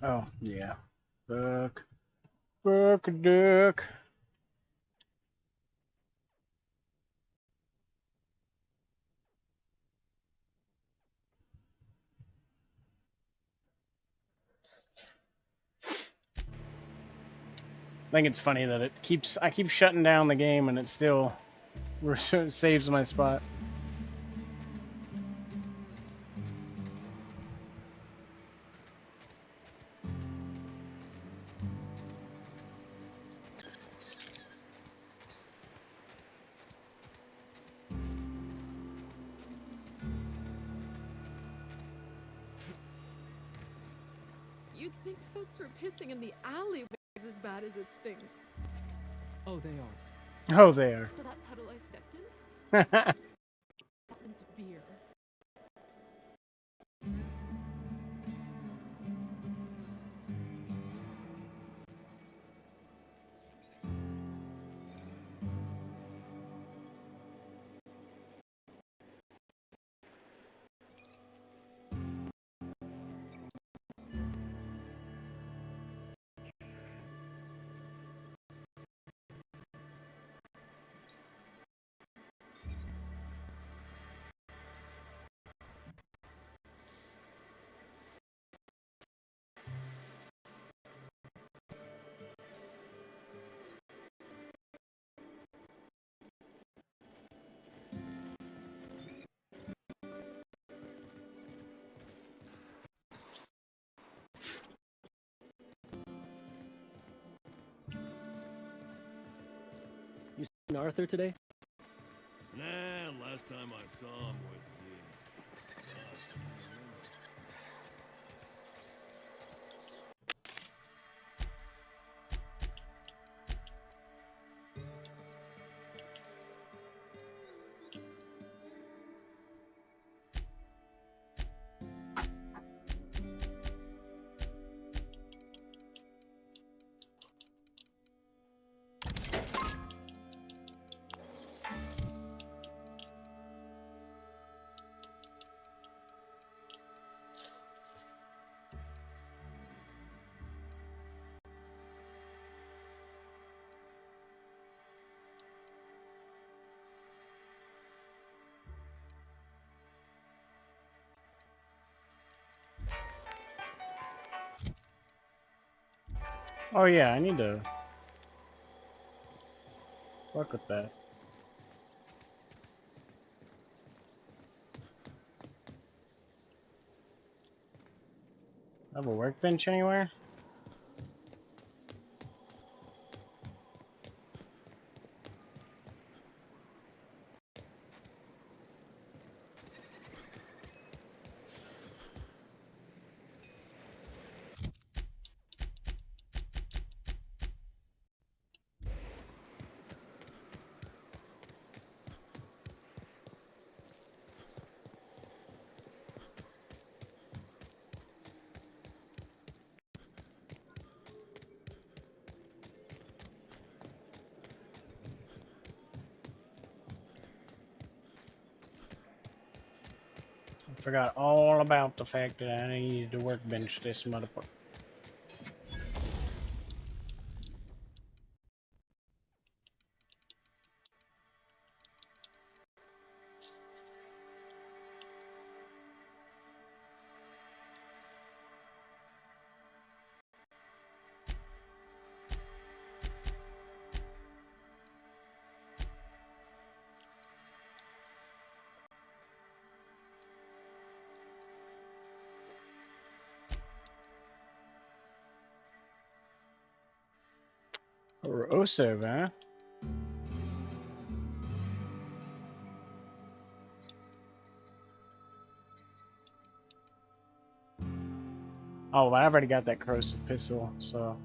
Oh, yeah. Fuck. Fuck a duck. I think it's funny that I keep shutting down the game and it still saves my spot. You'd think folks were pissing in the alleyways as bad as it stinks. Oh, they are. Oh, there. So that puddle I stepped in Oh, happened to beer. You seen Arthur today? Nah, last time I saw him was, yeah, I need to work with that. Have a workbench anywhere? Forgot all about the fact that I needed to workbench this motherfucker. Corrosive, huh? Oh, well, I've already got that corrosive pistol, so.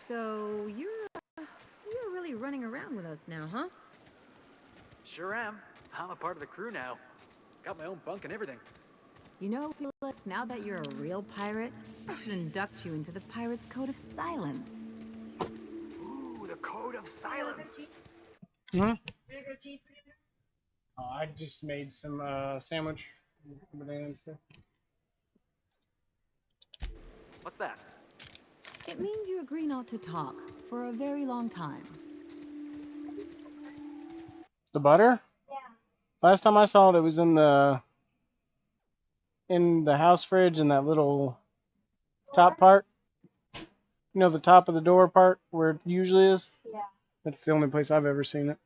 So you're really running around with us now, huh? Sure am. I'm a part of the crew now. Got my own bunk and everything. You know, Felix, now that you're a real pirate, I should induct you into the Pirates' Code of Silence. Ooh, the Code of Silence. Hmm? Oh, I just made some sandwich. Banana and stuff. What's that? It means you agree not to talk for a very long time. The butter? Yeah. Last time I saw it, it was in the house fridge in that little top part. You know, the top of the door part where it usually is? Yeah. That's the only place I've ever seen it.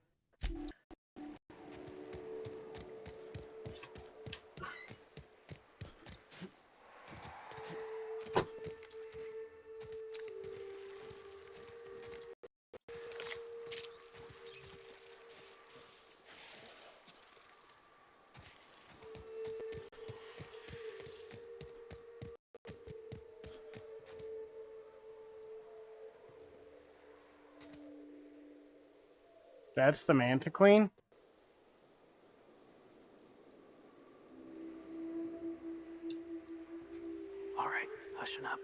That's the Manta Queen? All right, hushing up.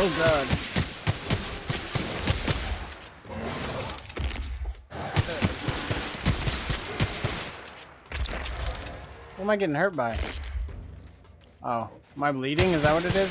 Oh god. What am I getting hurt by? Oh, am I bleeding? Is that what it is?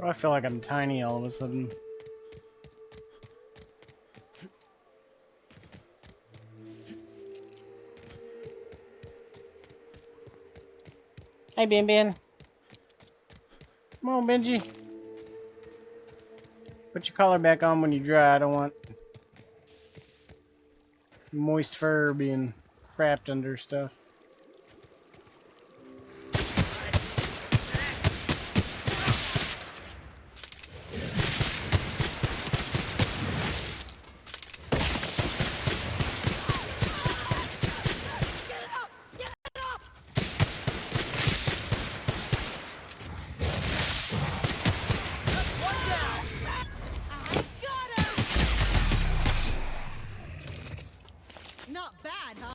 I feel like I'm tiny all of a sudden. Hey, Bin Bin. Come on, Benji. Put your collar back on when you dry. I don't want moist fur being trapped under stuff. Not bad, huh?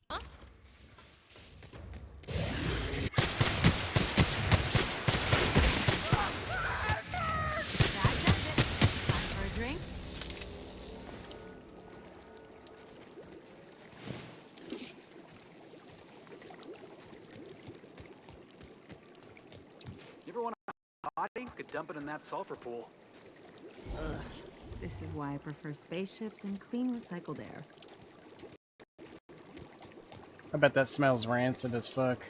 That does it. Time for a drink? You ever want a body? Could dump it in that sulfur pool. Ugh. This is why I prefer spaceships and clean recycled air. I bet that smells rancid as fuck.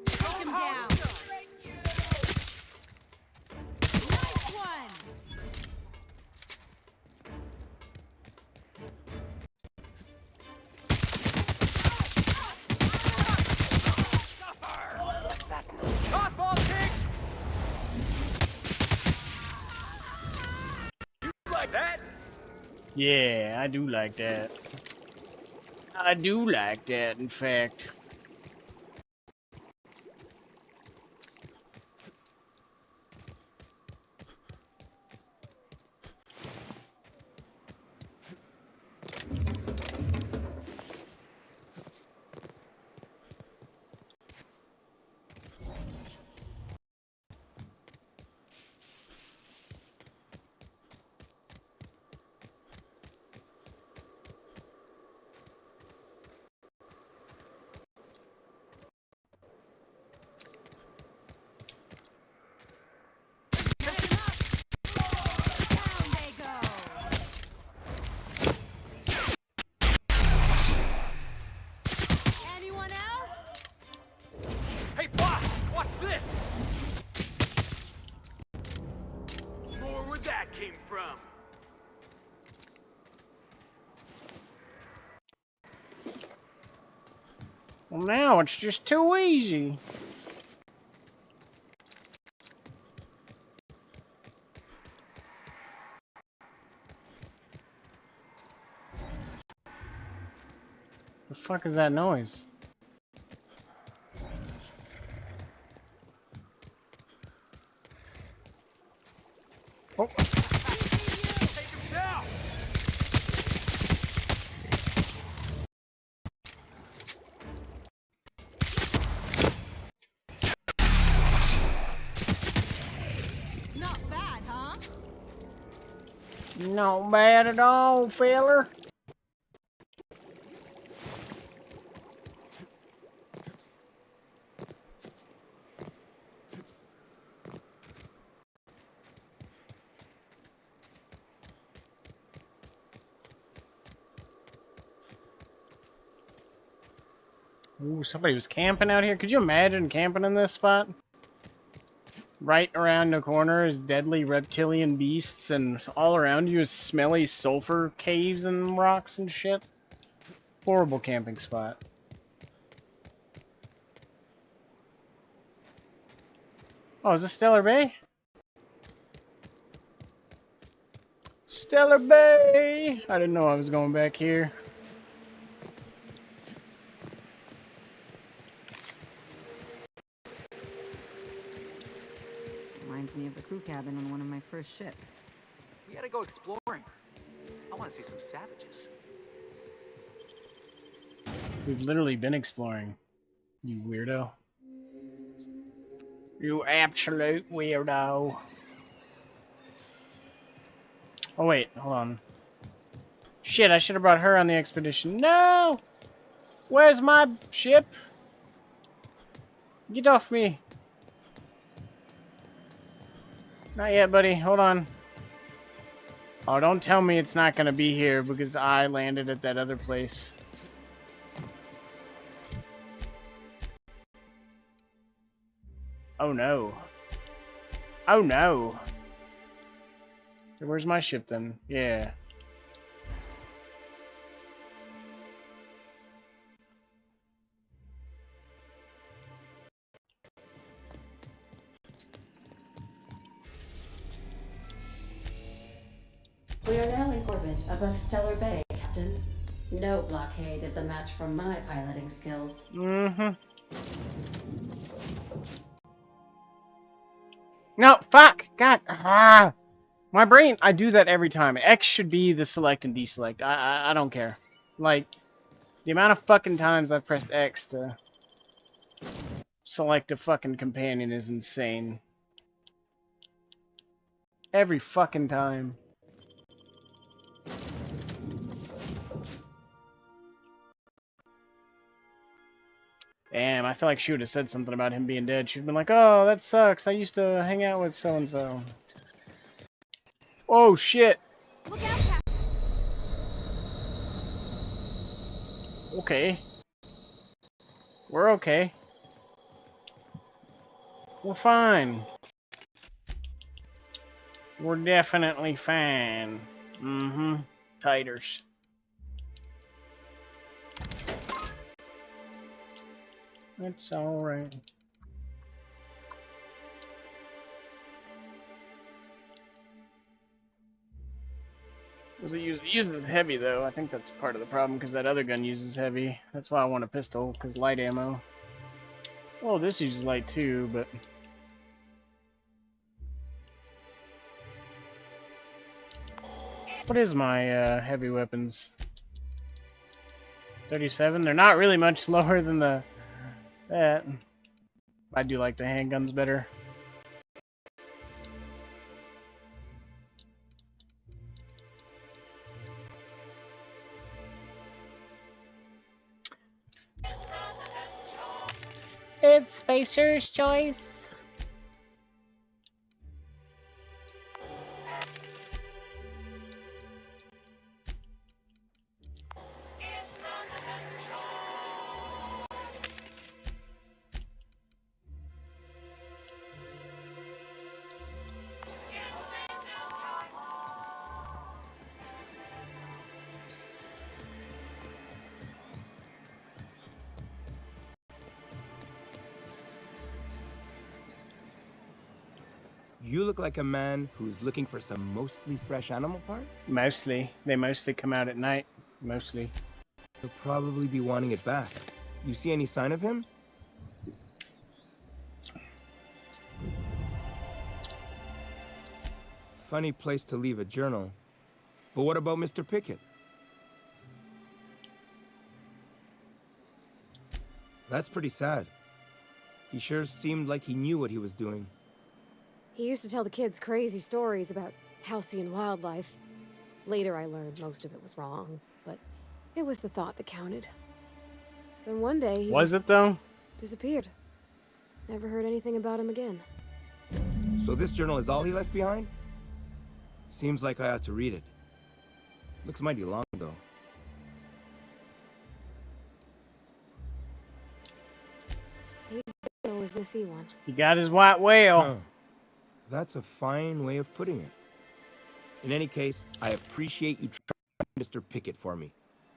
Take him down! Nice one! Tossball kick! You like that? Yeah, I do like that. I do like that, in fact. Well, now it's just too easy. The fuck is that noise? Oh. Take him down! Not bad, huh? Not bad at all, feller. Ooh, somebody was camping out here. Could you imagine camping in this spot? Right around the corner is deadly reptilian beasts, and all around you is smelly sulfur caves and rocks and shit. Horrible camping spot. Oh, is this Stellar Bay? Stellar Bay! I didn't know I was going back here. Reminds me of the crew cabin on one of my first ships. We gotta go exploring. I wanna see some savages. We've literally been exploring. You weirdo. You absolute weirdo. Oh wait, hold on. Shit, I should have brought her on the expedition. No! Where's my ship? Get off me. Not yet, buddy. Hold on. Oh, don't tell me it's not gonna be here because I landed at that other place. Oh no. Oh no. So where's my ship then? Yeah. We are now in orbit above Stellar Bay, Captain. No blockade is a match for my piloting skills. Mm-hmm. No, fuck! God! Ah! My brain, I do that every time. X should be the select and deselect. I don't care. Like, the amount of fucking times I've pressed X to select a fucking companion is insane. Every fucking time. Damn, I feel like she would have said something about him being dead. She'd been like, oh, that sucks. I used to hang out with so-and-so. Oh, shit. Look out, Captain. Okay. We're okay. We're fine. We're definitely fine. Mm-hmm. Titers. It's alright. It uses heavy though. I think that's part of the problem because that other gun uses heavy. That's why I want a pistol, because light ammo. Well, this uses light too, but what is my heavy weapons? 37? They're not really much lower than that. I do like the handguns better. It's Spacer's choice. You look like a man who's looking for some mostly fresh animal parts? Mostly. They mostly come out at night. Mostly. He'll probably be wanting it back. You see any sign of him? Funny place to leave a journal. But what about Mr. Pickett? That's pretty sad. He sure seemed like he knew what he was doing. He used to tell the kids crazy stories about halcyon wildlife. Later I learned most of it was wrong, but it was the thought that counted. Then one day he Was it though? disappeared. Never heard anything about him again. So this journal is all he left behind? Seems like I ought to read it. Looks mighty long, though. He always want to see one. He got his white whale. Huh. That's a fine way of putting it. In any case, I appreciate you trying Mr. Pickett for me.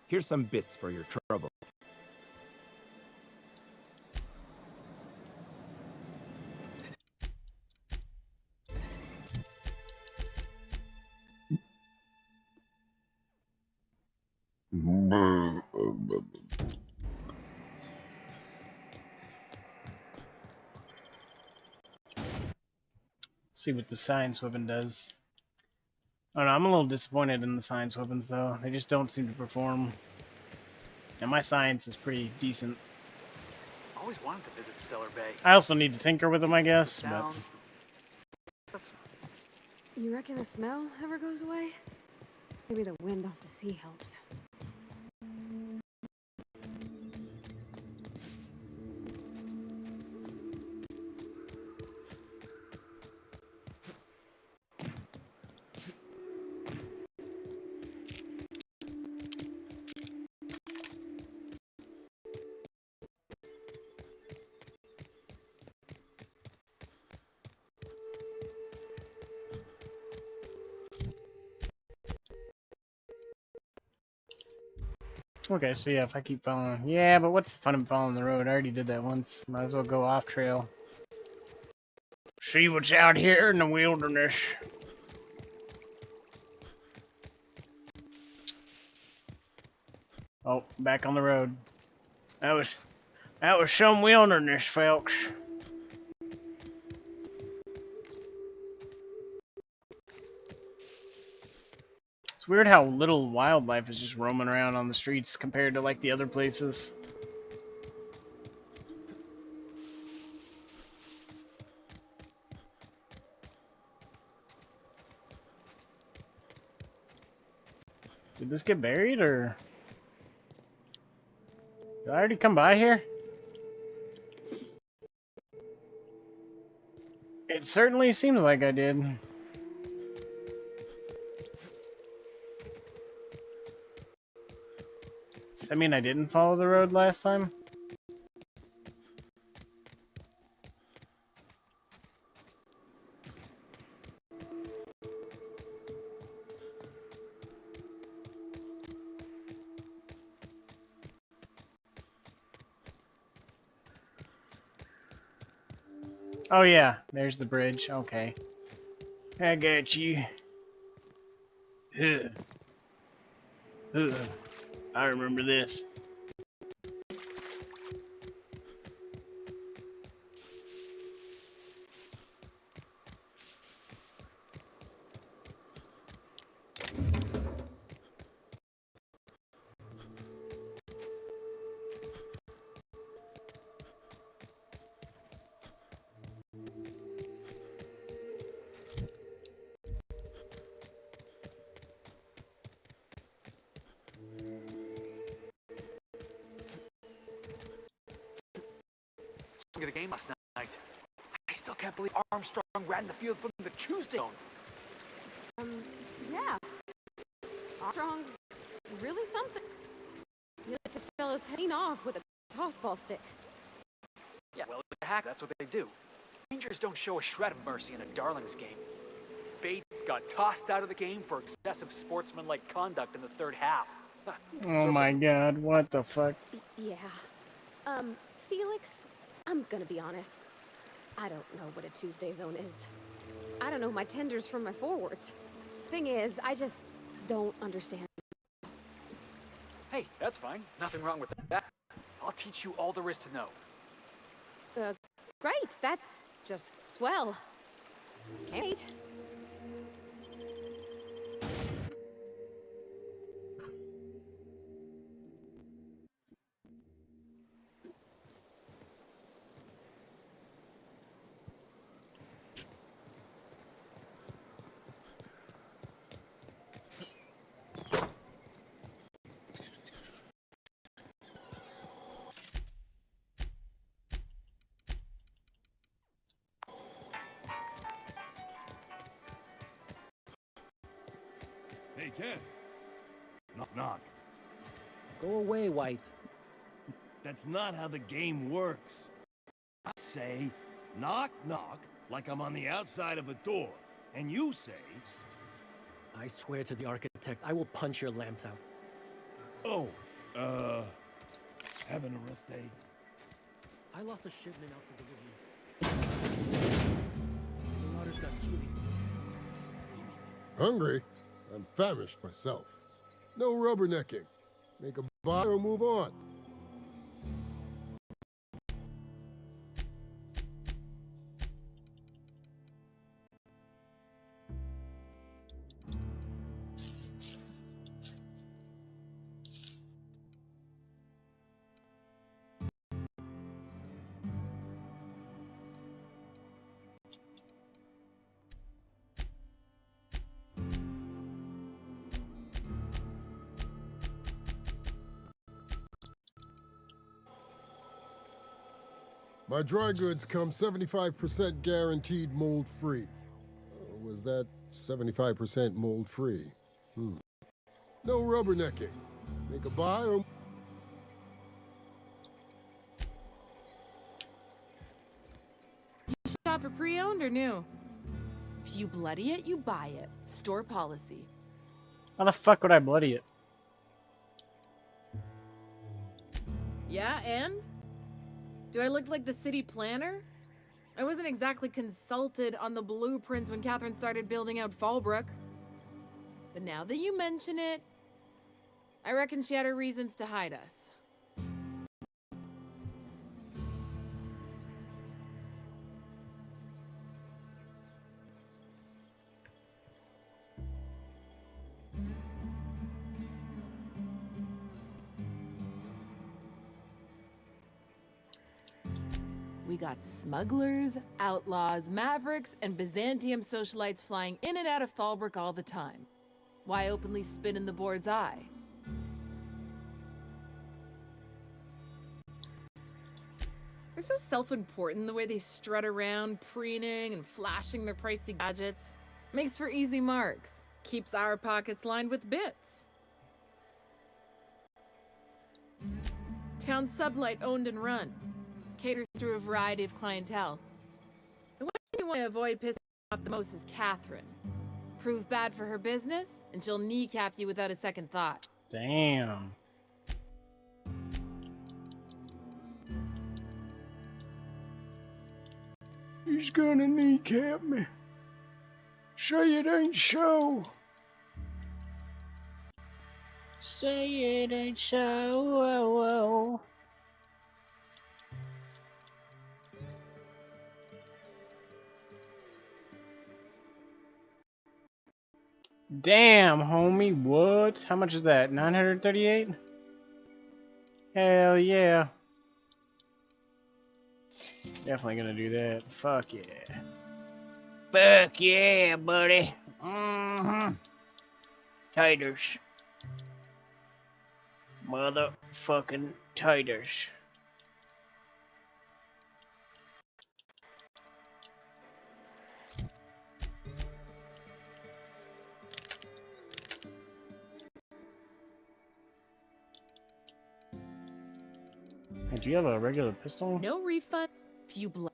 Here's some bits for your trouble. See what the science weapon does. Oh no, I'm a little disappointed in the science weapons though. They just don't seem to perform. And my science is pretty decent. Always wanted to visit Stellar Bay. I also need to tinker with them, I guess. But Sound. That's You reckon the smell ever goes away? Maybe the wind off the sea helps. okay, so yeah, if I keep following, yeah, but what's the fun of following the road? I already did that once. Might as well go off trail. See what's out here in the wilderness. Oh, back on the road. That was some wilderness, folks. It's weird how little wildlife is just roaming around on the streets compared to like the other places. Did this get buried or did I already come by here? It certainly seems like I did. Does that mean I didn't follow the road last time? Oh yeah, there's the bridge. Okay. I got you. Ugh. Ugh. I remember this. of the game last night. I still can't believe Armstrong ran the field from the Tuesday zone. Yeah. Armstrong's really something. You like to fill his heading off with a tossball stick. Yeah, well, the heck, that's what they do. Rangers don't show a shred of mercy in a Darlings game. Bates got tossed out of the game for excessive sportsmanlike conduct in the third half. Oh my god, what the fuck? Yeah. Felix, I'm gonna be honest. I don't know what a Tuesday zone is. I don't know my tenders from my forwards. Thing is, I just don't understand. Hey, that's fine. Nothing wrong with that. I'll teach you all there is to know. Great, that's just swell. Can't wait. Hey, Cass. Knock, knock. Go away, White. That's not how the game works. I say, knock, knock, like I'm on the outside of a door. And you say, I swear to the architect, I will punch your lamps out. oh, having a rough day? I lost a shipment out for delivery. The water's got cutie. Hungry? I'm famished myself. No rubbernecking. Make a buy or move on. My dry goods come 75% guaranteed mold-free. Was that 75% mold-free? No rubbernecking. Make a buy or... Shop for pre-owned or new? If you bloody it, you buy it. Store policy. How the fuck would I bloody it? Yeah, and? Do I look like the city planner? I wasn't exactly consulted on the blueprints when Catherine started building out Fallbrook. But now that you mention it, I reckon she had her reasons to hide us. We got smugglers, outlaws, mavericks, and Byzantium socialites flying in and out of Fallbrook all the time. Why openly spin in the board's eye? They're so self-important the way they strut around, preening and flashing their pricey gadgets. Makes for easy marks. Keeps our pockets lined with bits. Town sublight owned and run. Caters to a variety of clientele. The one you want to avoid pissing off the most is Catherine. Prove bad for her business, and she'll kneecap you without a second thought. Damn. He's gonna kneecap me. Say it ain't so. Say it ain't so. Oh, oh. Damn, homie, what? How much is that? 938? Hell yeah. Definitely gonna do that. Fuck yeah. Fuck yeah, buddy. Taters. Motherfucking taters. Hey, do you have a regular pistol? No refund if you blow.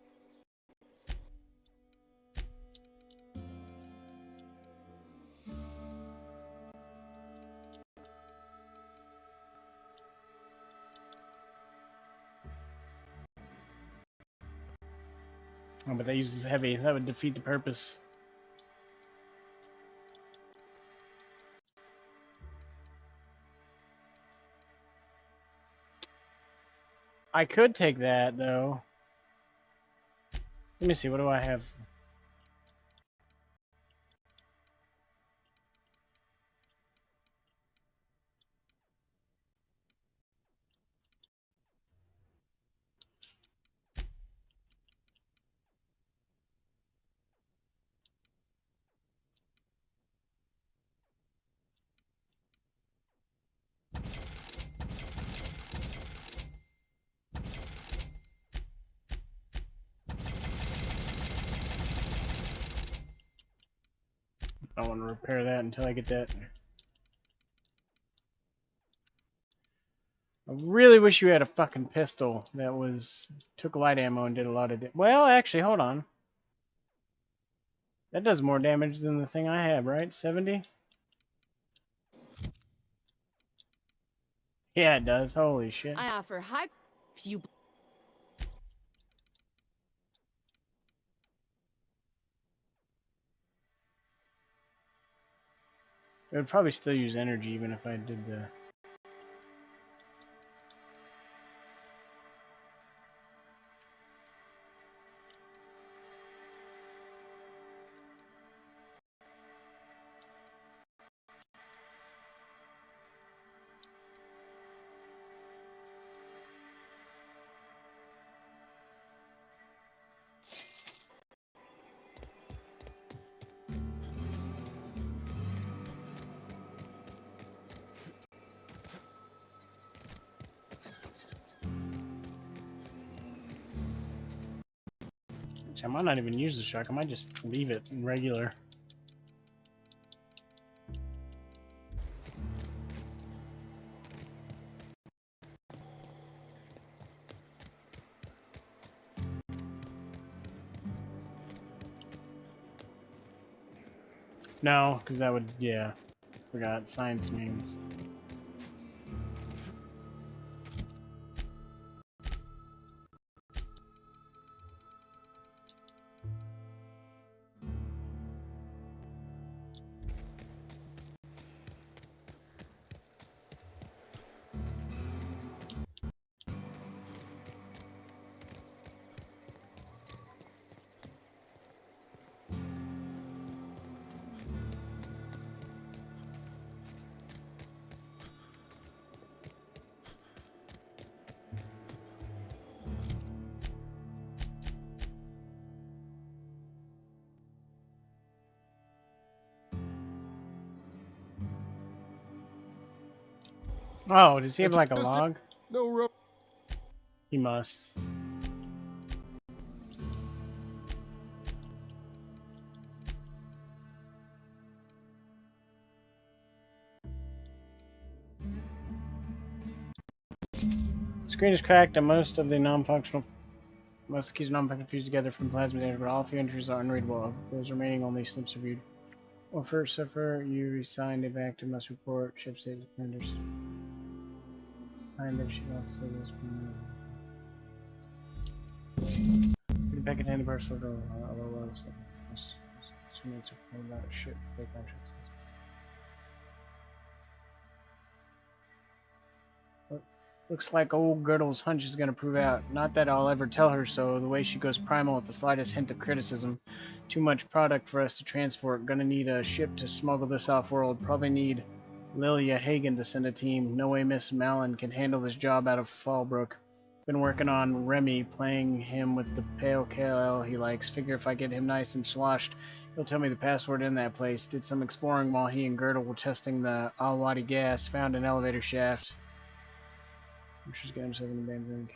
Oh, but that uses heavy. That would defeat the purpose. I could take that, though. Let me see, what do I have? I don't want to repair that until I get that. I really wish you had a fucking pistol that took light ammo and did a lot of well, actually, hold on. That does more damage than the thing I have, right? 70? Yeah, it does. Holy shit. I offer high few. It would probably still use energy even if I did the... I might not even use the shock. I might just leave it in regular. No, because that would, yeah. Forgot. Science means. Oh, does he have like a log? No rub. He must. Screen is cracked and most of the keys are non-functional fused together from plasma data, but all few entries are unreadable. Of those remaining, only slips are viewed. Well, first suffer, you resigned it back to must report ship state defenders. Find that shit also was the packet handy parcel to otherwise assuming it's about ship fake contracts. Looks like old Girdle's hunch is gonna prove out. Not that I'll ever tell her so, the way she goes primal at the slightest hint of criticism. Too much product for us to transport. Gonna need a ship to smuggle this off-world. Probably need Lilia Hagen to send a team. No way Miss Malin can handle this job out of Fallbrook. Been working on Remy, playing him with the pale KL he likes. Figure if I get him nice and sloshed, he'll tell me the password in that place. Did some exploring while he and Girdle were testing the Alwadi gas. Found an elevator shaft. She's got himself in the damn drink.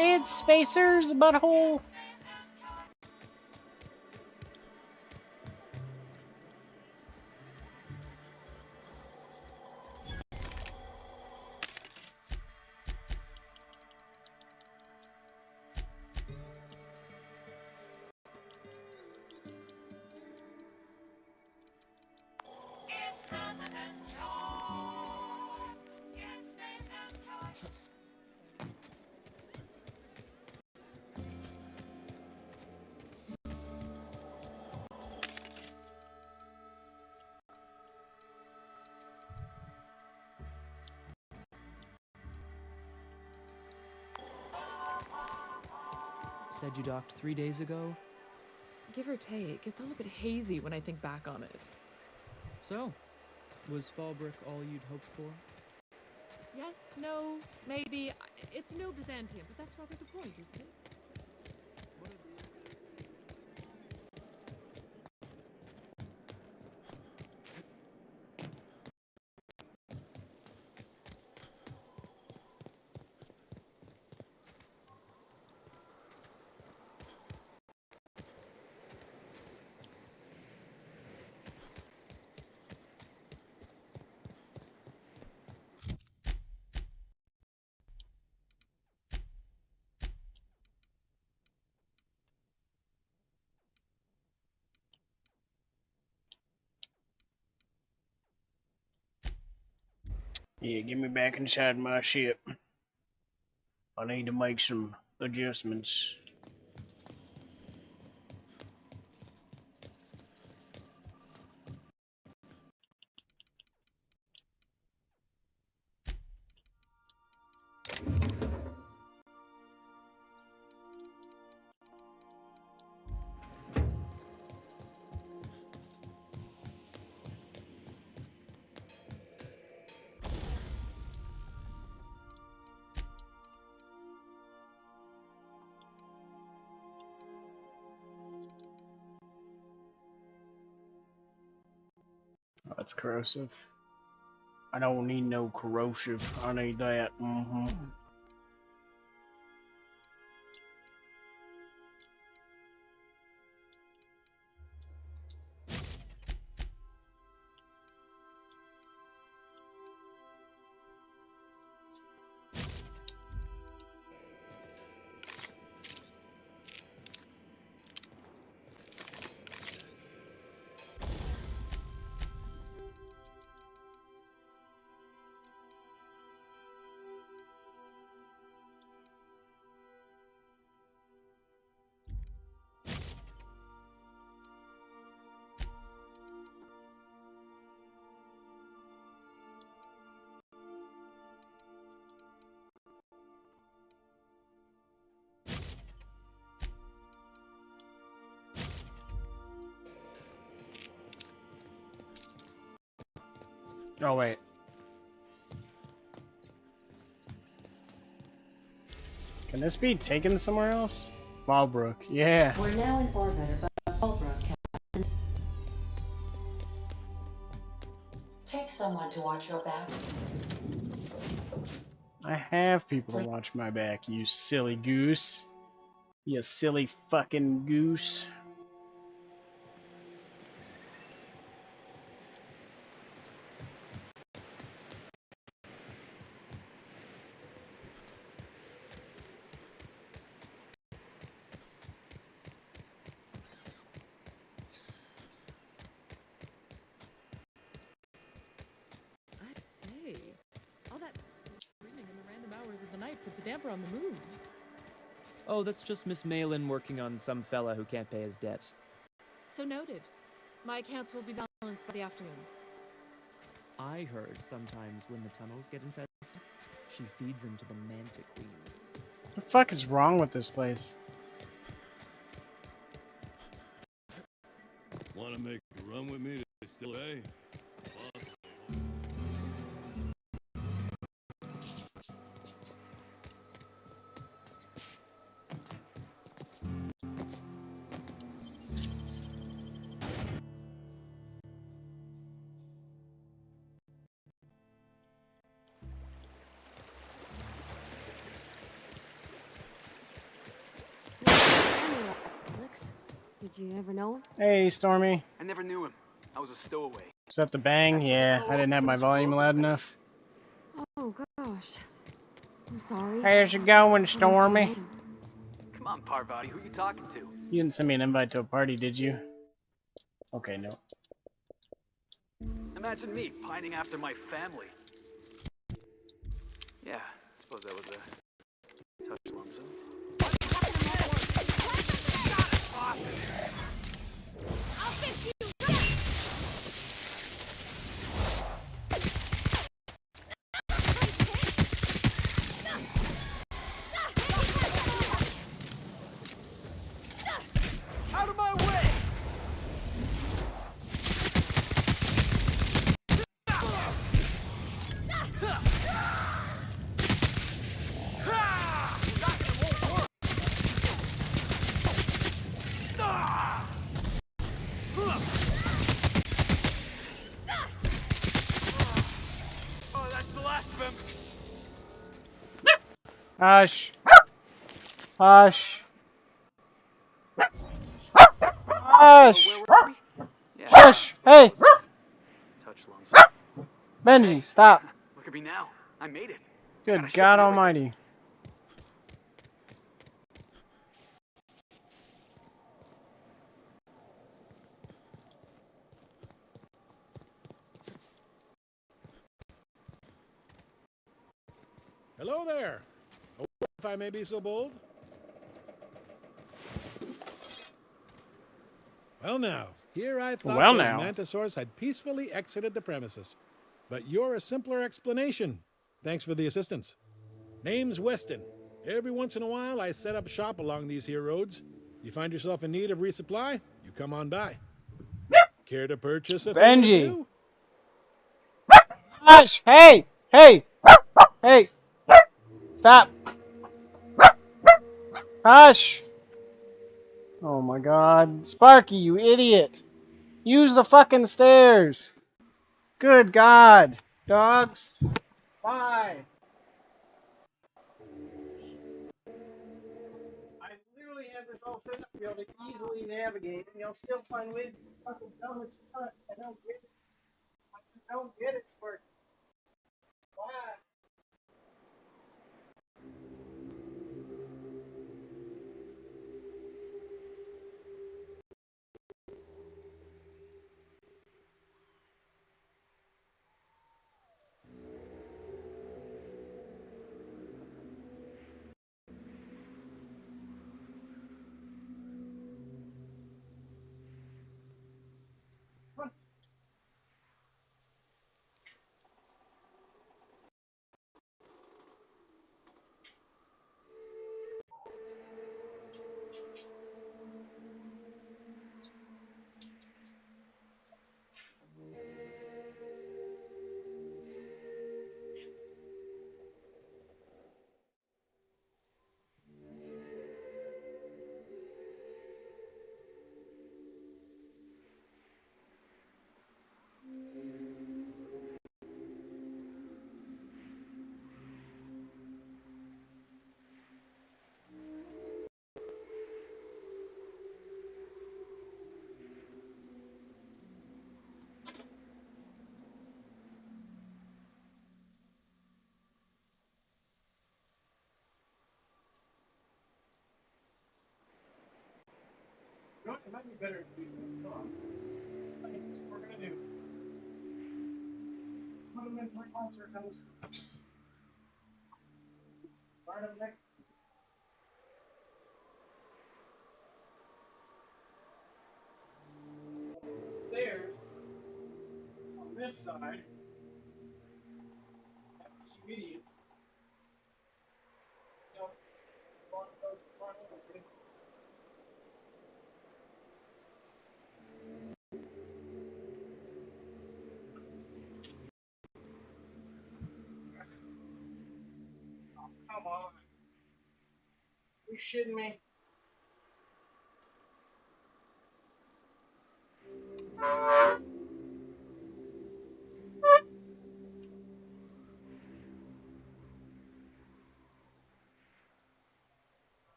It's Spacer's butthole. Said you docked 3 days ago? Give or take, it's all a bit hazy when I think back on it. So, was Fallbrook all you'd hoped for? Yes, no, maybe. It's no Byzantium, but that's rather the point, isn't it? Yeah, get me back inside my ship. I need to make some adjustments. Oh, that's corrosive. I don't need no corrosive. I need that. Oh, wait. Can this be taken somewhere else? Fallbrook, yeah. We're now in orbit above Fallbrook, Captain. Take someone to watch your back. I have people to watch my back, you silly goose. You silly fucking goose. All that screaming in the random hours of the night puts a damper on the mood. Oh, that's just Miss Malin working on some fella who can't pay his debt. So noted. My accounts will be balanced by the afternoon. I heard sometimes when the tunnels get infested, she feeds them to the Manta Queens. What the fuck is wrong with this place? Wanna make a run with me to still A? Did you ever know him? Hey, Stormy. I never knew him. I was a stowaway. Is that the bang? Yeah, I didn't have my volume loud enough. Oh gosh. I'm sorry. How's it going, Stormy? Come on, Parvati, who you talking to? You didn't send me an invite to a party, did you? Okay, no. Imagine me pining after my family. Yeah, it's Suppose that was a touch lonesome. I'll fix you! Out of my way! Oh, that's the last of him. Hush. Hush. Hush. Where were we? Yeah. Shush. Hey. Touch lonesome. Benji, stop. Look at me now. I made it. Good God Almighty. Hello there. A word, if I may be so bold. Well now, here I thought Well those now. Mantisaurs had peacefully exited the premises. But you're a simpler explanation. Thanks for the assistance. Name's Weston. Every once in a while, I set up shop along these here roads. You find yourself in need of resupply, you come on by. Care to purchase a thing or Benji. two? Hush. Hey. Hey. Hey. Stop. Hush. Oh my God. Sparky, you idiot. Use the fucking stairs. Good God. Dogs. Bye. I literally have this all set up to be able to easily navigate, and you'll still find ways to fucking dumb as fuck. I don't get it. I just don't get it, Sparky. Bye. You know what? It might be better if we come on. I think that's what we're gonna do. Put them in three circles. Start them next. Stairs on this side. You idiots. Don't want those in front of you. Come on. You shitting me?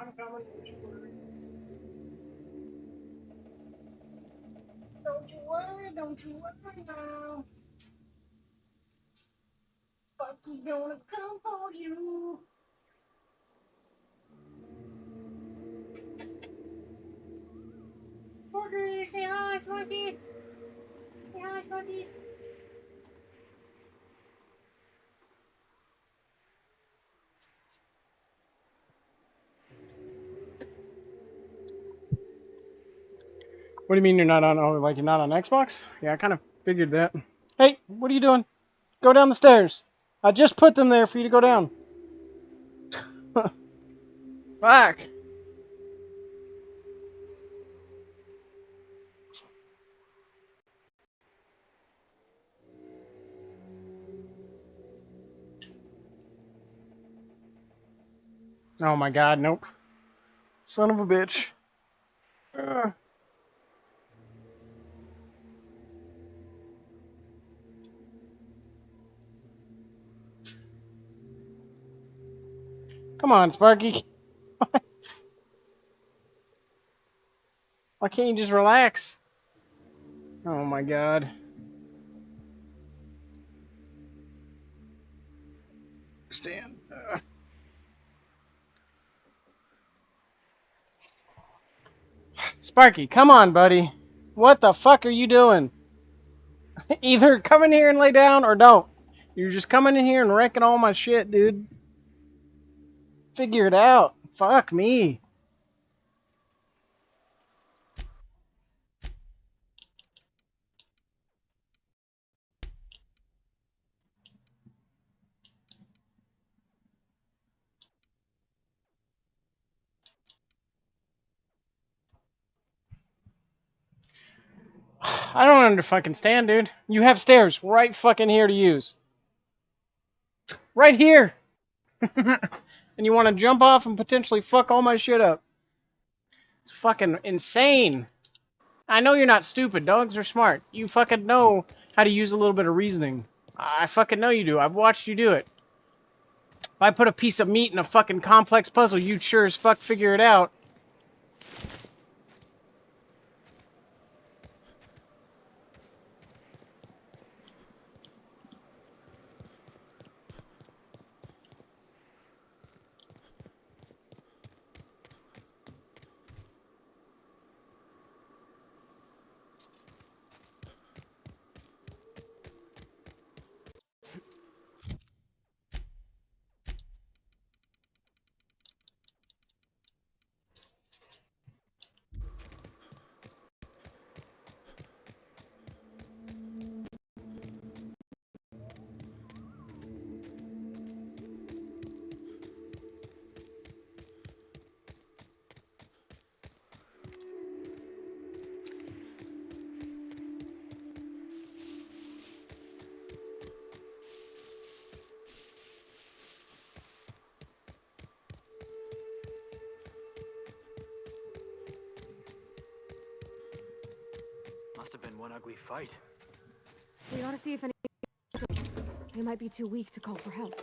I'm coming. Don't you worry, don't you worry now. Sparky's gonna come for you. Porter, say hi, Sparky. Say hi, Sparky. What do you mean you're not on? Oh, like you're not on Xbox? Yeah, I kind of figured that. Hey, what are you doing? Go down the stairs. I just put them there for you to go down. Fuck. Oh my god, nope. Son of a bitch. Come on, Sparky. Why can't you just relax? Oh my god. Stand. Sparky, come on, buddy. What the fuck are you doing? Either come in here and lay down or don't. You're just coming in here and wrecking all my shit, dude. Figure it out. Fuck me. I don't understand, dude. You have stairs right fucking here to use. Right here. And you want to jump off and potentially fuck all my shit up. It's fucking insane. I know you're not stupid. Dogs are smart. You fucking know how to use a little bit of reasoning. I fucking know you do. I've watched you do it. If I put a piece of meat in a fucking complex puzzle, you'd sure as fuck figure it out. Must have been one ugly fight. We ought to see if any... They might be too weak to call for help.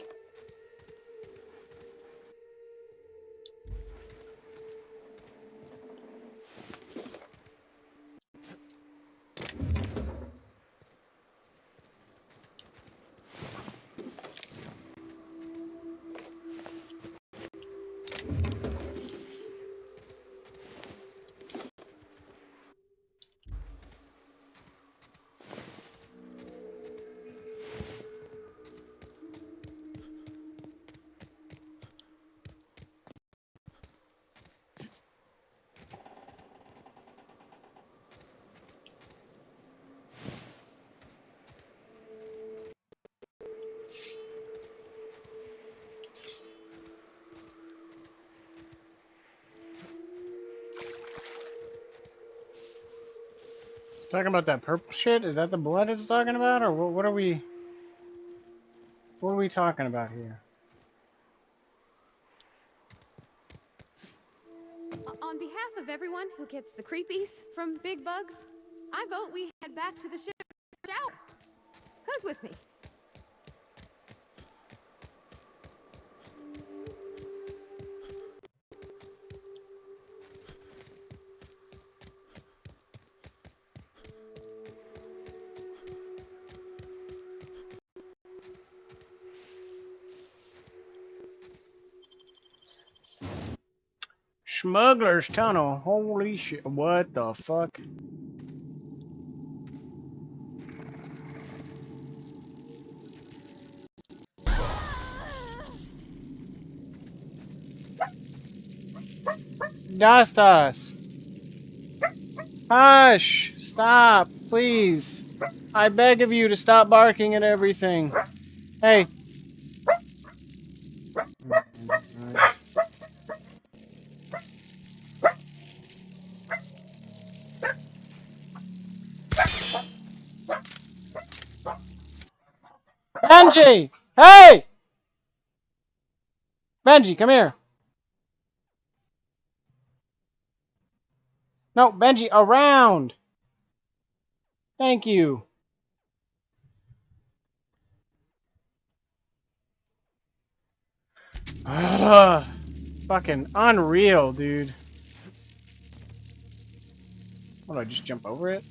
Talking about that purple shit? Is that the blood it's talking about? Or what are we... What are we talking about here? On behalf of everyone who gets the creepies from big bugs, I vote we head back to the ship shower. Who's with me? Smuggler's Tunnel. Holy shit. What the fuck? Dastas. Hush. Stop. Please. I beg of you to stop barking at everything. Hey. Benji! Hey! Benji, come here. No, Benji, around. Thank you. Ugh. Fucking unreal, dude. What, do I just jump over it?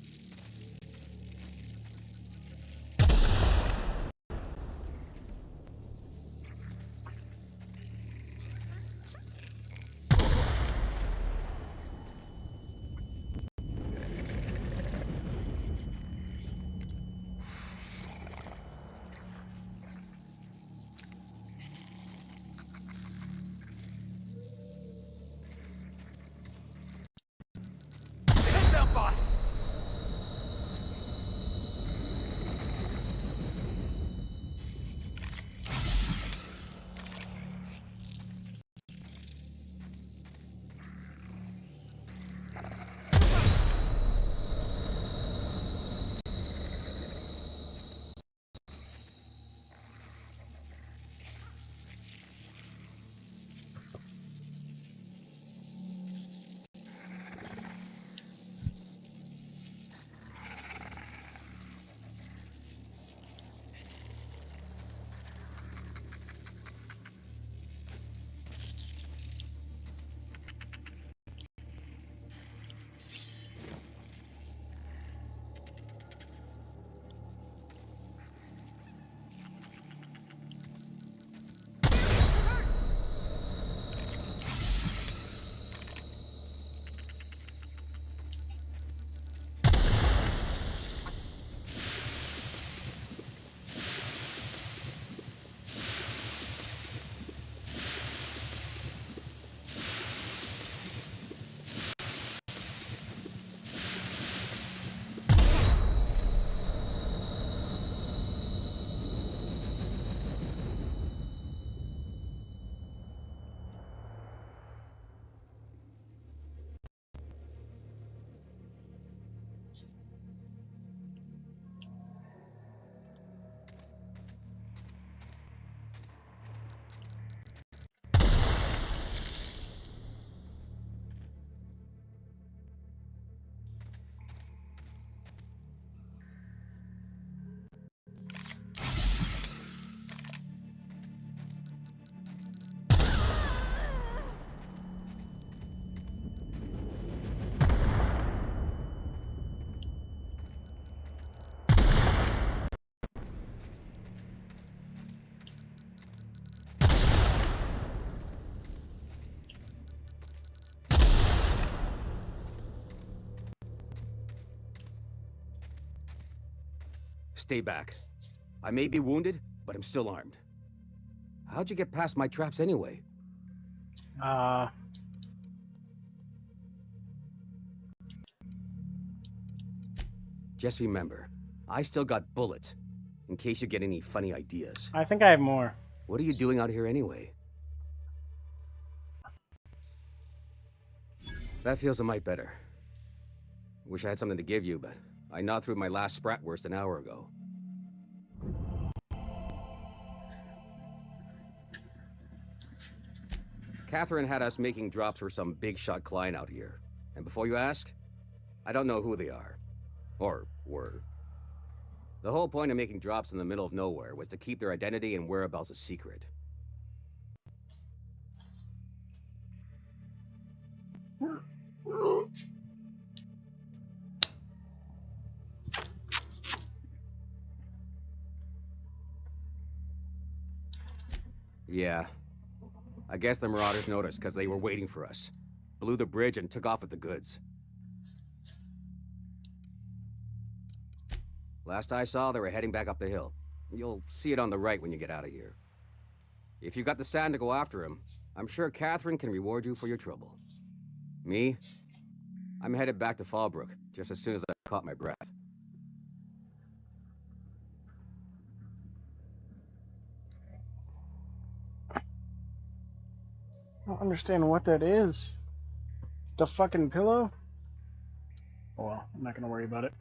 Stay back. I may be wounded, but I'm still armed. How'd you get past my traps anyway? Just remember, I still got bullets, in case you get any funny ideas. I think I have more. What are you doing out here anyway? That feels a mite better. Wish I had something to give you, but I gnawed through my last Spratwurst an hour ago. Catherine had us making drops for some big shot client out here. And before you ask, I don't know who they are. Or were. The whole point of making drops in the middle of nowhere was to keep their identity and whereabouts a secret. Yeah. I guess the Marauders noticed because they were waiting for us. blew the bridge and took off with the goods. Last I saw, they were heading back up the hill. You'll see it on the right when you get out of here. If you got the sand to go after him, I'm sure Catherine can reward you for your trouble. Me? I'm headed back to Fallbrook, just as soon as I caught my breath. I don't understand what that is. The fucking pillow? Oh well, I'm not gonna worry about it.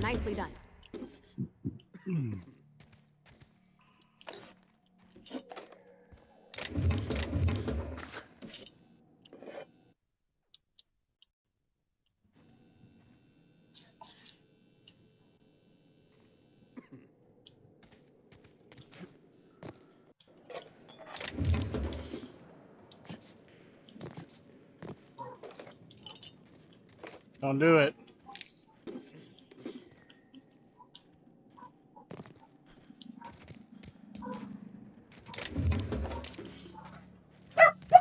Nicely done. Don't do it.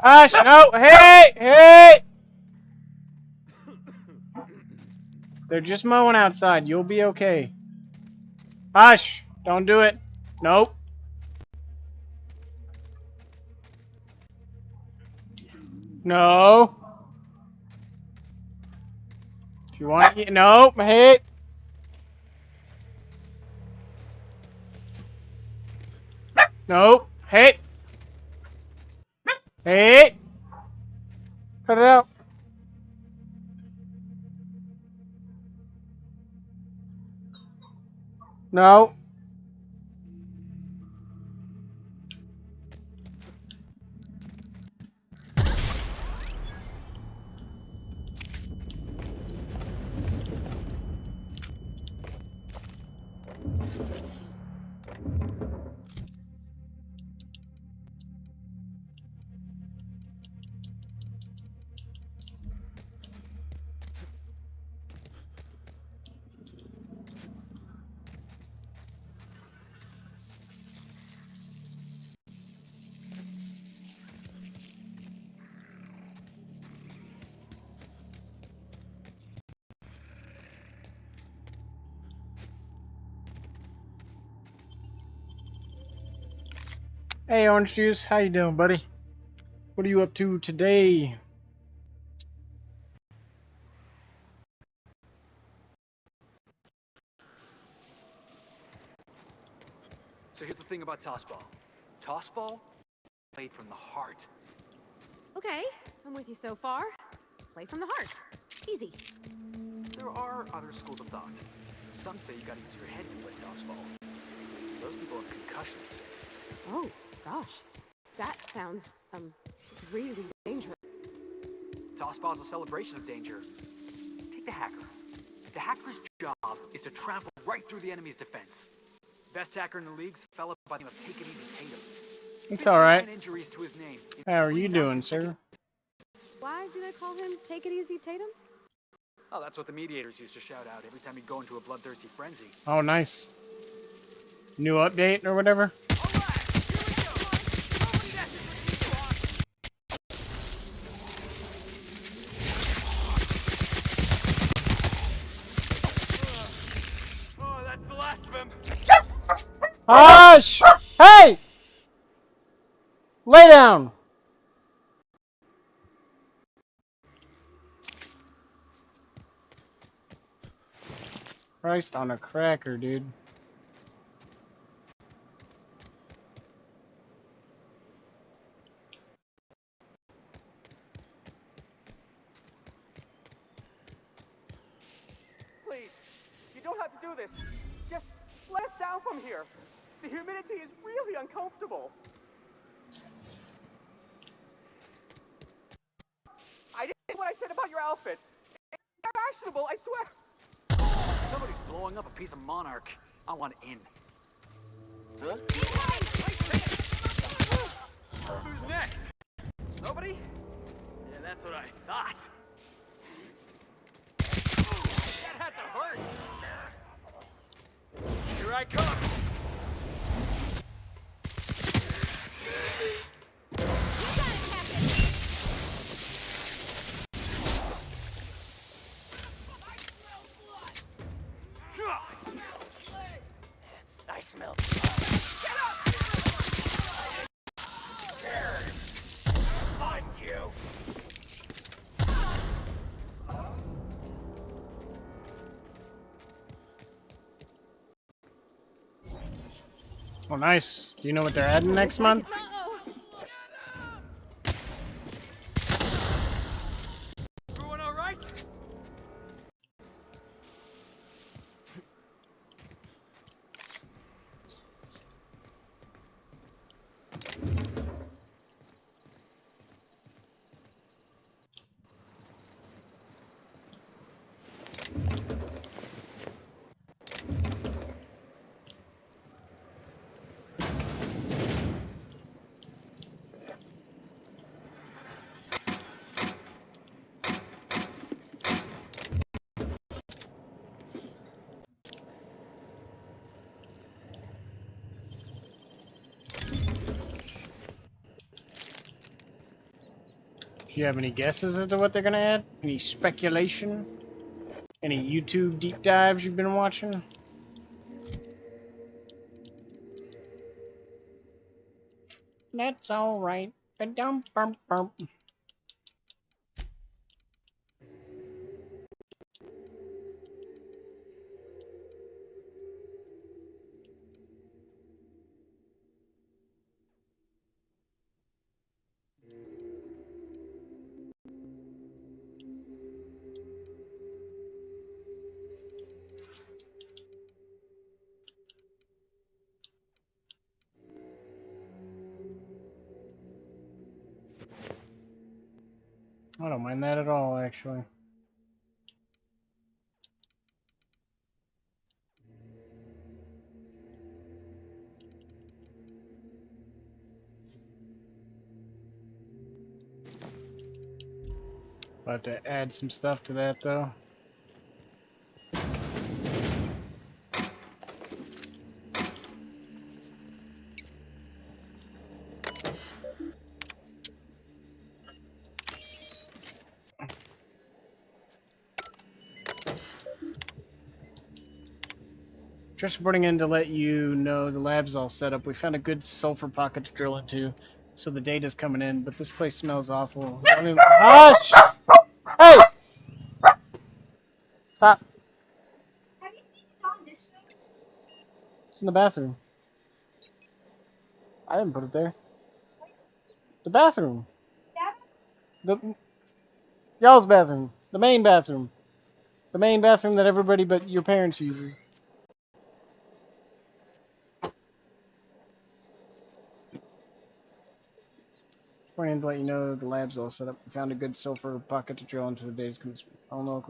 Hush! No! Hey! Hey! They're just mowing outside. You'll be okay. Hush! Don't do it. Nope. No. If you want to, nope. Hey. Nope. Hey. Hey. Cut it out. No. Hey, Orange Juice, how you doing, buddy? What are you up to today? So here's the thing about Tossball. Tossball played from the heart. Okay, I'm with you so far. Play from the heart. Easy. There are other schools of thought. Some say you gotta use your head to play Tossball. Those people have concussions. Oh, gosh. That sounds, really dangerous. Tossball's a celebration of danger. Take the hacker. The hacker's job is to trample right through the enemy's defense. Best hacker in the league's a fella by the name of Take It Easy Tatum. It's alright. Injuries to his name. How are you doing, sir? Why do they call him Take It Easy Tatum? Oh, that's what the mediators used to shout out every time he'd go into a bloodthirsty frenzy. Oh, nice. New update or whatever? Oh, that's the last of him. Hush! Hey! Lay down! Christ on a cracker, dude. Please, you don't have to do this. Just let us down from here. The humidity is really uncomfortable. I didn't say what I said about your outfit. It's fashionable, I swear. Somebody's blowing up a piece of Monarch. I want in. Huh? Who's next? Nobody? Yeah, that's what I thought. That had to hurt. Here I come. I smell blood. Get up! Scared. Find you. Oh, nice. Do you know what they're adding next month? Everyone all right? Do you have any guesses as to what they're gonna add? Any speculation? Any YouTube deep dives you've been watching? That's alright. Ba-dum-bum-bum. I don't mind that at all, actually. About to add some stuff to that, though. Just reporting in to let you know the lab's all set up. We found a good sulfur pocket to drill into, so the data's coming in, but this place smells awful. I mean, hush! Hey! Stop. It's in the bathroom. I didn't put it there. The bathroom. Y'all's bathroom. The main bathroom. The main bathroom that everybody but your parents uses. Wanted to let you know the lab's all set up. We found a good sulfur pocket to drill into the day's commission. Oh no,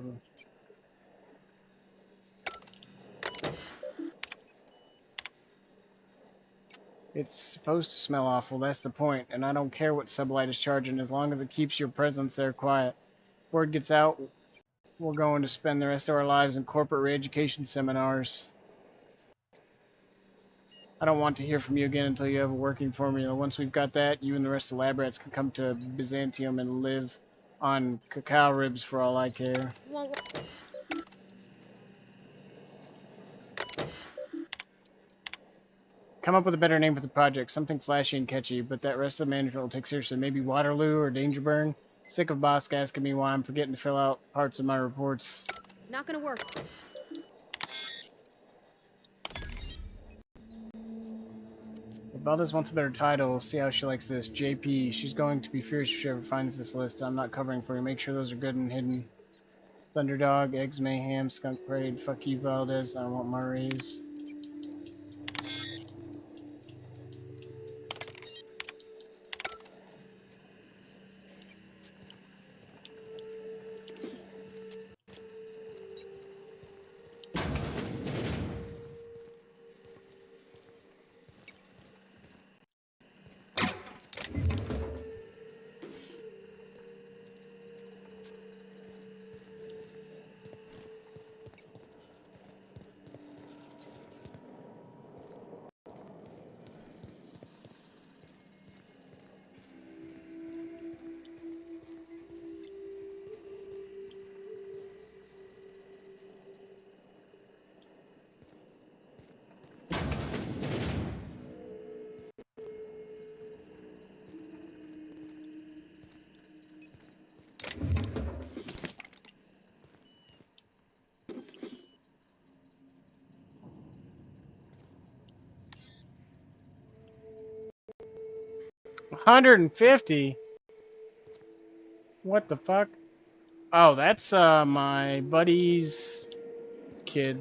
it's supposed to smell awful, that's the point, and I don't care what Sublight is charging as long as it keeps your presence there quiet. Word gets out, we're going to spend the rest of our lives in corporate re-education seminars. I don't want to hear from you again until you have a working formula. Once we've got that, you and the rest of the lab rats can come to Byzantium and live on cacao ribs for all I care. Come up with a better name for the project, something flashy and catchy, but that rest of the management will take seriously. Maybe Waterloo or Dangerburn? Sick of Bosk asking me why I'm forgetting to fill out parts of my reports. Not gonna work. Valdez wants a better title. We'll see how she likes this. JP. She's going to be furious if she ever finds this list. I'm not covering for you. Make sure those are good and hidden. Thunderdog, Eggs Mayhem, Skunk Parade. Fuck you, Valdez. I don't want my raise. 150? What the fuck? Oh, that's my buddy's kid.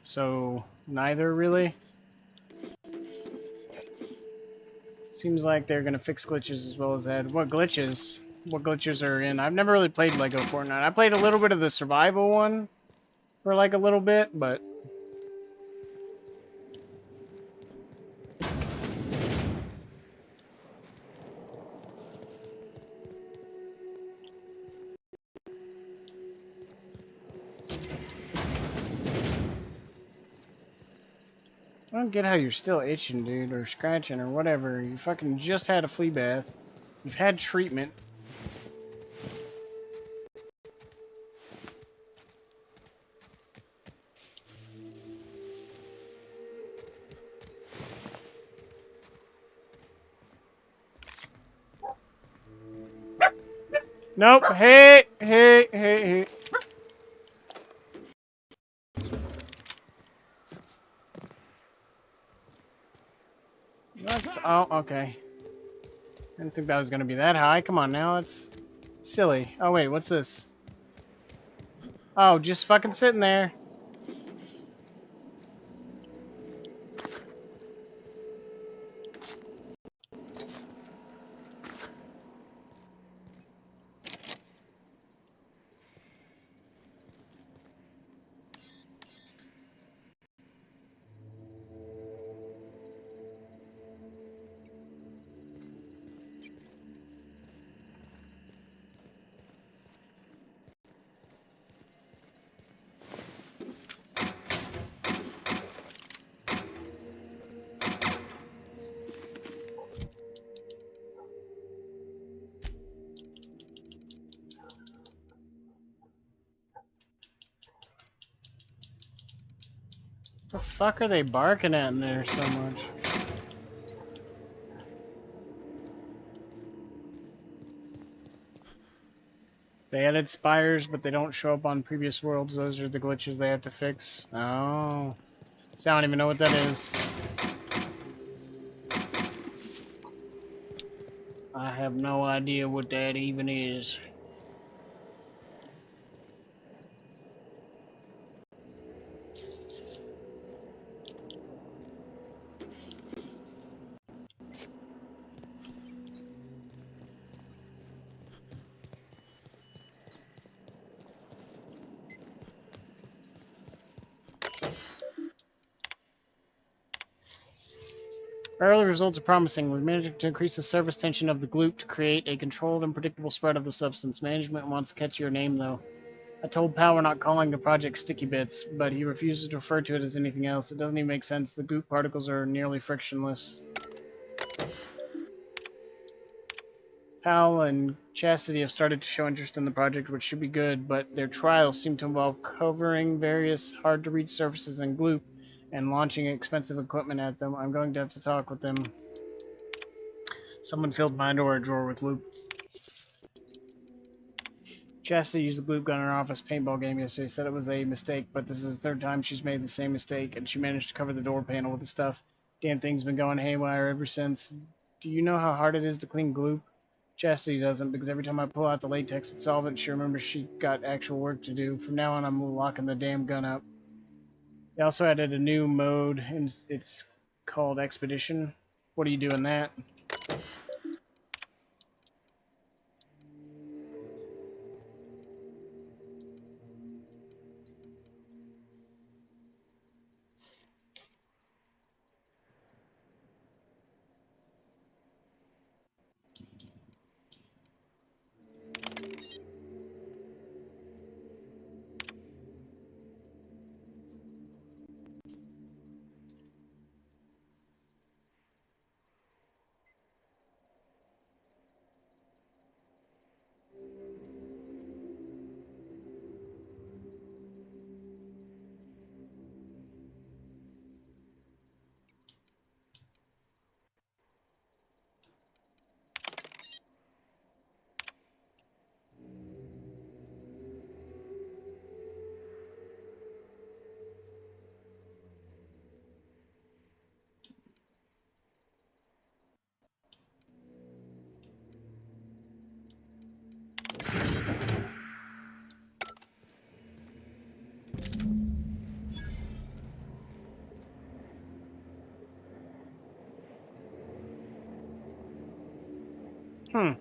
So, neither really? Seems like they're gonna fix glitches as well as that. What glitches? What glitches are in? I've never really played Lego Fortnite. I played a little bit of the survival one for like a little bit, but I don't get how you're still itching, dude, or scratching, or whatever. You fucking just had a flea bath. You've had treatment. Nope. Hey, hey, hey, hey. What? Oh, okay. I didn't think that was gonna be that high. Come on now, it's silly. Oh wait, what's this? Oh, just fucking sitting there. The fuck are they barking at in there so much? They added spires, but they don't show up on previous worlds. Those are the glitches they have to fix. Oh. So I don't even know what that is. I have no idea what that even is. Early results are promising. We've managed to increase the surface tension of the gloop to create a controlled and predictable spread of the substance. Management wants to catch your name, though. I told Pal we're not calling the project Sticky Bits, but he refuses to refer to it as anything else. It doesn't even make sense. The goop particles are nearly frictionless. Pal and Chastity have started to show interest in the project, which should be good, but their trials seem to involve covering various hard-to-reach surfaces in gloop and launching expensive equipment at them. I'm going to have to talk with them. Someone filled my underwear drawer with loop. Chastity used the gloop gun in her office paintball game yesterday. Said it was a mistake, but this is the third time she's made the same mistake, and she managed to cover the door panel with the stuff. Damn thing's been going haywire ever since. Do you know how hard it is to clean gloop? Chastity doesn't, because every time I pull out the latex and solvent, she remembers she got actual work to do. From now on, I'm locking the damn gun up. They also added a new mode, and it's called Expedition. What do you do in that? Hmm.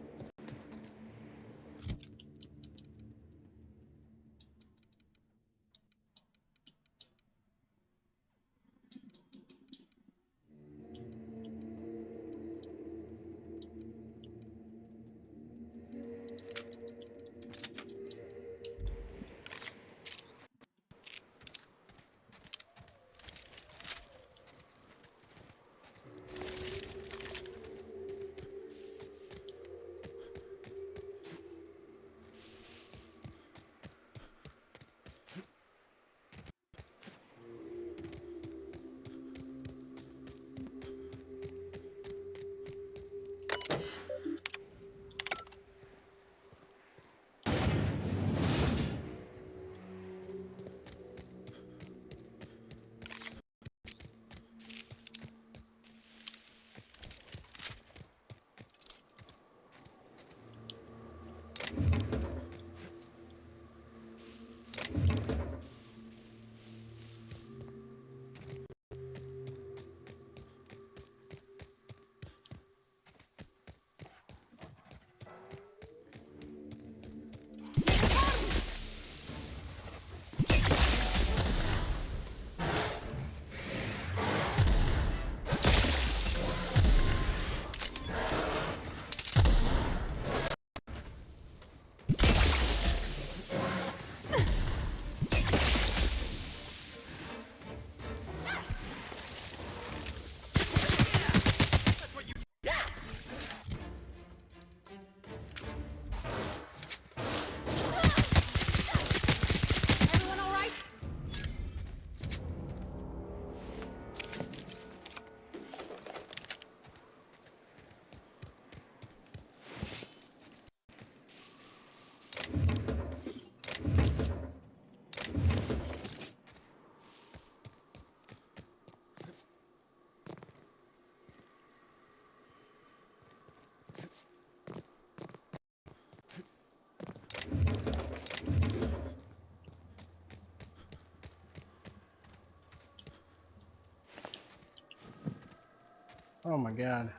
Oh my god.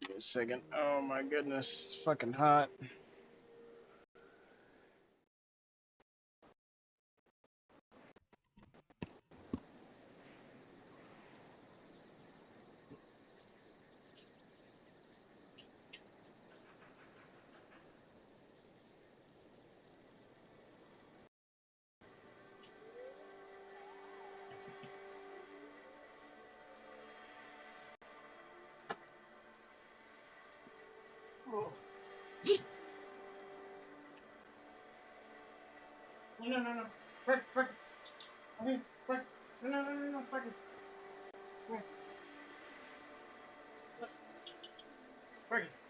Give me a second. Oh my goodness, it's fucking hot. No. Quick. Okay, quick. No. Fucking. Quick.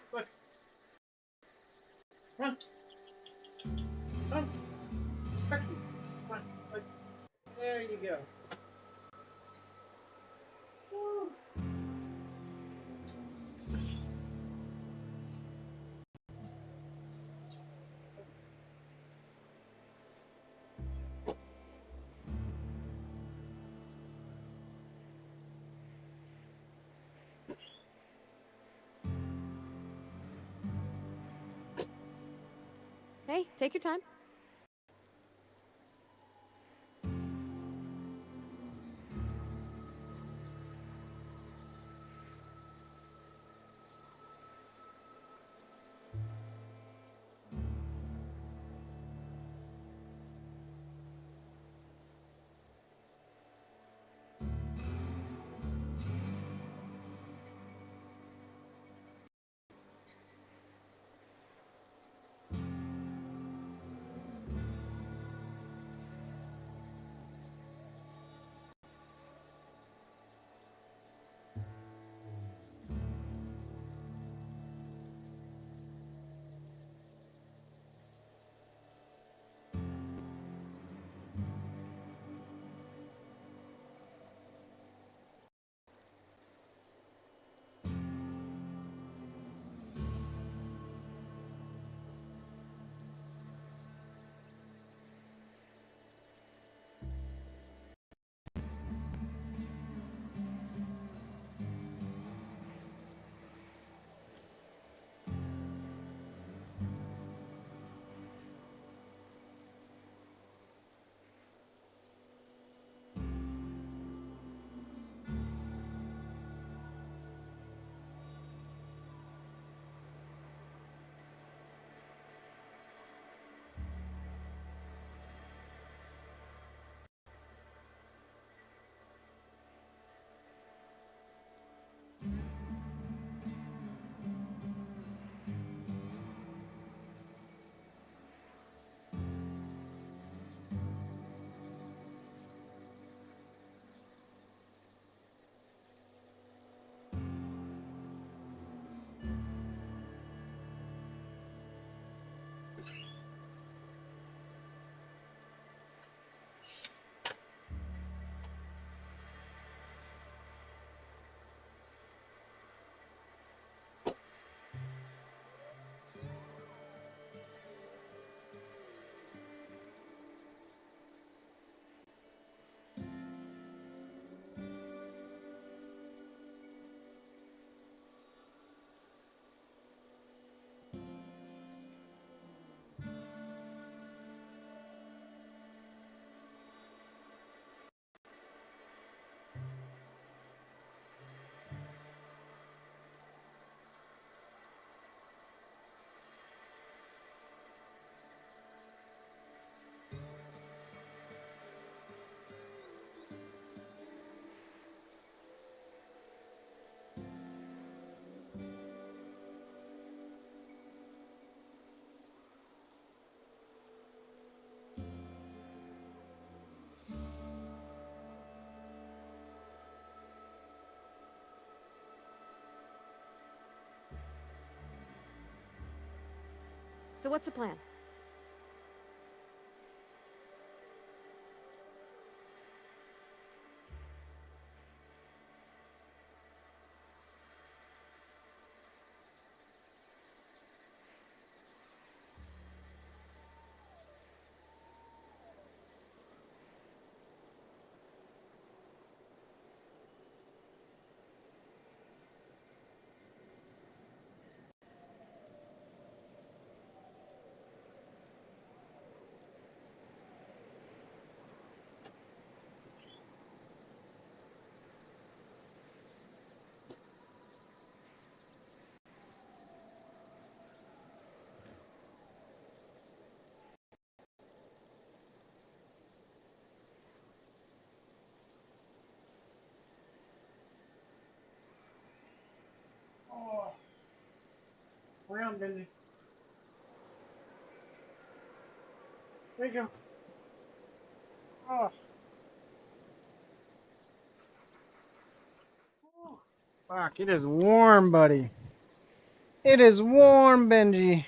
Quick. Come on. Quick. Come on. Quick. There you go. Woo. Hey, take your time. So what's the plan? Oh. Around, Benji. There you go. Oh. Oh. Fuck, it is warm, buddy. It is warm, Benji.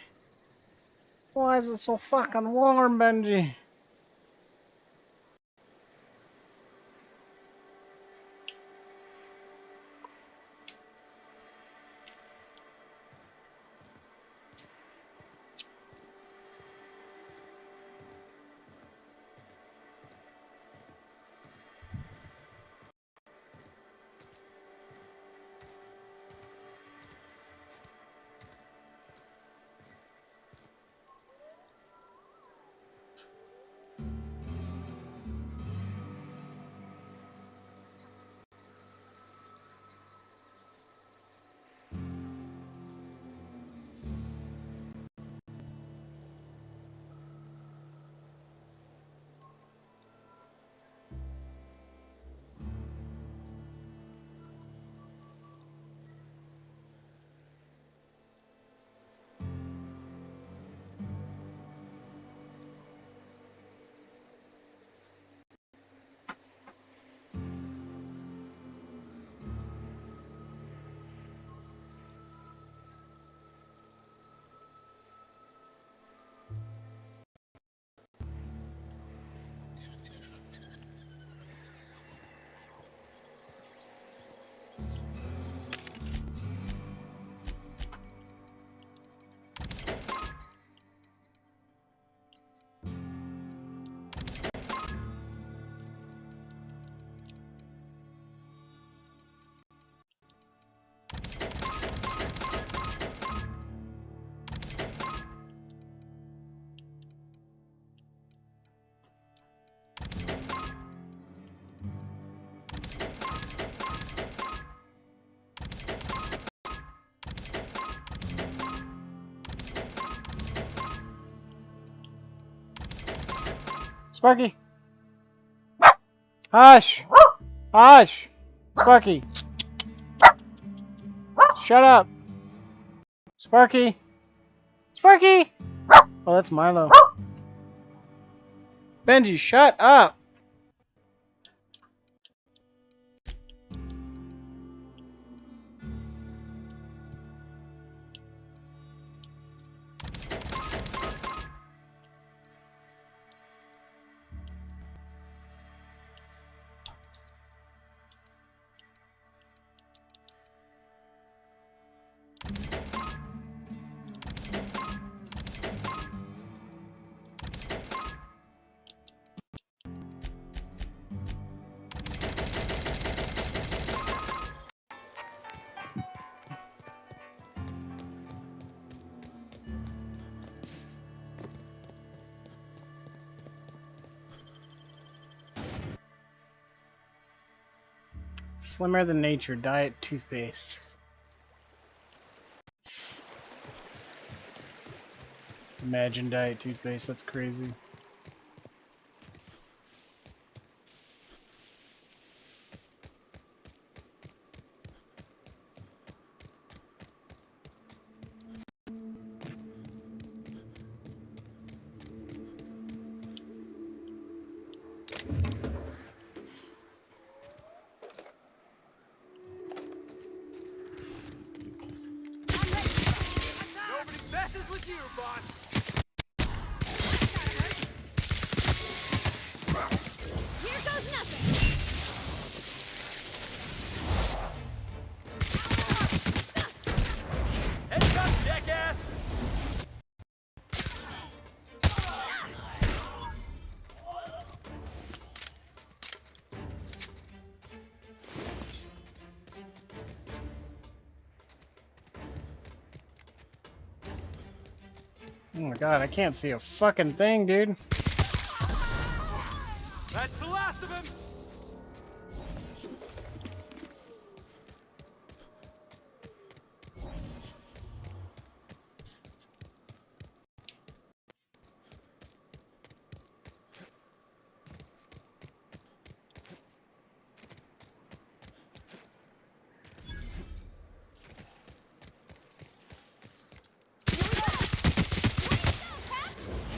Why is it so fucking warm, Benji? Sparky! Hush! Hush! Sparky! Shut up! Sparky! Sparky! Oh, that's Milo. Benji, shut up! Slimmer than nature, diet toothpaste. Imagine diet toothpaste, that's crazy. Nobody messes with you, boss! Oh my god, I can't see a fucking thing, dude. That's the last of him!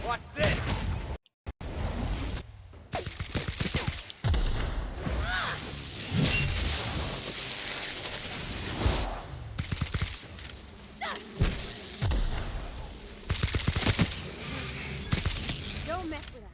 Watch this! Don't mess with us.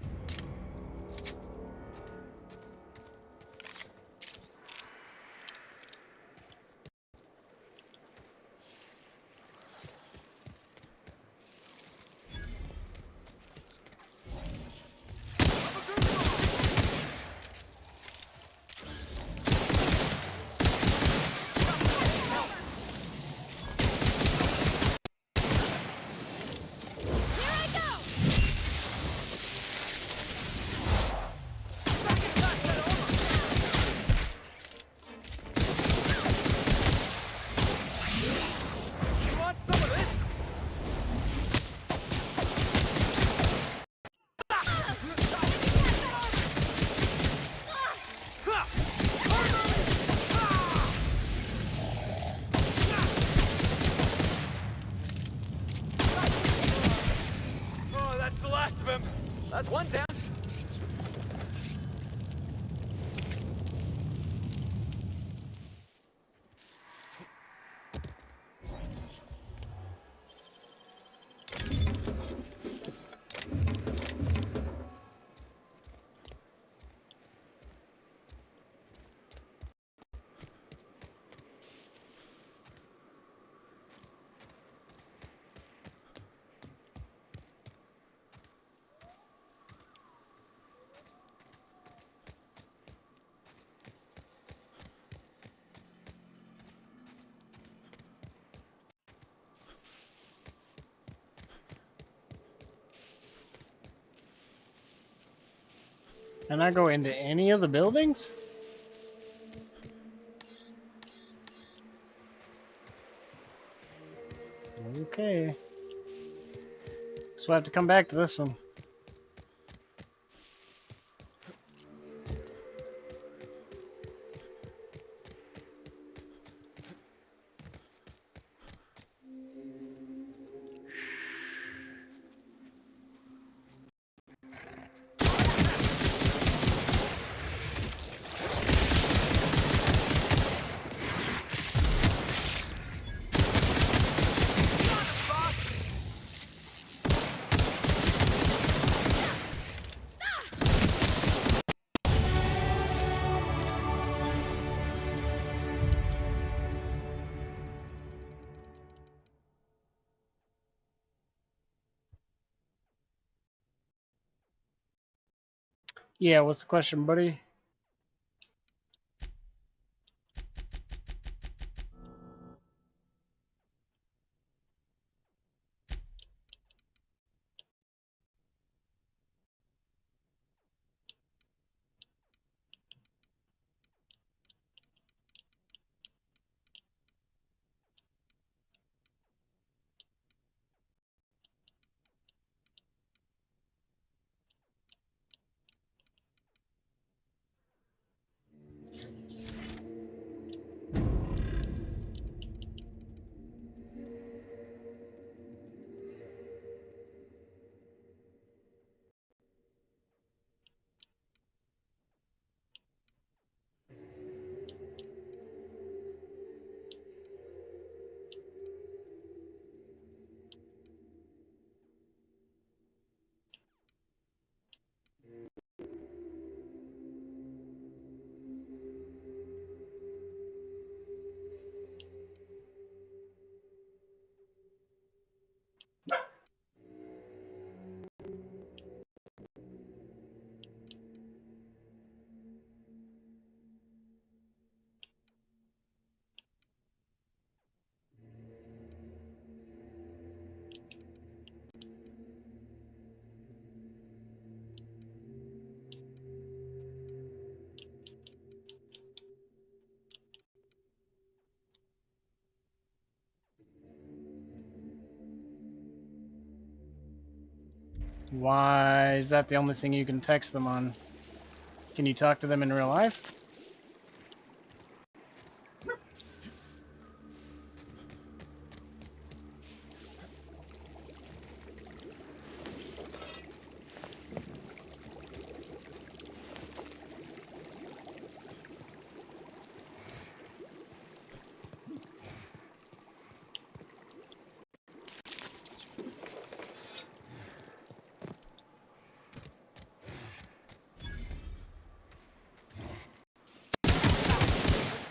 You want some of this? Oh, that's the last of him. That's one down. Can I go into any of the buildings? Okay. So I have to come back to this one. Yeah, what's the question, buddy? Why is that the only thing you can text them on? Can you talk to them in real life?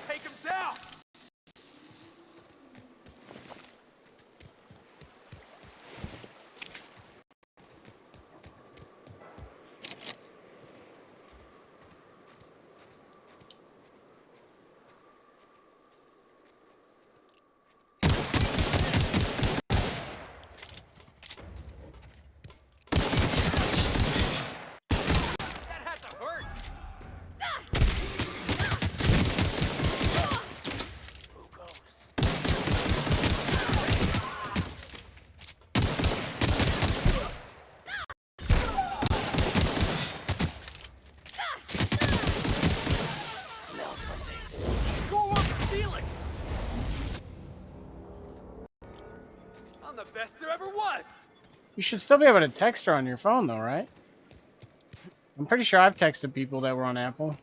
Take him down! That had to hurt! Who goes? Go on, Felix! I'm the best there ever was! You should still be able to text her on your phone though, right? I'm pretty sure I've texted people that were on Apple.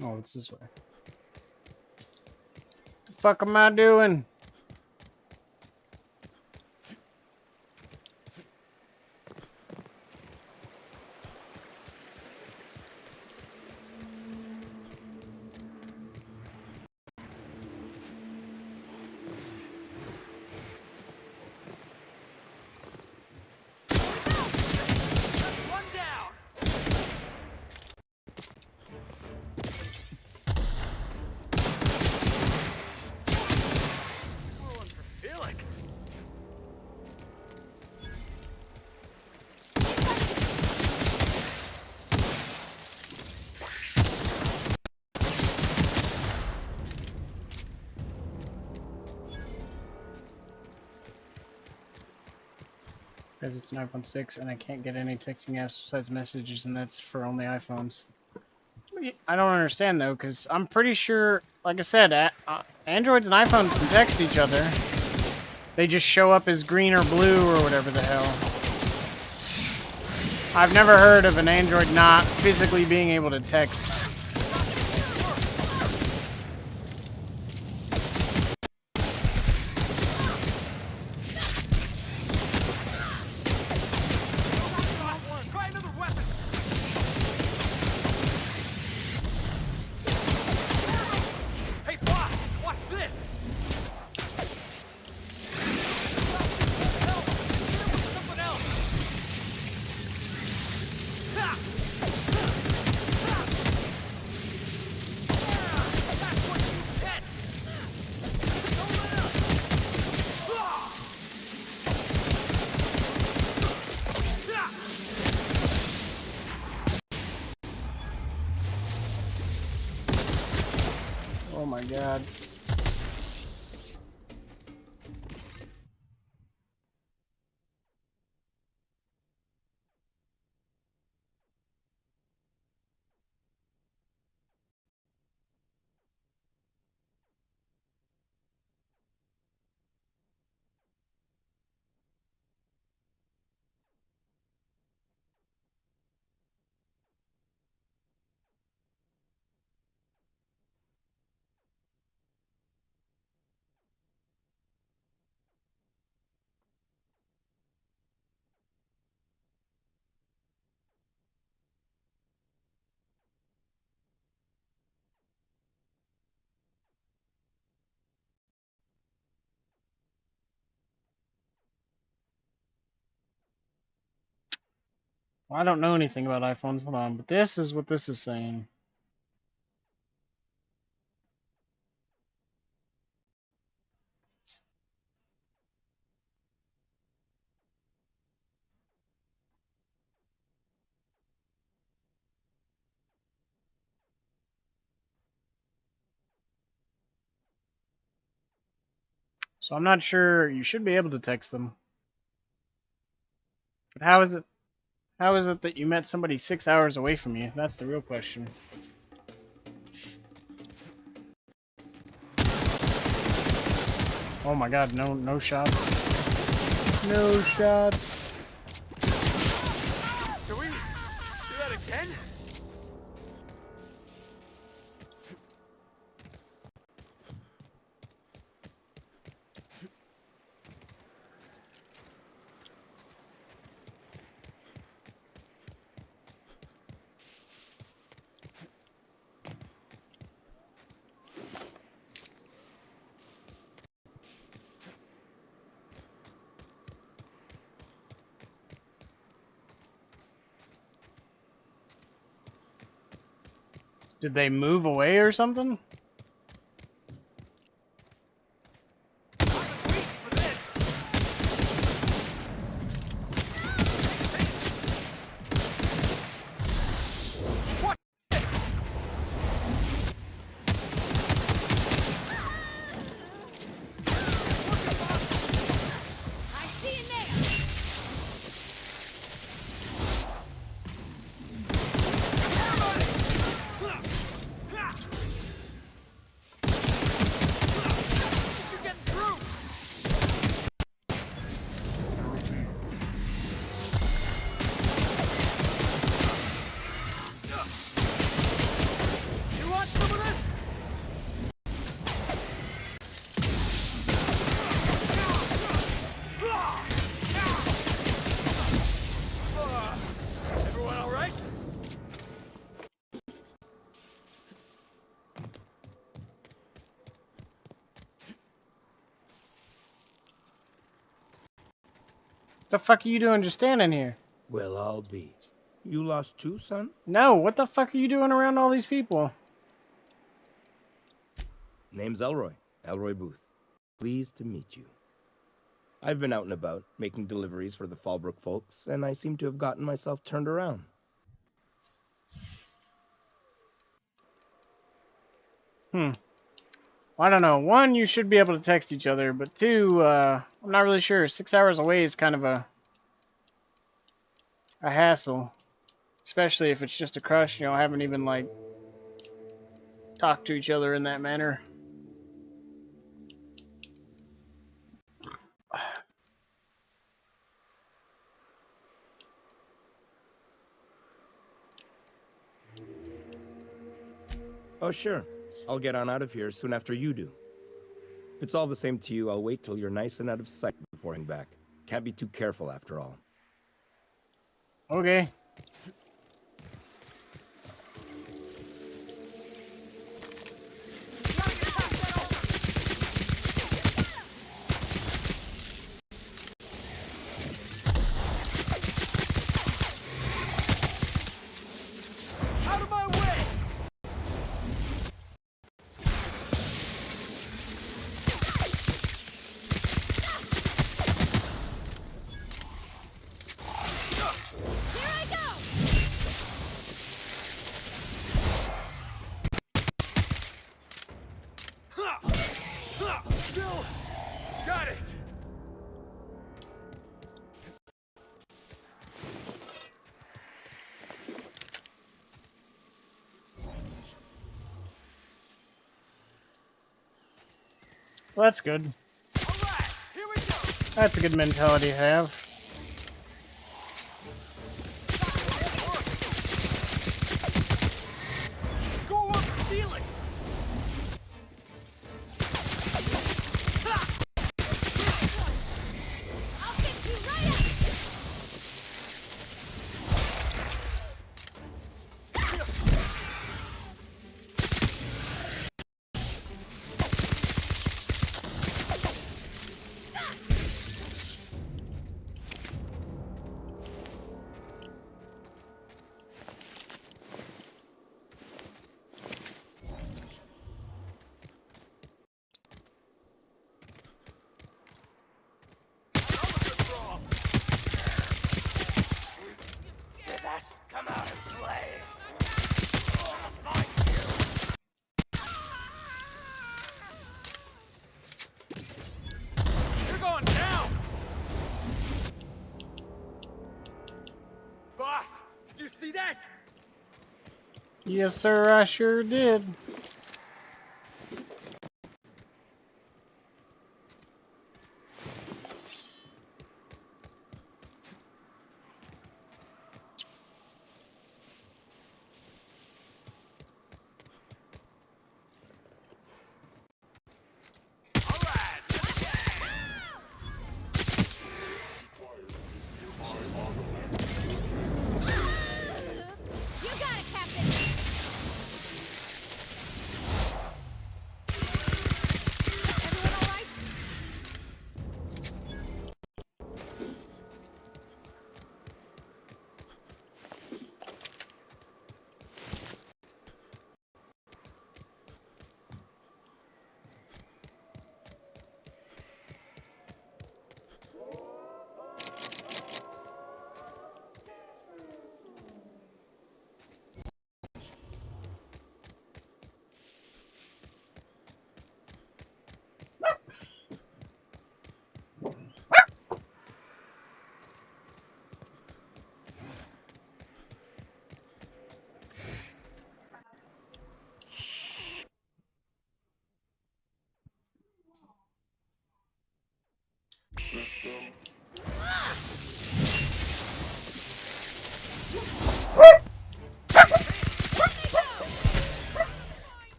Oh, it's this way. What the fuck am I doing? One down! Going for Felix. Because it's an iPhone 6 and I can't get any texting apps besides messages, and that's for only iPhones. I don't understand though, because I'm pretty sure, like I said, Androids and iPhones can text each other. They just show up as green or blue or whatever the hell. I've never heard of an Android not physically being able to text. Try another weapon! Hey, boss! Watch this! Help! Hit him with something else! Ha! Ha! That's what you get! Don't let up! Ah! Oh my god. Well, I don't know anything about iPhones. Hold on, but this is what this is saying. So I'm not sure. You should be able to text them. But how is it? How is it that you met somebody 6 hours away from you? That's the real question. Oh my God! No shots. No shots. Can we do that again? Did they move away or something? The fuck are you doing just standing here? Well, I'll be. You lost too, son? No, what the fuck are you doing around all these people? Name's Elroy. Elroy Booth. Pleased to meet you. I've been out and about, making deliveries for the Fallbrook folks, and I seem to have gotten myself turned around. Well, I don't know. One, you should be able to text each other, but two, I'm not really sure. 6 hours away is kind of a hassle. Especially if it's just a crush, you know, haven't even, like, talked to each other in that manner. Oh, sure. I'll get on out of here soon after you do. If it's all the same to you, I'll wait till you're nice and out of sight before heading back. Can't be too careful after all. Okay. Out of my way! Still got it. Well, that's good. All right, here we go. That's a good mentality to have. Go up, steal it. Did you see that? Yes, sir, I sure did. You got it, Captain! Everyone all right?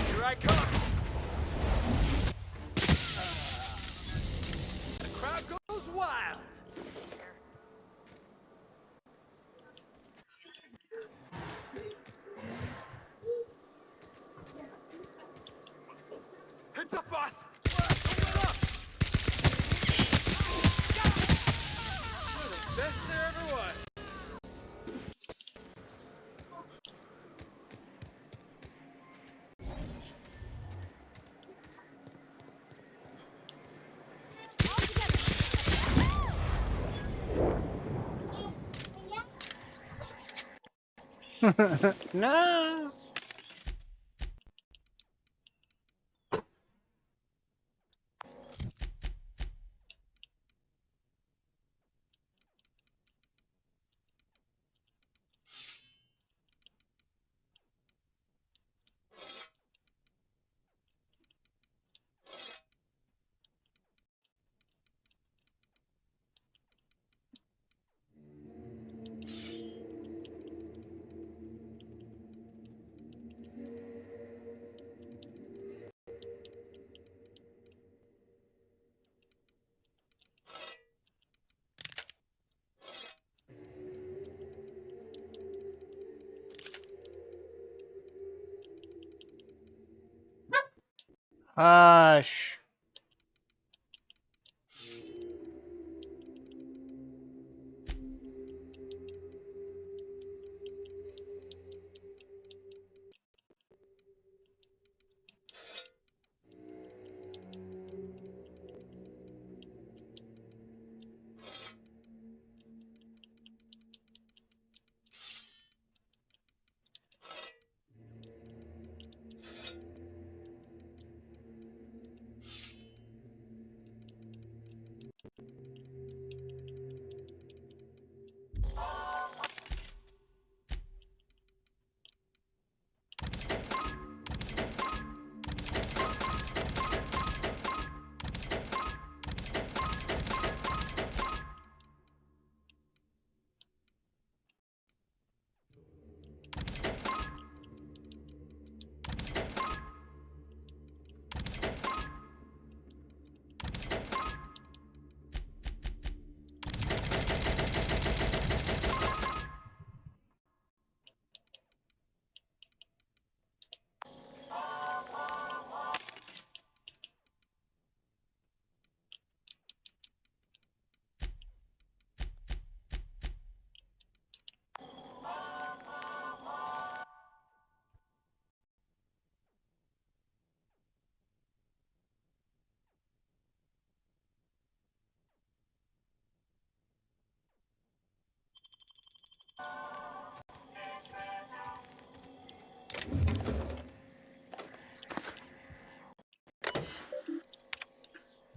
Here I come! The crowd goes wild! Heads up, boss! Heads up! You're the best there ever was! No. Hush.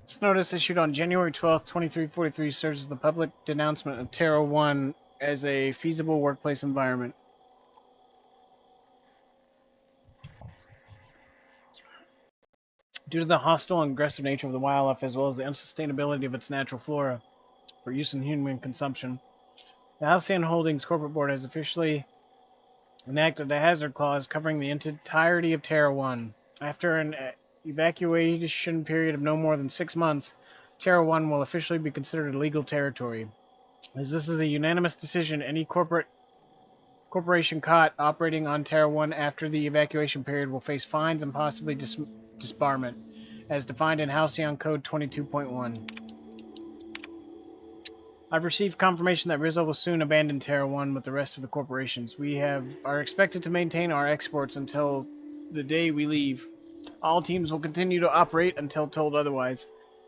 This notice issued on January 12th, 2343 serves as the public denouncement of Terra 1 as a feasible workplace environment. Due to the hostile and aggressive nature of the wildlife as well as the unsustainability of its natural flora for use in human consumption, the Halcyon Holdings Corporate Board has officially enacted a hazard clause covering the entirety of Terra 1. After an evacuation period of no more than 6 months, Terra 1 will officially be considered illegal territory. As this is a unanimous decision, any corporation caught operating on Terra 1 after the evacuation period will face fines and possibly disbarment, as defined in Halcyon Code 22.1. I've received confirmation that Rizzo will soon abandon Terra 1 with the rest of the corporations. We are expected to maintain our exports until the day we leave. All teams will continue to operate until told otherwise.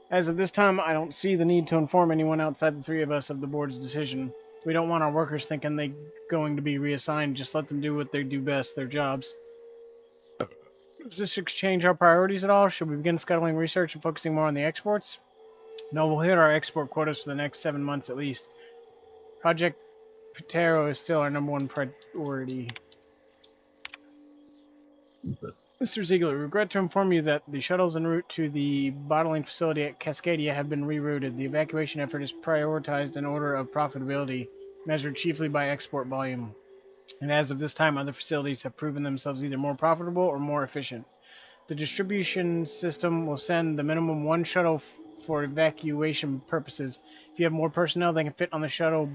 As of this time, I don't see the need to inform anyone outside the three of us of the board's decision. We don't want our workers thinking they're going to be reassigned. Just let them do what they do best, their jobs. Does this change our priorities at all? Should we begin scuttling research and focusing more on the exports? No, we'll hit our export quotas for the next 7 months at least. Project Patero is still our #1 priority. Mr. Ziegler, we regret to inform you that the shuttles en route to the bottling facility at Cascadia have been rerouted. The evacuation effort is prioritized in order of profitability, measured chiefly by export volume. And as of this time, other facilities have proven themselves either more profitable or more efficient. The distribution system will send the minimum 1 shuttle for evacuation purposes. If you have more personnel than can fit on the shuttle,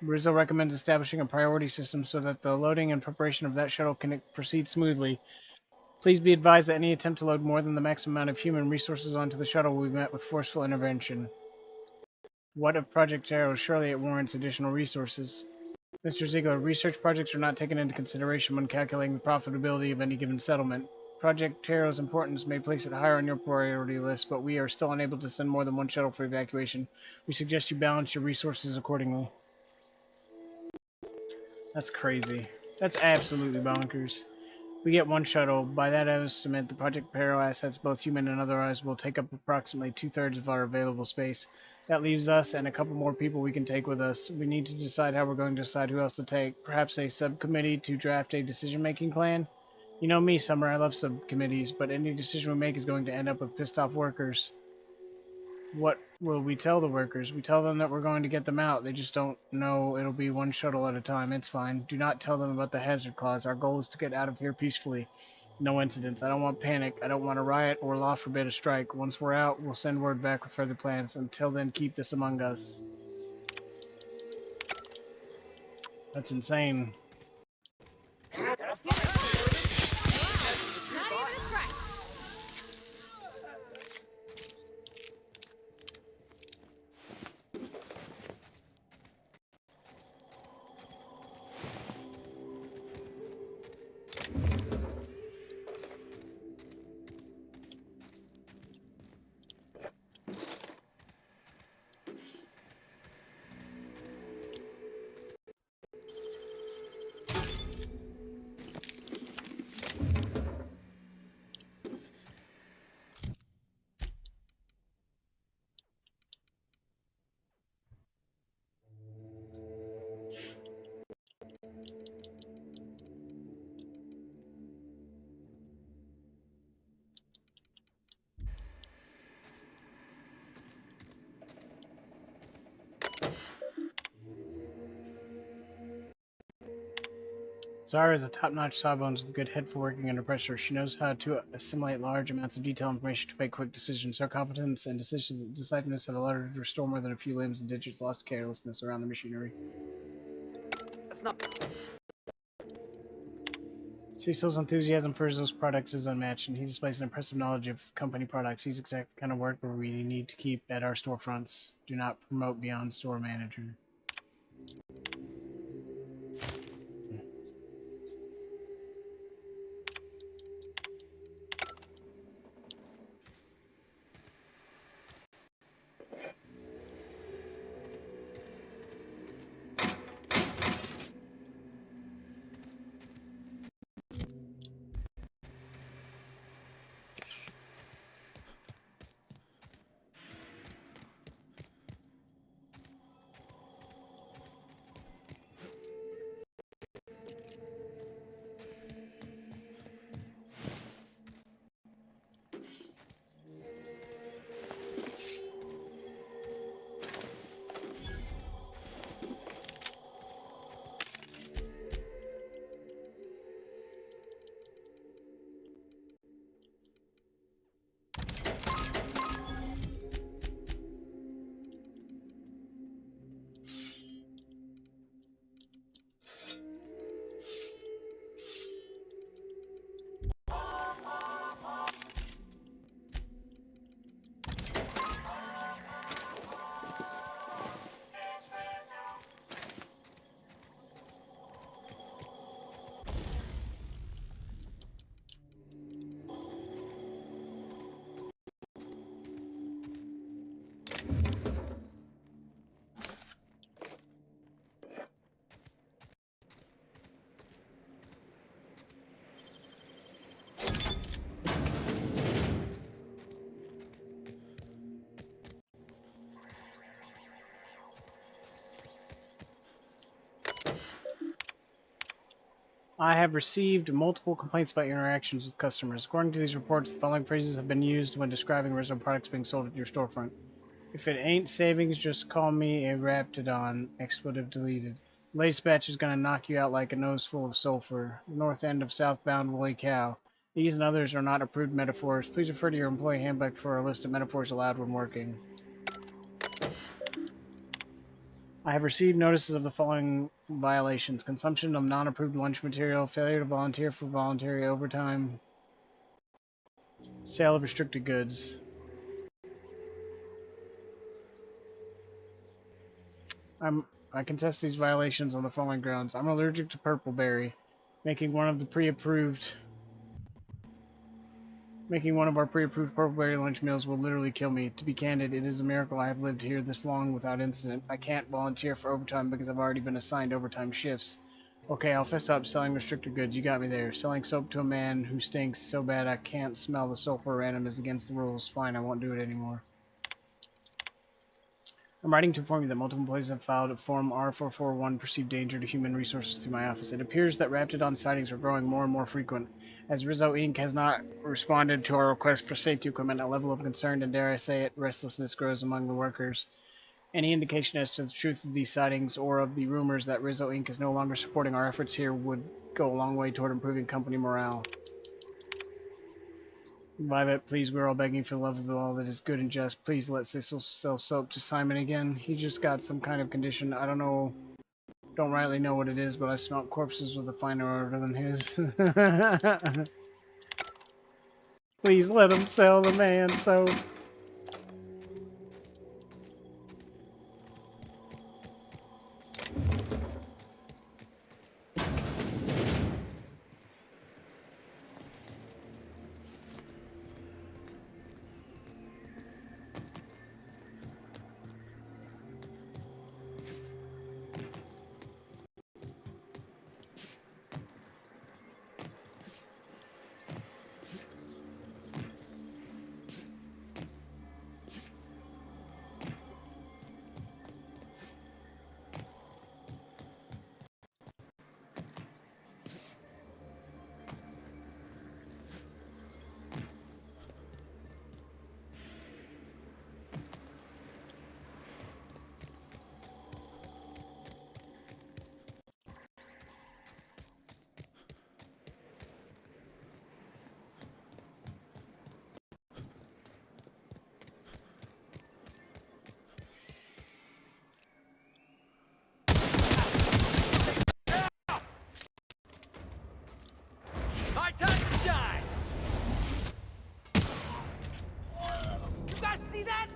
Rizzo recommends establishing a priority system so that the loading and preparation of that shuttle can proceed smoothly. Please be advised that any attempt to load more than the maximum amount of human resources onto the shuttle will be met with forceful intervention. What of Project Arrow? Surely it warrants additional resources. Mr. Ziegler, research projects are not taken into consideration when calculating the profitability of any given settlement. Project Arrow's importance may place it higher on your priority list, but we are still unable to send more than 1 shuttle for evacuation. We suggest you balance your resources accordingly. That's crazy. That's absolutely bonkers. We get 1 shuttle. By that estimate, the Project Arrow assets, both human and otherwise, will take up approximately 2/3 of our available space. That leaves us and a couple more people we can take with us. We need to decide how we're going to decide who else to take. Perhaps a subcommittee to draft a decision-making plan? You know me, Summer, I love subcommittees, but any decision we make is going to end up with pissed off workers. What will we tell the workers? We tell them that we're going to get them out. They just don't know it'll be 1 shuttle at a time. It's fine. Do not tell them about the hazard clause. Our goal is to get out of here peacefully. No incidents. I don't want panic. I don't want a riot or, law forbid, a strike. Once we're out, we'll send word back with further plans. Until then, keep this among us. That's insane. Zara is a top-notch sawbones with a good head for working under pressure. She knows how to assimilate large amounts of detailed information to make quick decisions. Her competence and decisiveness have allowed her to restore more than a few limbs and digits lost to carelessness around the machinery. That's not... Cecil's enthusiasm for Rizzo's products is unmatched, and he displays an impressive knowledge of company products. He's exactly the kind of work where we need to keep at our storefronts. Do not promote beyond store manager. I have received multiple complaints about your interactions with customers. According to these reports, the following phrases have been used when describing Rizzo products being sold at your storefront. If it ain't savings, just call me a Raptidon. Expletive deleted. Latest batch is gonna knock you out like a nose full of sulfur. North end of southbound Woolly Cow. These and others are not approved metaphors. Please refer to your employee handbook for a list of metaphors allowed when working. I have received notices of the following violations: consumption of non-approved lunch material, failure to volunteer for voluntary overtime, sale of restricted goods. I contest these violations on the following grounds. I'm allergic to purpleberry. Making one of our pre-approved purpleberry lunch meals will literally kill me. To be candid, it is a miracle I have lived here this long without incident. I can't volunteer for overtime because I've already been assigned overtime shifts. Okay, I'll fess up. Selling restricted goods. You got me there. Selling soap to a man who stinks so bad I can't smell the sulfur around him is against the rules. Fine, I won't do it anymore. I'm writing to inform you that multiple employees have filed a Form R441 perceived danger to human resources through my office. It appears that Raptidon sightings are growing more and more frequent. As Rizzo Inc. has not responded to our request for safety equipment, a level of concern and, dare I say it, restlessness grows among the workers. Any indication as to the truth of these sightings or of the rumors that Rizzo Inc. is no longer supporting our efforts here would go a long way toward improving company morale. Violet, please, we're all begging for the love of all that is good and just. Please let Cecil sell soap to Simon again. He just got some kind of condition. I don't rightly know what it is, but I've smelt corpses with a finer odor than his. Please let him sell the man soap. My time to shine! You guys see that?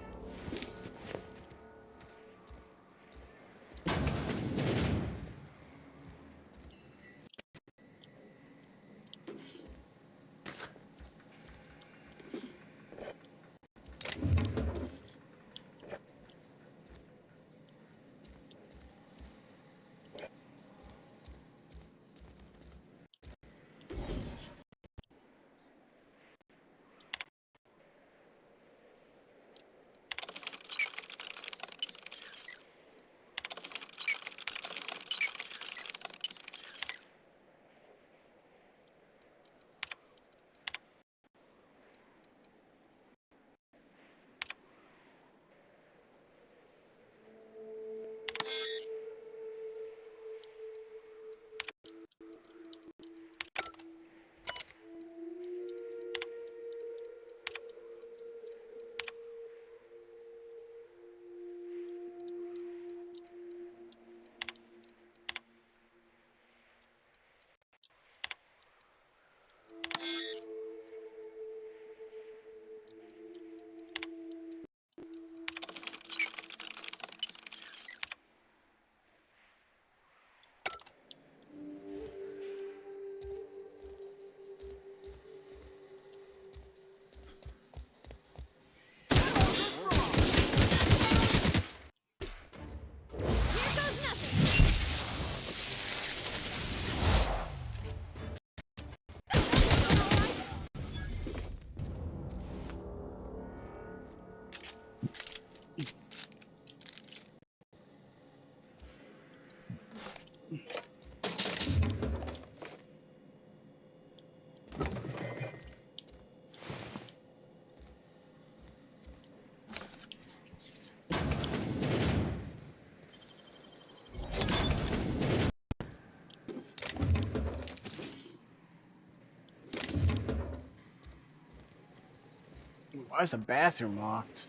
Why is the bathroom locked?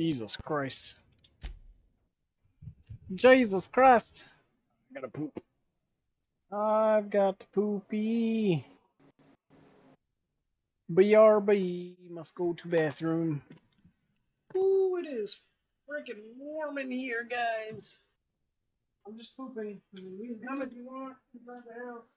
Jesus Christ. Jesus Christ. I gotta poop. I've got to poopy. BRB. Must go to bathroom. Ooh, it is freaking warm in here, guys. I'm just pooping. You can come if you want inside the house.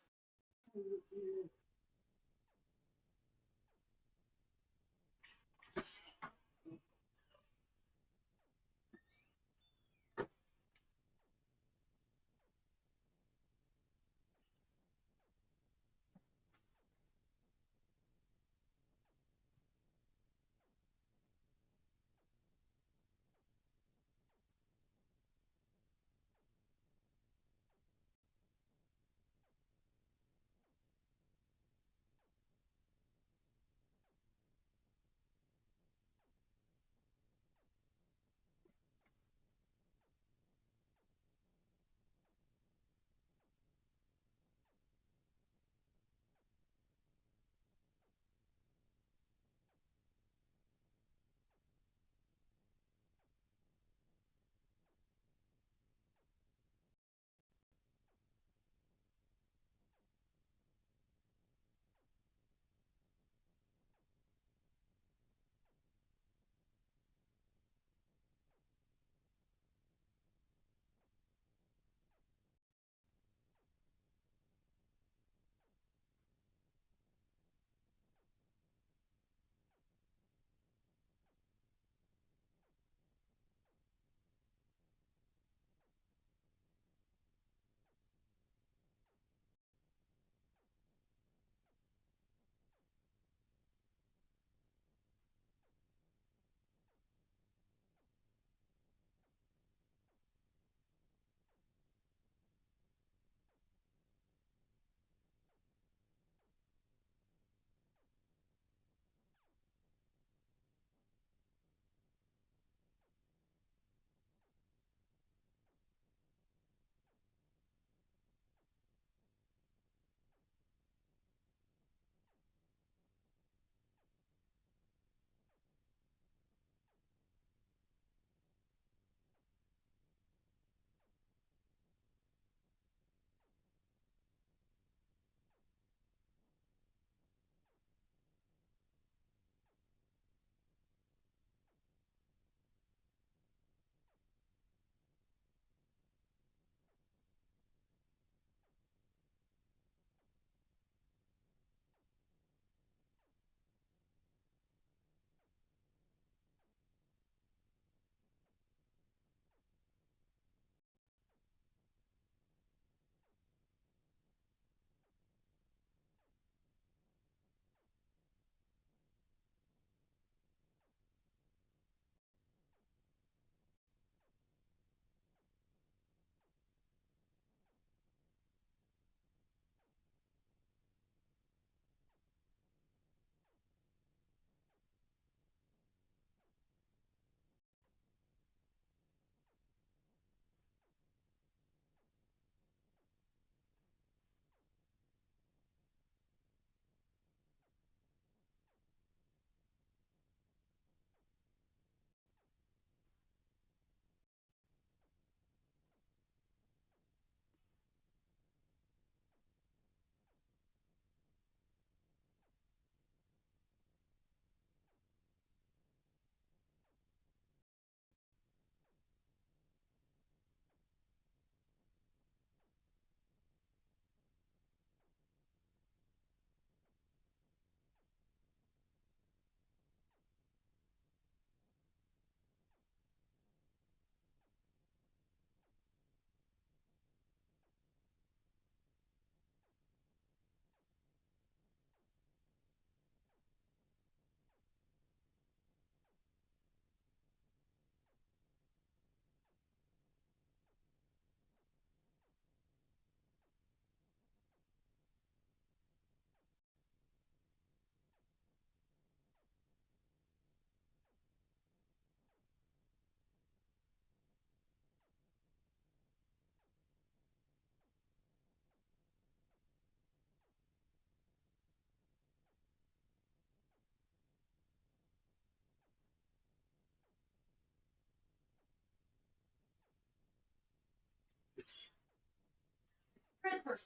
I'm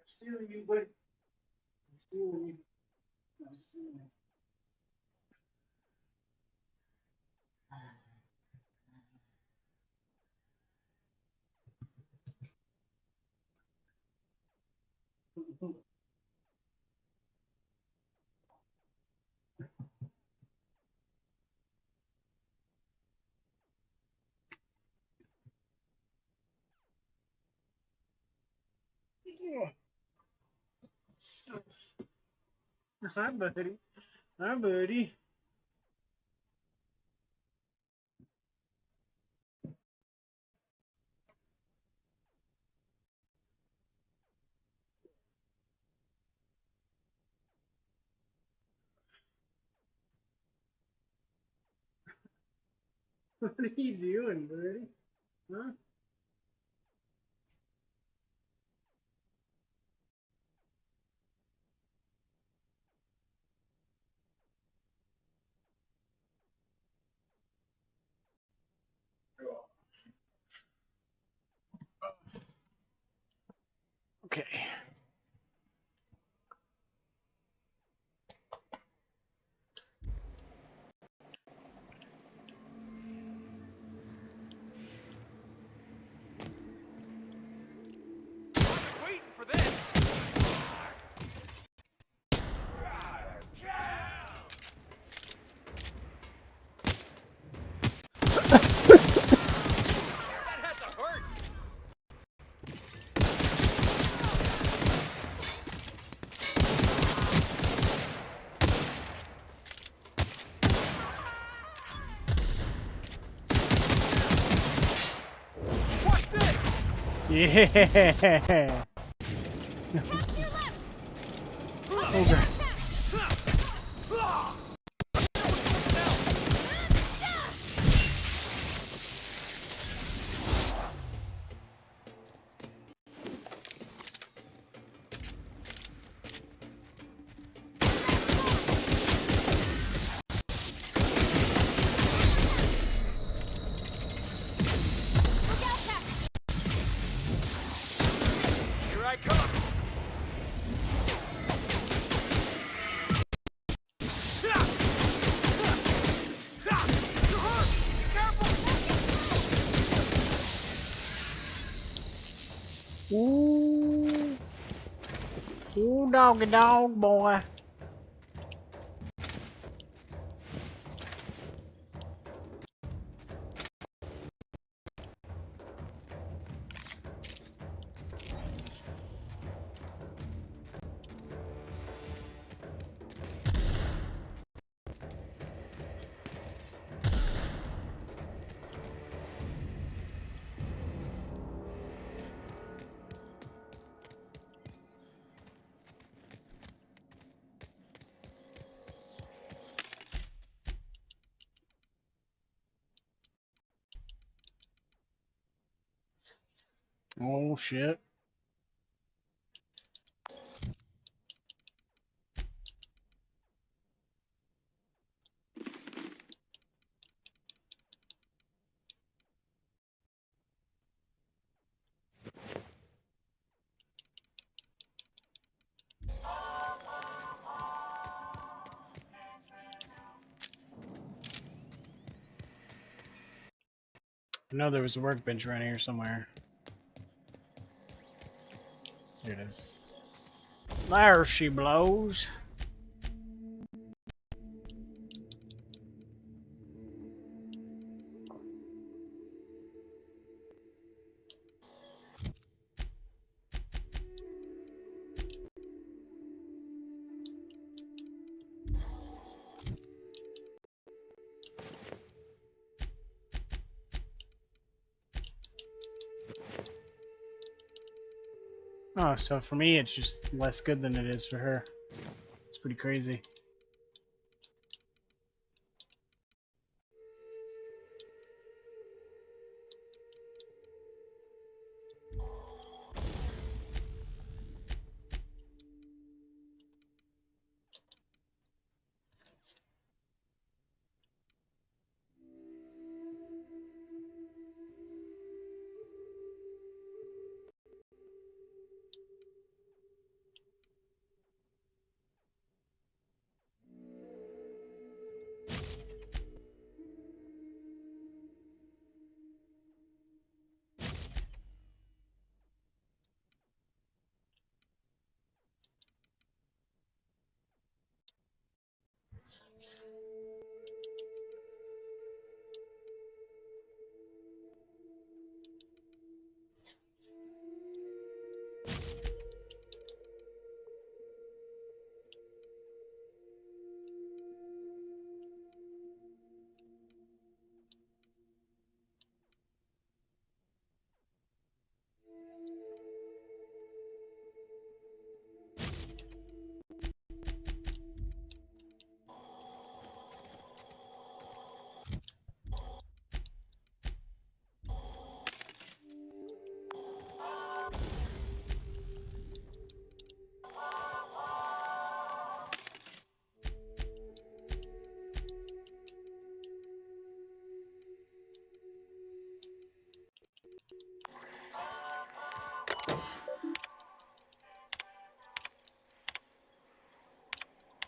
stealing you, buddy. I'm stealing you. I'm stealing you. Hi, buddy. Hi, buddy. What are you doing, buddy? Huh? Okay. Yeah. Ogre. Here I come. Ooh. Ooh, doggy dog, boy. Oh, shit. I know there was a workbench around here somewhere. Here it is. There she blows. Oh, so for me it's just less good than it is for her. It's pretty crazy.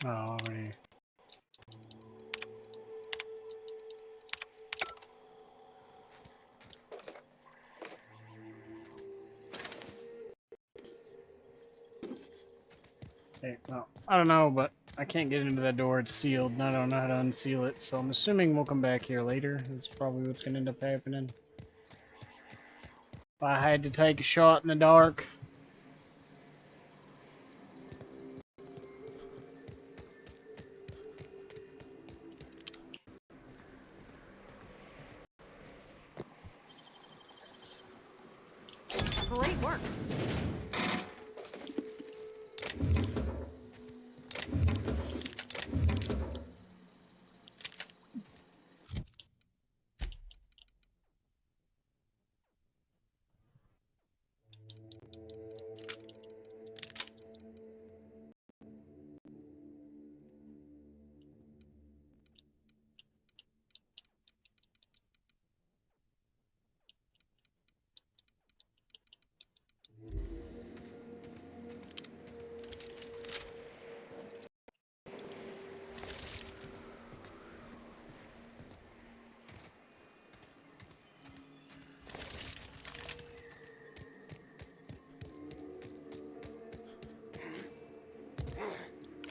Oh, already. Hey, well, I don't know, but I can't get into that door. It's sealed, and I don't know how to unseal it, so I'm assuming we'll come back here later. That's probably what's going to end up happening. If I had to take a shot in the dark. Great work.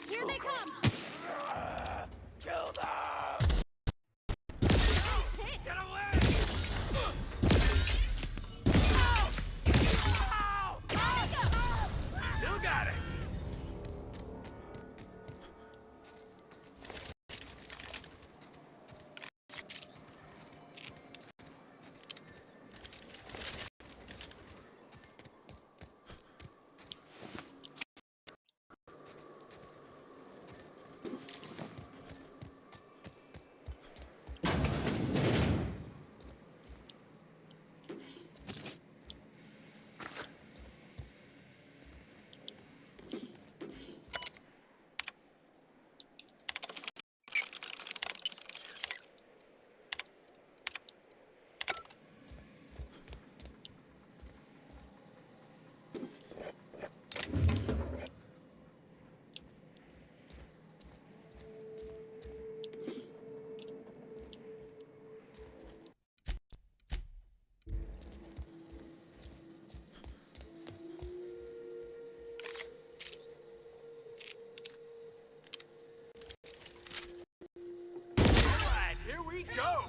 Here they come! Kill them! Hit! Get away! Still got it! Alright, here we go!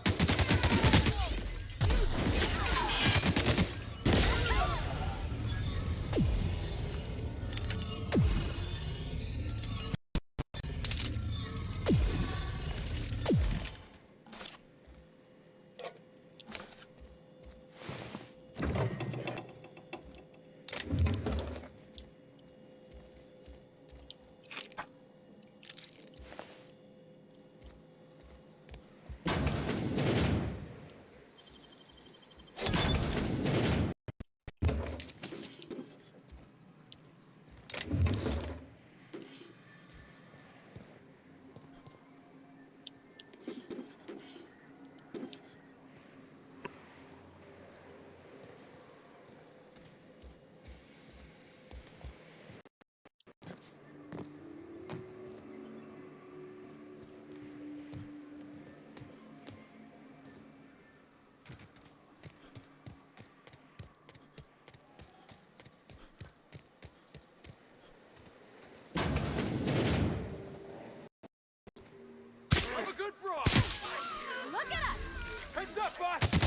I'm a good bro! Look at us! Heads up, boss!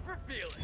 for Felix.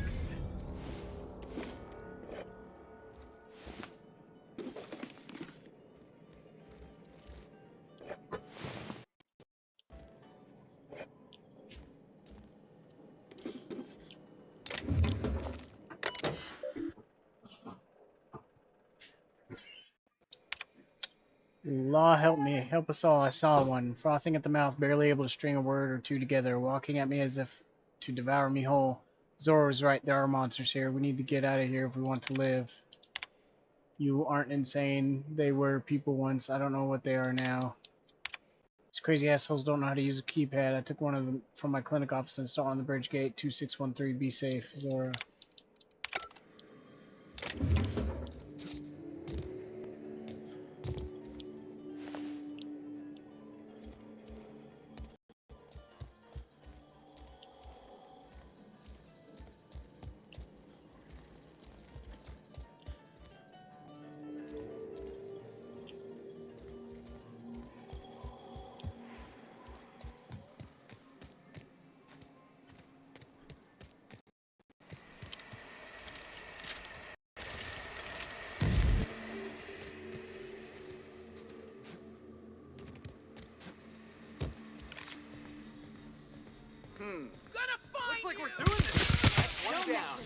Law help me, help us all. I saw one, frothing at the mouth, barely able to string a word or two together, walking at me as if to devour me whole. Zora was right, there are monsters here. We need to get out of here if we want to live. You aren't insane. They were people once. I don't know what they are now. These crazy assholes don't know how to use a keypad. I took one of them from my clinic office and installed on the bridge gate. 2613, be safe, Zora. Looks like we're doing this. That's one down.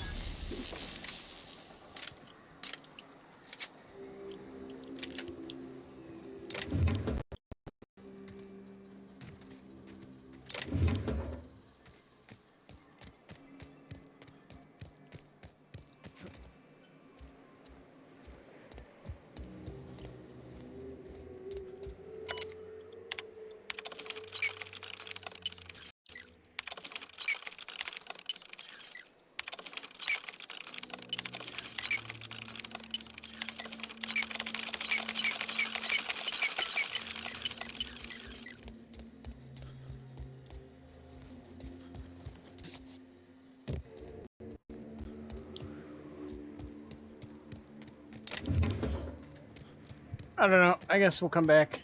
I don't know. I guess we'll come back.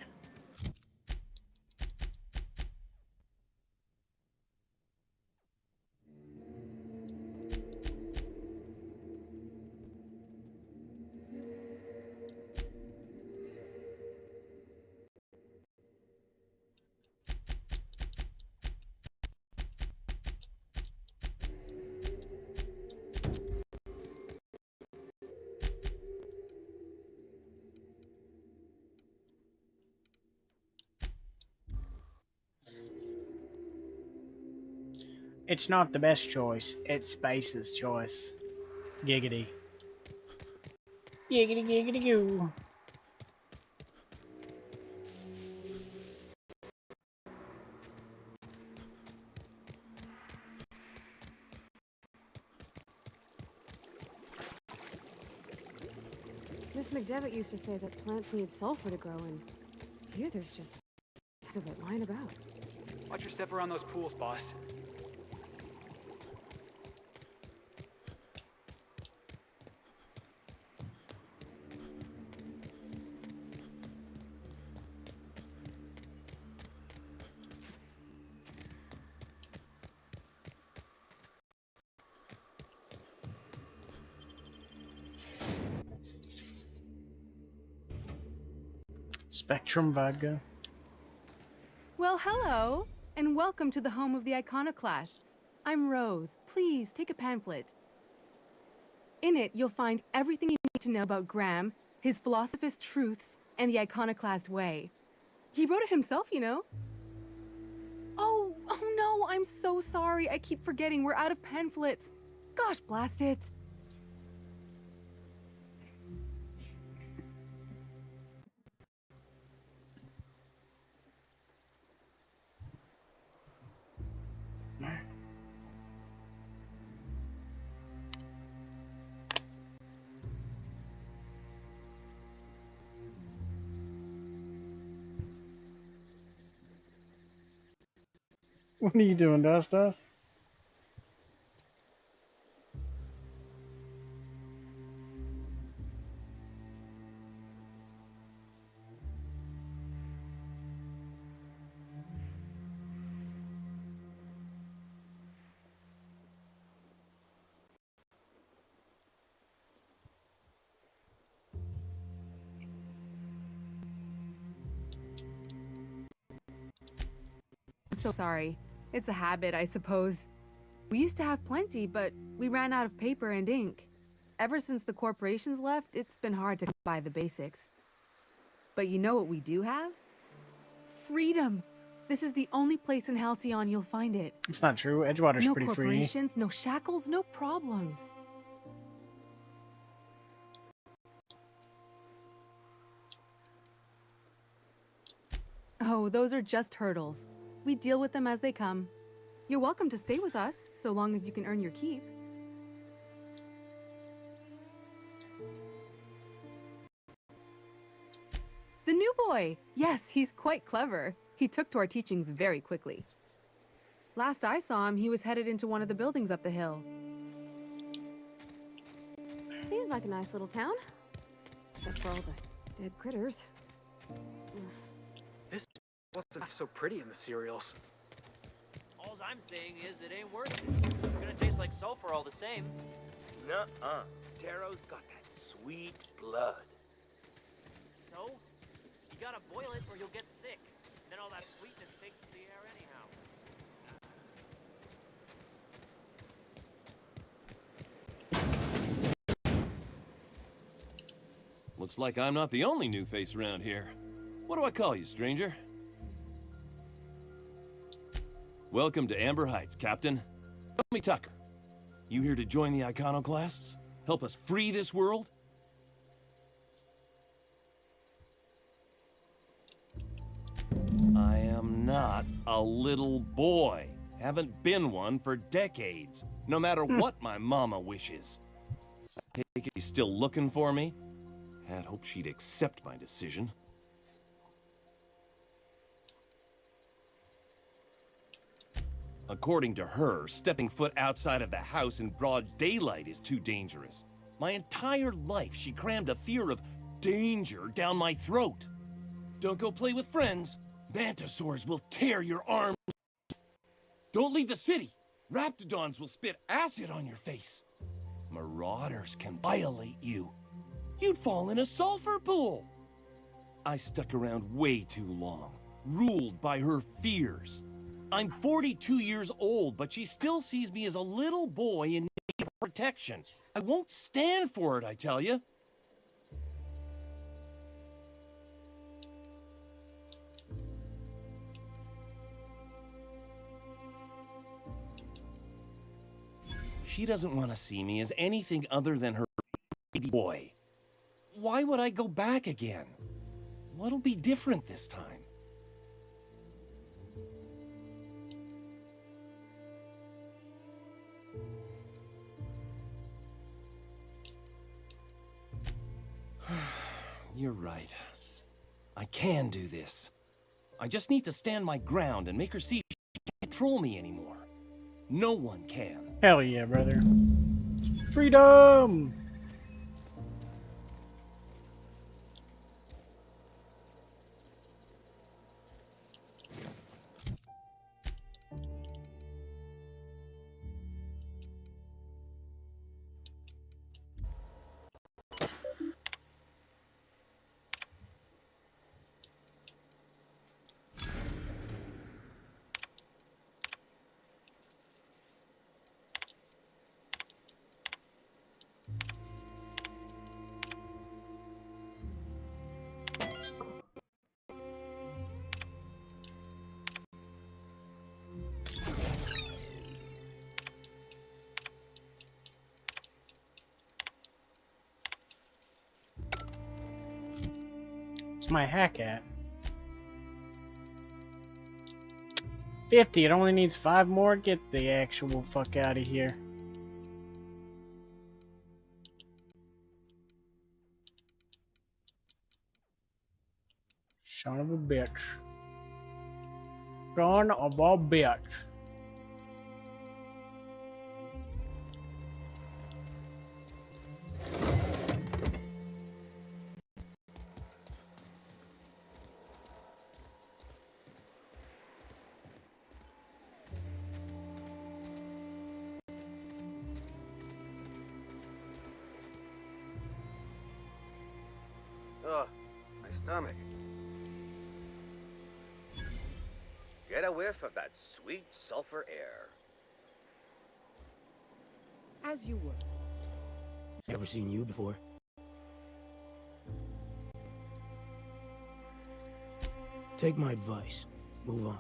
It's not the best choice. It's Space's choice. Giggity. Giggity giggity goo. Miss McDevitt used to say that plants need sulfur to grow, and here there's just of it lying about. Watch your step around those pools, boss. Spectrum vodka. Well, hello, and welcome to the home of the Iconoclasts. I'm Rose. Please take a pamphlet. In it, you'll find everything you need to know about Graham, his Philosophist truths, and the Iconoclast way. He wrote it himself, you know. Oh no, I'm so sorry. I keep forgetting we're out of pamphlets. Gosh, blast it. What are you doing, Dustus? so sorry. It's a habit, I suppose. We used to have plenty, but we ran out of paper and ink. Ever since the corporations left, it's been hard to buy the basics. But you know what we do have? Freedom! This is the only place in Halcyon you'll find it. It's not true. Edgewater's No pretty free. corporations, no shackles, no problems. Oh, those are just hurdles. We deal with them as they come. You're welcome to stay with us, so long as you can earn your keep. The new boy! Yes, he's quite clever. He took to our teachings very quickly. Last I saw him, he was headed into one of the buildings up the hill. Seems like a nice little town. Except for all the dead critters. This wasn't so pretty in the cereals. All I'm saying is it ain't worth it. It's gonna taste like sulfur all the same. Nuh-uh. Taro's got that sweet blood. So? You gotta boil it or you'll get sick. Then all that sweetness takes to the air anyhow. Looks like I'm not the only new face around here. What do I call you, stranger? Welcome to Amber Heights, Captain. Tell me, Tucker. You here to join the Iconoclasts? Help us free this world? I am not a little boy. Haven't been one for decades, no matter what my mama wishes. Take it he's still looking for me? Had hoped she'd accept my decision. According to her, stepping foot outside of the house in broad daylight is too dangerous. My entire life, she crammed a fear of danger down my throat. Don't go play with friends. Mantisaurs will tear your arms. Don't leave the city. Raptidons will spit acid on your face. Marauders can violate you. You'd fall in a sulfur pool. I stuck around way too long, ruled by her fears. I'm 42 years old, but she still sees me as a little boy in need of protection. I won't stand for it, I tell you. She doesn't want to see me as anything other than her baby boy. Why would I go back again? What'll be different this time? You're right. I can do this. I just need to stand my ground and make her see she can't control me anymore. No one can. Hell yeah, brother. Freedom! Where's my hack at? 50. It only needs 5 more. Get the actual fuck out of here. Son of a bitch. Son of a bitch. Ugh, my stomach. Get a whiff of that sweet sulfur air. As you were. Never seen you before. Take my advice. Move on.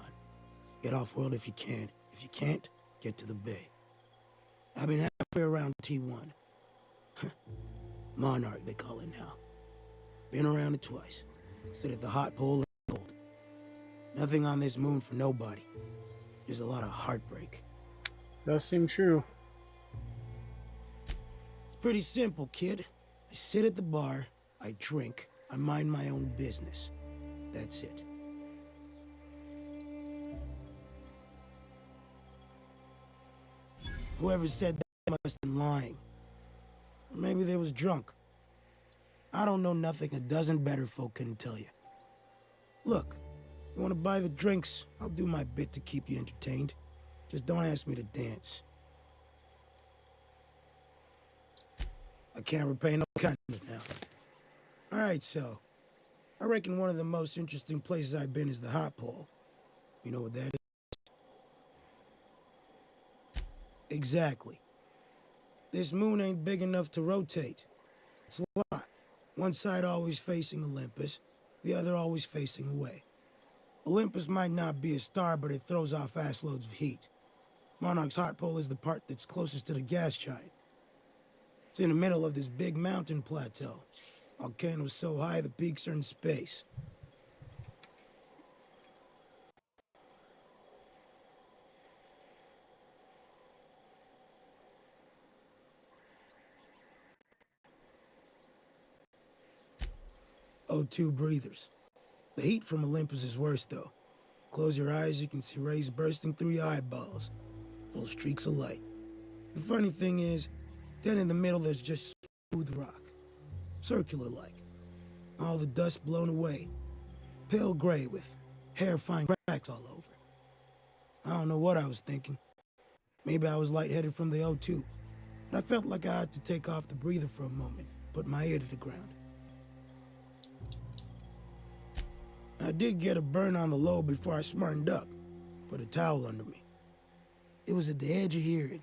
Get off-world if you can. If you can't, get to the bay. I've been halfway around T1. Monarch, they call it now. Been around it twice. Stood at the hot pole and cold. Nothing on this moon for nobody. Just a lot of heartbreak. Does seem true. It's pretty simple, kid. I sit at the bar, I drink, I mind my own business. That's it. Whoever said that must have been lying. Or maybe they was drunk. I don't know nothing a dozen better folk couldn't tell you. Look, you want to buy the drinks, I'll do my bit to keep you entertained. Just don't ask me to dance. I can't repay no kindness now. Alright, so. I reckon one of the most interesting places I've been is the hot pole. You know what that is? Exactly. This moon ain't big enough to rotate. It's a lot. One side always facing Olympus, the other always facing away. Olympus might not be a star, but it throws off assloads of heat. Monarch's hot pole is the part that's closest to the gas giant. It's in the middle of this big mountain plateau. Volcanoes so high the peaks are in space. O2 breathers. The heat from Olympus is worse, though. Close your eyes, you can see rays bursting through your eyeballs. Little streaks of light. The funny thing is, then in the middle there's just smooth rock. Circular-like. All the dust blown away. Pale gray with hair-fine cracks all over. I don't know what I was thinking. Maybe I was lightheaded from the O2. But I felt like I had to take off the breather for a moment, put my ear to the ground. I did get a burn on the lobe before I smartened up. Put a towel under me. It was at the edge of hearing.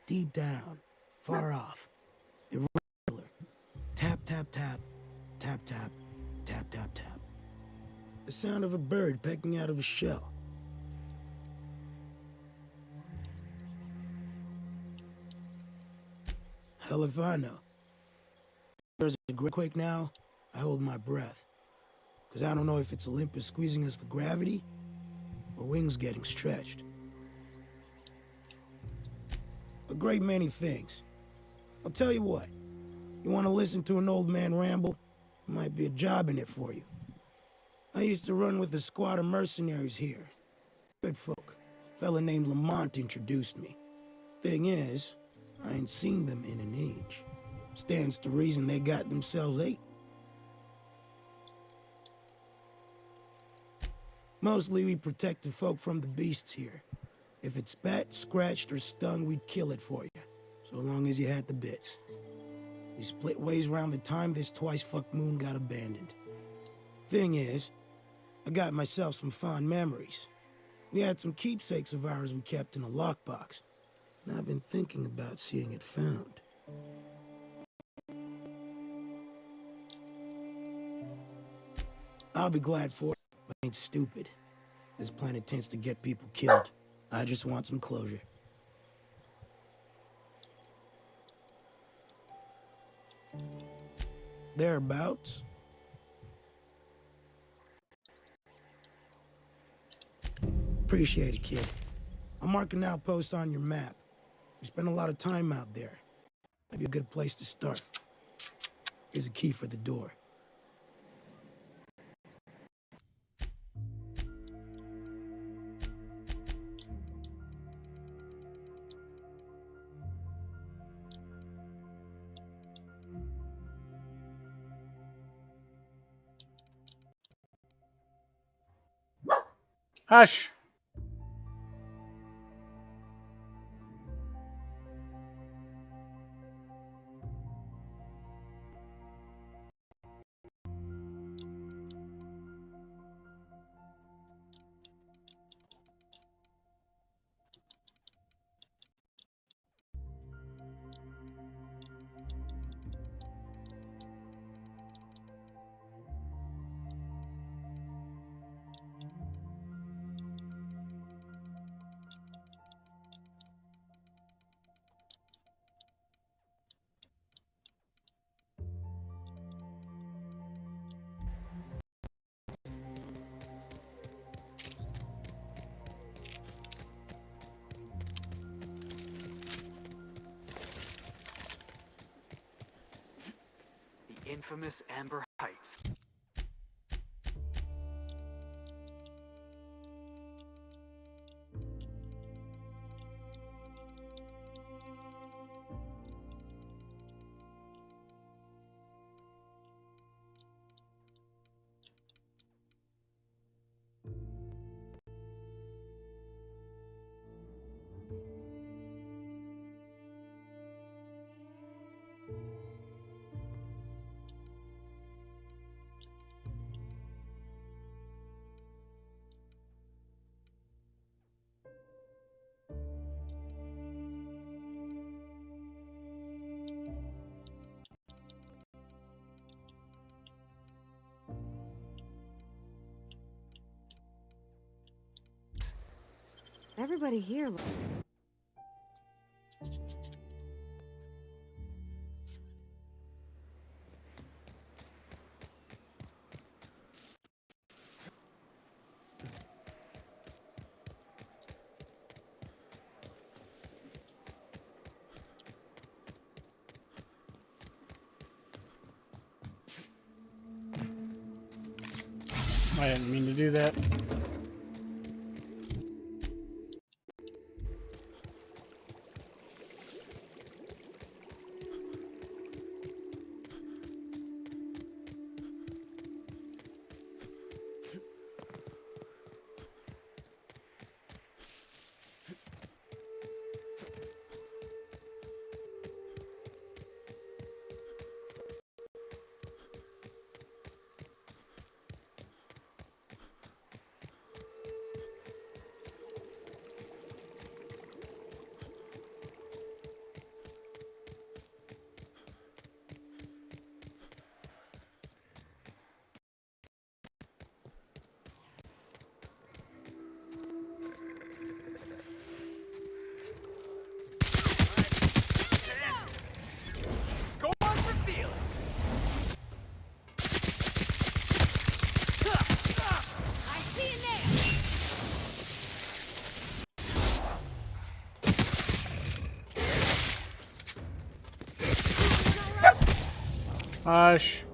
Deep down. Far off. Irregular. Tap, tap, tap. Tap, tap. Tap, tap, tap. The sound of a bird pecking out of a shell. Hell if I know. There's a great quake now, I hold my breath. Because I don't know if it's Olympus squeezing us for gravity, or wings getting stretched. A great many things. I'll tell you what, you want to listen to an old man ramble? There might be a job in it for you. I used to run with a squad of mercenaries here. Good folk. A fella named Lamont introduced me. Thing is, I ain't seen them in an age. Stands to reason they got themselves ate. Mostly we protected folk from the beasts here. If it spat, scratched, or stung, we'd kill it for you. So long as you had the bits. We split ways around the time this twice-fucked moon got abandoned. Thing is, I got myself some fond memories. We had some keepsakes of ours we kept in a lockbox. And I've been thinking about seeing it found. I'll be glad for it. I ain't stupid. This planet tends to get people killed. I just want some closure. Thereabouts. Appreciate it, kid. I'll mark an outpost on your map. We spend a lot of time out there. Maybe a good place to start. Here's a key for the door. Hush! infamous Amber Heights. Everybody here. I didn't mean to do that. Hush.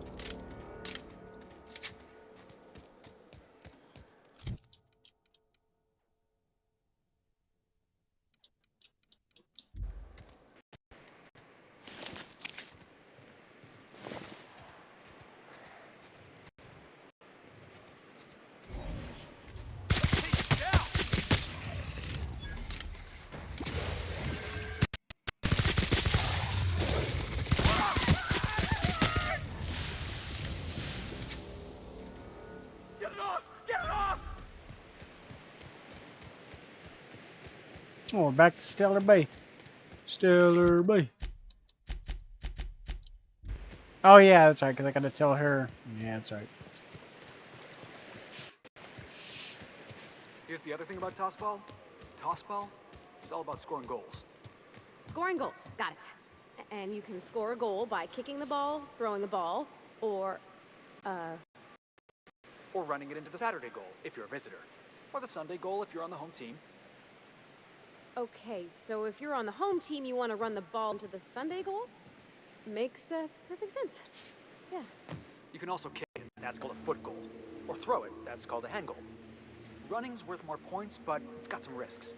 Oh, we're back to Stellar Bay. Stellar Bay. Oh yeah, that's right, because I gotta tell her. Yeah, that's right. Here's the other thing about Tossball. Tossball is all about scoring goals. Scoring goals. Got it. And you can score a goal by kicking the ball, throwing the ball, or running it into the Saturday goal if you're a visitor. Or the Sunday goal if you're on the home team. Okay, so if you're on the home team, you want to run the ball into the Sunday goal? Makes perfect sense. Yeah. You can also kick it, that's called a foot goal. Or throw it, that's called a hand goal. Running's worth more points, but it's got some risks.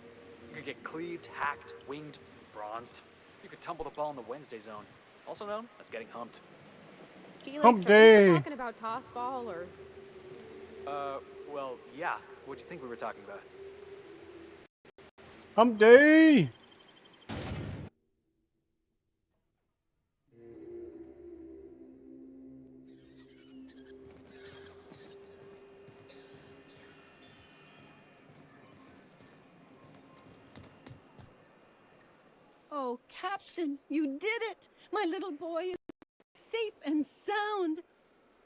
You could get cleaved, hacked, winged, bronzed. You could tumble the ball in the Wednesday zone, also known as getting humped. Felix, Hump are we day. still talking about toss ball, or? Well, yeah. What'd you think we were talking about? Hump day. Oh, Captain, you did it! My little boy is safe and sound.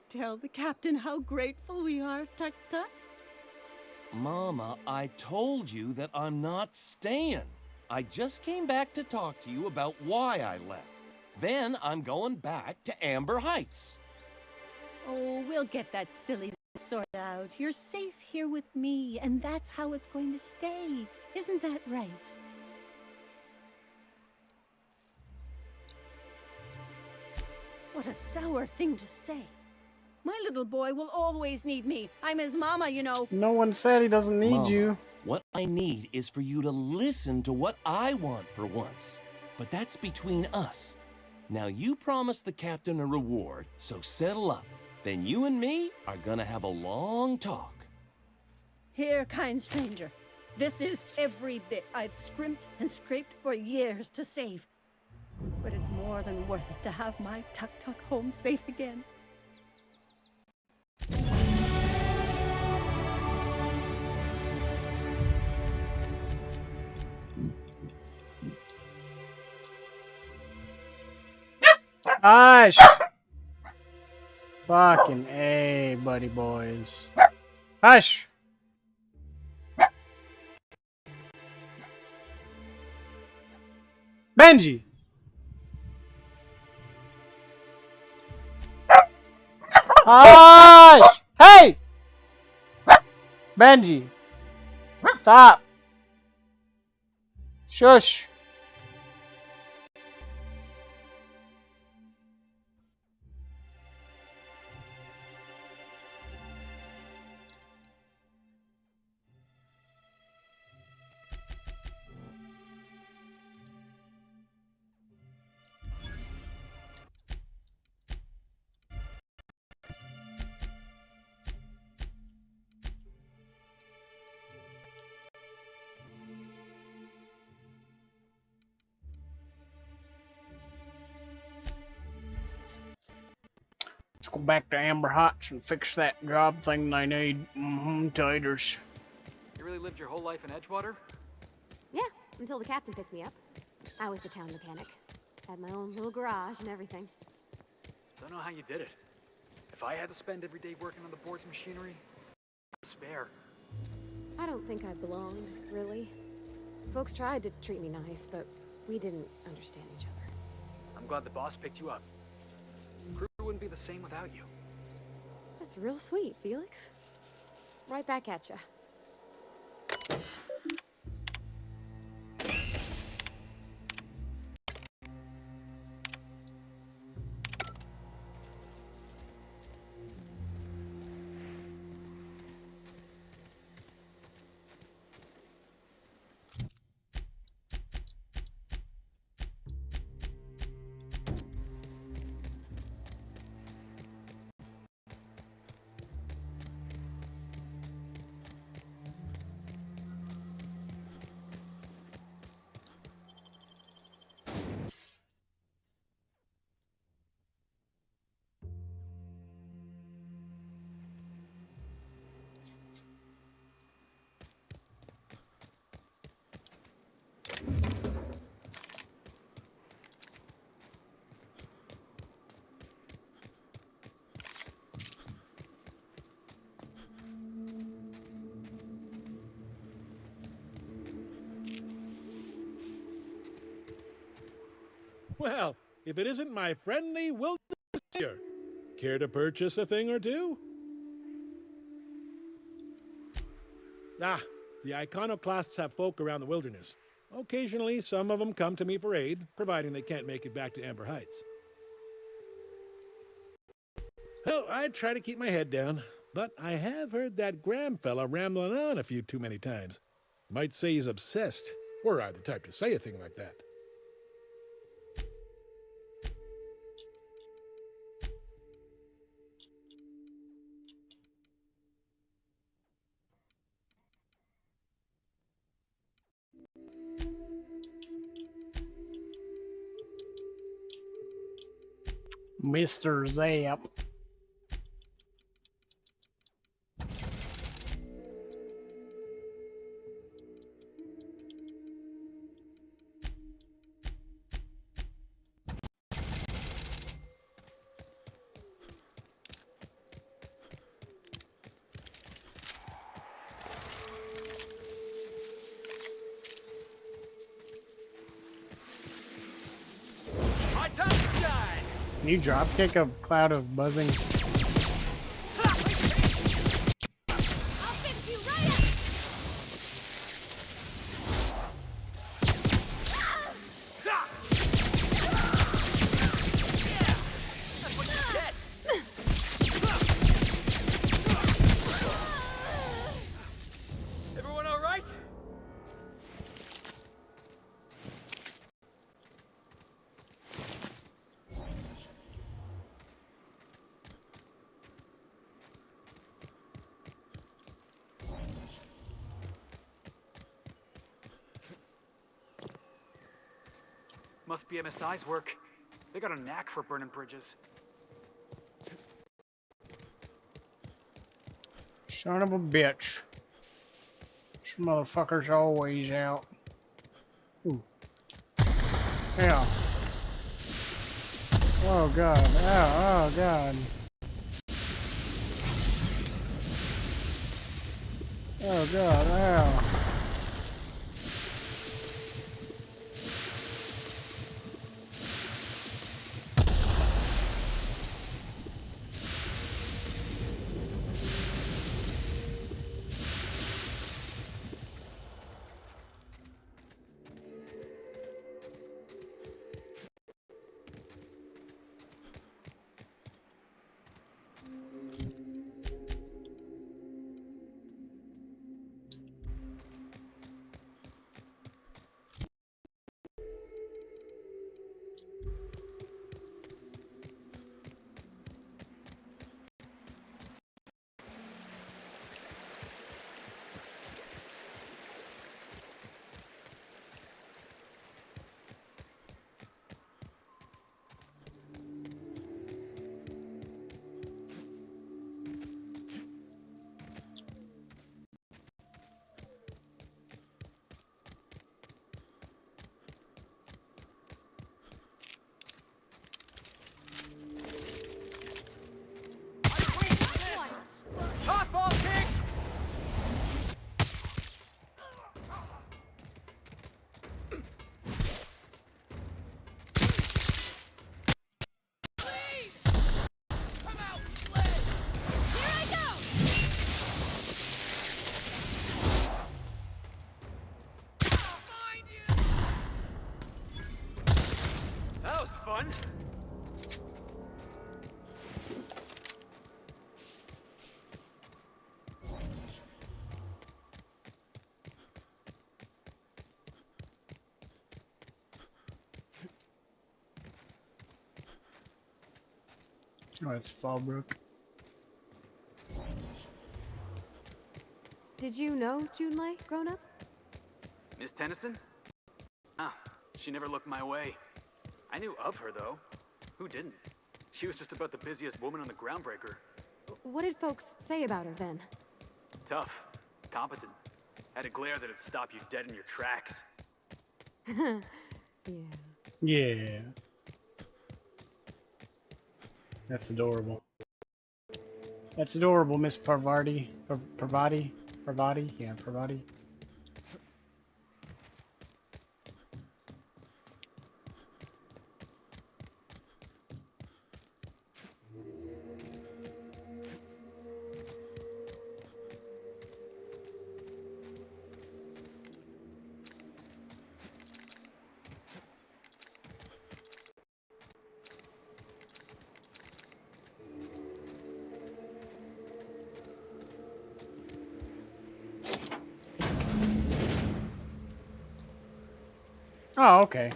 Tell the captain how grateful we are, Tuk Tuk. Mama, I told you that I'm not staying. I just came back to talk to you about why I left. Then I'm going back to Amber Heights. Oh, we'll get that silly sorted out. You're safe here with me, and that's how it's going to stay. Isn't that right? What a sour thing to say. My little boy will always need me. I'm his mama, you know. No one said he doesn't need Mama, you. what I need is for you to listen to what I want for once. But that's between us. Now you promised the captain a reward, so settle up. Then you and me are gonna have a long talk. Here, kind stranger. This is every bit I've scrimped and scraped for years to save. But it's more than worth it to have my Tuk-Tuk home safe again. Hush! Fucking A, buddy boys. Hush! Benji! Hush! Hey! Benji! Stop! Shush! Let's go back to Amber Heights and fix that job thing I need. Taters. You really lived your whole life in Edgewater? Yeah, until the captain picked me up. I was the town mechanic. Had my own little garage and everything. Don't know how you did it. If I had to spend every day working on the board's machinery, I'd spare. I don't think I belonged, really. Folks tried to treat me nice, but we didn't understand each other. I'm glad the boss picked you up. Crew wouldn't be the same without you. That's real sweet, Felix. Right back at ya. Well, if it isn't my friendly wilderness here, care to purchase a thing or two? Ah, the iconoclasts have folk around the wilderness. Occasionally, some of them come to me for aid, providing they can't make it back to Amber Heights. Well, I try to keep my head down, but I have heard that Graham fella rambling on a few too many times. Might say he's obsessed, were I the type to say a thing like that. Mr. Zap. Can you dropkick a cloud of buzzing? Must be MSI's work. They got a knack for burning bridges. Son of a bitch. This motherfucker's always out. Ooh. Yeah. Oh god. Oh god. Oh god. Ow. Tossball kick! That was fun. Oh, it's Fallbrook. Did you know Junlei grown up? Miss Tennyson? Ah, she never looked my way. I knew of her, though. Who didn't? She was just about the busiest woman on the Groundbreaker. What did folks say about her then? Tough. Competent. Had a glare that'd stop you dead in your tracks. Yeah. Yeah. That's adorable. That's adorable, Miss Parvati. Parvati? Parvati? Yeah, Parvati. Oh, okay.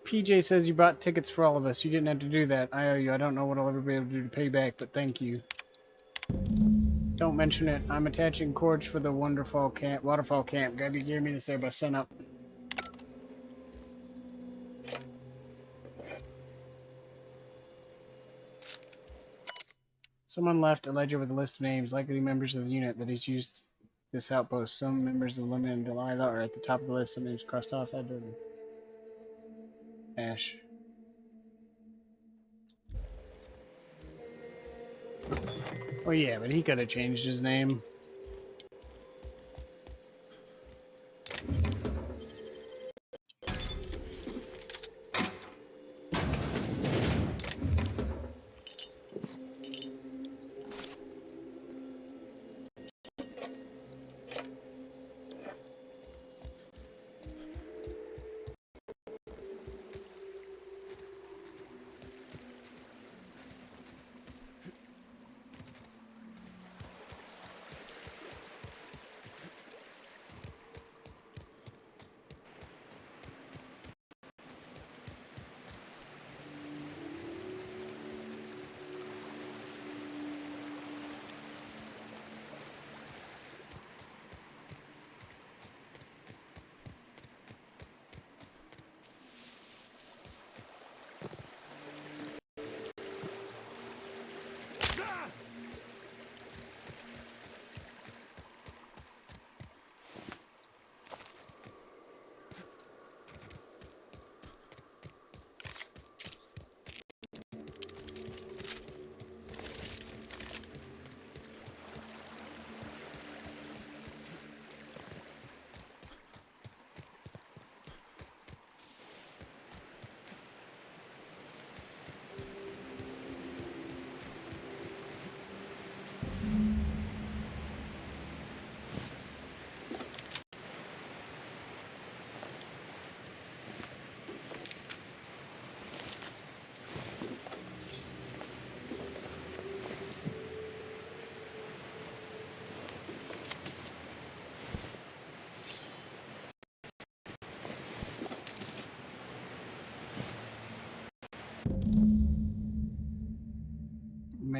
PJ says you bought tickets for all of us. You didn't have to do that. I owe you. I don't know what I'll ever be able to do to pay back, but thank you. Don't mention it. I'm attaching cords for the waterfall camp. Gotta be gear me to there by sunup. Someone left a ledger with a list of names, likely members of the unit that has used this outpost. Some members of the Lemon and Delilah are at the top of the list. Some names crossed off. I did. Ash. Oh yeah, but he could have changed his name.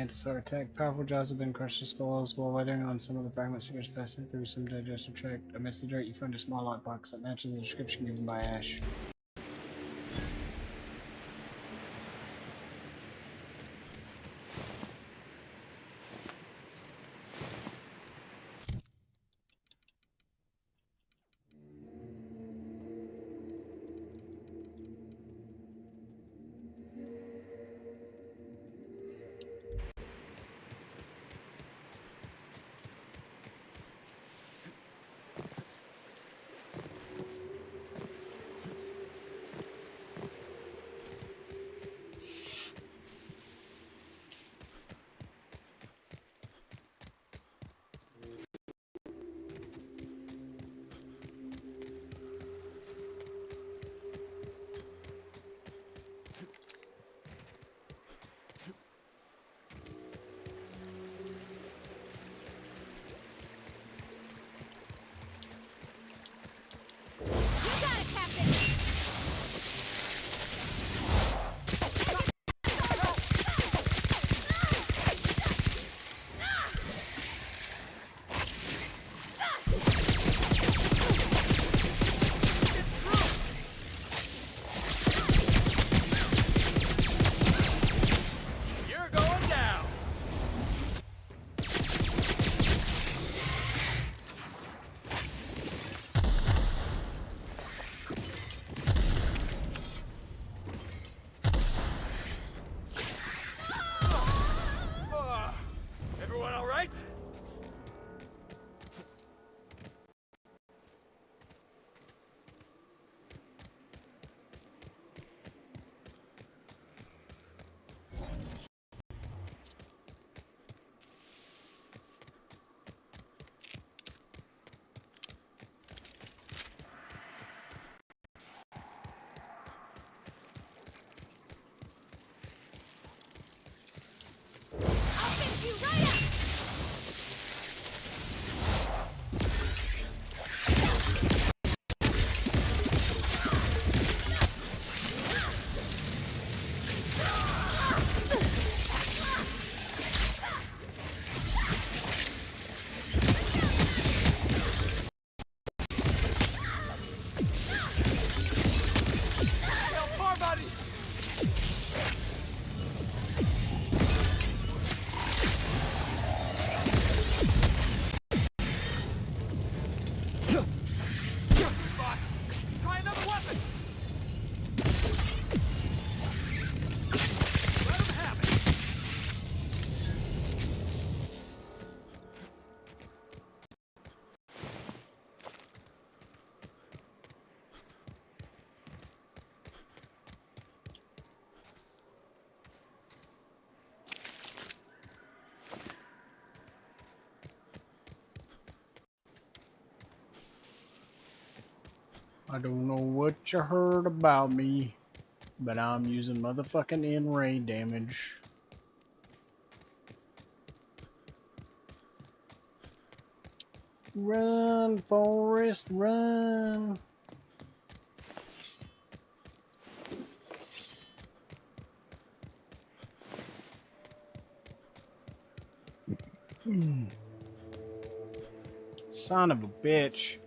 Mantisaur attack. Powerful jaws have been crushed to skulls while weathering on some of the fragments fingers passing through some digestive tract. Amidst the dirt, you find a small lockbox that matches the description given by Ash. I don't know what you heard about me, but I'm using motherfucking in-ray damage. Run, Forrest, run! Son of a bitch.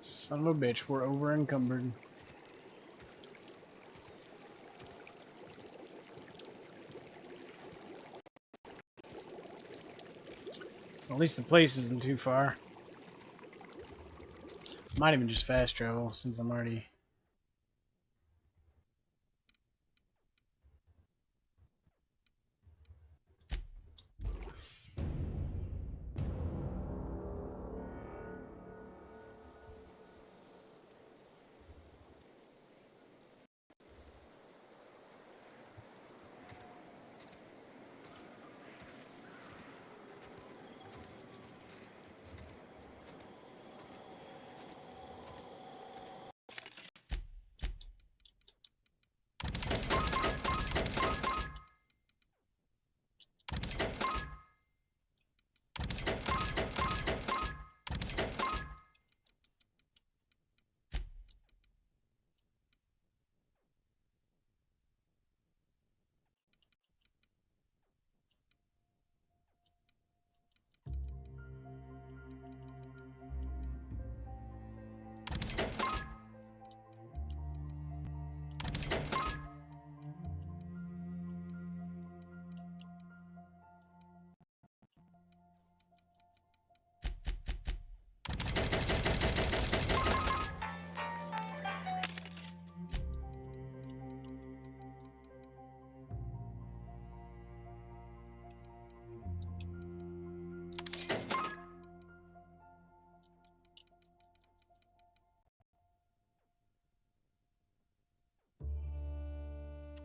Son of a bitch, we're over encumbered. At least the place isn't too far. Might even just fast travel since I'm already...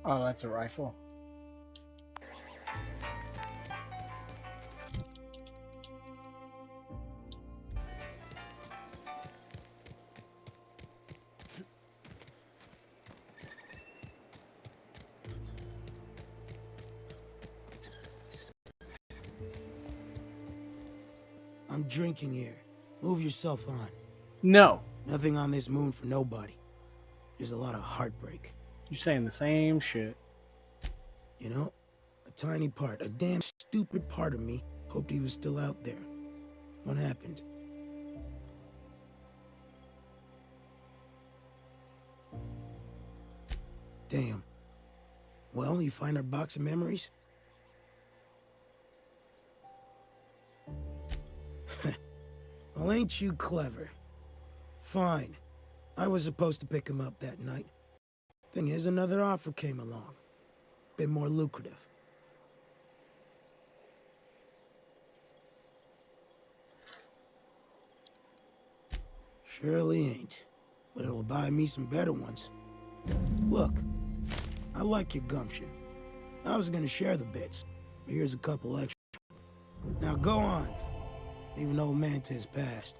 Oh, that's a rifle. I'm drinking here. Move yourself on. No. Nothing on this moon for nobody. There's a lot of heartbreak. You're saying the same shit. You know, a tiny part, a damn stupid part of me hoped he was still out there. What happened? Damn. Well, you find our box of memories? Well, ain't you clever? Fine. I was supposed to pick him up that night. Thing is, another offer came along. Bit more lucrative. Surely ain't. But it'll buy me some better ones. Look, I like your gumption. I was gonna share the bits, but here's a couple extra. Now go on. Leave old man to his past.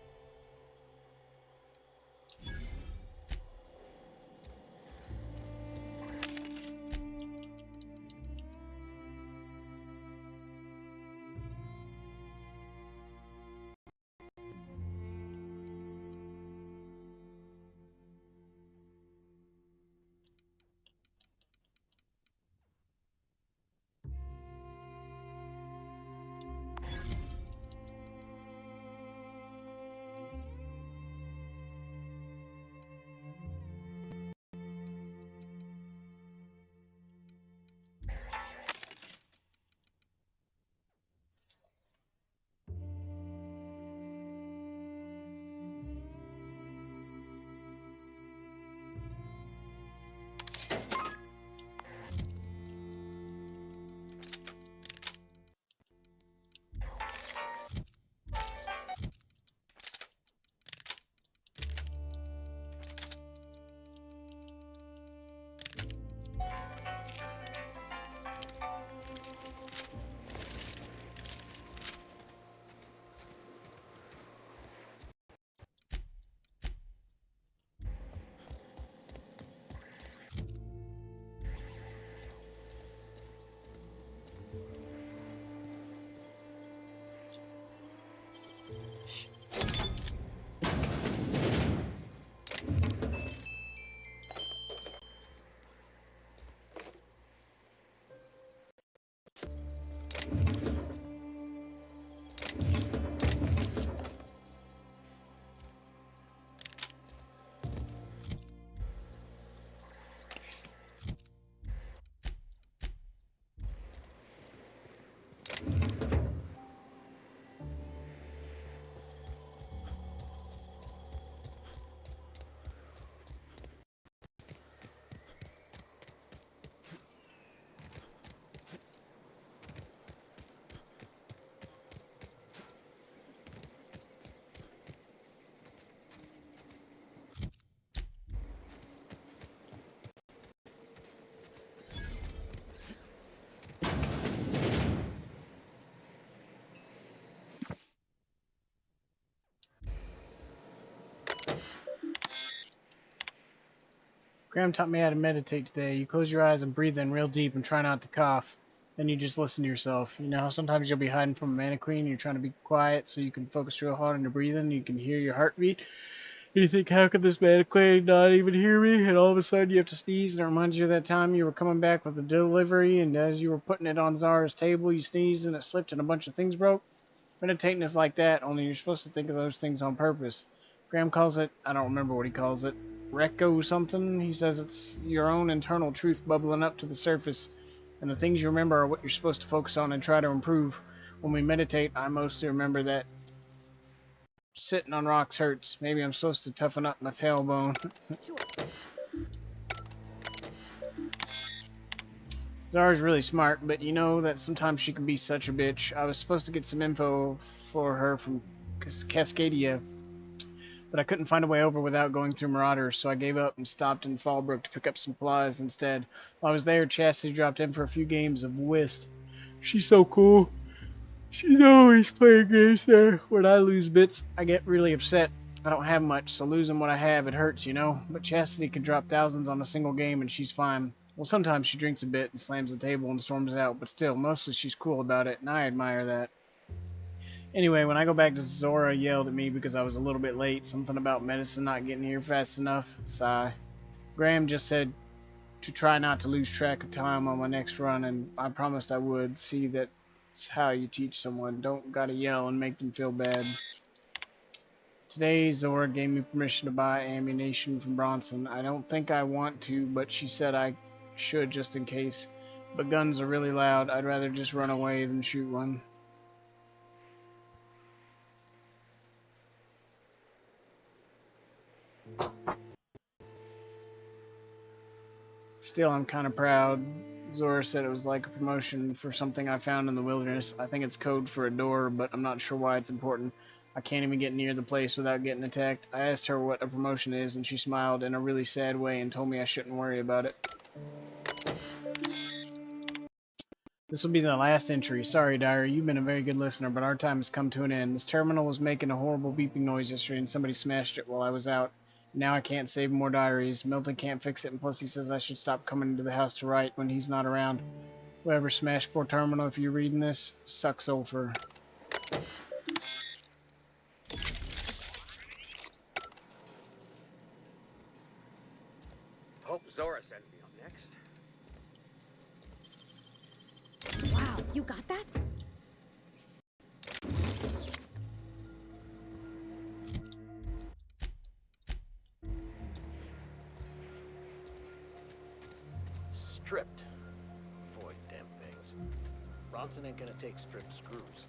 Graham taught me how to meditate today. You close your eyes and breathe in real deep and try not to cough. Then you just listen to yourself. You know how sometimes you'll be hiding from a mannequin and you're trying to be quiet so you can focus real hard on your breathing, you can hear your heartbeat. And you think, how could this mannequin not even hear me? And all of a sudden you have to sneeze, and it reminds you of that time you were coming back with a delivery, and as you were putting it on Zara's table, you sneezed and it slipped and a bunch of things broke. Meditating is like that, only you're supposed to think of those things on purpose. Graham calls it, I don't remember what he calls it, Recco something. He says it's your own internal truth bubbling up to the surface, and the things you remember are what you're supposed to focus on and try to improve. When we meditate, I mostly remember that sitting on rocks hurts. Maybe I'm supposed to toughen up my tailbone. Zara's really smart, but you know that sometimes she can be such a bitch. I was supposed to get some info for her from Cascadia, but I couldn't find a way over without going through Marauders, so I gave up and stopped in Fallbrook to pick up some supplies instead. While I was there, Chastity dropped in for a few games of whist. She's so cool. She's always playing games there. When I lose bits, I get really upset. I don't have much, so losing what I have, it hurts, you know? But Chastity can drop thousands on a single game and she's fine. Well, sometimes she drinks a bit and slams the table and storms out, but still, mostly she's cool about it, and I admire that. Anyway, when I go back to Zora yelled at me because I was a little bit late, something about medicine not getting here fast enough. Sigh. Graham just said to try not to lose track of time on my next run, and I promised I would. See, that's how you teach someone. Don't gotta yell and make them feel bad. Today, Zora gave me permission to buy ammunition from Bronson. I don't think I want to, but she said I should just in case. But guns are really loud. I'd rather just run away than shoot one. Still, I'm kind of proud. Zora said it was like a promotion for something I found in the wilderness. I think it's code for a door, but I'm not sure why it's important. I can't even get near the place without getting attacked. I asked her what a promotion is, and she smiled in a really sad way and told me I shouldn't worry about it. This will be the last entry. Sorry, Diary, you've been a very good listener, but our time has come to an end. This terminal was making a horrible beeping noise yesterday, and somebody smashed it while I was out. Now I can't save more diaries. Milton can't fix it, and plus he says I should stop coming into the house to write when he's not around. Whoever smashed poor terminal, if you're reading this, suck sulfur. Hope Zora sends me up next. Wow, you got that? Stripped. Boy, damn things. Bronson ain't gonna take stripped screws.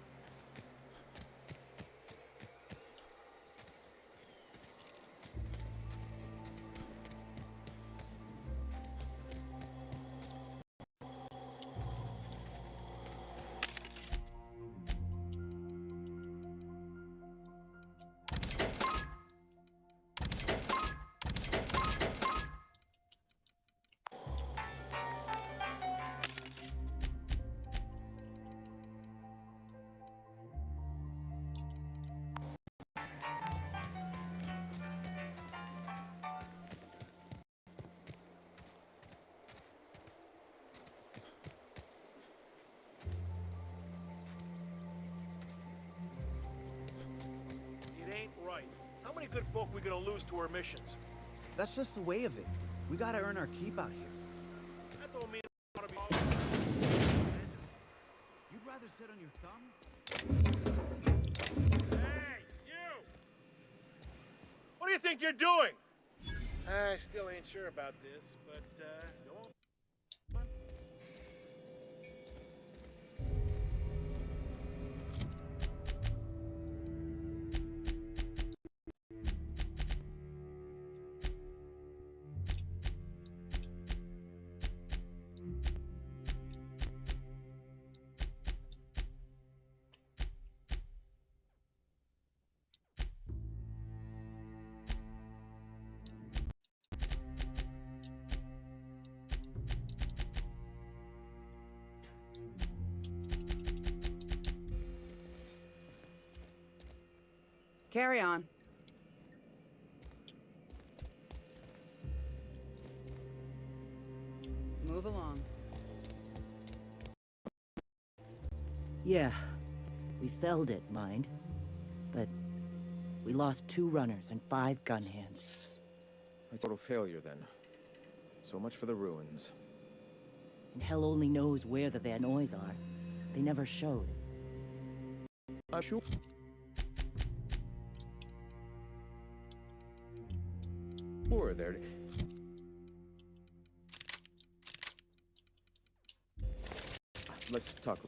Right. How many good folk we gonna lose to our missions? That's just the way of it. We gotta earn our keep out here. That don't mean I wanna be... You'd rather sit on your thumbs? Hey, you! What do you think you're doing? I still ain't sure about this, but, go on. Carry on. move along. Yeah, we felled it, mind. But we lost 2 runners and 5 gun hands. A total failure, then. So much for the ruins. And hell only knows where the Van Noys are. They never showed. I'm sure. Or there. Let's talk.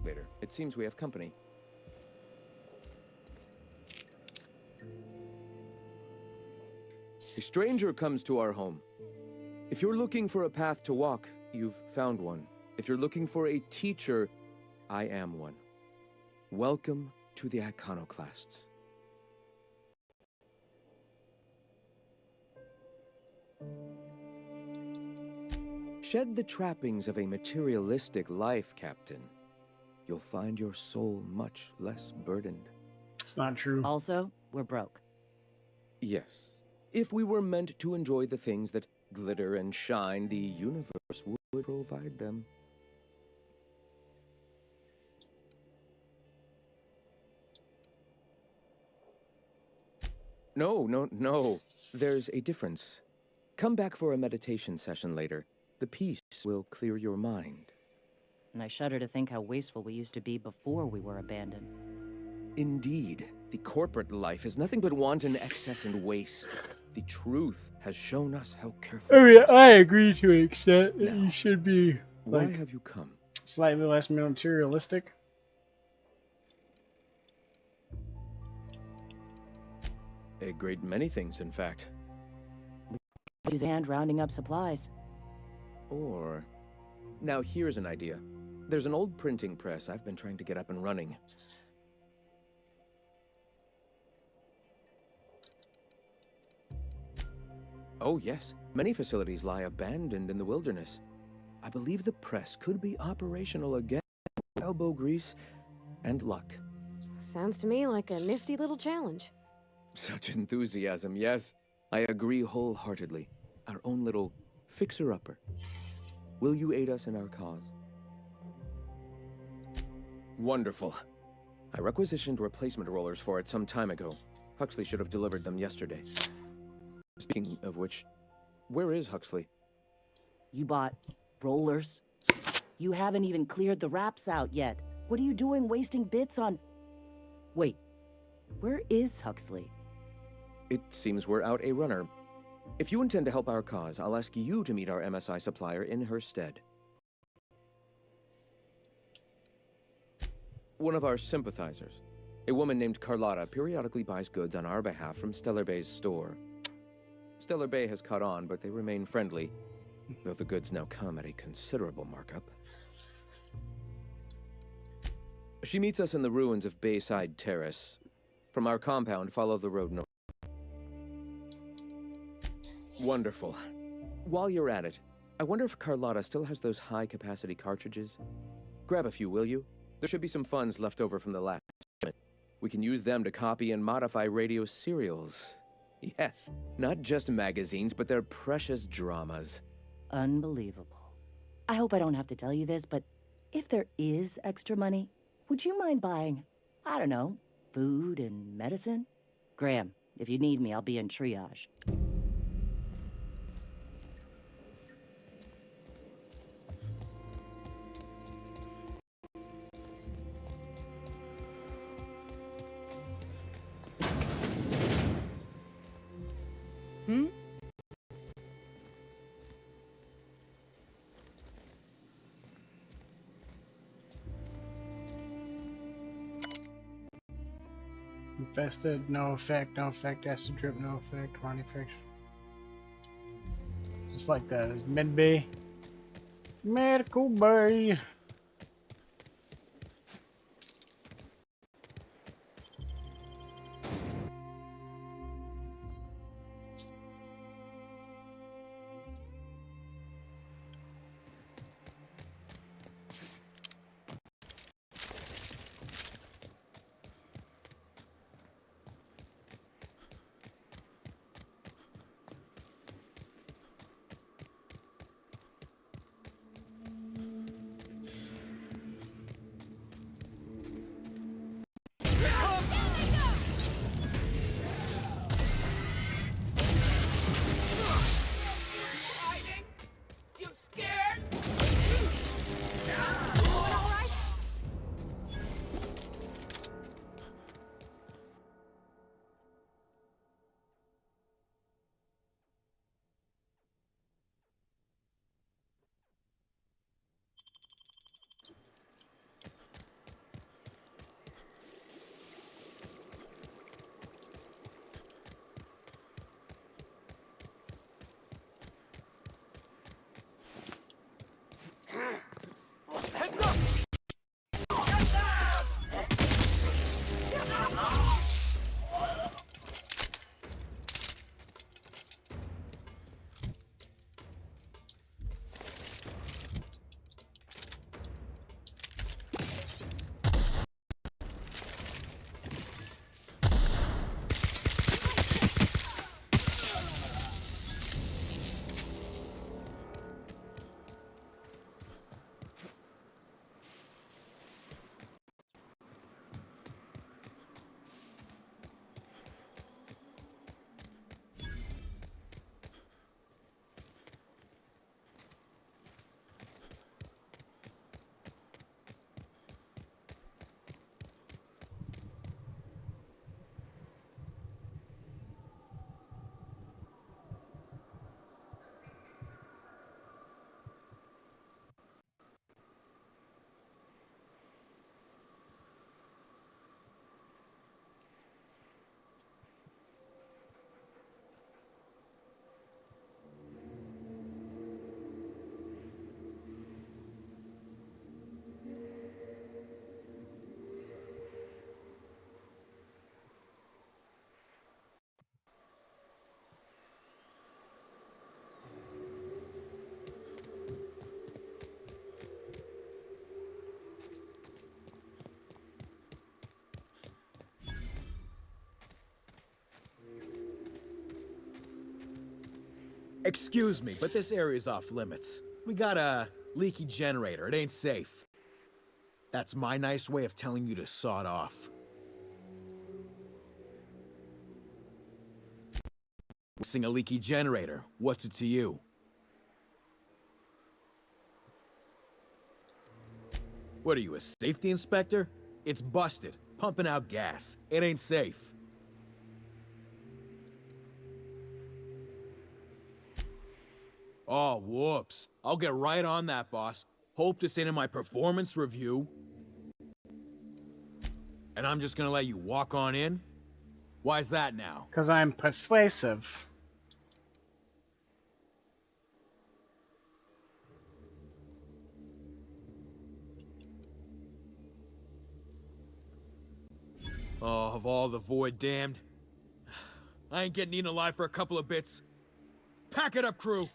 Later. It seems we have company. A stranger comes to our home. If you're looking for a path to walk, you've found one. If you're looking for a teacher, I am one. Welcome to the Iconoclasts. Shed the trappings of a materialistic life, Captain. You'll find your soul much less burdened. It's not true. Also, we're broke. Yes. If we were meant to enjoy the things that glitter and shine, the universe would provide them. No. There's a difference. Come back for a meditation session later. The peace will clear your mind. And I shudder to think how wasteful we used to be before we were abandoned. Indeed, the corporate life is nothing but wanton excess and waste. The truth has shown us how careful. I mean, I agree to an extent that you should be Why like have you come? slightly less materialistic. A great many things, in fact. Use a hand rounding up supplies. Or... Now here's an idea. There's an old printing press I've been trying to get up and running. Oh yes, many facilities lie abandoned in the wilderness. I believe the press could be operational again with elbow grease and luck. Sounds to me like a nifty little challenge. Such enthusiasm, yes. I agree wholeheartedly. Our own little fixer-upper. Will you aid us in our cause? Wonderful. I requisitioned replacement rollers for it some time ago. Huxley should have delivered them yesterday. Speaking of which, where is Huxley? You bought rollers? You haven't even cleared the wraps out yet. What are you doing wasting bits on... Wait, where is Huxley? It seems we're out a runner. If you intend to help our cause, I'll ask you to meet our MSI supplier in her stead. One of our sympathizers, a woman named Carlotta, periodically buys goods on our behalf from Stellar Bay's store. Stellar Bay has caught on, but they remain friendly, though the goods now come at a considerable markup. She meets us in the ruins of Bayside Terrace. From our compound, follow the road north. Wonderful. While you're at it, I wonder if Carlotta still has those high-capacity cartridges? Grab a few, will you? There should be some funds left over from the last shipment. We can use them to copy and modify radio serials. Yes, not just magazines, but their precious dramas. Unbelievable. I hope I don't have to tell you this, but if there is extra money, would you mind buying, I don't know, food and medicine? Graham, if you need me, I'll be in triage. Infested, no effect, acid drip, no effect, one effect. Just like that, it's Med Bay. Medical Bay. Excuse me, but this area's off limits. We got a leaky generator. It ain't safe. That's my nice way of telling you to sod off. Fixing a leaky generator. What's it to you? What are you, a safety inspector? It's busted, pumping out gas. It ain't safe. Oh, whoops. I'll get right on that, boss. Hope this ain't in my performance review. And I'm just gonna let you walk on in? Why's that now? 'Cause I'm persuasive. Oh, of all the void damned. I ain't getting eaten alive for a couple of bits. Pack it up, crew!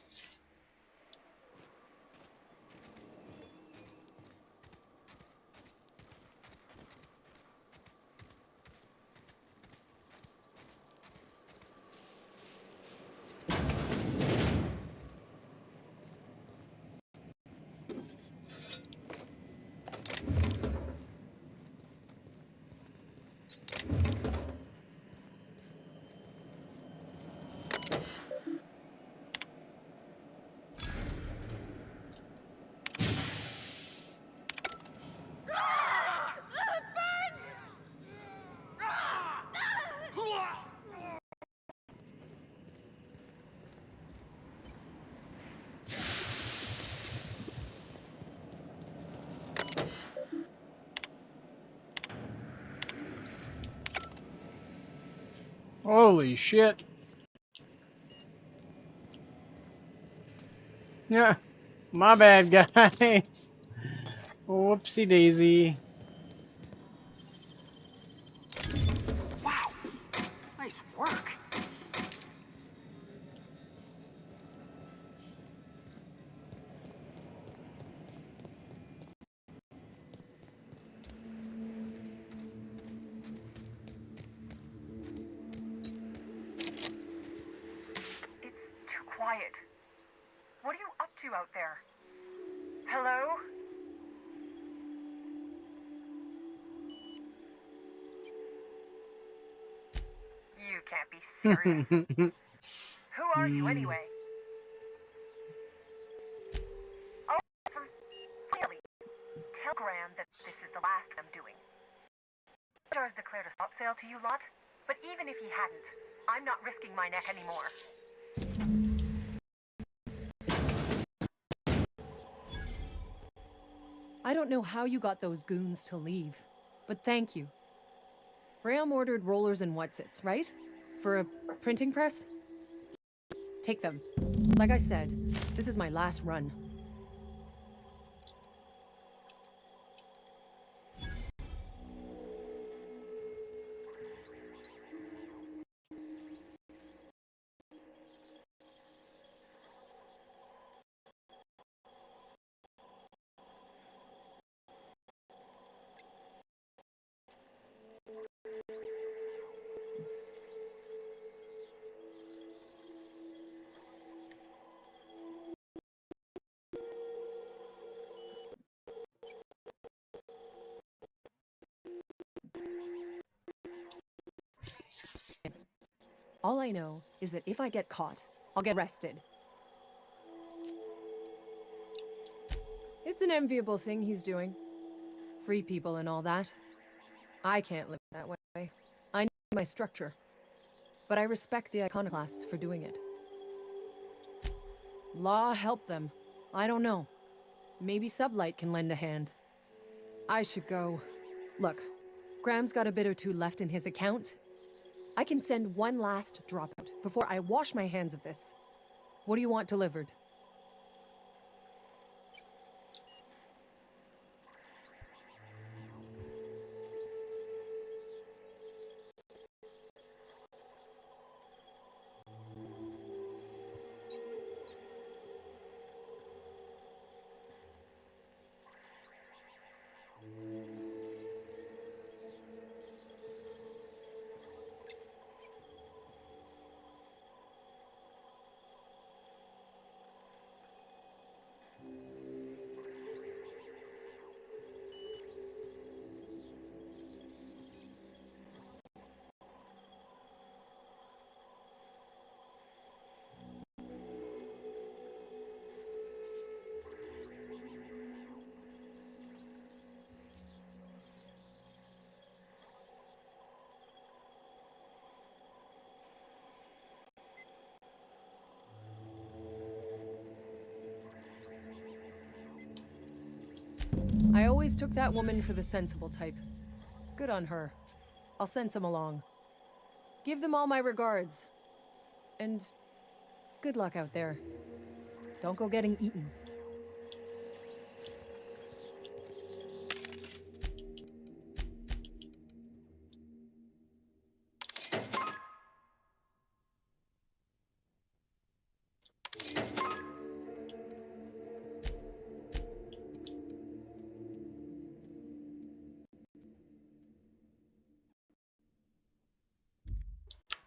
Holy shit. Yeah, my bad, guys. Whoopsie daisy. Wow, nice work. Quiet. What are you up to out there? Hello? You can't be serious. Who are you anyway? Oh, really? Tell Graham that this is the last I'm doing. Jar's declared a stop sale to you lot, but even if he hadn't, I'm not risking my neck anymore. I don't know how you got those goons to leave, but thank you. Graham ordered rollers and whatsits, right? For a printing press? Take them. Like I said, this is my last run. All I know is that if I get caught, I'll get arrested. It's an enviable thing he's doing. Free people and all that. I can't live that way. I need my structure. But I respect the iconoclasts for doing it. Law help them. I don't know. Maybe Sublight can lend a hand. I should go. Look, Graham's got a bit or two left in his account. I can send one last dropout before I wash my hands of this. What do you want delivered? I always took that woman for the sensible type. Good on her. I'll send some along. Give them all my regards. And good luck out there. Don't go getting eaten.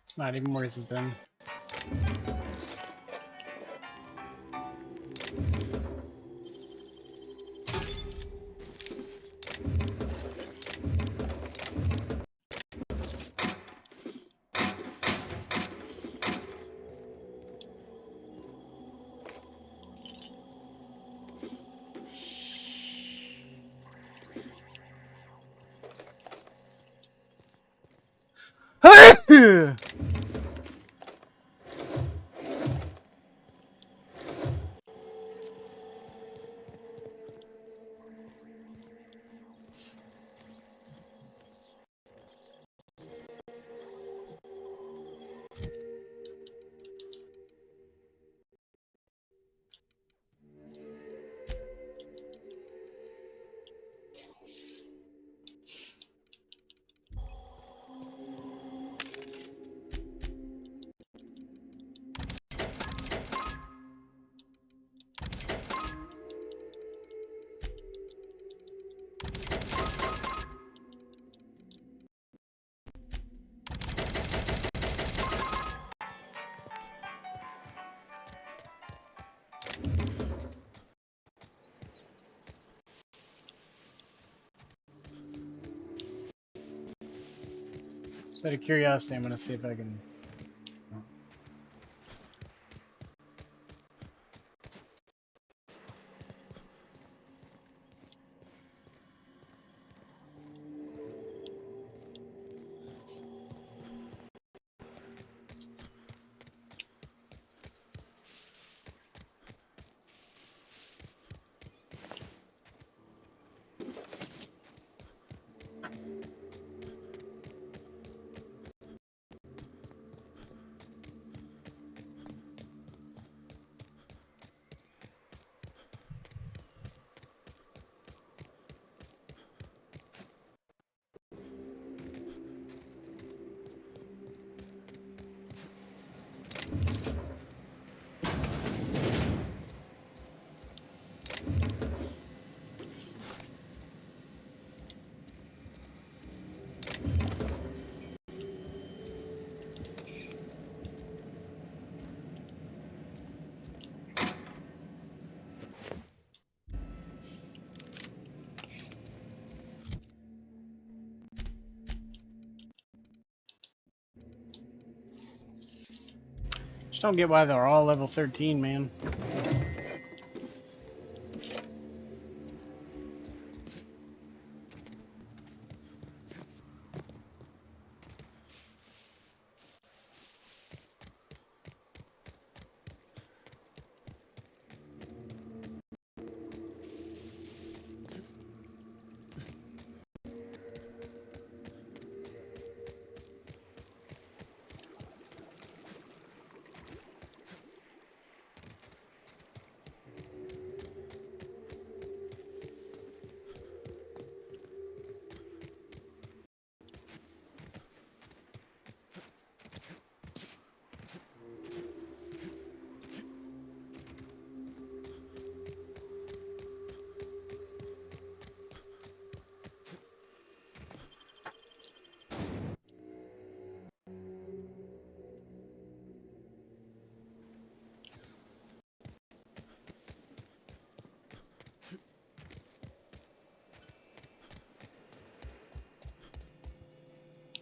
It's not even worth it then. Just out of curiosity, I'm gonna see if I can. Just don't get why they're all level 13, man.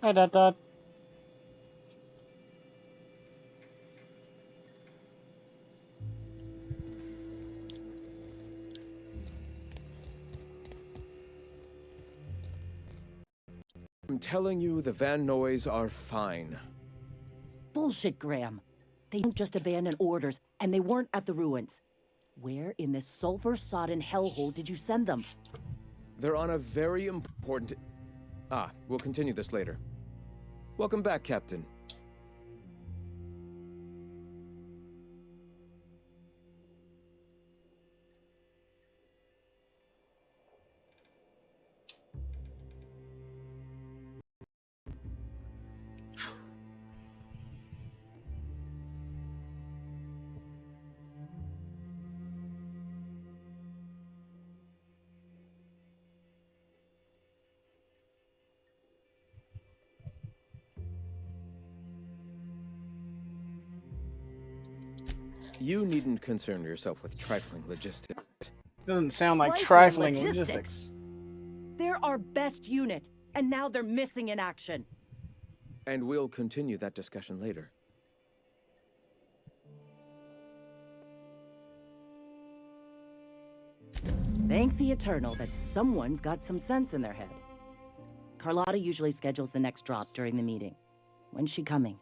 Hi, Dot Dot. I'm telling you, the Van Noys are fine. Bullshit, Graham. They don't just abandon orders, and they weren't at the ruins. Where in this sulfur-sodden hellhole did you send them? They're on a very important... Ah, we'll continue this later. Welcome back, Captain. You needn't concern yourself with trifling logistics. Doesn't sound like trifling Trifling logistics. They're our best unit, and now they're missing in action. And we'll continue that discussion later. Thank the Eternal that someone's got some sense in their head. Carlotta usually schedules the next drop during the meeting. When's she coming?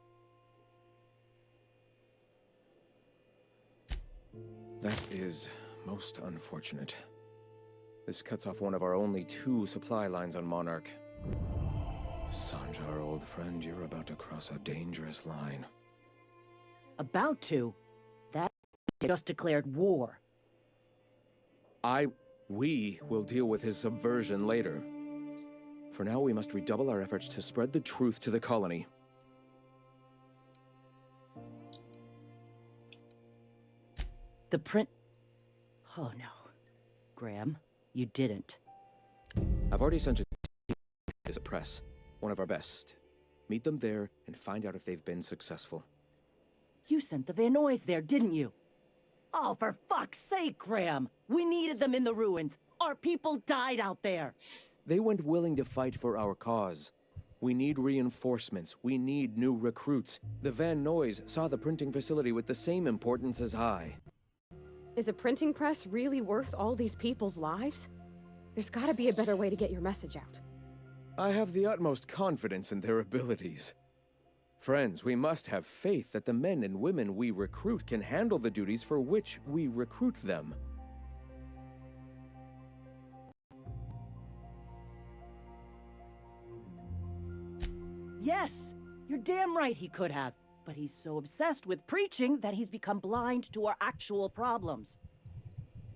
That is most unfortunate. This cuts off one of our only 2 supply lines on Monarch. Sanjar, old friend, you're about to cross a dangerous line. About to? That just declared war. We will deal with his subversion later. For now, we must redouble our efforts to spread the truth to the colony. The print... Oh no. Graham, you didn't. I've already sent it to the press, one of our best. Meet them there and find out if they've been successful. You sent the Van Nuys there, didn't you? Oh, for fuck's sake, Graham! We needed them in the ruins. Our people died out there. They went willing to fight for our cause. We need reinforcements. We need new recruits. The Van Nuys saw the printing facility with the same importance as I. Is a printing press really worth all these people's lives? There's gotta be a better way to get your message out. I have the utmost confidence in their abilities. Friends, we must have faith that the men and women we recruit can handle the duties for which we recruit them. Yes! You're damn right he could have. But he's so obsessed with preaching that he's become blind to our actual problems.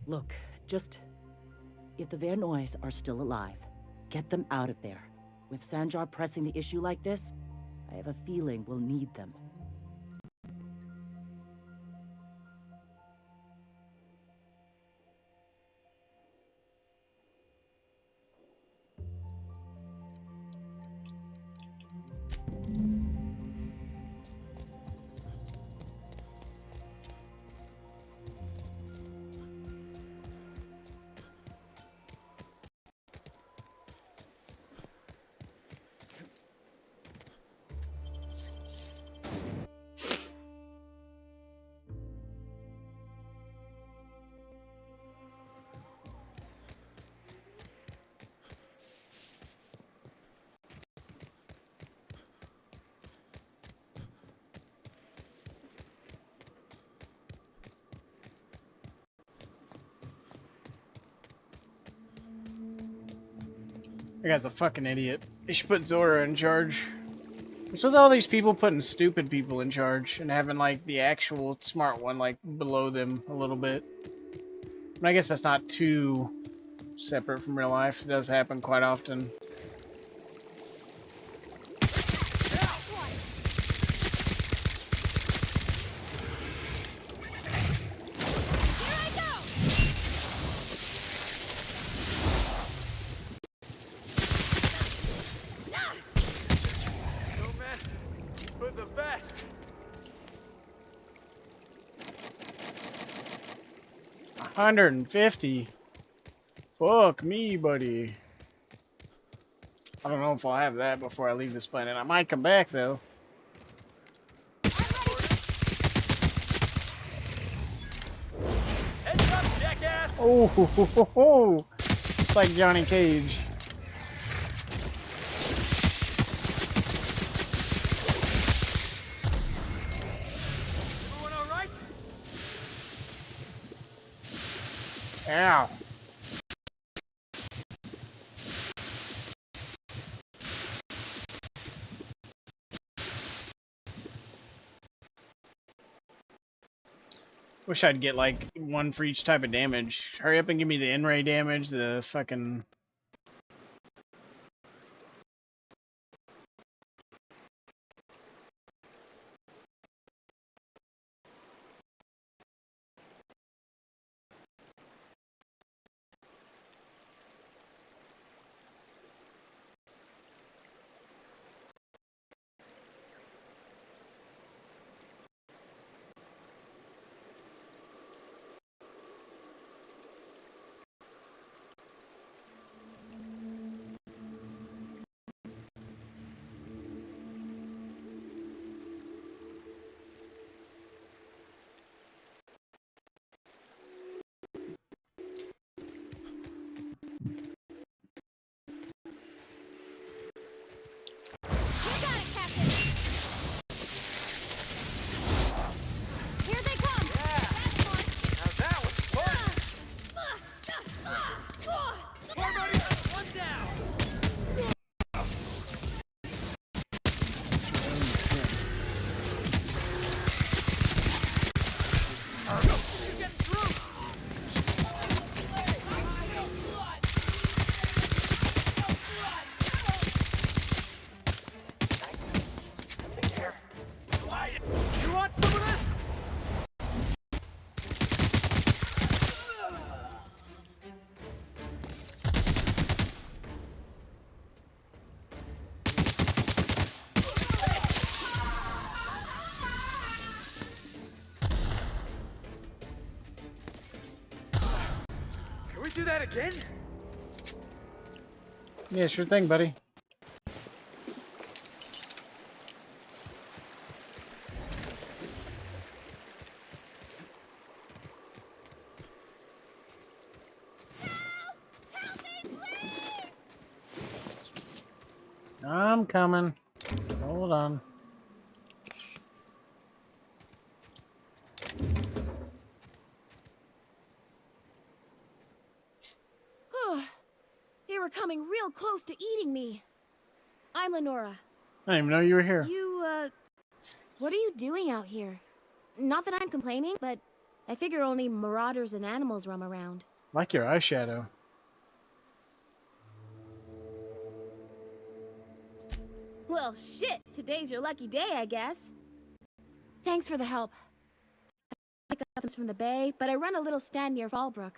Look, just... If the Van Nuys are still alive, get them out of there. With Sanjar pressing the issue like this, I have a feeling we'll need them. That guy's a fucking idiot. They should put Zora in charge. What's with all these people putting stupid people in charge and having like the actual smart one like below them a little bit? But I guess that's not too separate from real life. It does happen quite often. $150. Fuck me, buddy. I don't know if I'll have that before I leave this planet. I might come back though. Heads up, jackass! Oh, ho, ho, ho, ho. It's like Johnny Cage. Ow. Wish I'd get like one for each type of damage. Hurry up and give me the in-ray damage, the fucking... Here they come! Now that was fun! One down! You're getting through! You want some of this? Can we do that again? Yeah, sure thing, buddy. I'm coming. Hold on. They were coming real close to eating me. I'm Lenora. I didn't even know you were here. What are you doing out here? Not that I'm complaining, but I figure only marauders and animals roam around. Like your eyeshadow. Well, shit, today's your lucky day, I guess. Thanks for the help. I got some from the bay, but I run a little stand near Fallbrook.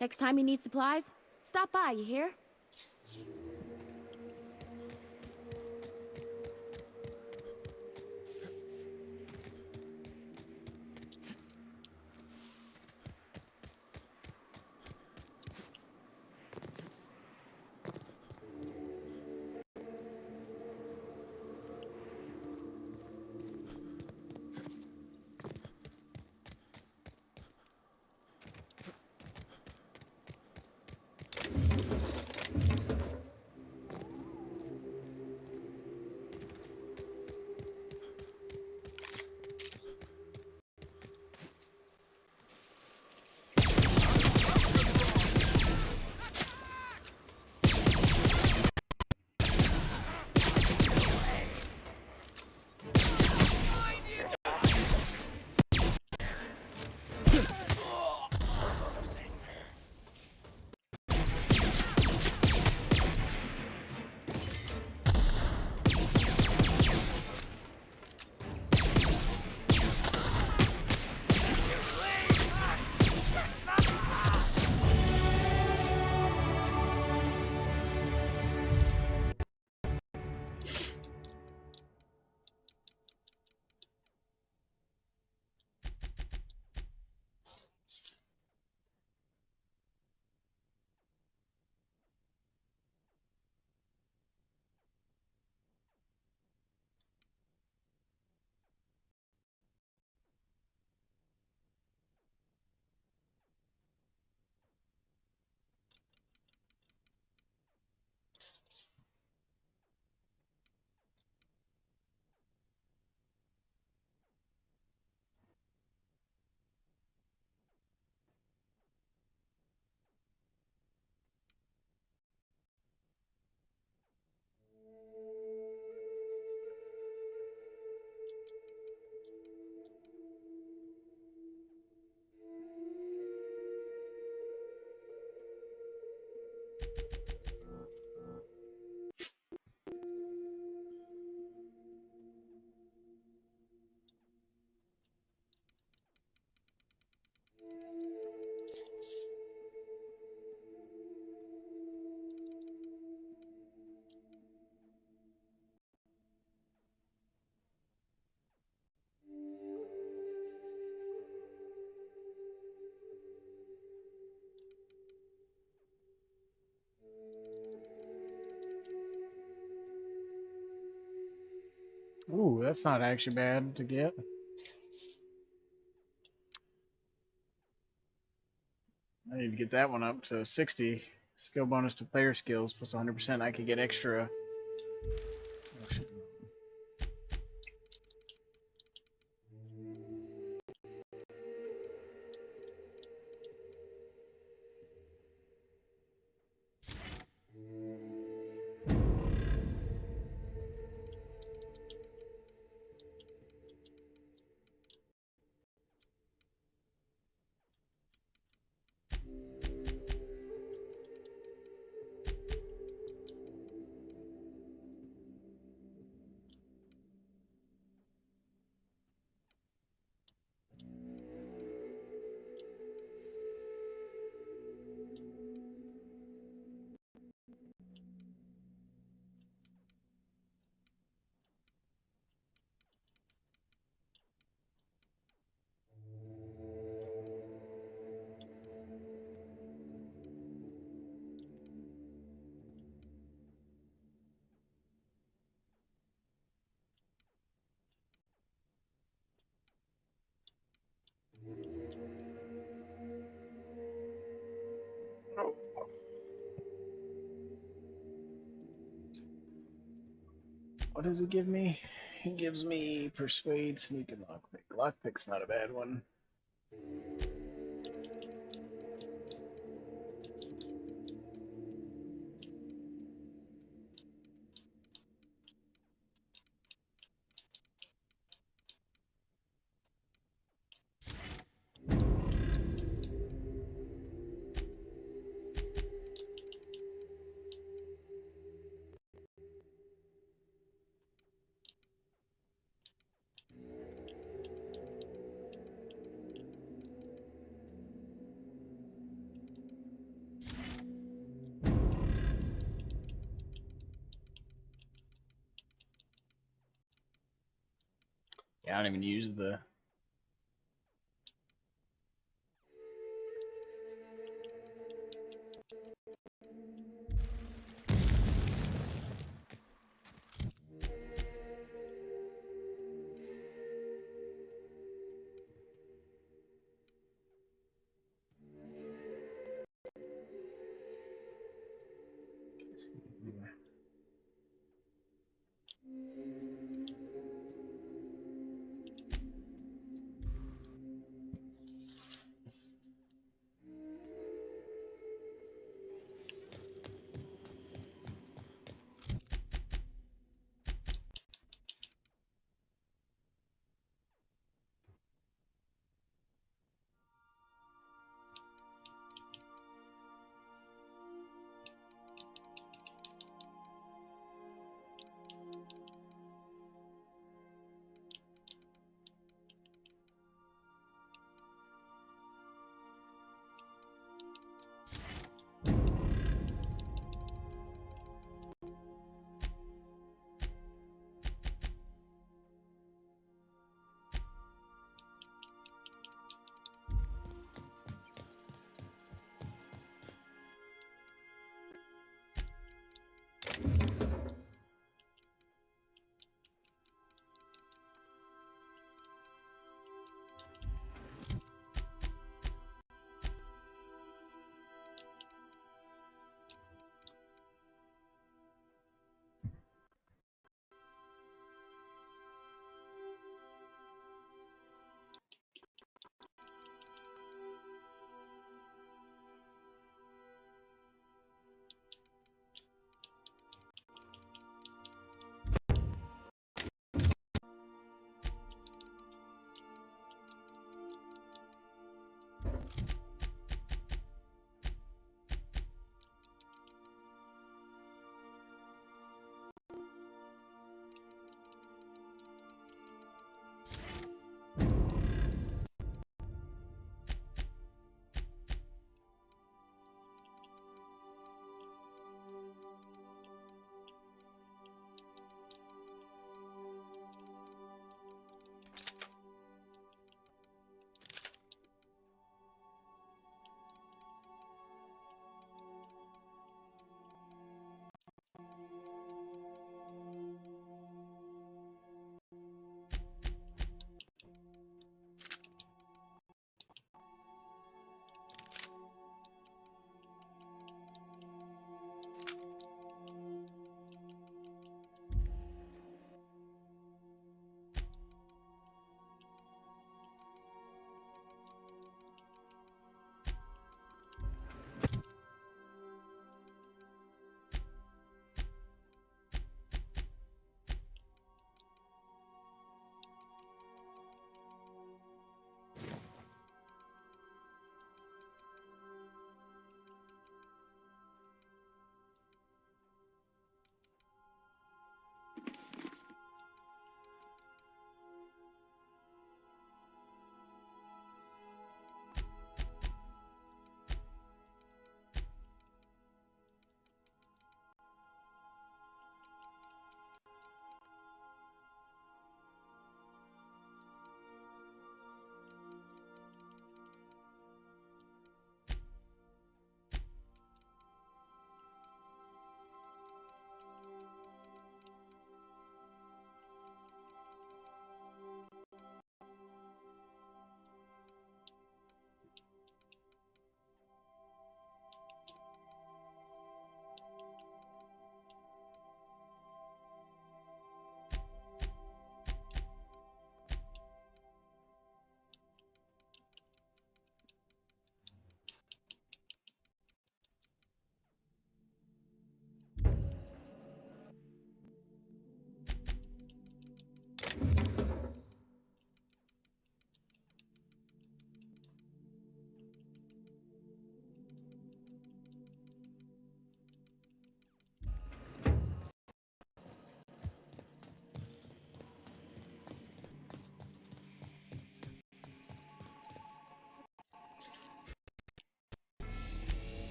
Next time you need supplies, stop by, you hear? Ooh, that's not actually bad to get. I need to get that one up to 60. Skill bonus to player skills plus 100%. I could get extra. What does it give me? It gives me Persuade, Sneak, and Lockpick. Lockpick's not a bad one. Yeah, I don't even use the...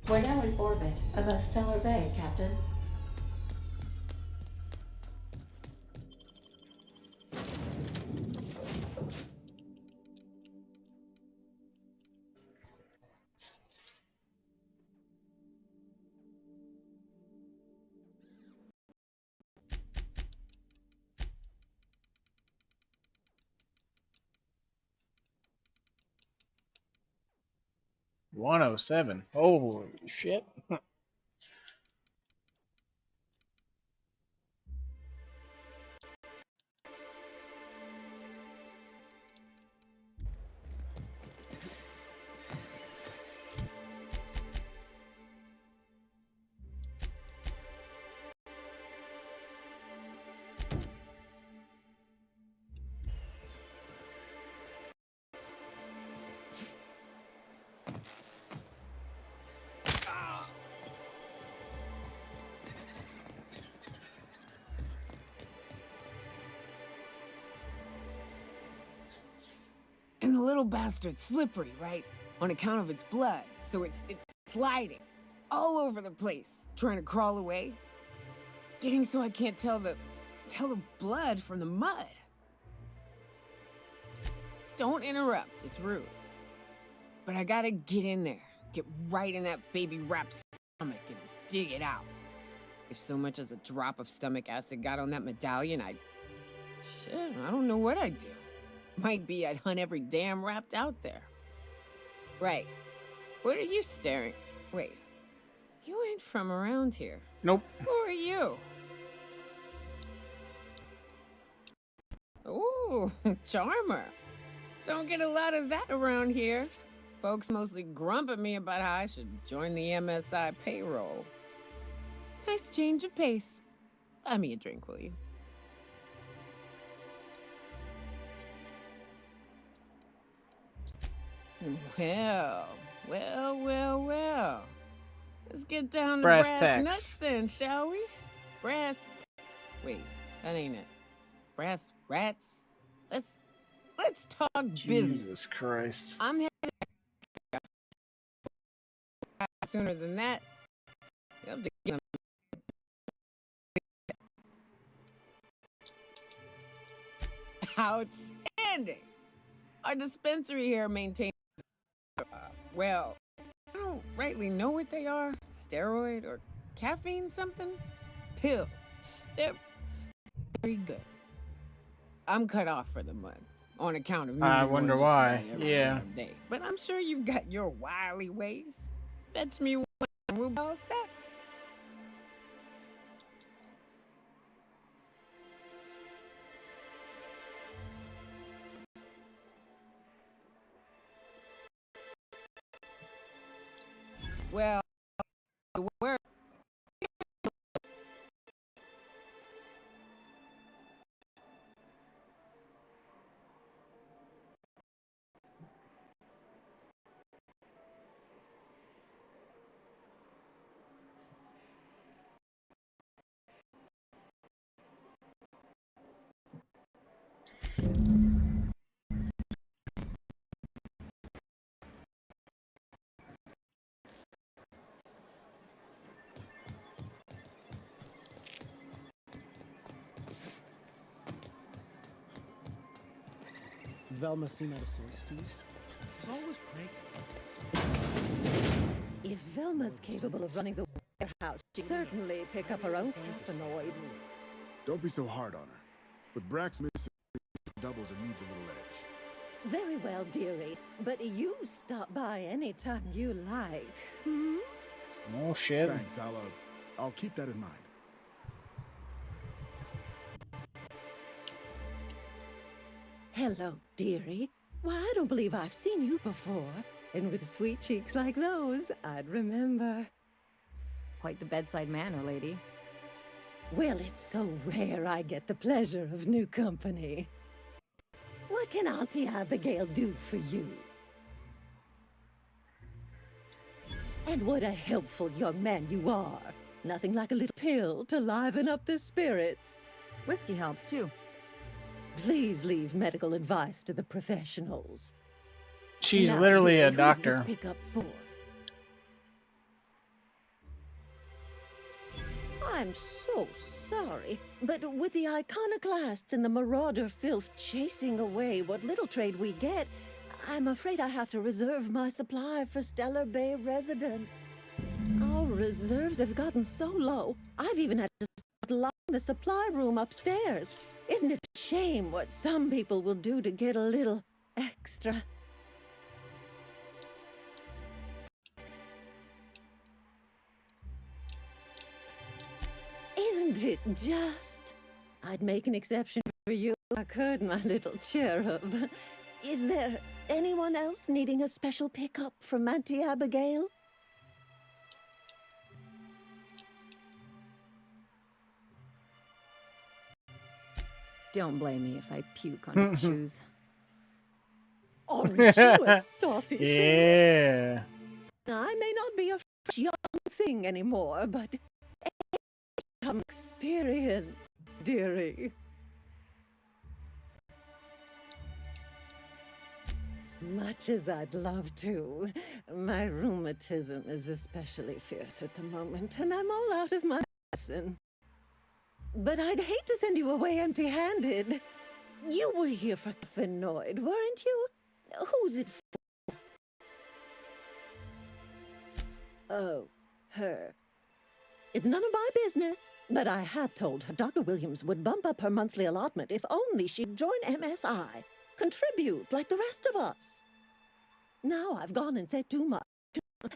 We're now in orbit above Stellar Bay, Captain. $107. Holy shit. And the little bastard's slippery, right? On account of its blood. So it's sliding all over the place, trying to crawl away. Getting so I can't tell the blood from the mud. Don't interrupt, it's rude. But I gotta get in there, get right in that baby rap's stomach and dig it out. If so much as a drop of stomach acid got on that medallion, shit, I don't know what I'd do. Might be I'd hunt every damn wrapped out there. Right. What are you staring? Wait. You ain't from around here. Nope. Who are you? Ooh, charmer. Don't get a lot of that around here. Folks mostly grump at me about how I should join the MSI payroll. Nice change of pace. Buy me a drink, will you? Well. Let's get down to brass nuts then, shall we? Wait, that ain't it. Brass rats? Let's talk business. Jesus Christ. I'm heading sooner than that. You'll have to get them. Outstanding. Our dispensary here maintains well, I don't rightly know what they are. Steroid or caffeine somethings? Pills. They're very good. I'm cut off for the month on account of I wonder why. Yeah. Day. But I'm sure you've got your wily ways. Fetch me one and we'll be all set. Well, where? Velma seen out of sorts to you? She's always cranky. If Velma's capable of running the warehouse, she'd certainly pick up her own caffeinoid. Don't be so hard on her. With Brax missing, doubles and needs a little edge. Very well, dearie. But you stop by any time you like. Hmm? Oh shit. Thanks. I'll keep that in mind. Hello, dearie. Why, I don't believe I've seen you before. And with sweet cheeks like those, I'd remember. Quite the bedside manner, lady. Well, it's so rare I get the pleasure of new company. What can Auntie Abigail do for you? And what a helpful young man you are. Nothing like a little pill to liven up the spirits. Whiskey helps, too. Please leave medical advice to the professionals. She's Now, literally dear, a doctor. Who's this pick up for? I'm so sorry, but with the iconoclasts and the marauder filth chasing away what little trade we get, I'm afraid I have to reserve my supply for Stellar Bay residents. Our reserves have gotten so low, I've even had to start locking the supply room upstairs. Isn't it a shame what some people will do to get a little extra? Isn't it just? I'd make an exception for you if I could, my little cherub. Is there anyone else needing a special pickup from Auntie Abigail? Don't blame me if I puke on your shoes. Orange, you a saucy thing. Yeah. I may not be a young thing anymore, but some experience, dearie. Much as I'd love to, my rheumatism is especially fierce at the moment, and I'm all out of my medicine. But I'd hate to send you away empty-handed. You were here for Phenoid, weren't you? Who's it for? Oh, her. It's none of my business, but I have told her Dr. Williams would bump up her monthly allotment if only she'd join MSI. Contribute like the rest of us. Now I've gone and said too much.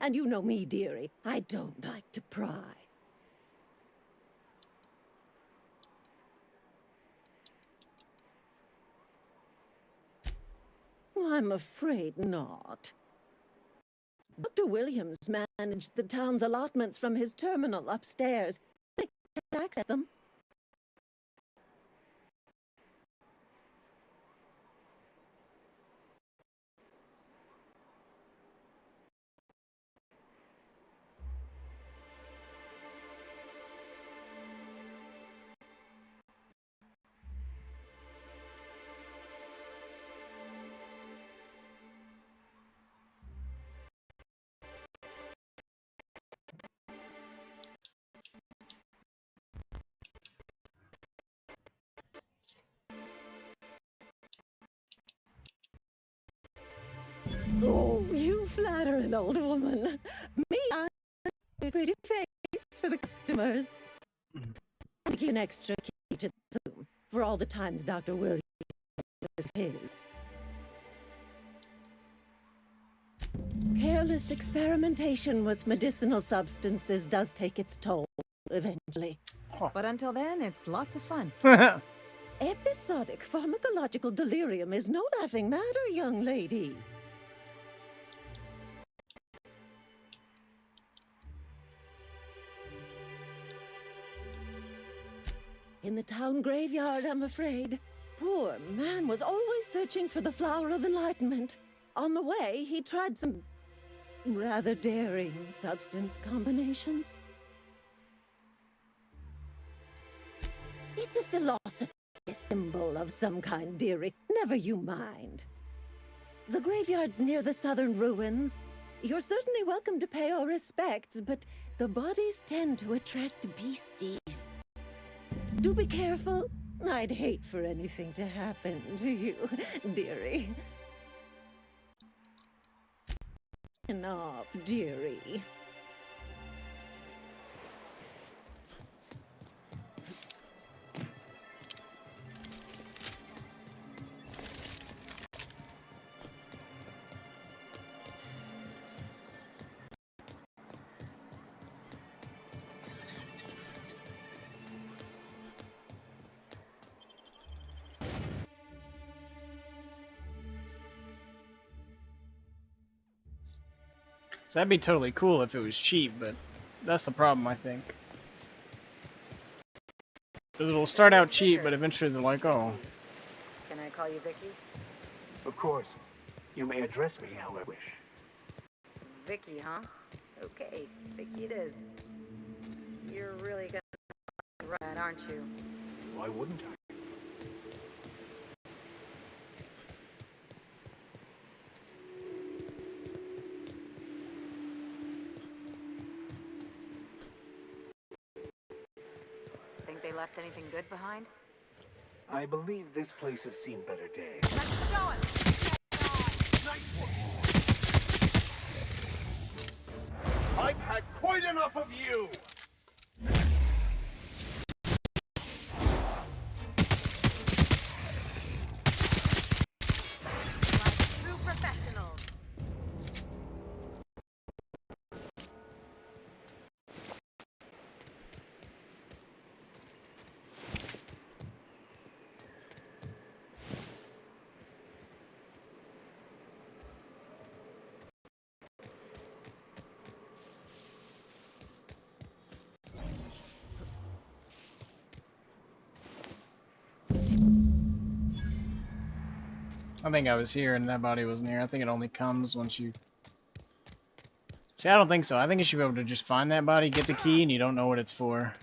And you know me, dearie. I don't like to pry. I'm afraid not. Dr. Williams managed the town's allotments from his terminal upstairs. I can't access them. Oh, you flatter an old woman. Me, I'm a pretty face for the customers. To give an extra key to the room for all the times Dr. Williams was his. Careless experimentation with medicinal substances does take its toll eventually. But until then, it's lots of fun. Episodic pharmacological delirium is no laughing matter, young lady. In the town graveyard, I'm afraid. Poor man was always searching for the flower of enlightenment. On the way, he tried some rather daring substance combinations. It's a philosophy symbol of some kind, dearie. Never you mind. The graveyard's near the southern ruins. You're certainly welcome to pay our respects, but the bodies tend to attract beasties. Do be careful. I'd hate for anything to happen to you, dearie. Listen up, dearie. So that'd be totally cool if it was cheap, but that's the problem, I think. Because it'll start out cheap, but eventually they're like, oh. Can I call you Vicky? Of course. You may address me how I wish. Vicky, huh? Okay, Vicky it is. You're really gonna run that, aren't you? Why wouldn't I? left anything good behind? I believe this place has seen better days. Let's show it! I've had quite enough of you! Like true professionals. I think I was here and that body wasn't here. I think it only comes once you... See, I don't think so. I think you should be able to just find that body, get the key, and you don't know what it's for.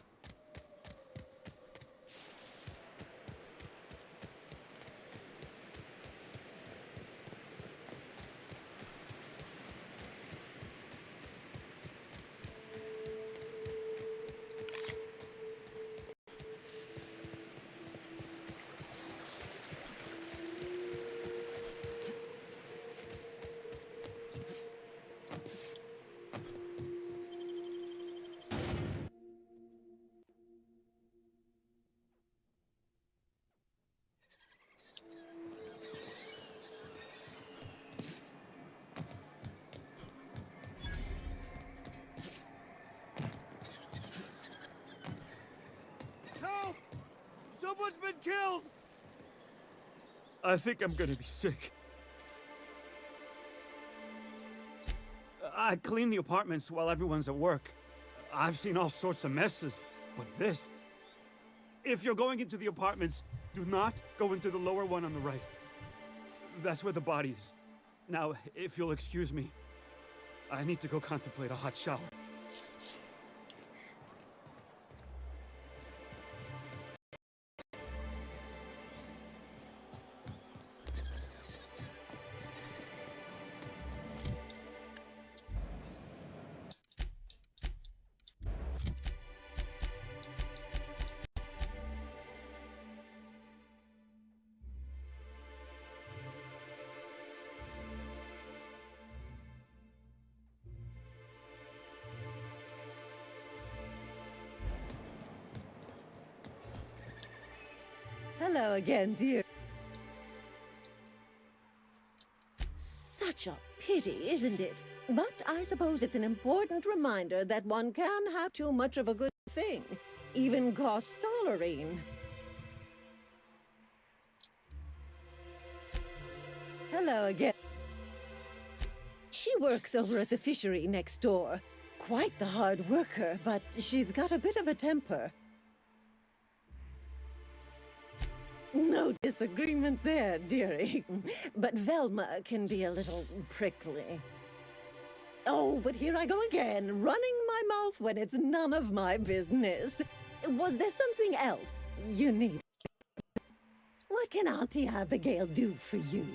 Help! Someone's been killed! I think I'm gonna be sick. I clean the apartments while everyone's at work. I've seen all sorts of messes, but this... If you're going into the apartments, do not go into the lower one on the right. That's where the body is. Now, if you'll excuse me, I need to go contemplate a hot shower. Hello again, dear. Such a pity, isn't it? But I suppose it's an important reminder that one can have too much of a good thing, even cost tolerine. Hello again. She works over at the fishery next door. Quite the hard worker, but she's got a bit of a temper. No disagreement there, dearie. But Velma can be a little prickly. Oh, but here I go again, running my mouth when it's none of my business. Was there something else you need? What can Auntie Abigail do for you?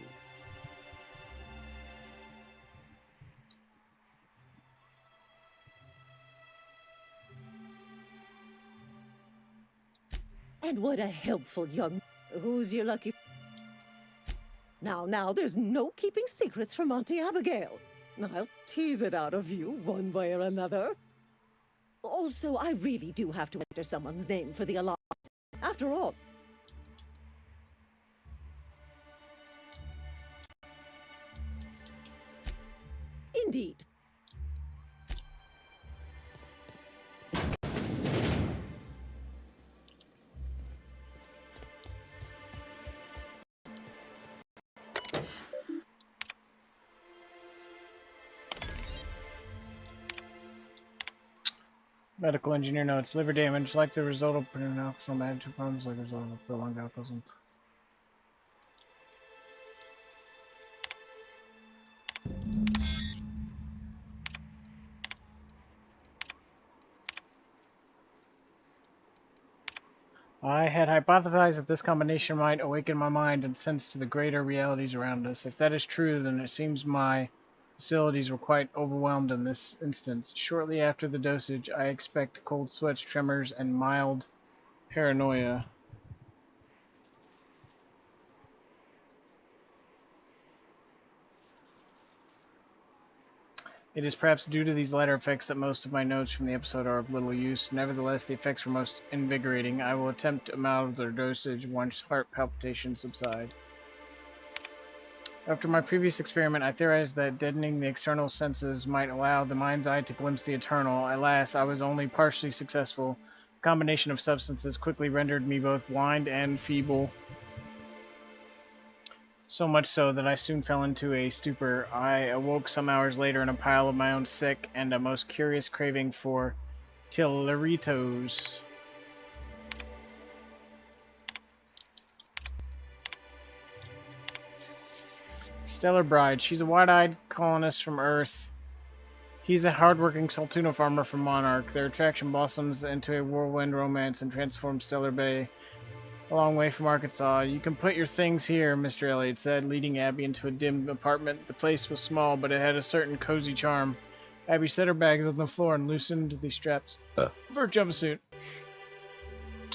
And what a helpful young... Who's your lucky... Now, there's no keeping secrets from Auntie Abigail. I'll tease it out of you one way or another. Also, I really do have to enter someone's name for the alarm. After all... Indeed. Medical engineer notes: liver damage, like the result of putting alcohol management problems, like the result of prolonged alcoholism. I had hypothesized that this combination might awaken my mind and sense to the greater realities around us. If that is true, then it seems my facilities were quite overwhelmed in this instance. Shortly after the dosage, I expect cold sweats, tremors, and mild Paranoia. It is perhaps due to these latter effects that most of my notes from the episode are of little use. Nevertheless, the effects were most invigorating. I will attempt to moderate their dosage once heart palpitations subside. After my previous experiment, I theorized that deadening the external senses might allow the mind's eye to glimpse the eternal. Alas, I was only partially successful. A combination of substances quickly rendered me both blind and feeble. So much so that I soon fell into a stupor. I awoke some hours later in a pile of my own sick and a most curious craving for Tilleritos. Stellar Bride. She's a wide-eyed colonist from Earth. He's a hard-working Saltuna farmer from Monarch. Their attraction blossoms into a whirlwind romance and transforms Stellar Bay. A long way from Arkansas. You can put your things here, Mr. Elliot said, leading Abby into a dim apartment. The place was small, but it had a certain cozy charm. Abby set her bags on the floor and loosened the straps for her jumpsuit.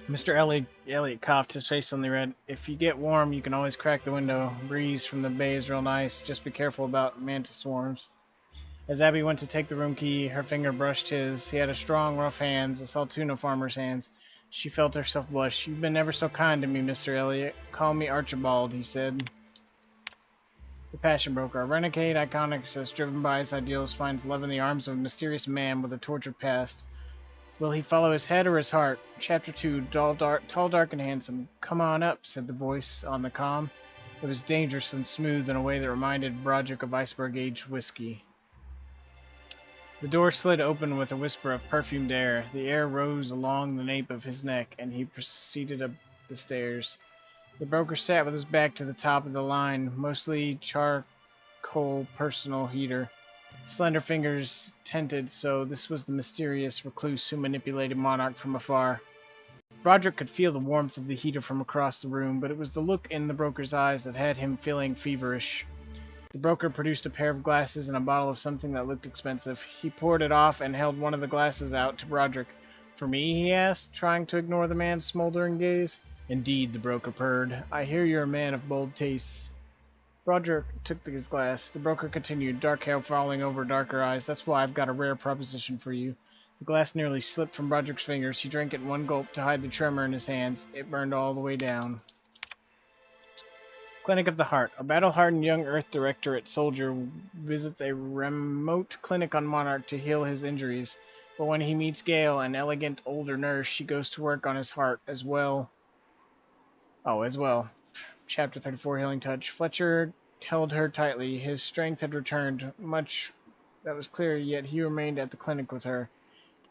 Mr. Elliot coughed, his face suddenly red. If you get warm, you can always crack the window. Breeze from the bay is real nice. Just be careful about mantis swarms. As Abby went to take the room key, her finger brushed his. He had a strong, rough hands, a Saltuna farmer's hands. She felt herself blush. You've been ever so kind to me, Mr. Elliot. Call me Archibald, he said. The Passion Broker. A renegade iconoclast driven by his ideals finds love in the arms of a mysterious man with a tortured past. Will he follow his head or his heart? Chapter 2. Tall, dark, and handsome. Come on up, said the voice on the comm. It was dangerous and smooth in a way that reminded Broderick of iceberg-aged whiskey. The door slid open with a whisper of perfumed air. The air rose along the nape of his neck, and he proceeded up the stairs. The broker sat with his back to the top of the line, mostly charcoal personal heater. Slender fingers tented, so this was the mysterious recluse who manipulated Monarch from afar. Broderick could feel the warmth of the heater from across the room, but it was the look in the broker's eyes that had him feeling feverish. The broker produced a pair of glasses and a bottle of something that looked expensive. He poured it off and held one of the glasses out to Broderick. For me? He asked, trying to ignore the man's smoldering gaze. Indeed, the broker purred. I hear you're a man of bold tastes. Broderick took his glass. The broker continued, dark hair falling over darker eyes. That's why I've got a rare proposition for you. The glass nearly slipped from Broderick's fingers. He drank it in one gulp to hide the tremor in his hands. It burned all the way down. Clinic of the Heart. A battle-hardened young Earth Directorate soldier visits a remote clinic on Monarch to heal his injuries. But when he meets Gale, an elegant older nurse, she goes to work on his heart as well. Chapter 34, Healing Touch. Fletcher held her tightly. His strength had returned. Much that was clear, yet he remained at the clinic with her.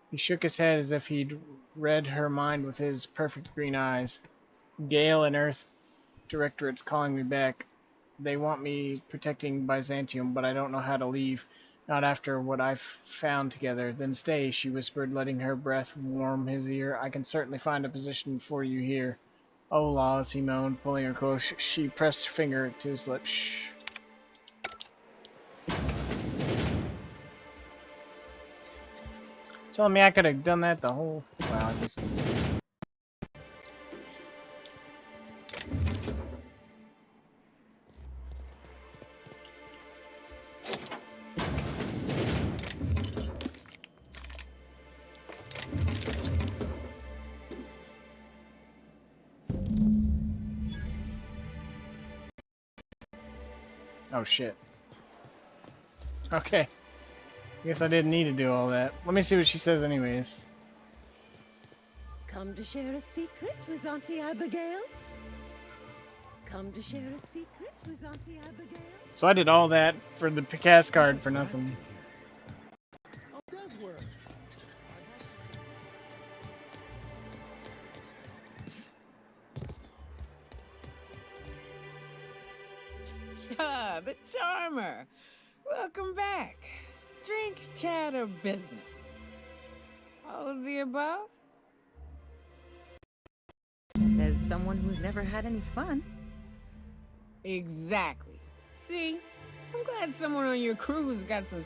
He shook his head as if he'd read her mind with his perfect green eyes. Gale and Earth Directorate's calling me back. They want me protecting Byzantium, but I don't know how to leave. Not after what I've found together. Then stay, she whispered, letting her breath warm his ear. I can certainly find a position for you here. Oh, laws, he moaned, pulling her close. She pressed her finger to his lips. Shh. Telling me I could have done that the whole... Wow, I guess... Oh shit. Okay. I guess I didn't need to do all that. Let me see what she says anyways. Come to share a secret with Auntie Abigail? Come to share a secret with Auntie Abigail? So I did all that for the Picasso card for nothing. Oh, it does work. Ah, the Charmer. Welcome back. Drink, chat, or business? All of the above? Says someone who's never had any fun. Exactly. See? I'm glad someone on your crew's got some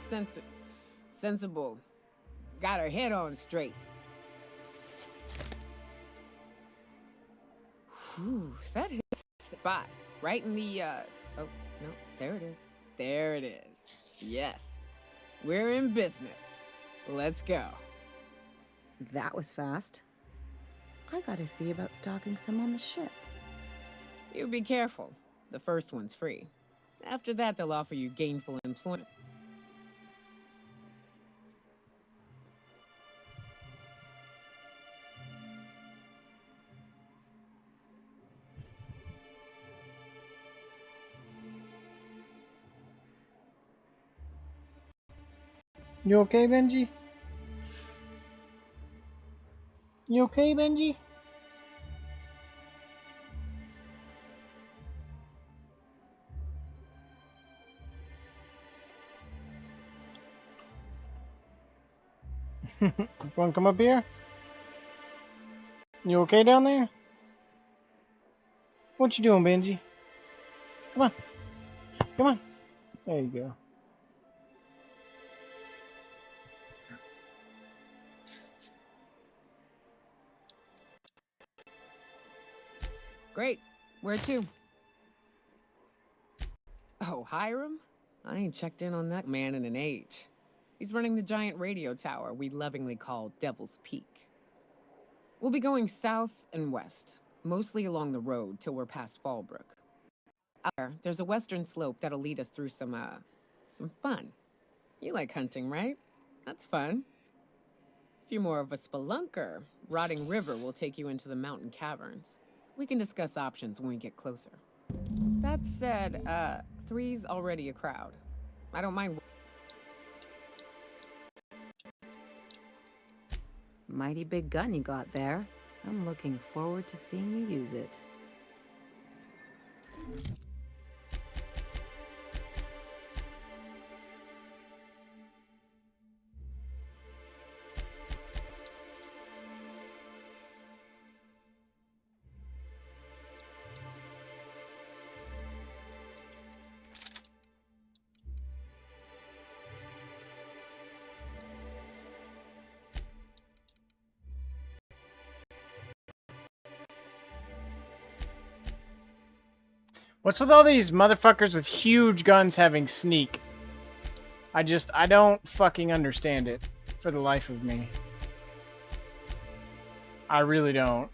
sensible. Got her head on straight. Ooh, that hits the spot. Right in the, oh, no, there it is. There it is. Yes. We're in business. Let's go. That was fast. I gotta see about stocking some on the ship. You be careful. The first one's free. After that, they'll offer you gainful employment. You okay, Benji? You okay, Benji? Wanna come up here? You okay down there? What you doing, Benji? Come on. Come on. There you go. Great. Where to? Oh, Hiram? I ain't checked in on that man in an age. He's running the giant radio tower we lovingly call Devil's Peak. We'll be going south and west, mostly along the road till we're past Fallbrook. Out there's a western slope that'll lead us through some fun. You like hunting, right? That's fun. If you're more of a spelunker, Rotting River will take you into the mountain caverns. We can discuss options when we get closer. That said, 3's already a crowd. I don't mind. Mighty big gun you got there. I'm looking forward to seeing you use it. What's with all these motherfuckers with huge guns having sneak? I don't fucking understand it for the life of me. I really don't.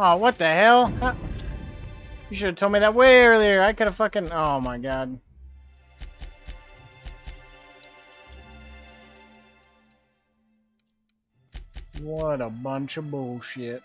Oh, what the hell? How? You should have told me that way earlier. I could have fucking... Oh my god. What a bunch of bullshit.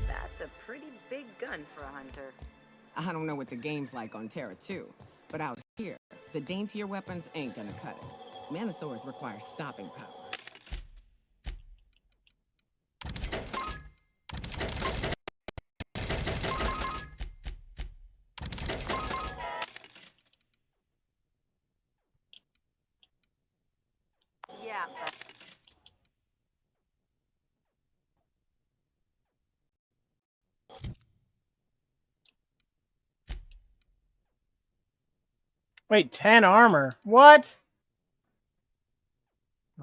That's a pretty big gun for a hunter. I don't know what the game's like on Terra 2, but out here, the daintier weapons ain't gonna cut it. Manosaurs require stopping power. Yeah, but... Wait, 10 armor? What?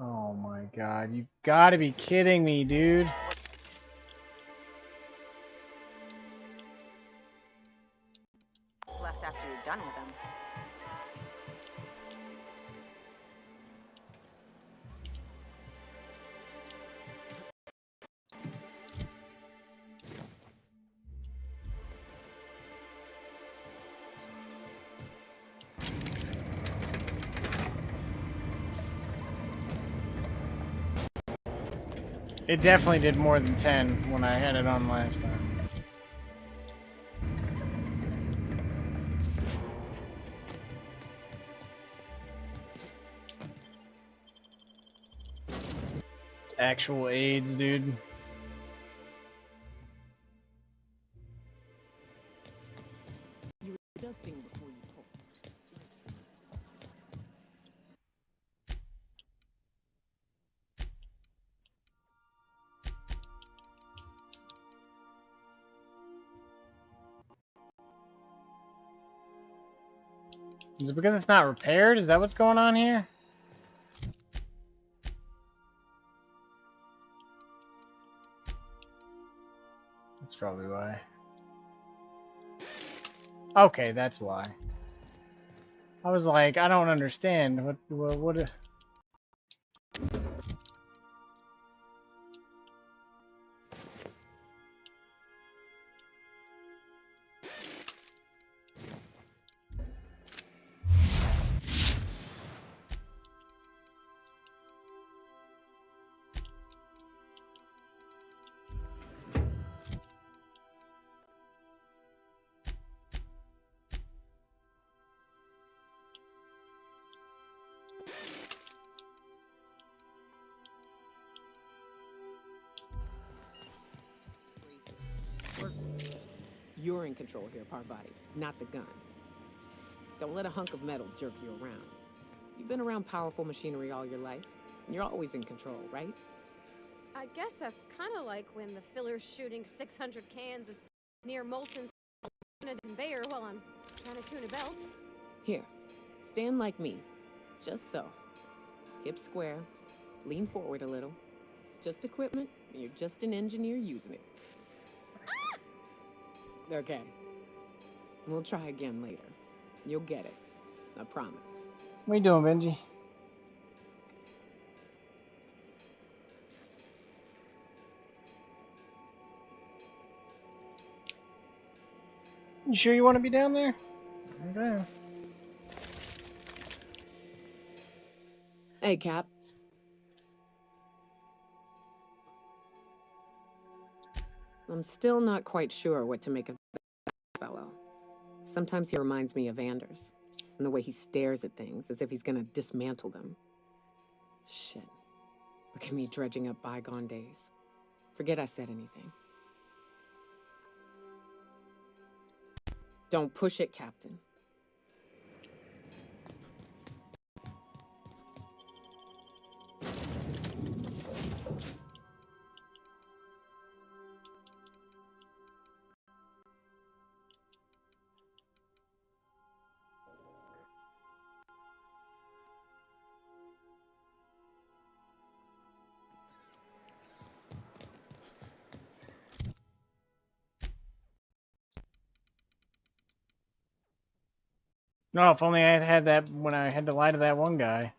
Oh my god, you gotta be kidding me, dude. Left after you're done with them. It definitely did more than 10 when I had it on last time. It's actual AIDS, dude. You were dusting before you pulled. Is it because it's not repaired? Is that what's going on here? That's probably why. Okay, that's why. I was like, I don't understand. What You're in control here, Parvati, not the gun. Don't let a hunk of metal jerk you around. You've been around powerful machinery all your life, and you're always in control, right? I guess that's kind of like when the filler's shooting 600 cans of near molten in a conveyor while I'm trying to tune a belt. Here, stand like me, just so. Hips square, lean forward a little. It's just equipment, and you're just an engineer using it. Okay. We'll try again later. You'll get it. I promise. are you doing, Benji? You sure you want to be down there? Okay. Hey, Cap. I'm still not quite sure what to make of that fellow. Sometimes he reminds me of Anders, and the way he stares at things as if he's gonna dismantle them. Shit. Look at me dredging up bygone days. Forget I said anything. Don't push it, Captain. No, if only I had had that when I had to lie to that one guy.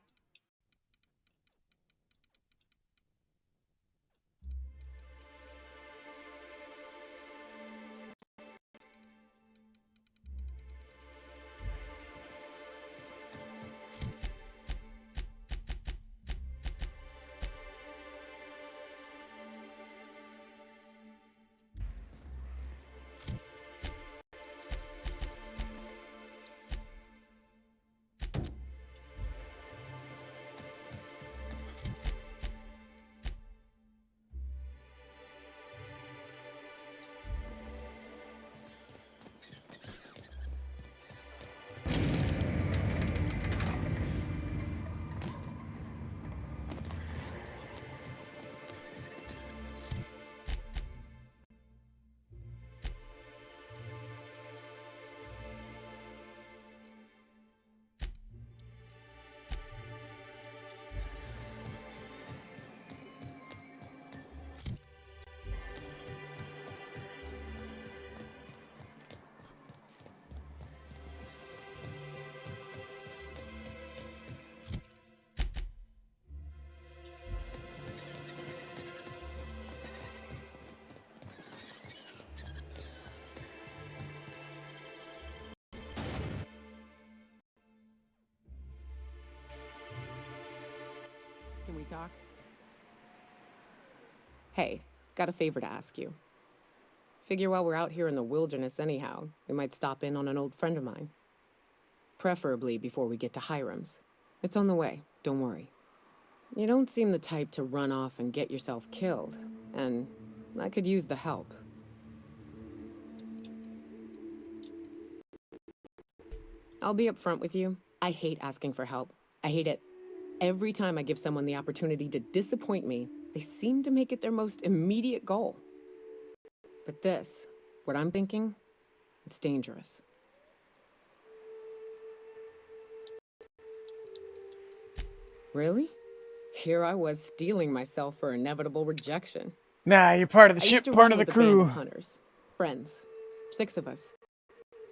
we talk? Hey, got a favor to ask you. Figure while we're out here in the wilderness anyhow, we might stop in on an old friend of mine. Preferably before we get to Hiram's. It's on the way, don't worry. You don't seem the type to run off and get yourself killed, and I could use the help. I'll be upfront with you. I hate asking for help. I hate it. Every time I give someone the opportunity to disappoint me, they seem to make it their most immediate goal. But this, what I'm thinking, it's dangerous. Really? Here I was steeling myself for inevitable rejection. Nah, you're part of the I ship, used to part run of the with a band crew. of hunters, friends, 6 of us.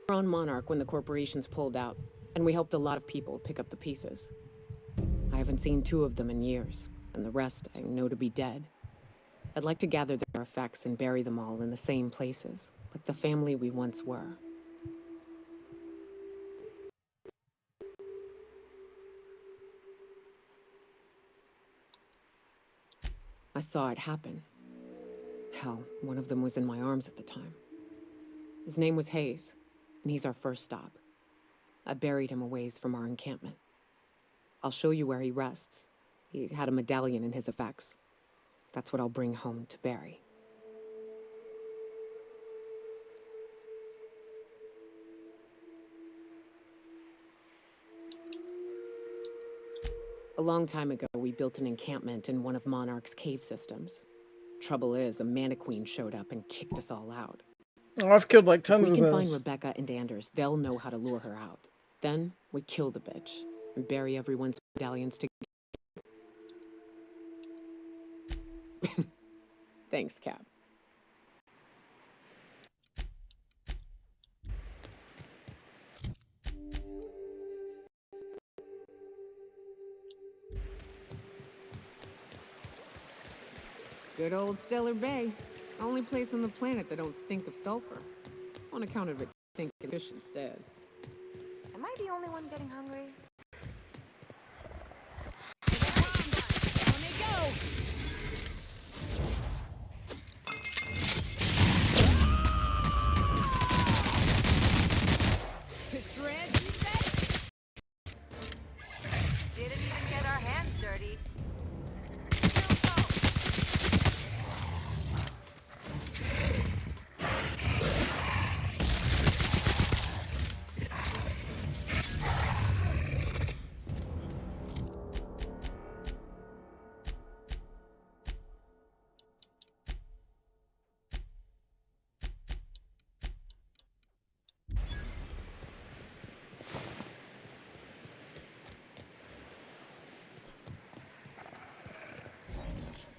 We were on Monarch when the corporations pulled out, and we helped a lot of people pick up the pieces. I haven't seen 2 of them in years, and the rest I know to be dead. I'd like to gather their effects and bury them all in the same places, like the family we once were. I saw it happen. Hell, one of them was in my arms at the time. His name was Hayes, and he's our first stop. I buried him a ways from our encampment. I'll show you where he rests. He had a medallion in his effects. That's what I'll bring home to Barry. A long time ago, we built an encampment in one of Monarch's cave systems. Trouble is, a Mantiqueen showed up and kicked us all out. Oh, I've killed like tons If of we can those. find Rebecca and Anders, they'll know how to lure her out. Then, we kill the bitch and bury everyone's medallions together. Thanks, Cap. Good old Stellar Bay. Only place on the planet that don't stink of sulfur. On account of its stinking fish instead. Am I the only one getting hungry? To shreds, you say? Didn't even get our hands dirty.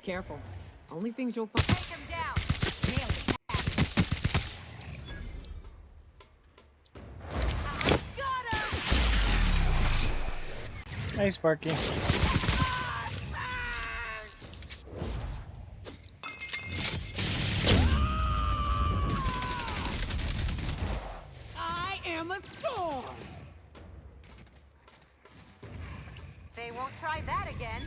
Careful. Only things you'll find. Take him down. Nailed it. Got him. Hey, Sparky. I am a storm! They won't try that again.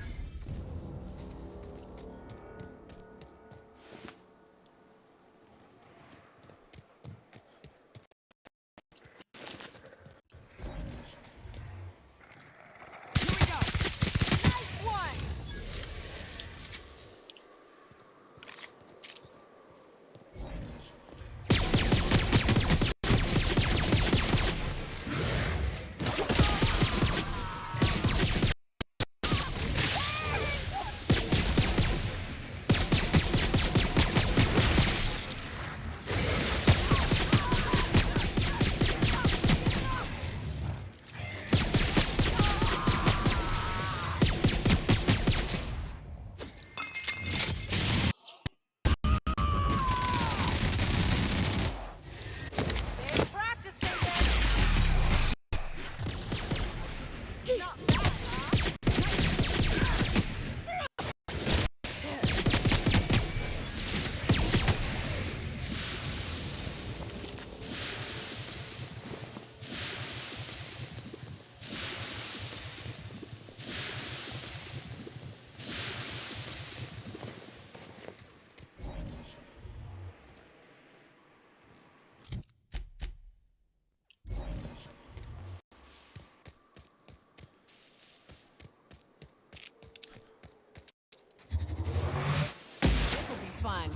fun.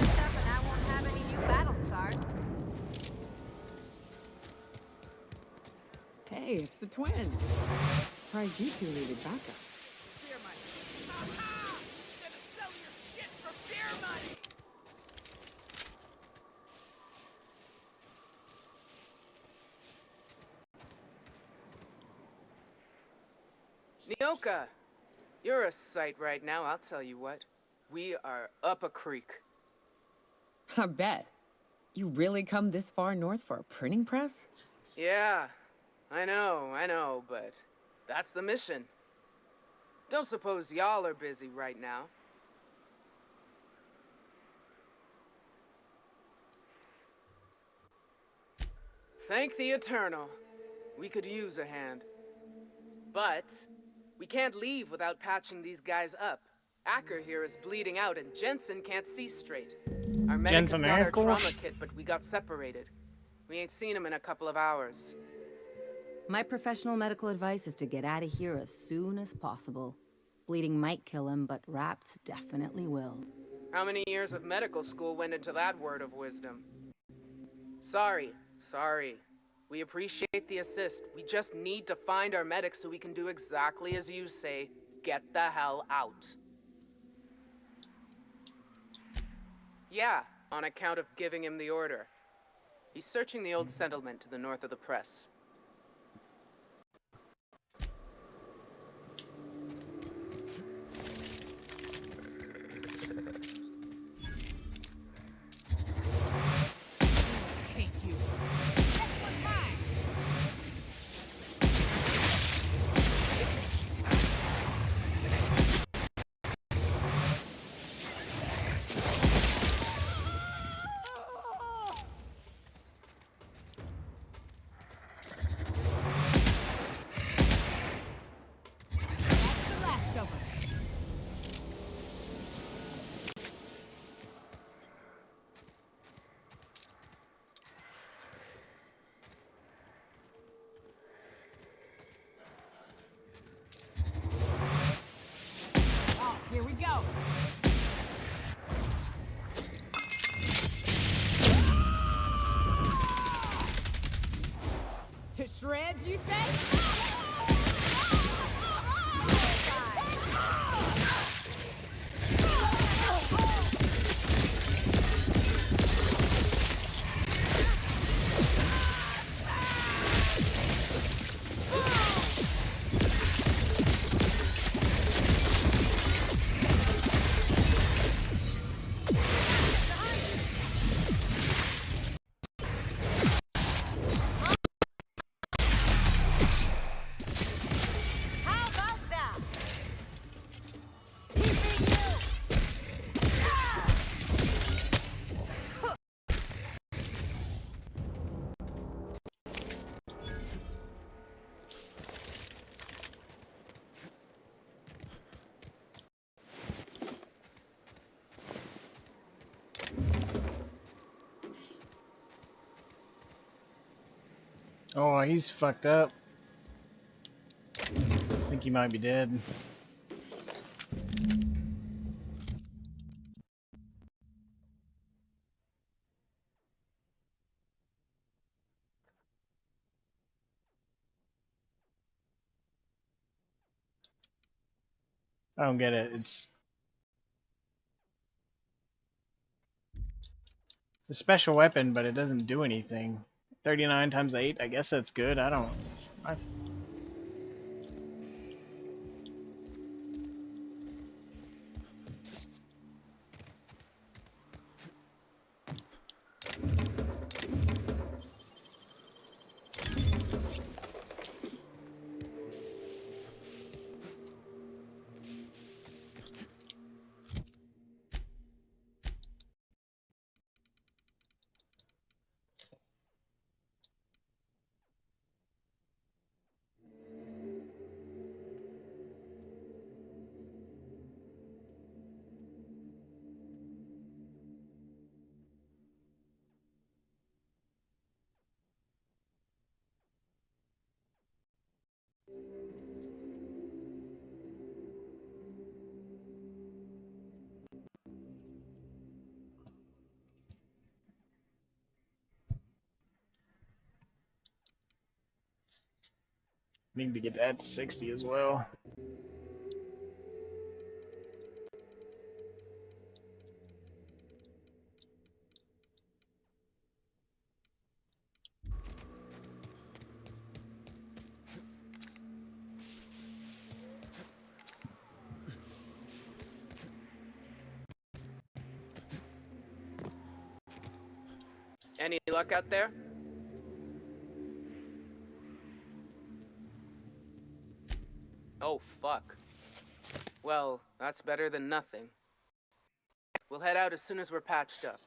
Except and I won't have any new battle scars. Hey, it's the twins. Surprised you two needed backup. Beer money. Aha! Gonna sell your shit for beer money! Nyoka, you're a sight right now, I'll tell you what. We are up a creek. I bet. You really come this far north for a printing press? Yeah, I know, but that's the mission. Don't suppose y'all are busy right now. Thank the Eternal. We could use a hand. But we can't leave without patching these guys up. Acker here is bleeding out and Jensen can't see straight. Our medic has got our trauma kit, but we got separated. We ain't seen him in a couple of hours. My professional medical advice is to get out of here as soon as possible. Bleeding might kill him, but Raps definitely will. How many years of medical school went into that word of wisdom? Sorry. We appreciate the assist. We just need to find our medic so we can do exactly as you say. Get the hell out. Yeah, on account of giving him the order. He's searching the old settlement to the north of the press. Here we go. To shreds, you say? Oh, he's fucked up. I think he might be dead. I don't get it. It's a special weapon, but it doesn't do anything. 39 times 8, I guess that's good. I don't... Need to get that to 60 as well. Any luck out there? Oh, fuck. Well, that's better than nothing. We'll head out as soon as we're patched up.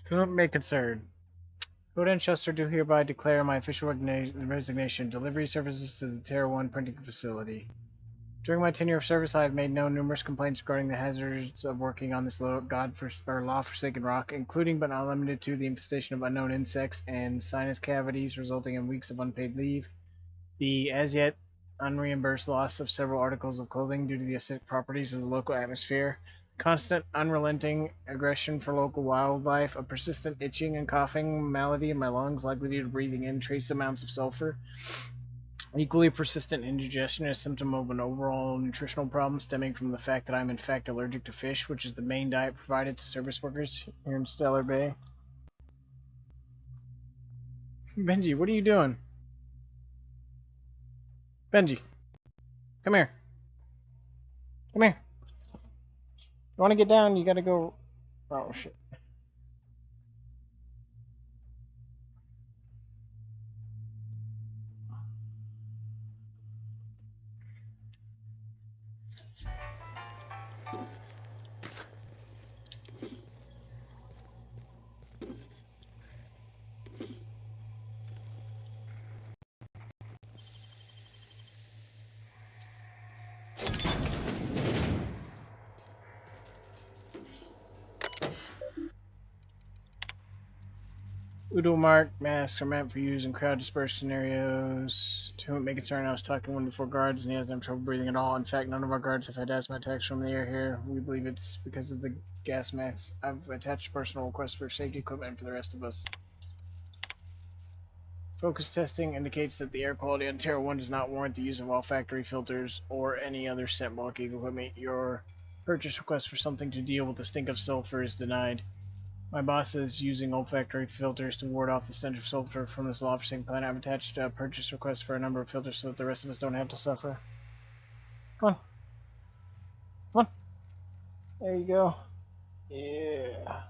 Who may concern? Code and Chester do hereby declare my official resignation. Delivery services to the Terra 1 printing facility. During my tenure of service, I have made known numerous complaints regarding the hazards of working on this law-forsaken rock, including but not limited to the infestation of unknown insects and sinus cavities resulting in weeks of unpaid leave, the as-yet unreimbursed loss of several articles of clothing due to the acidic properties of the local atmosphere, constant, unrelenting aggression for local wildlife, a persistent itching and coughing malady in my lungs likely due to breathing in trace amounts of sulfur, equally persistent indigestion, a symptom of an overall nutritional problem stemming from the fact that I'm in fact allergic to fish, which is the main diet provided to service workers here in Stellar Bay. Benji, what are you doing? Benji, come here. Come here. You want to get down, you gotta go... Oh, shit. Udo Mark masks are meant for use in crowd dispersed scenarios. To whom it may concern, I was talking to one of the 4 guards and he hasn't had trouble breathing at all. In fact, none of our guards have had asthma attacks from the air here. We believe it's because of the gas masks. I've attached personal requests for safety equipment for the rest of us. Focus testing indicates that the air quality on Terra 1 does not warrant the use of all factory filters or any other scent blocking equipment. Your purchase request for something to deal with the stink of sulfur is denied. My boss is using olfactory filters to ward off the stench of sulfur from this law-forsaken planet. I've attached a purchase request for a number of filters so that the rest of us don't have to suffer. Come on. Come on. There you go. Yeah.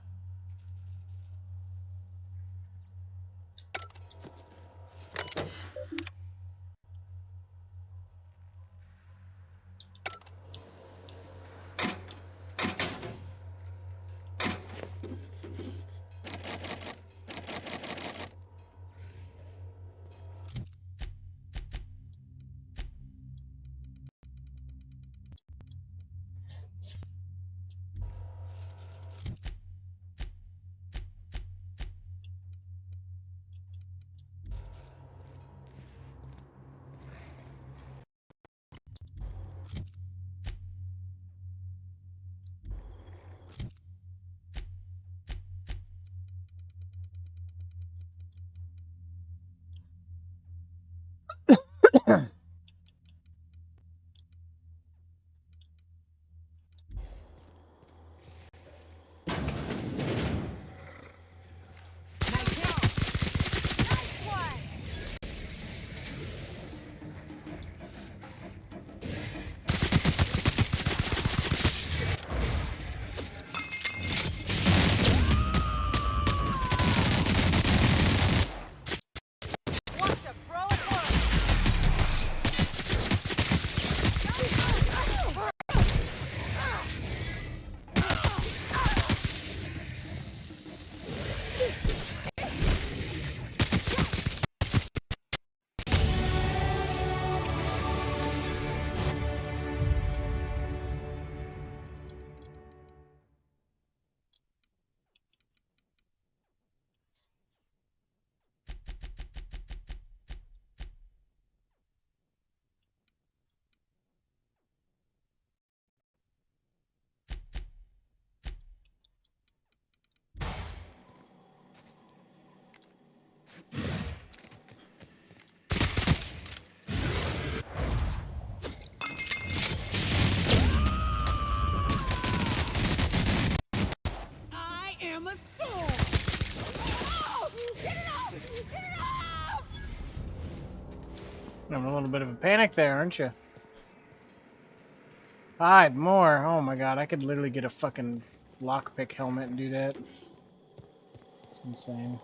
I'm a little bit of a panic there, aren't you? 5 more. Oh my god, I could literally get a fucking lockpick helmet and do that. It's insane.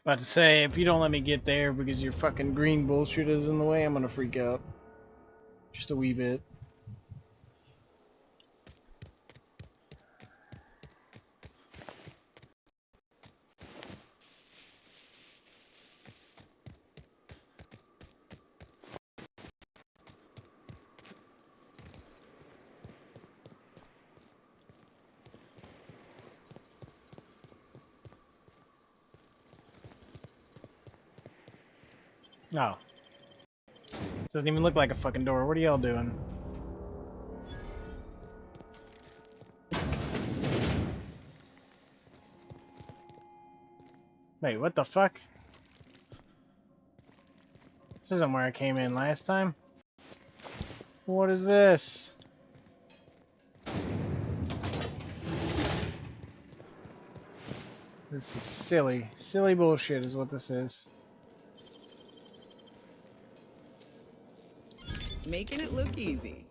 About to say, if you don't let me get there because your fucking green bullshit is in the way, I'm gonna freak out. Just a wee bit. No. Doesn't even look like a fucking door. What are y'all doing? Wait, what the fuck? This isn't where I came in last time. What is this? This is silly. Silly bullshit is what this is. Making it look easy.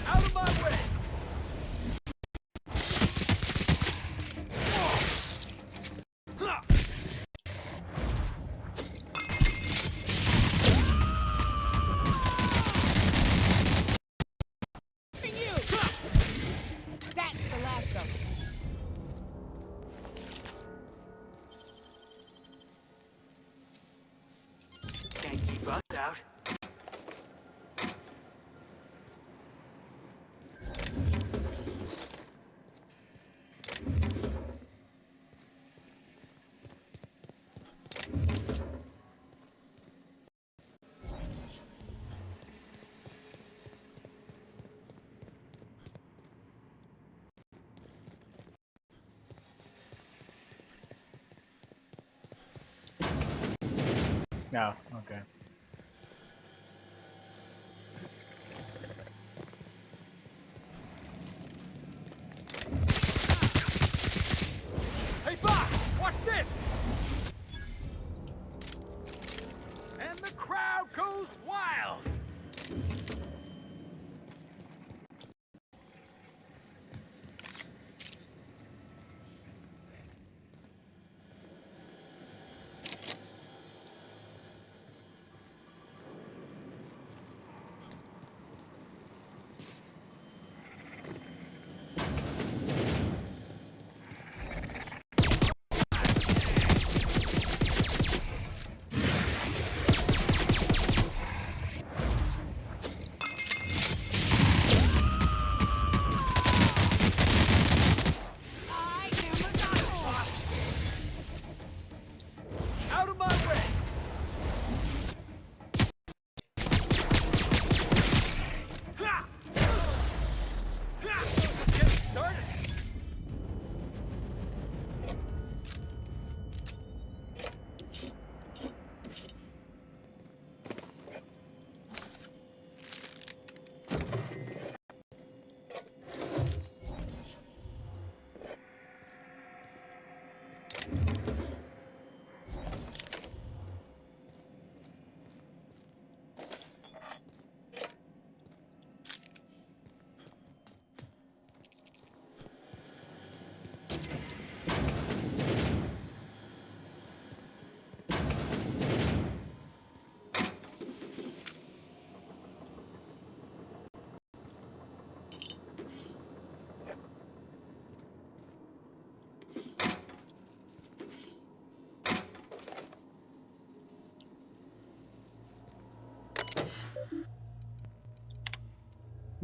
Out of my way! You! That's the last of them. Can't keep us out. No, okay. Hey, Bob! Watch this! And the crowd goes wild!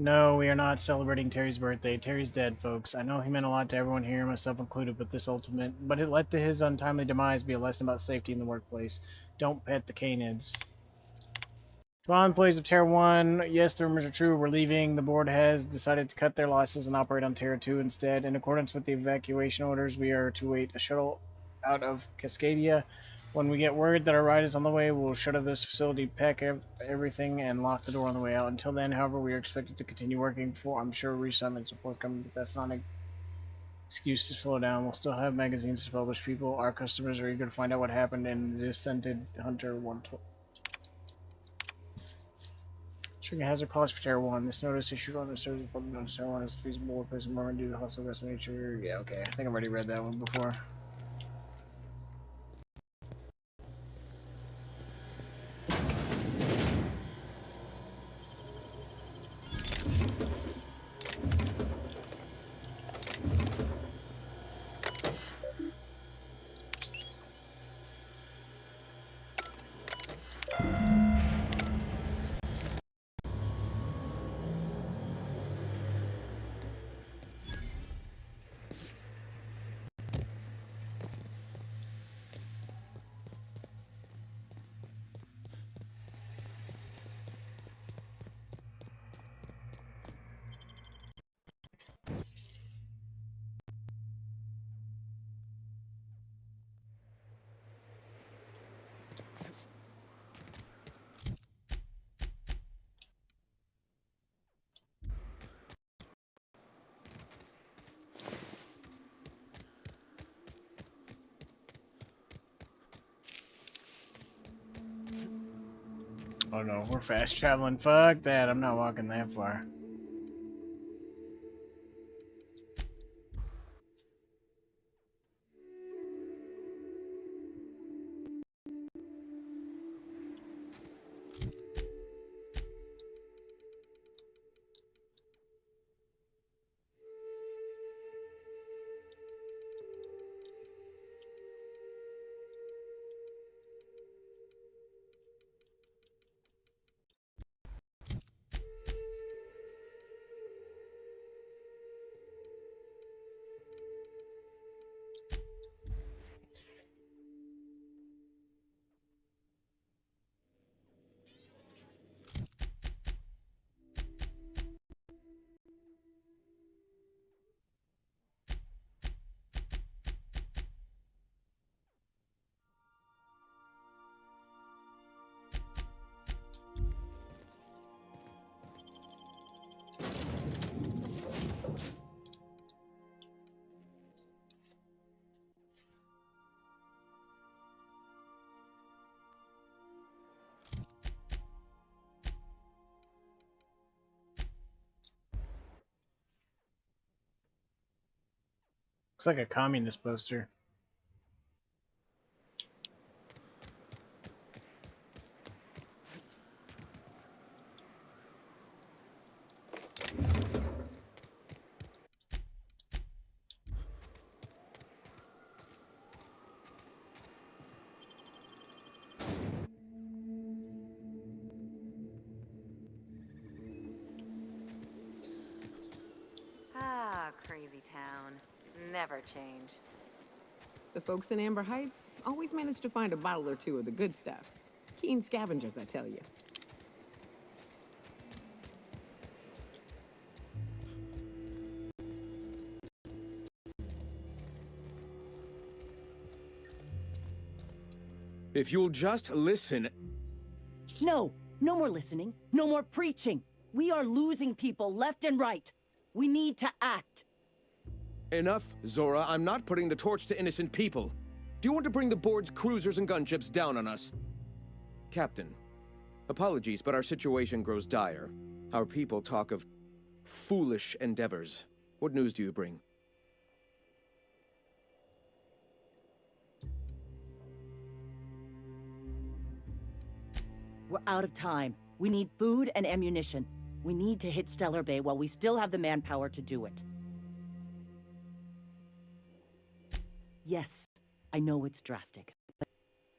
No, we are not celebrating Terry's birthday. Terry's dead, folks. I know he meant a lot to everyone here, myself included, but it led to his untimely demise be a lesson about safety in the workplace. Don't pet the canids. To all employees of Terra 1, yes, the rumors are true. We're leaving. The board has decided to cut their losses and operate on Terra 2 instead. In accordance with the evacuation orders, we are to wait a shuttle out of Cascadia. When we get word that our ride is on the way, we'll shutter this facility, pack everything, and lock the door on the way out. Until then, however, we are expected to continue working for, I'm sure, reassignments are forthcoming, but that's not an excuse to slow down. We'll still have magazines to publish people. Our customers are eager to find out what happened in the Descended Hunter 112. Triggering hazard clause for Terra 1. This notice issued on the service department notice Terra 1 is feasible or place more due to hostile aggressive nature. Yeah, okay. I think I've already read that one before. Oh no, we're fast traveling. Fuck that, I'm not walking that far. Looks like a communist poster. Ah, crazy town. Never change. The folks in Amber Heights always manage to find a bottle or two of the good stuff. Keen scavengers, I tell you. If you'll just listen... No, no more listening. No more preaching. We are losing people left and right. We need to act. Enough, Zora. I'm not putting the torch to innocent people. Do you want to bring the board's cruisers and gunships down on us? Captain, apologies, but our situation grows dire. Our people talk of foolish endeavors. What news do you bring? We're out of time. We need food and ammunition. We need to hit Stellar Bay while we still have the manpower to do it. Yes, I know it's drastic, but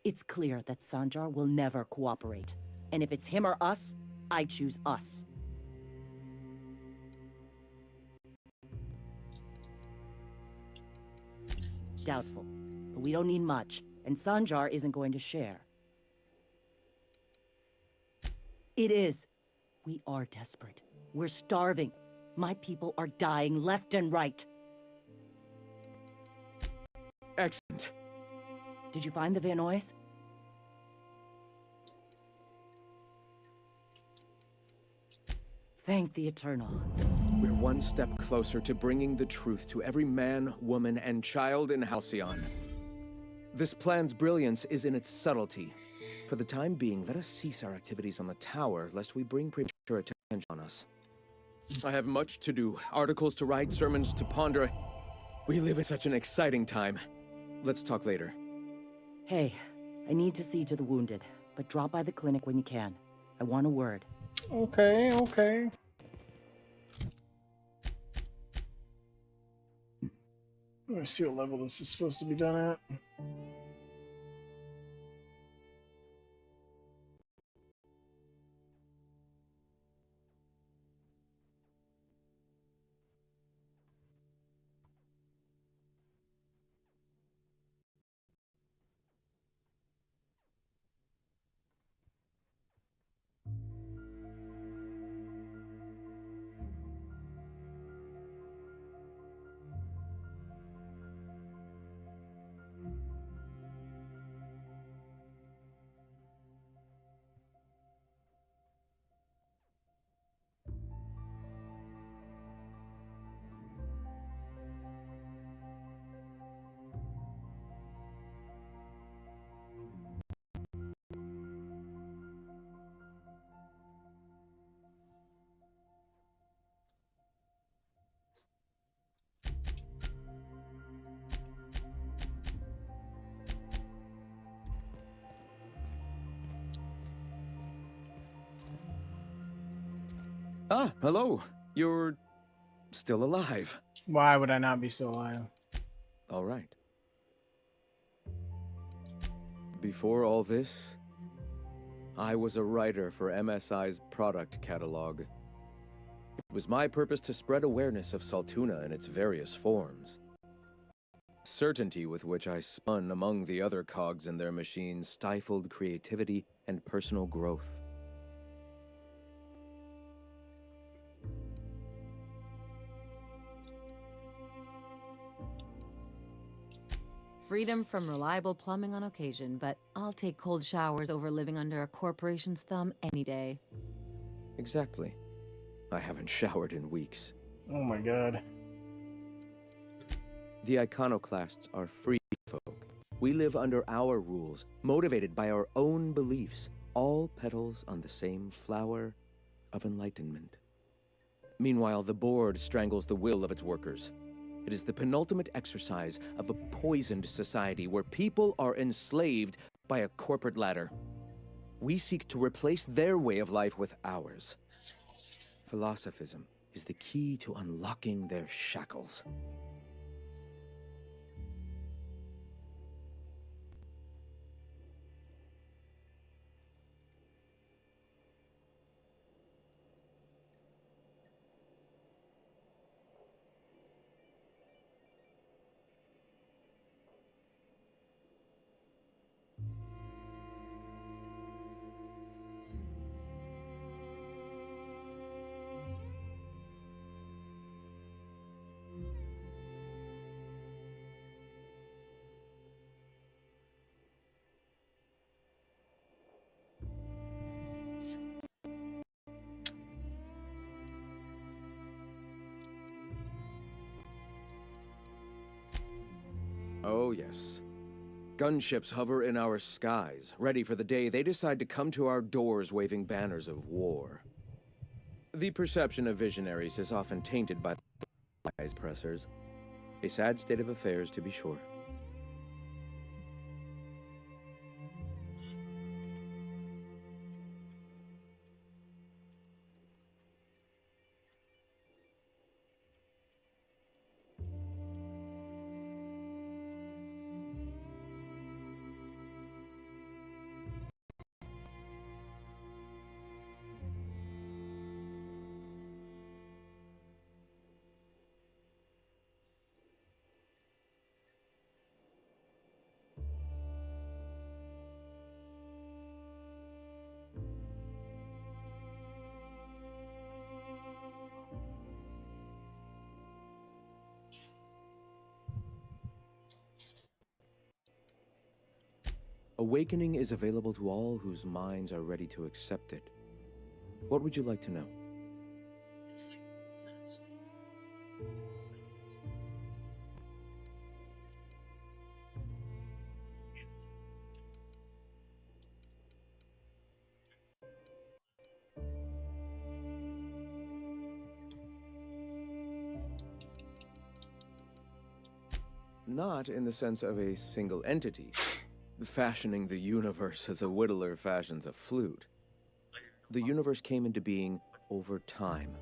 it's clear that Sanjar will never cooperate. And if it's him or us, I choose us. doubtful. But we don't need much, and Sanjar isn't going to share. It is. We are desperate. We're starving. My people are dying left and right. Excellent. Did you find the Vanois? Thank the Eternal. We're one step closer to bringing the truth to every man, woman, and child in Halcyon. This plan's brilliance is in its subtlety. For the time being, let us cease our activities on the tower, lest we bring premature attention on us. I have much to do, articles to write, sermons to ponder. We live in such an exciting time. Let's talk later. Hey, I need to see to the wounded, but drop by the clinic when you can. I want a word. Okay, okay. Let me see what level this is supposed to be done at. Ah, hello. You're still alive. Why would I not be still alive? All right. Before all this, I was a writer for MSI's product catalog. It was my purpose to spread awareness of Saltuna in its various forms. Certainty with which I spun among the other cogs in their machine stifled creativity and personal growth. Freedom from reliable plumbing on occasion, but I'll take cold showers over living under a corporation's thumb any day. Exactly. I haven't showered in weeks. Oh my god. The iconoclasts are free folk. We live under our rules, motivated by our own beliefs, all petals on the same flower of enlightenment. Meanwhile, the board strangles the will of its workers. It is the penultimate exercise of a poisoned society where people are enslaved by a corporate ladder. We seek to replace their way of life with ours. Philosophism is the key to unlocking their shackles. Oh, yes. Gunships hover in our skies, ready for the day they decide to come to our doors waving banners of war. The perception of visionaries is often tainted by the pressers. A sad state of affairs, to be sure. Awakening is available to all whose minds are ready to accept it. What would you like to know? Not in the sense of a single entity, fashioning the universe as a whittler fashions a flute. The universe came into being over time,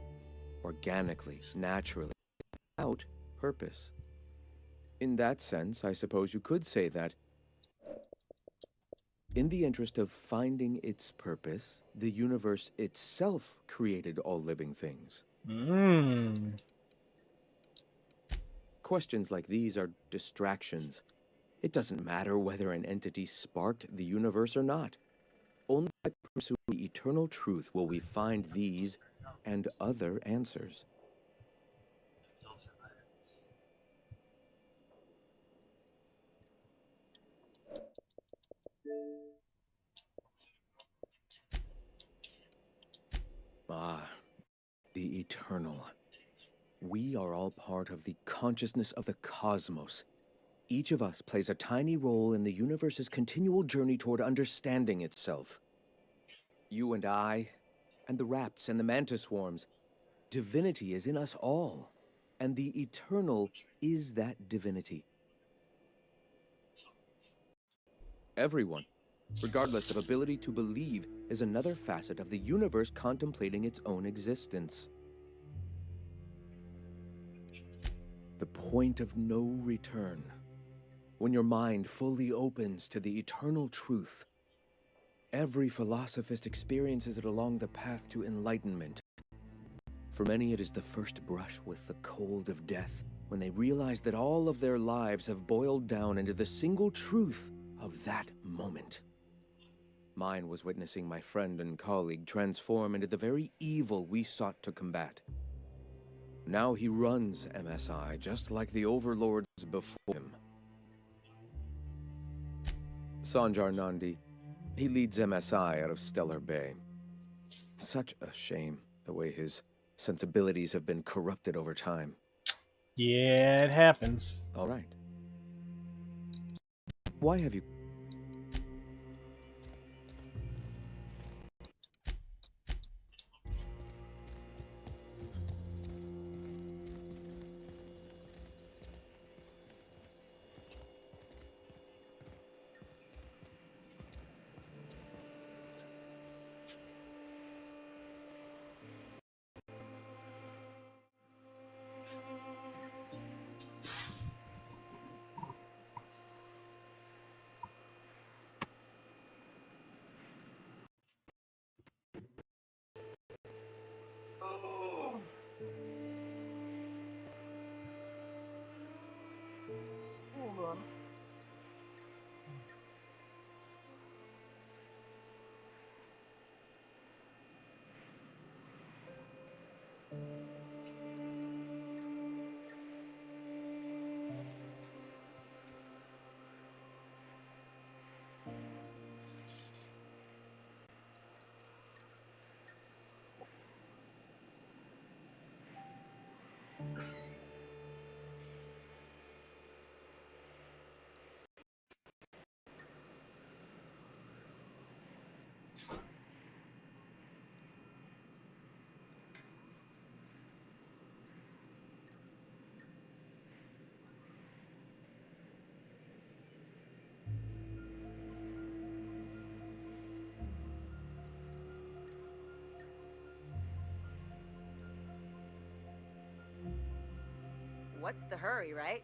organically, naturally, without purpose. In that sense, I suppose you could say that, in the interest of finding its purpose, the universe itself created all living things. Questions like these are distractions. It doesn't matter whether an entity sparked the universe or not. Only by pursuing the eternal truth will we find these and other answers. Ah, the eternal. We are all part of the consciousness of the cosmos. Each of us plays a tiny role in the universe's continual journey toward understanding itself. You and I, and the rats and the mantis swarms. Divinity is in us all, and the eternal is that divinity. Everyone, regardless of ability to believe, is another facet of the universe contemplating its own existence. The point of no return. When your mind fully opens to the eternal truth, every philosophist experiences it along the path to enlightenment. For many, it is the first brush with the cold of death, when they realize that all of their lives have boiled down into the single truth of that moment. Mine was witnessing my friend and colleague transform into the very evil we sought to combat. Now he runs MSI just like the overlords before him. Sanjar Nandi. He leads MSI out of Stellar Bay. Such a shame, the way his sensibilities have been corrupted over time. Yeah, it happens. All right. Why have you... What's the hurry, right?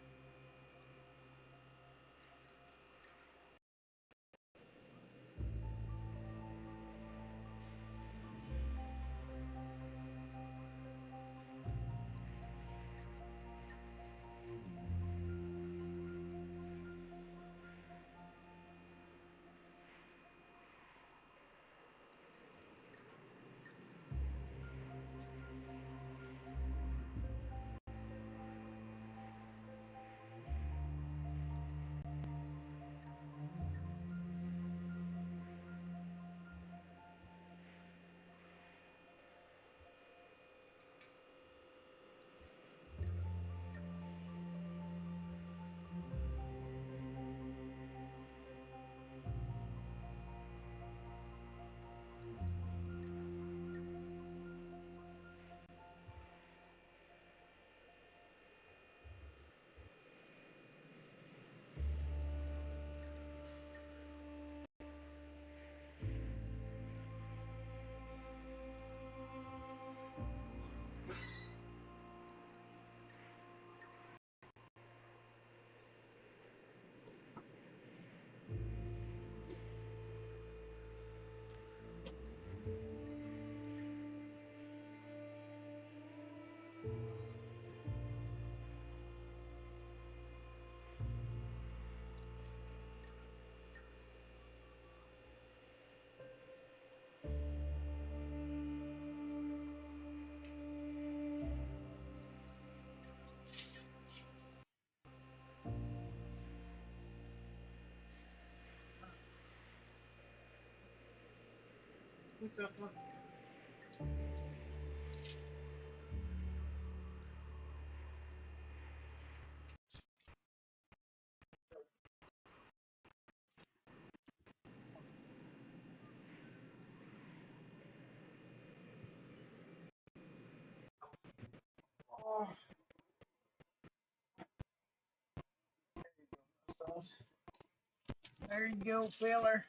There you go, filler.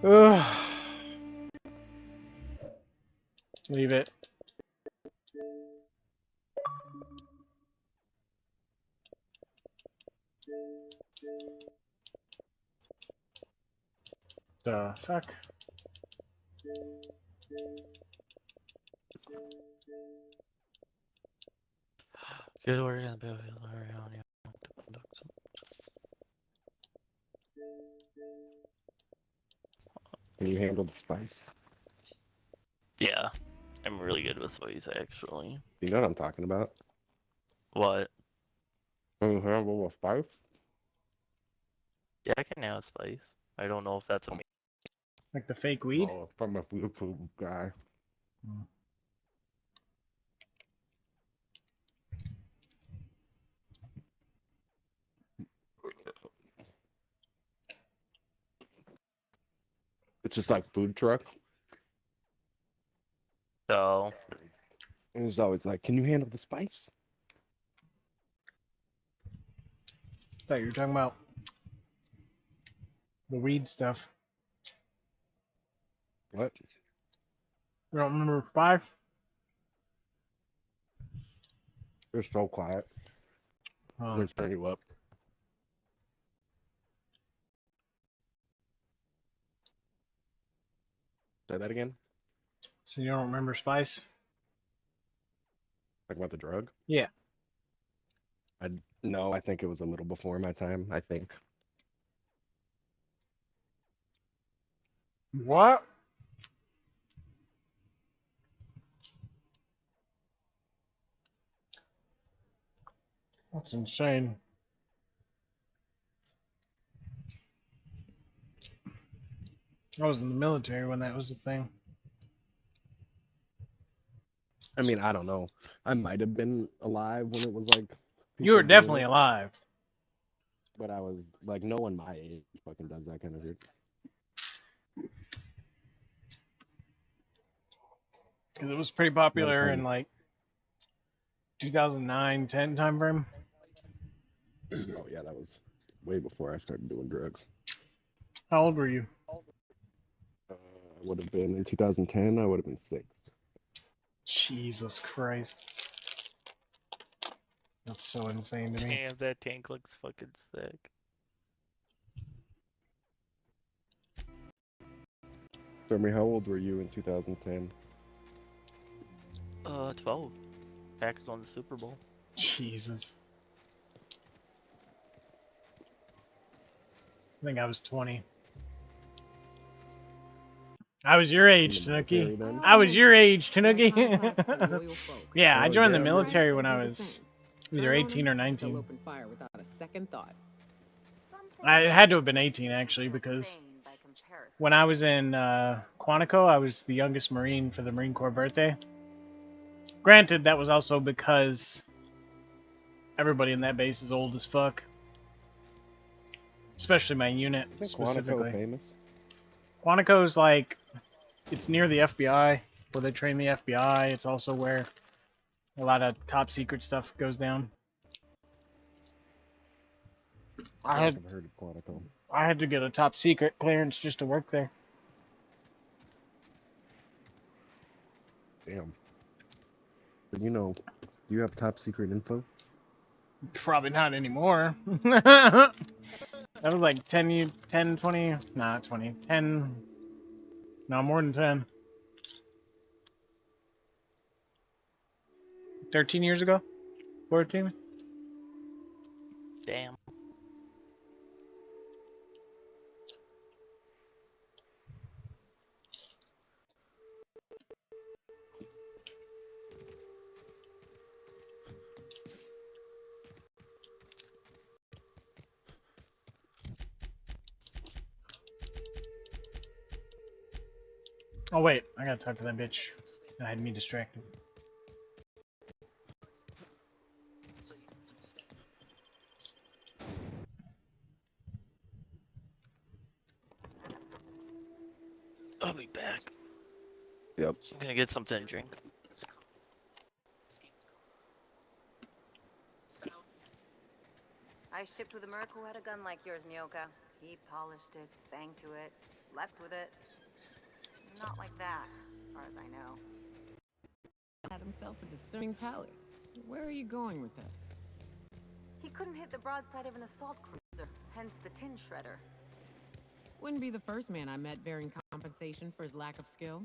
Ugh. Leave it. The fuck? Good work on the battlefield area on you. Can you handle the spice? Yeah, I'm really good with spice actually. You know what I'm talking about? What? Can you handle the spice? Yeah, I can have spice. I don't know if that's a me. Like the fake weed? Oh, from a food guy. It's just like food truck. So. And it's always like, can you handle the spice? Thought you were talking about the weed stuff. What? You don't remember 5? You're so quiet. Oh. Let's turn you up. Say that again? So you don't remember Spice? Like about the drug? Yeah. No, I think it was a little before my time, I think. What? That's insane. I was in the military when that was a thing. I mean, I don't know. I might have been alive when it was like. You were people doing definitely it, alive. But I was like, no one my age fucking does that kind of shit. Because it was pretty popular in like 2009, 10 time frame. Oh yeah, that was way before I started doing drugs. How old were you? I would have been in 2010. I would have been 6. Jesus Christ. That's so insane to me. Damn, that tank looks fucking sick. Jeremy, how old were you in 2010? 12. Packers won the Super Bowl. Jesus. I think I was 20. I was your age, Tanuki. I was your age, Tanuki. Yeah, I joined the military when I was either 18 or 19. Open fire without a second thought. I had to have been 18 actually, because when I was in Quantico, I was the youngest Marine for the Marine Corps birthday. Granted, that was also because everybody in that base is old as fuck. Especially my unit, Isn't specifically. Quantico famous? Quantico's like, it's near the FBI, where they train the FBI. It's also where a lot of top secret stuff goes down. I had I've heard of Quantico. I had to get a top secret clearance just to work there. Damn. But you know, do you have top secret info? Probably not anymore. That was like 10, 20, nah, not 20, 10, no, more than 10. 13 years ago? 14? Damn. Oh wait, I gotta talk to that bitch. That had me distracted. I'll be back. Yep. I'm gonna get something to drink. I shipped with a merc who had a gun like yours, Nyoka. He polished it, sang to it, slept with it. Not like that, as far as I know. Had himself a discerning palate. Where are you going with this? He couldn't hit the broadside of an assault cruiser, hence the tin shredder. Wouldn't be the first man I met bearing compensation for his lack of skill.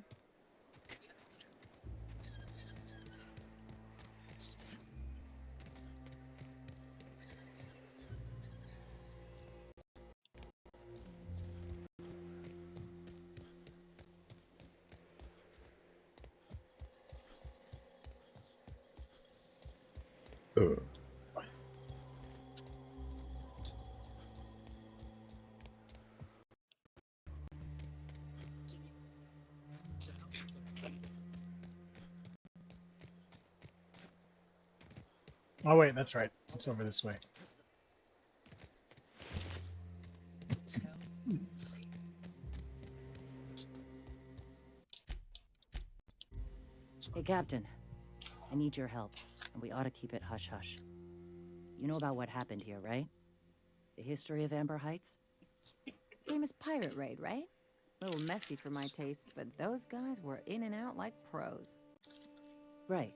Oh wait, that's right. It's over this way. Hey, Captain. I need your help, and we ought to keep it hush-hush. You know about what happened here, right? The history of Amber Heights? Famous pirate raid, right? A little messy for my tastes, but those guys were in and out like pros. Right.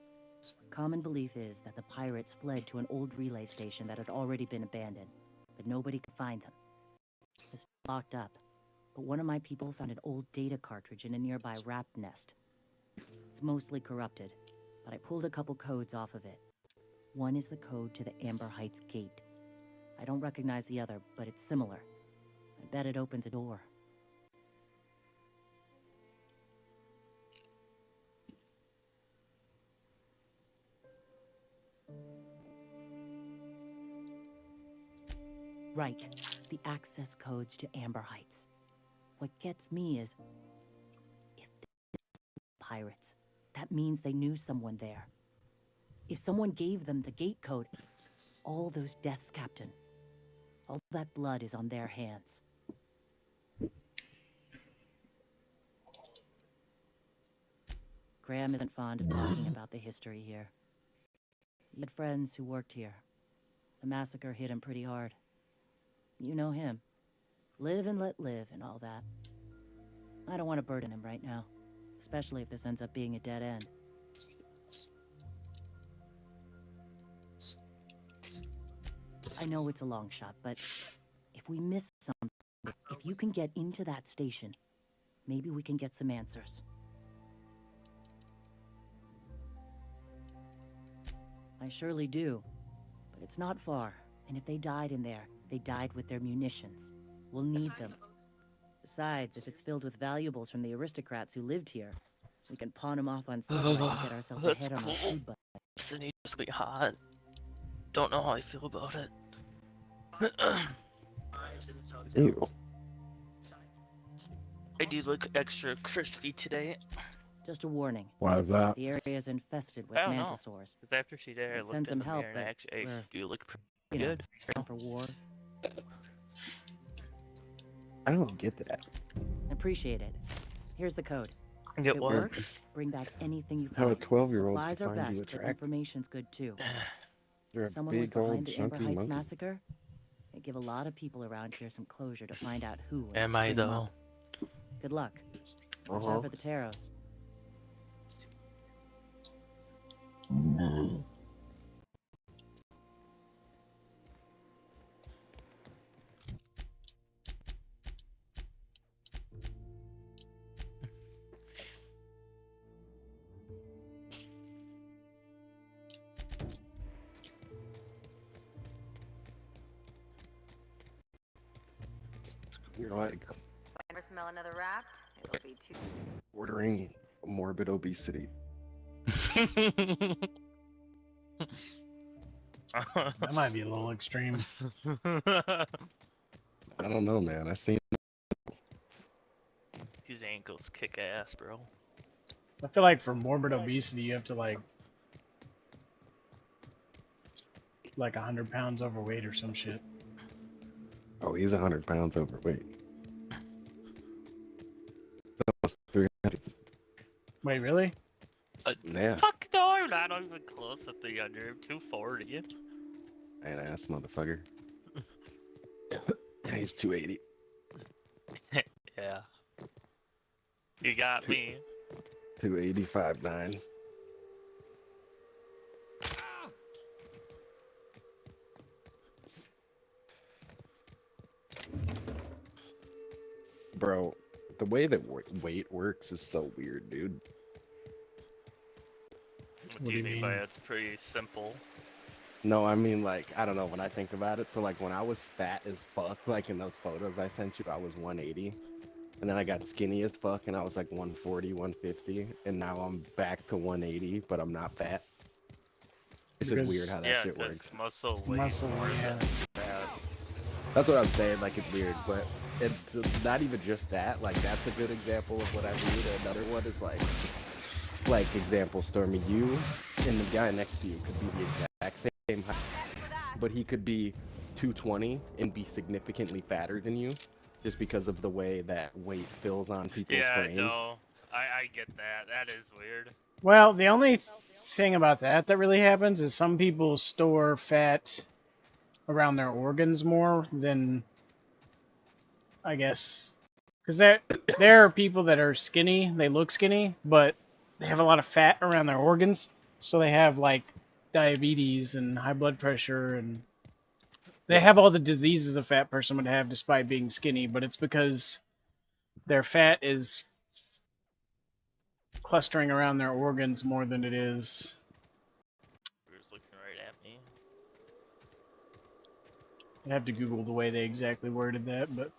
Common belief is that the pirates fled to an old relay station that had already been abandoned, but nobody could find them. It's locked up, but one of my people found an old data cartridge in a nearby rap nest. It's mostly corrupted, but I pulled a couple codes off of it. One is the code to the Amber Heights gate. I don't recognize the other, but it's similar. I bet it opens a door. Right, the access codes to Amber Heights. What gets me is, if they're pirates, that means they knew someone there. If someone gave them the gate code, all those deaths, Captain, all that blood is on their hands. Graham isn't fond of talking about the history here. He had friends who worked here. The massacre hit him pretty hard. You know him. Live and let live and all that. I don't want to burden him right now, especially if this ends up being a dead end. I know it's a long shot, but if we miss something, if you can get into that station, maybe we can get some answers. I surely do, but it's not far, and if they died in there, they died with their munitions. We'll need them. Besides, if it's filled with valuables from the aristocrats who lived here, we can pawn them off on Subway and get ourselves ahead on our food budget. It needs to be hot. Don't know how I feel about it. Ew. I do look extra crispy today. Just a warning. Why is that? The area is infested with I don't know. mantisaurs. Because after she died, I I'd looked send in some the help, mirror and but actually, I we're, do look pretty you know, good. for war. I don't get that. Appreciate it. Here's the code. Get If it what? works, bring back anything you How a find. 12-year-old Supplies can are find you best, but attractive. information's good too. You're If a someone was big old behind the Amber chunky Heights monkey. massacre, it'd give a lot of people around here some closure to find out who. and Am I string 'em though? up. Good luck. Watch Uh-huh. out for the Taros. You're like If I ever smell another wrapped, it'll be too. ordering morbid obesity. That might be a little extreme. I don't know, man. I seen. He's angry. ankles kick ass, bro. I feel like for morbid obesity, you have to like 100 pounds overweight or some shit. Oh, he's 100 pounds overweight. Almost 300. Wait, really? Yeah. Fuck no, I'm not even close to 300. I'm 240. An ass motherfucker. He's 280. Yeah. You got me. 285.9. Bro, the way that weight works is so weird, dude. What do you mean by it? It's pretty simple. No, I mean, like, I don't know, when I think about it, so, like, when I was fat as fuck, like, in those photos I sent you, I was 180. And then I got skinny as fuck, and I was, like, 140, 150. And now I'm back to 180, but I'm not fat. It's just weird how that shit works. Muscle weight. Yeah. That's what I'm saying, like, it's weird, but it's not even just that. Like, that's a good example of what I mean. Another one is, like, example, Stormy, you and the guy next to you could be the exact same height, but he could be 220 and be significantly fatter than you, just because of the way that weight fills on people's frames. Yeah, no, I get that. That is weird. Well, the only thing about that really happens is some people store fat around their organs more than, I guess, because there are people that are skinny, they look skinny, but they have a lot of fat around their organs, so they have like diabetes and high blood pressure, and they have all the diseases a fat person would have despite being skinny, but it's because their fat is clustering around their organs more than it is. Who's looking right at me? I'd have to Google the way they exactly worded that, but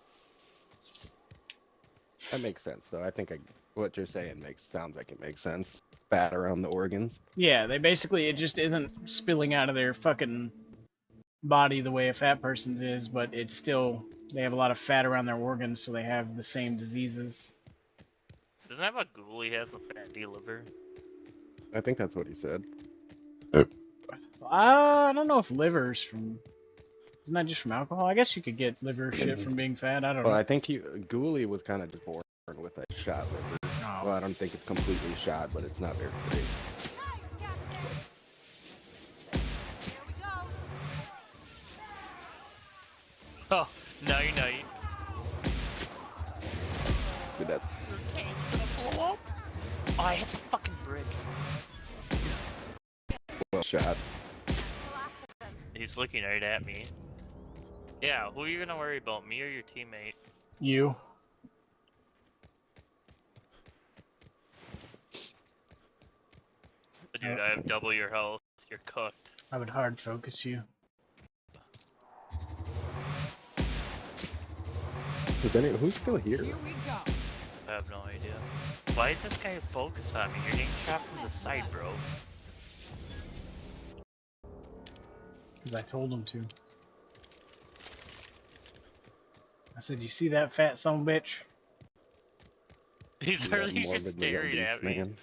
That makes sense, though. I think what you're saying sounds like it makes sense. Fat around the organs. yeah, they basically, it just isn't spilling out of their fucking body the way a fat person's is, but it's still, they have a lot of fat around their organs, so they have the same diseases. Doesn't that about Google he has a fatty liver? I think that's what he said. I don't know if liver's from, isn't that just from alcohol? I guess you could get liver shit from being fat, I don't know. Well, I think Ghoulie was kind of just born with a shot liver. Oh. Well, I don't think it's completely shot, but it's not very great. Oh, night. Dude, that. Okay, gonna blow up. Oh, I hit the fucking brick. Well, shots. He's looking right at me. Yeah, who are you gonna worry about, me or your teammate? You. Dude, I have double your health. You're cooked. I would hard focus you. Who's still here? I have no idea. Why is this guy focused on me? You're getting shot from the side, bro. Because I told him to. I said, you see that fat son of a bitch? He's literally just staring at me. Man.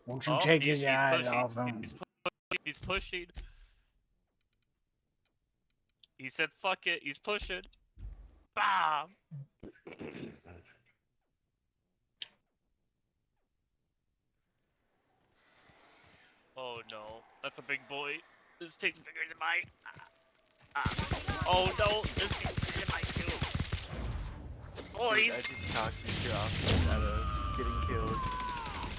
Won't you take his eyes off him? He's pushing. He said, fuck it. He's pushing. Bam! Oh no, that's a big boy. This thing's bigger than mine. Oh no, this thing's bigger than mine too. Boys! Dude, I just talked these two off out of getting killed.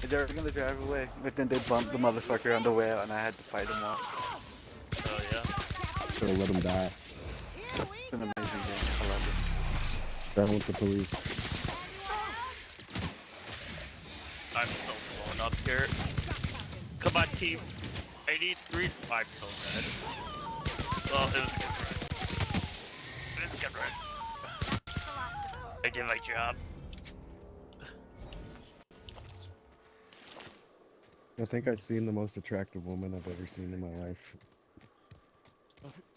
And they were gonna drive away, but then they bumped the motherfucker on the way out and I had to fight him off. Oh yeah? So let him die. It's an amazing game. I love it. Down with the police. I'm so blown up here. Come on, team. I need 3. I'm so dead. Well, it was a good run. It was a good run. I did my job. I think I've seen the most attractive woman I've ever seen in my life.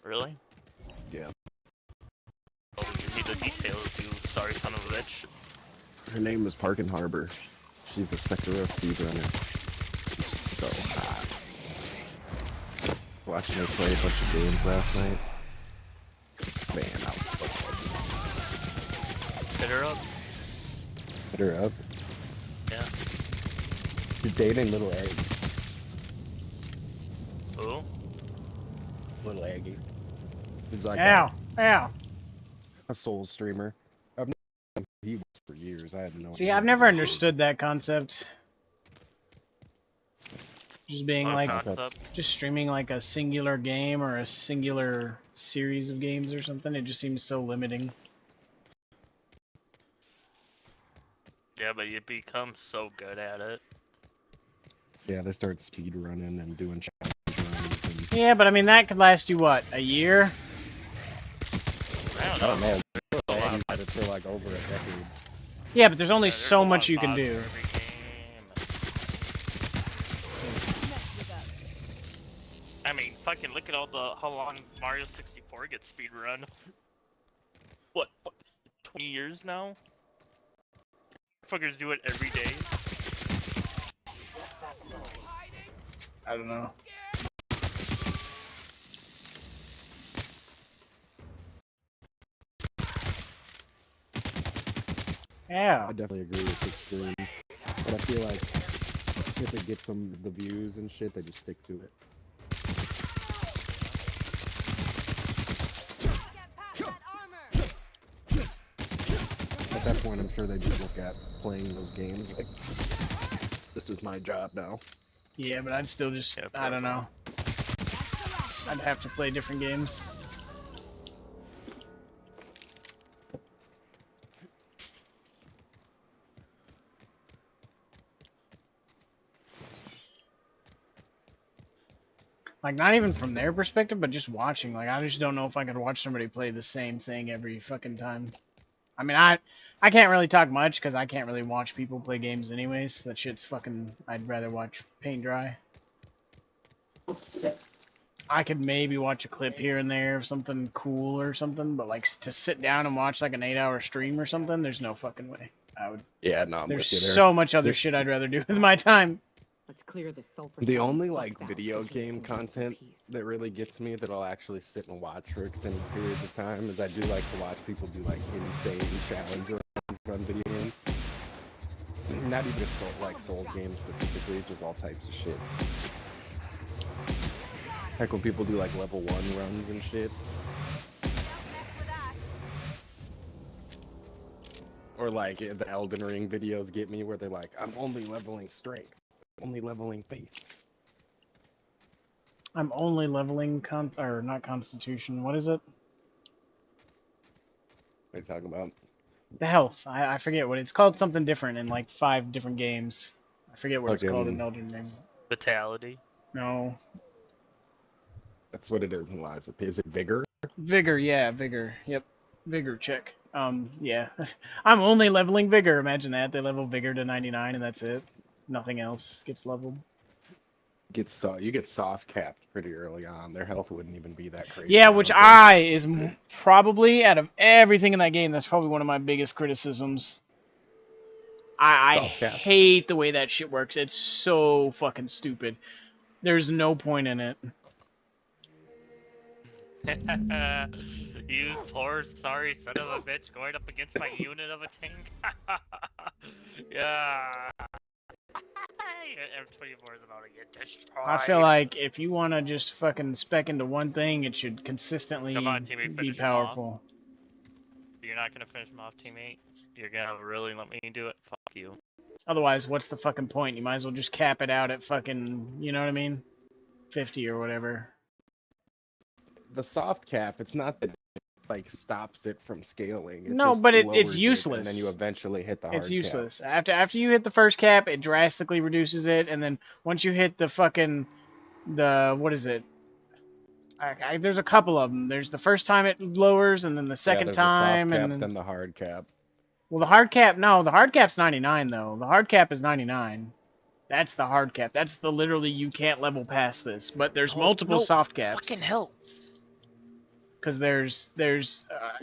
Really? Yeah. Oh, you need the details, you sorry son of a bitch. Her name is Parkin Harbor. She's a Sekiro speedrunner. She's so hot. Watching her play a bunch of games last night. Man, I was Hit her up. hit her up. Yeah. She's dating Little Egg. Who? Little Eggy. He's like Ow! Ow! a soul streamer. I've known he was for years. I had no See, idea. I've never understood that concept. Just being What like, concept? just streaming like a singular game or a singular series of games or something. It just seems so limiting. Yeah, but you become so good at it. Yeah, they start speed running and doing challenge runs and Yeah, but I mean that could last you what, a year? I don't I don't know. know. Eggy's had it for like over a decade. Yeah, but there's only Yeah, there's so a lot much of you can mods do. for every game. I mean, fucking look at how long Mario 64 gets speed run. What 20 years now? Fuckers do it every day. I don't know. Yeah. I definitely agree with Extreme. But I feel like if it gets them the views and shit, they just stick to it. At that point, I'm sure they just look at playing those games like, this is my job now. Yeah, but I'd still just, I don't know. I'd have to play different games. Like, not even from their perspective, but just watching. Like, I just don't know if I could watch somebody play the same thing every fucking time. I mean, I can't really talk much, because I can't really watch people play games anyways. That shit's fucking... I'd rather watch paint dry. I could maybe watch a clip here and there of something cool or something, but, like, to sit down and watch, like, an 8-hour stream or something, there's no fucking way. I would... Yeah, no, I'm There's with you there. so much other shit I'd rather do with my time. Let's clear this sulfur. The only like video game content that really gets me that I'll actually sit and watch for extended periods of time is I do like to watch people do like insane challenge runs on video games. Not even just like Souls games specifically, just all types of shit. Like when people do like level 1 runs and shit. Or like the Elden Ring videos get me where they're like, I'm only leveling strength. Only leveling faith. I'm only leveling or not Constitution. What is it? What are you talking about? The health. I forget what it's called. Something different in like 5 different games. I forget what it's called in Elden Ring. Vitality. No. That's what it is in Lies. Is it Vigor? Vigor, yeah, Vigor. Yep. Vigor check. Yeah. I'm only leveling Vigor. Imagine that. They level Vigor to 99 and that's it. Nothing else gets leveled. You get soft capped pretty early on. Their health wouldn't even be that crazy. Yeah, which is probably, out of everything in that game, that's probably one of my biggest criticisms. I hate the way that shit works. It's so fucking stupid. There's no point in it. You poor sorry son of a bitch going up against my unit of a tank. Yeah. M24 is about to get destroyed. I feel like if you want to just fucking spec into one thing, it should consistently Come on, teammate, be finish him off. powerful. You're not gonna finish him off, teammate. You're gonna really let me do it. Fuck you. Otherwise, what's the fucking point? You might as well just cap it out at fucking, you know what I mean? 50 or whatever. The soft cap, it's not that it like stops it from scaling. It No, just but it's lowers it, useless. and then you eventually hit the hard It's useless. cap. After you hit the first cap, it drastically reduces it, and then once you hit the fucking what is it? There's a couple of them. There's the first time it lowers, and then the second there's time, a soft cap, and then the hard cap. Well, the hard cap, no, the hard cap's 99 though. The hard cap is 99. That's the hard cap. That's the literally you can't level past this. But there's multiple soft caps. Fucking hell. Because there's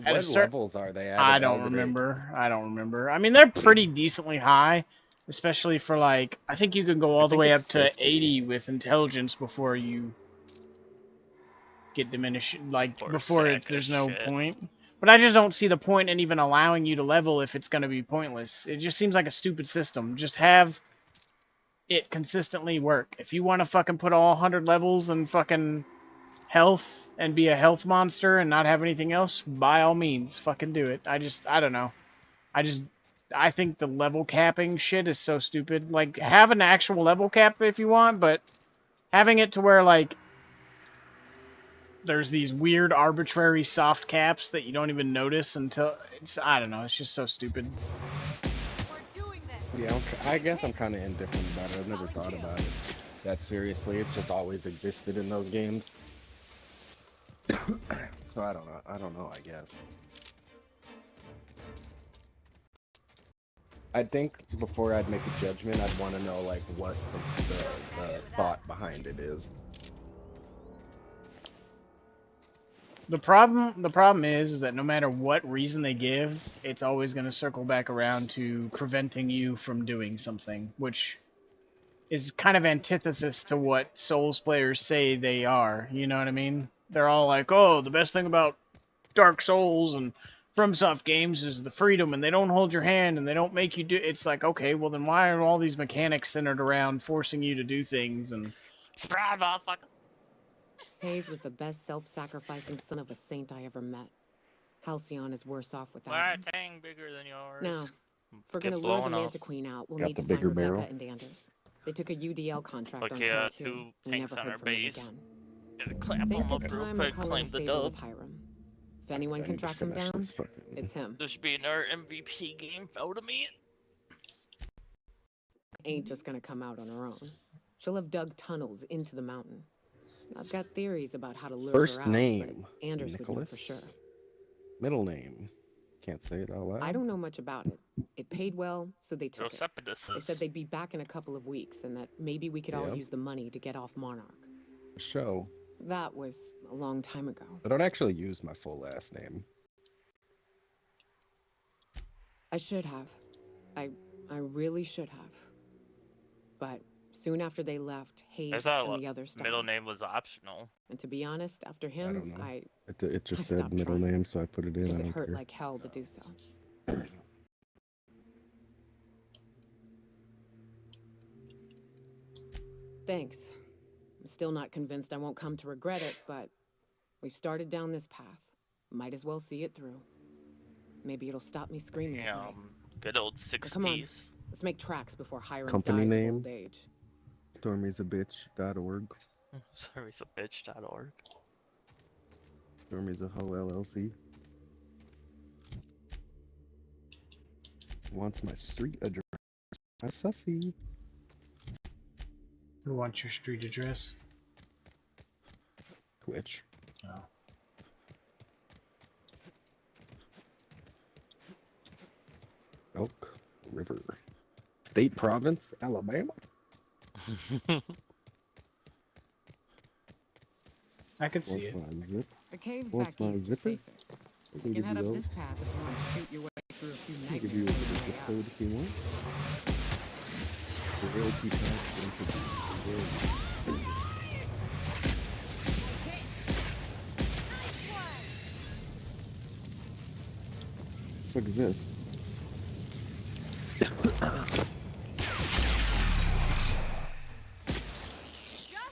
at a What certain... levels are they at? I in don't Elden Ring? remember. I don't remember. I mean, they're pretty decently high, especially for like, I think you can go all the think way it's up to 50. 80 with intelligence before you get diminished, like before there's no point. But I just don't see the point in even allowing you to level if it's going to be pointless. It just seems like a stupid system. Just have it consistently work. If you want to fucking put all 100 levels and fucking health and be a health monster and not have anything else, by all means, fucking do it. I don't know. I think the level capping shit is so stupid. Like, have an actual level cap if you want, but having it to where, like, there's these weird arbitrary soft caps that you don't even notice until it's, I don't know, it's just so stupid. Yeah, I guess I'm kind of indifferent about it. I've never thought about it that seriously. It's just always existed in those games. So I don't know, I guess. I think before I'd make a judgment, I'd want to know like what the thought behind it is. The problem is that no matter what reason they give, it's always going to circle back around to preventing you from doing something, which is kind of antithesis to what Souls players say they are. You know what I mean? They're all like, oh, the best thing about Dark Souls and FromSoft games is the freedom, and they don't hold your hand, and they don't make you do... It's like, okay, well then why are all these mechanics centered around forcing you to do things? And Surprise, motherfucker! Hayes was the best self-sacrificing son of a saint I ever met. Halcyon is worse off without My him. tang bigger than yours. Now, if we're Get gonna lure the blown up. Manta Queen out, we'll Got need the to find bigger Rebecca barrel. and Anders. They took a UDL contract Like, on yeah, Terra 2 2. We tanks never on heard our from them base. again. Yeah, clamp Think them up it's real time quick, to call claim in the favor dub. with Hiram. If anyone I can need to track him finish down, this fucking- it's him. There should be another MVP game out of me. Ain't just gonna come out on her own. She'll have dug tunnels into the mountain. I've got theories about how to lure First her out, name, but Anders would know for Nicholas. sure. Middle name, can't say it out loud. I don't know much about it. It paid well, so they took it. They Separatists. said they'd be back in a couple of weeks, and that maybe we could all Yeah. use the money to get off Monarch. Show. That was a long time ago. I don't actually use my full last name. I should have. I really should have. But soon after they left, I Hayes thought and the others started. middle name was optional. And to be honest, after I him, don't know. I It just I said stopped middle trying. name, so I put it in. because I it don't hurt care. like hell to do so. Thanks. I'm still not convinced I won't come to regret it, but we've started down this path. Might as well see it through. Maybe it'll stop me screaming at night. Good old But come on, 60s. let's make tracks before Hiram Company dies name? of old age. Stormy'sabitch.org. Serviceabitch.org. Stormy's a hoe LLC. Wants my street address. My sussy. who wants your street address? Twitch. Oh. Elk River. State Province, Alabama. I could see it. The cave's What's back my east is zipper? safest. I You can can give head you up those. this path if you want to shoot your way through a few I can give you a nightmares on your zip way out. code if you want. The LP pack introduced. What is this?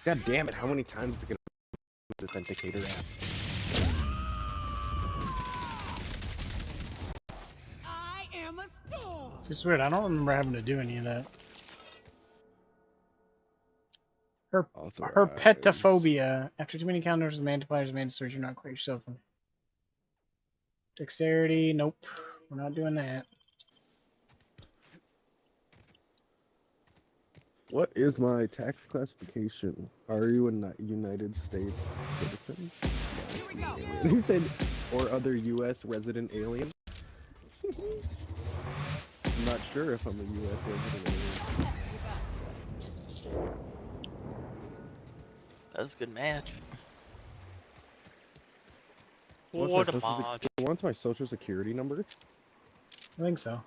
God damn it, how many times is it gonna this authenticator app? I am a storm. It's just weird. I don't remember having to do any of that. Her herpetophobia. After too many encounters with mantipliers, mandatory, you're not quite yourself. Dexterity, nope. We're not doing that. What is my tax classification? Are you a United States citizen? No. He said, or other U.S. resident alien? I'm not sure if I'm a U.S. resident alien. That was a good match. What's What that a supposed to mod. be wants my social security number? I think so.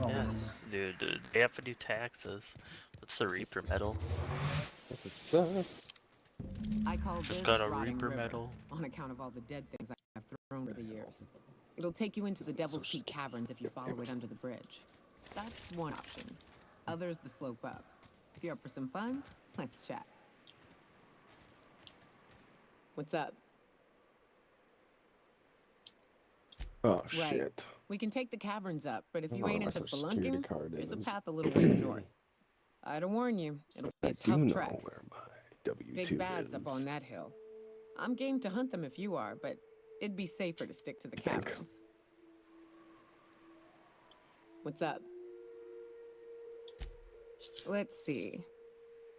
Yes, dude, they have to do taxes. What's the Reaper medal? This is sus. I call Just this got a rotting Reaper river, medal. on account of all the dead things I've thrown over the years. It'll take you into the Devil's Peak Caverns if you follow it under the bridge. That's one option. Others the slope up. If you're up for some fun, let's chat. What's up? Oh Right. shit. We can take the caverns up, but if I you don't ain't know into what my social security spelunking, card there's a is. path a little ways north. I'd warn you, it'll be I a do tough know trek. where my W2 Big bads is. up on that hill. I'm game to hunt them if you are, but it'd be safer to stick to the caverns. What's up? Let's see.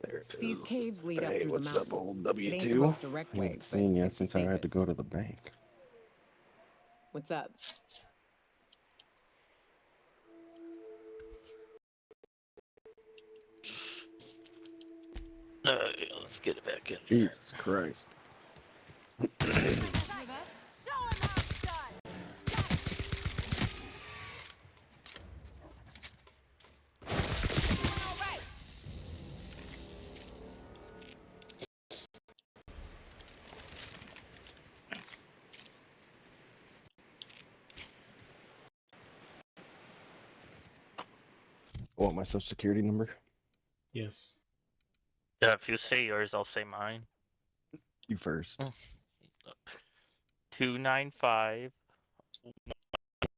There it These is. caves lead up Hey, through what's the up, mountain. old It ain't the W2? most direct I way, haven't seen but yet it's the since I had to safest. go to the bank. What's up? Let's get it back in. Jesus Christ. Want my social security number? Yes. Yeah, if you say yours, I'll say mine. You first. 295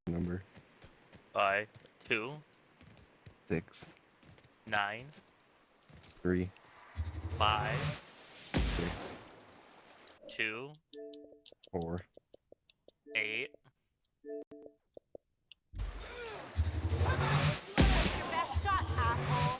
Number 5 2 6 9 3 5 6 2 4 8 Your best shot, asshole.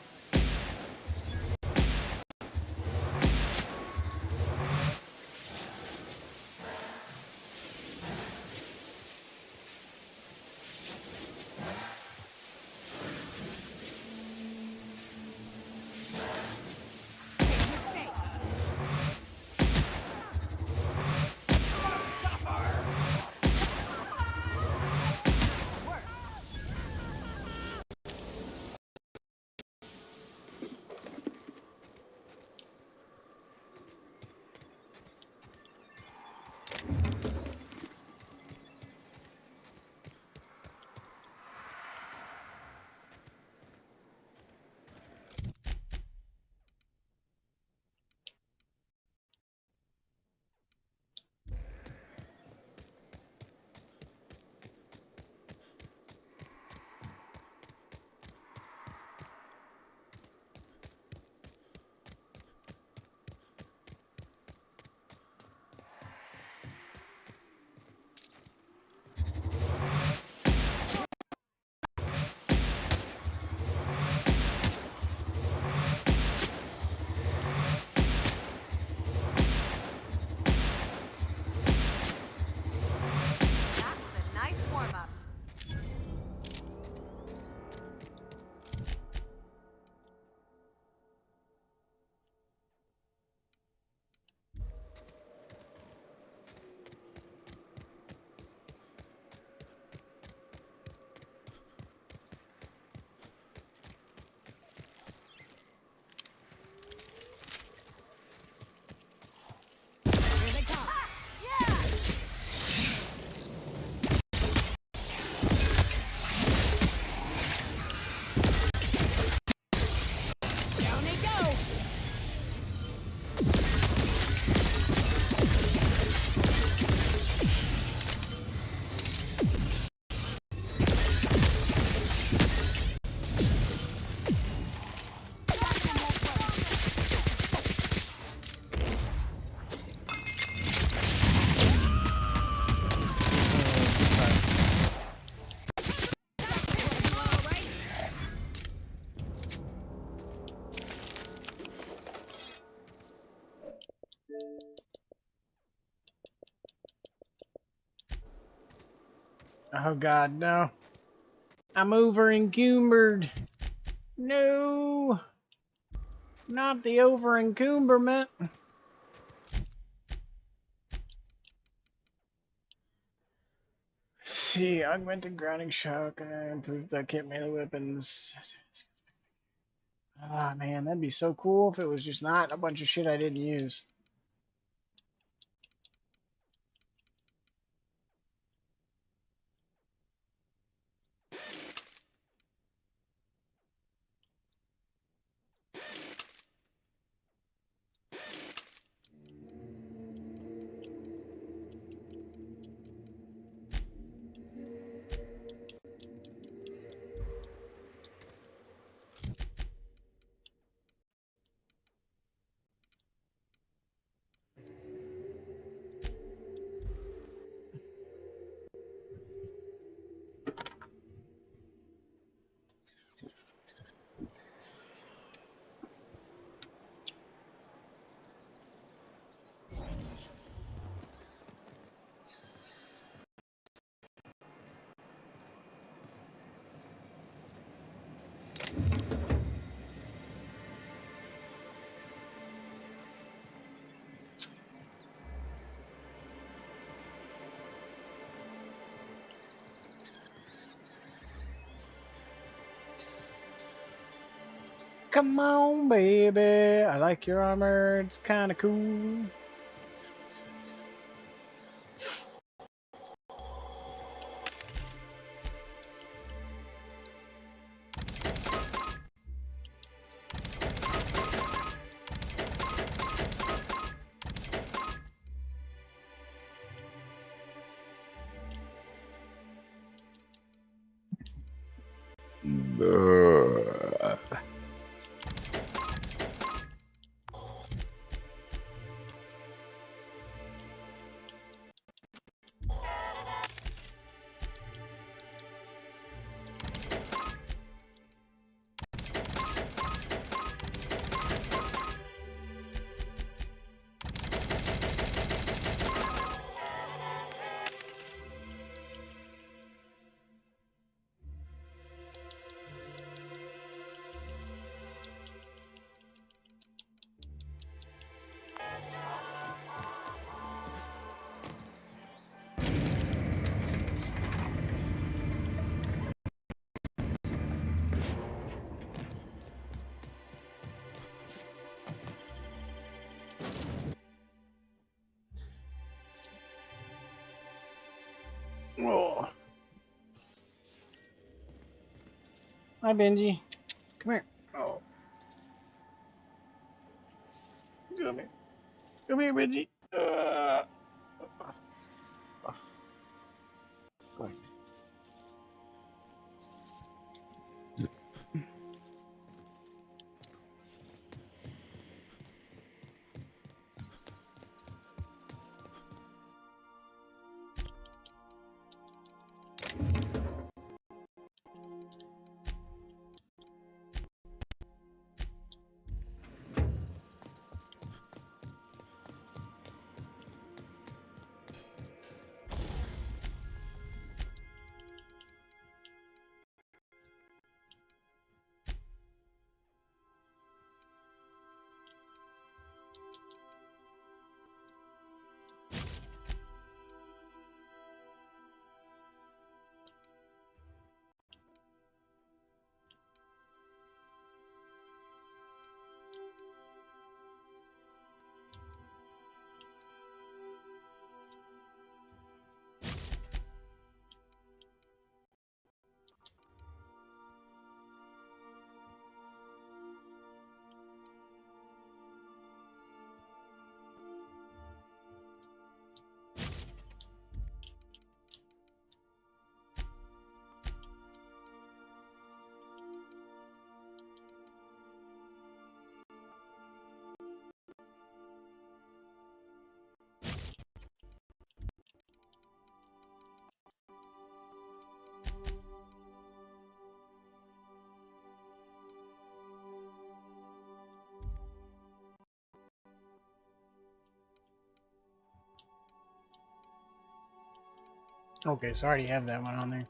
That was a nice warm-up. Here they come. Down they go. Oh god, no. I'm over encumbered. No. Not the over encumberment. see, augmented grounding shock, improved the kit melee weapons. Ah, man, that'd be so cool if it was just not a bunch of shit I didn't use. Come on, baby. I like your armor. It's kind of cool. Oh. Hi, Benji. Come here. Oh. Come here. Come here, Benji. Go ahead. Okay, so I already have that one on there.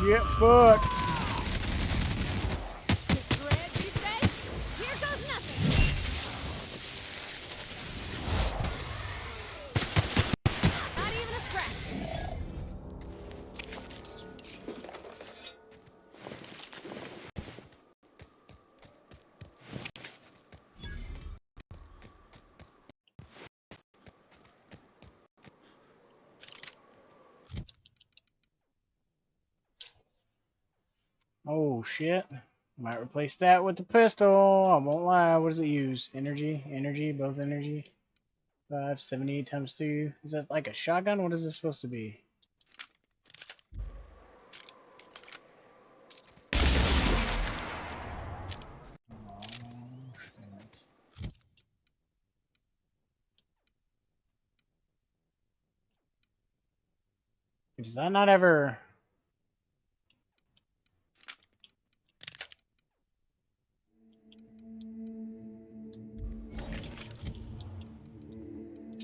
Get fucked. Here goes nothing. Not even a scratch. Oh shit. Might replace that with the pistol. I won't lie. What does it use? Energy? Energy? Both energy? 578 times 2. Is that like a shotgun? What is this supposed to be? Does that not ever...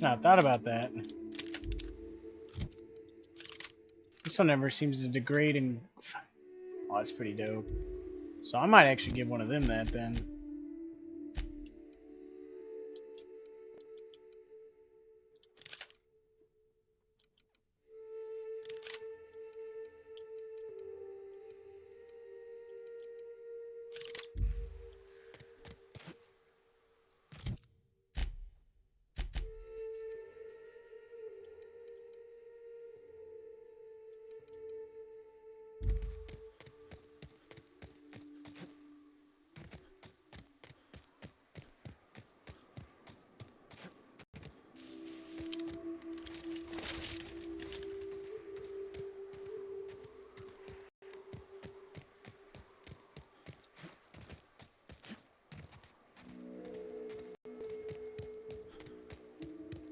I thought about that. This one never seems to degrade and... Oh, that's pretty dope. So I might actually give one of them that then.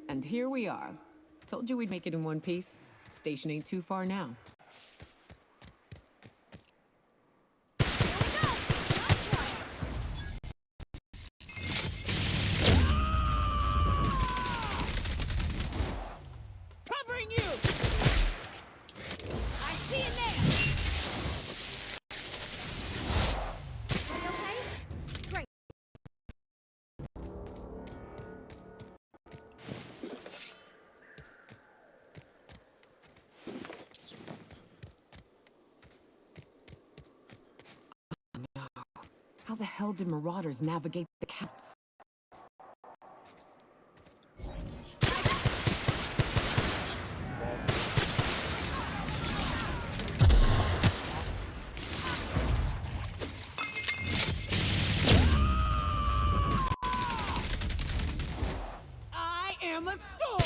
And here we are. Told you we'd make it in one piece. Station ain't too far now. Covering you! I see you there! Are you okay? Great. How the hell did marauders navigate the camps? I am a storm!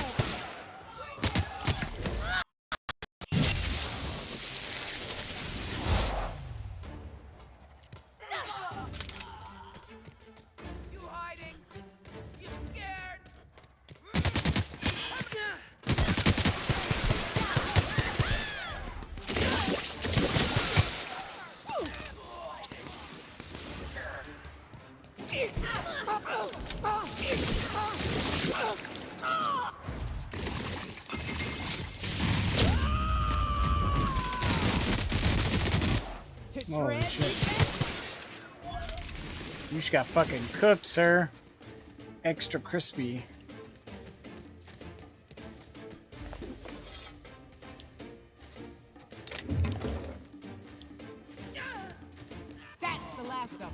You hiding? You scared? Holy shit. You just got fucking cooked, sir. Extra crispy. That's the last of them.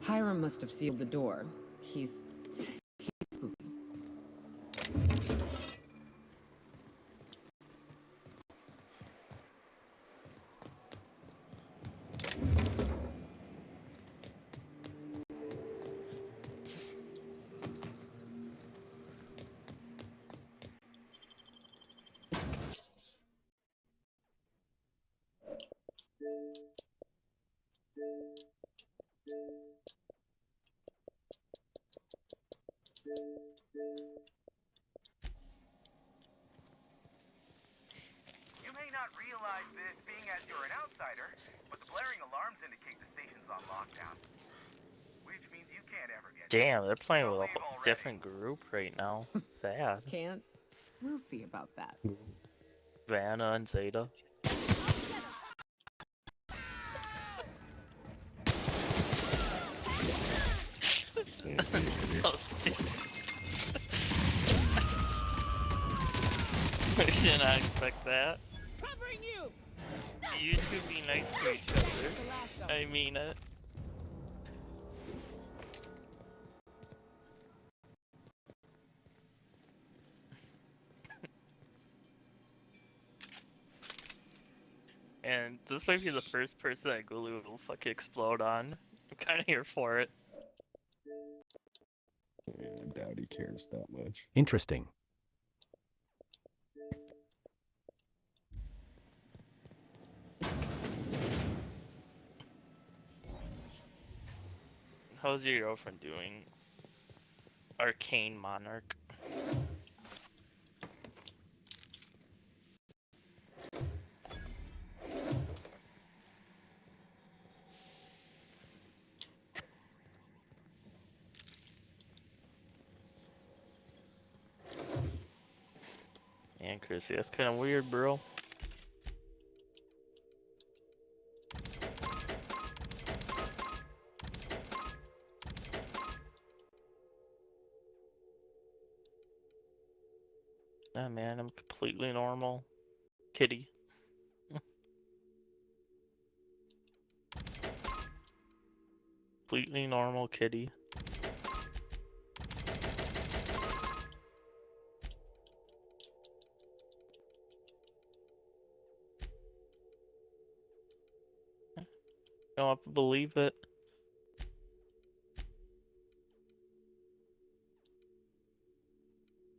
Hiram must have sealed the door. He's spooky. realize this being as you're an outsider, but the blaring alarms indicate the station's on lockdown. Which means you can't ever get Damn, they're playing with a whole different group right now. Sad. Can't? We'll see about that. Vanna and Zeta. I did not expect that. Covering you. You two be nice to each other. I mean it. And this might be the first person that Gulu will fucking explode on. I'm kinda here for it. Yeah, I doubt he cares that much. Interesting. How's your girlfriend doing? Arcane Monarch. And Chrissy, that's kind of weird, bro. Nah, man, I'm completely normal. Kitty. Completely normal kitty. Don't have to believe it.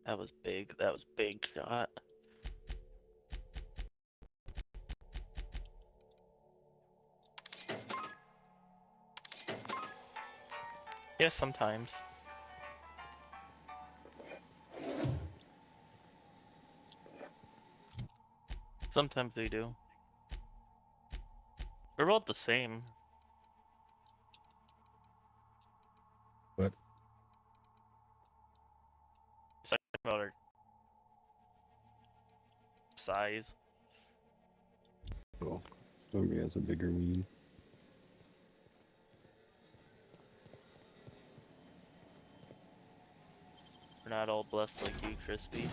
That was big. That was big shot. Yeah, sometimes. Sometimes they do. We're about the same. What? Talking about our size. Cool. Stormy has a bigger ween. We're not all blessed like you, Crispy.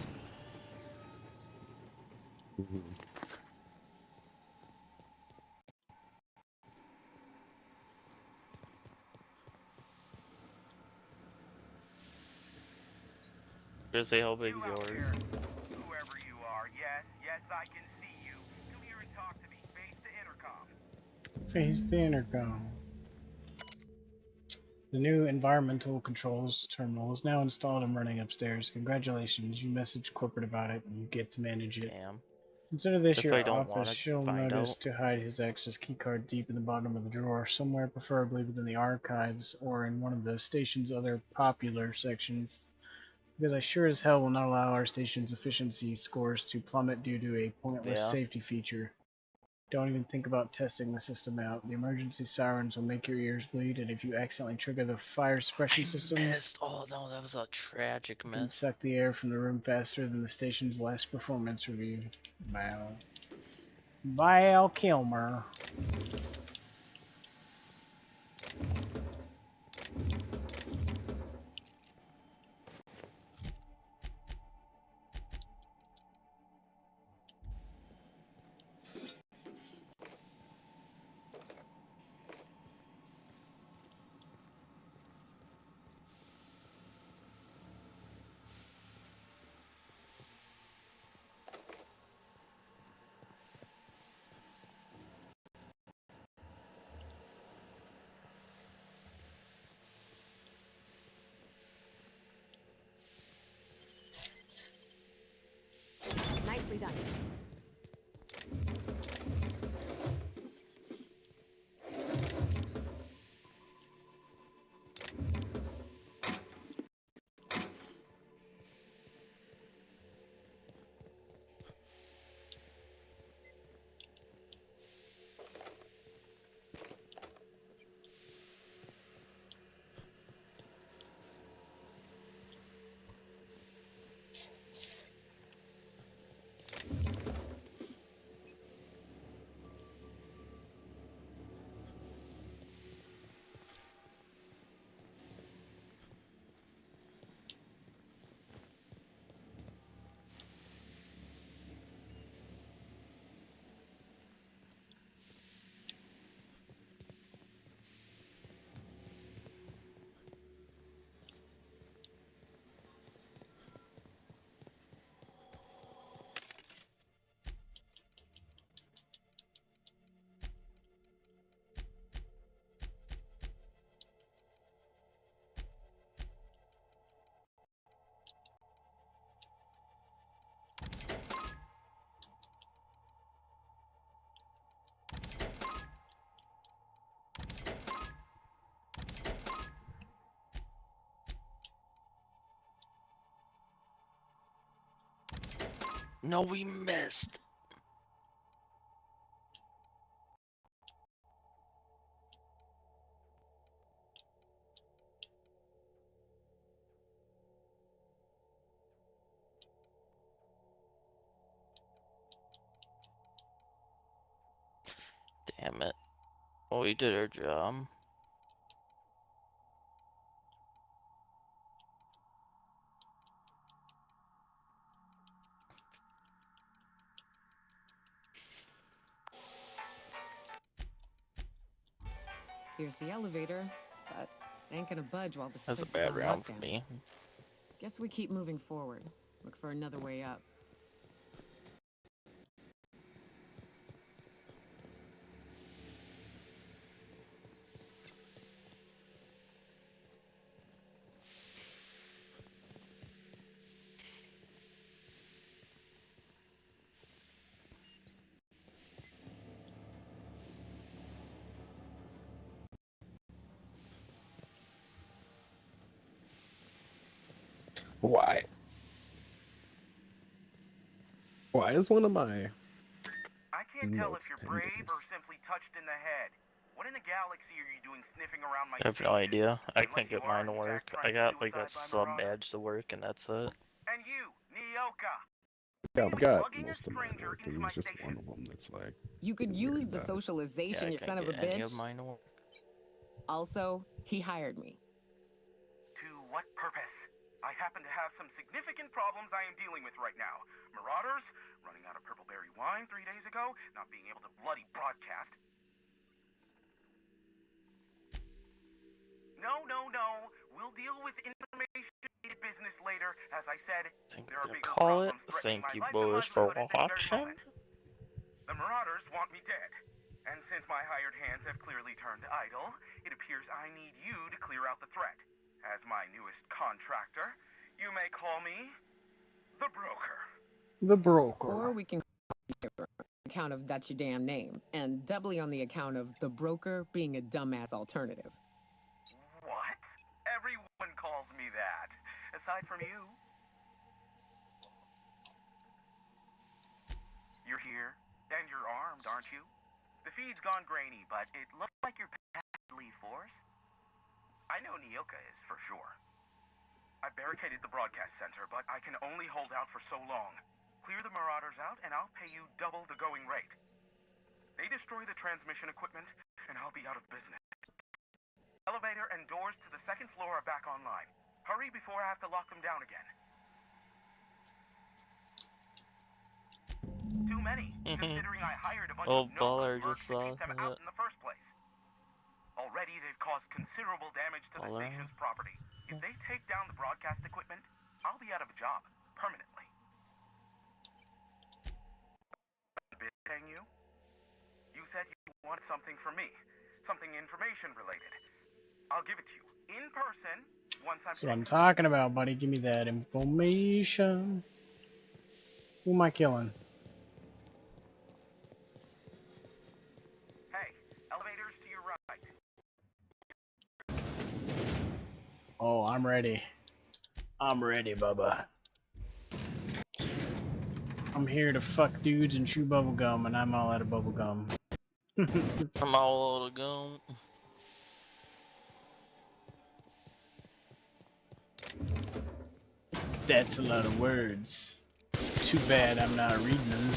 Crispy, how big's yours? Whoever you are, yes, I can see you. Come here and talk to me. Face the intercom. Face the intercom. The new environmental controls terminal is now installed and running upstairs. Congratulations, you messaged corporate about it and you get to manage it. Damn. Consider this If your I don't office. She'll find notice out. to hide his access keycard deep in the bottom of the drawer, somewhere preferably within the archives or in one of the station's other popular sections. Because I sure as hell will not allow our station's efficiency scores to plummet due to a pointless Yeah. safety feature. Don't even think about testing the system out. The emergency sirens will make your ears bleed, and if you accidentally trigger the fire suppression systems, Missed. Oh no, that was a tragic you can miss. suck the air from the room faster than the station's last performance review. Val Kilmer. Nicely done. No, we missed. Damn it. Well, we did our job. Here's the elevator, but ain't gonna budge while this That's a place is bad on round for lockdown. me. Guess we keep moving forward. Look for another way up. Why? Why is one of my I can't tell if notes you're pending? brave or simply touched in the head. What in the galaxy are you doing sniffing around my I have no idea. I can't get mine to work. I got like a sub badge to work and that's it. And you, Nyoka. Yeah, I've got most of mine working. There's just one of them that's like. You could use the socialization, you son of a Any bitch. of mine to work. Also, he hired me. To what purpose? I happen to have some significant problems I am dealing with right now. Marauders, running out of purple-berry wine 3 days ago, not being able to bloody broadcast. No. We'll deal with information business later. As I said, there are bigger Call it. problems Thank threatening you my life and boys for livelihood at this very watching. moment. The Marauders want me dead. And since my hired hands have clearly turned idle, it appears I need you to clear out the threat. As my newest contractor, you may call me the Broker. The Broker. Or we can on account of that's your damn name, and doubly on the account of the broker being a dumbass alternative. What? Everyone calls me that. Aside from you. You're here, and you're armed, aren't you? The feed's gone grainy, but it looks like you're past lead force. I know Nyoka is, for sure. I barricaded the broadcast center, but I can only hold out for so long. Clear the Marauders out, and I'll pay you double the going rate. They destroy the transmission equipment, and I'll be out of business. Elevator and doors to the second floor are back online. Hurry before I have to lock them down again. Too many, considering I hired a bunch Oh, of Baller no-go just mercs to saw keep them out in the first place. Already, they've caused considerable damage to the Baller. station's property. If they take down the broadcast equipment, I'll be out of a job, permanently. Paying you? You said you wanted something from me. Something information related. I'll give it to you, in person, once I'm That's what I'm talking about, buddy. Give me that information. Who am I killing? Hey, elevators to your right. Oh, I'm ready. I'm ready, Bubba. I'm here to fuck dudes and chew bubblegum, and I'm all out of bubblegum. I'm all out of gum. That's a lot of words. Too bad I'm not reading them.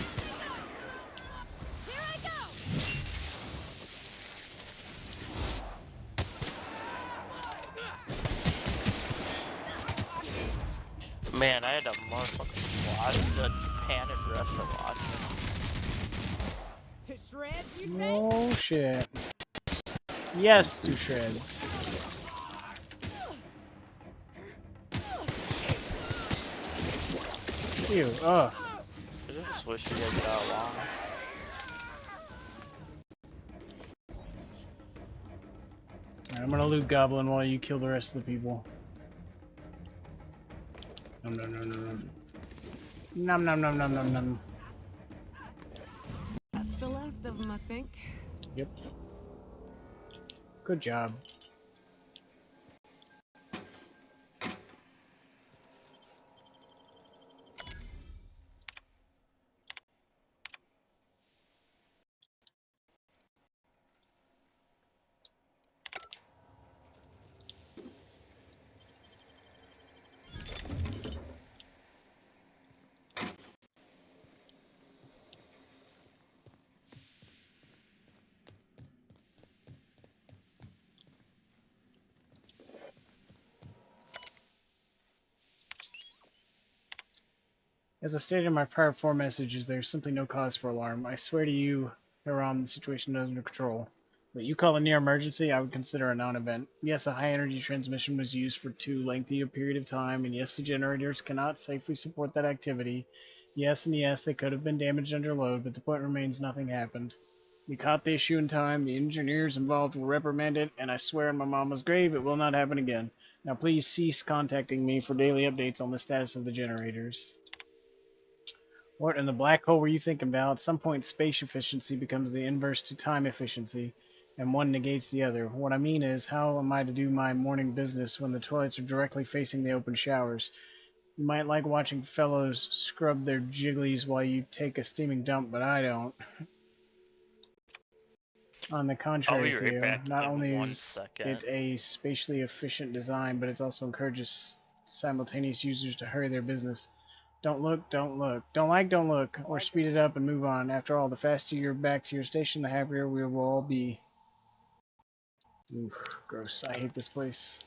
Man, I had a motherfucking watch the Japan and Russia watch. To shreds, you say? Oh shit. Yes, to shreds. Ew, ugh. I just wish you guys got along. Alright, I'm gonna loot Goblin while you kill the rest of the people. Nom nom nom nom nom. Nom nom nom nom nom nom. That's the last of them, I think. Yep. Good job. As I stated in my prior 4 messages, there's simply no cause for alarm. I swear to you, Hiram, the situation is under control. What you call a near emergency, I would consider a non-event. Yes, a high-energy transmission was used for too lengthy a period of time, and yes, the generators cannot safely support that activity. Yes, and yes, they could have been damaged under load, but the point remains nothing happened. We caught the issue in time, the engineers involved were reprimanded, and I swear on my mama's grave it will not happen again. Now please cease contacting me for daily updates on the status of the generators. What in the black hole were you thinking about? At some point, space efficiency becomes the inverse to time efficiency, and one negates the other. What I mean is, how am I to do my morning business when the toilets are directly facing the open showers? You might like watching fellows scrub their jigglies while you take a steaming dump, but I don't. On the contrary, I'll be right Theo, back not in only 1 is second. it a spatially efficient design, but it also encourages simultaneous users to hurry their business. Don't look, don't look. Don't look. Or speed it up and move on. After all, the faster you're back to your station, the happier we will all be. Oof, gross. I hate this place.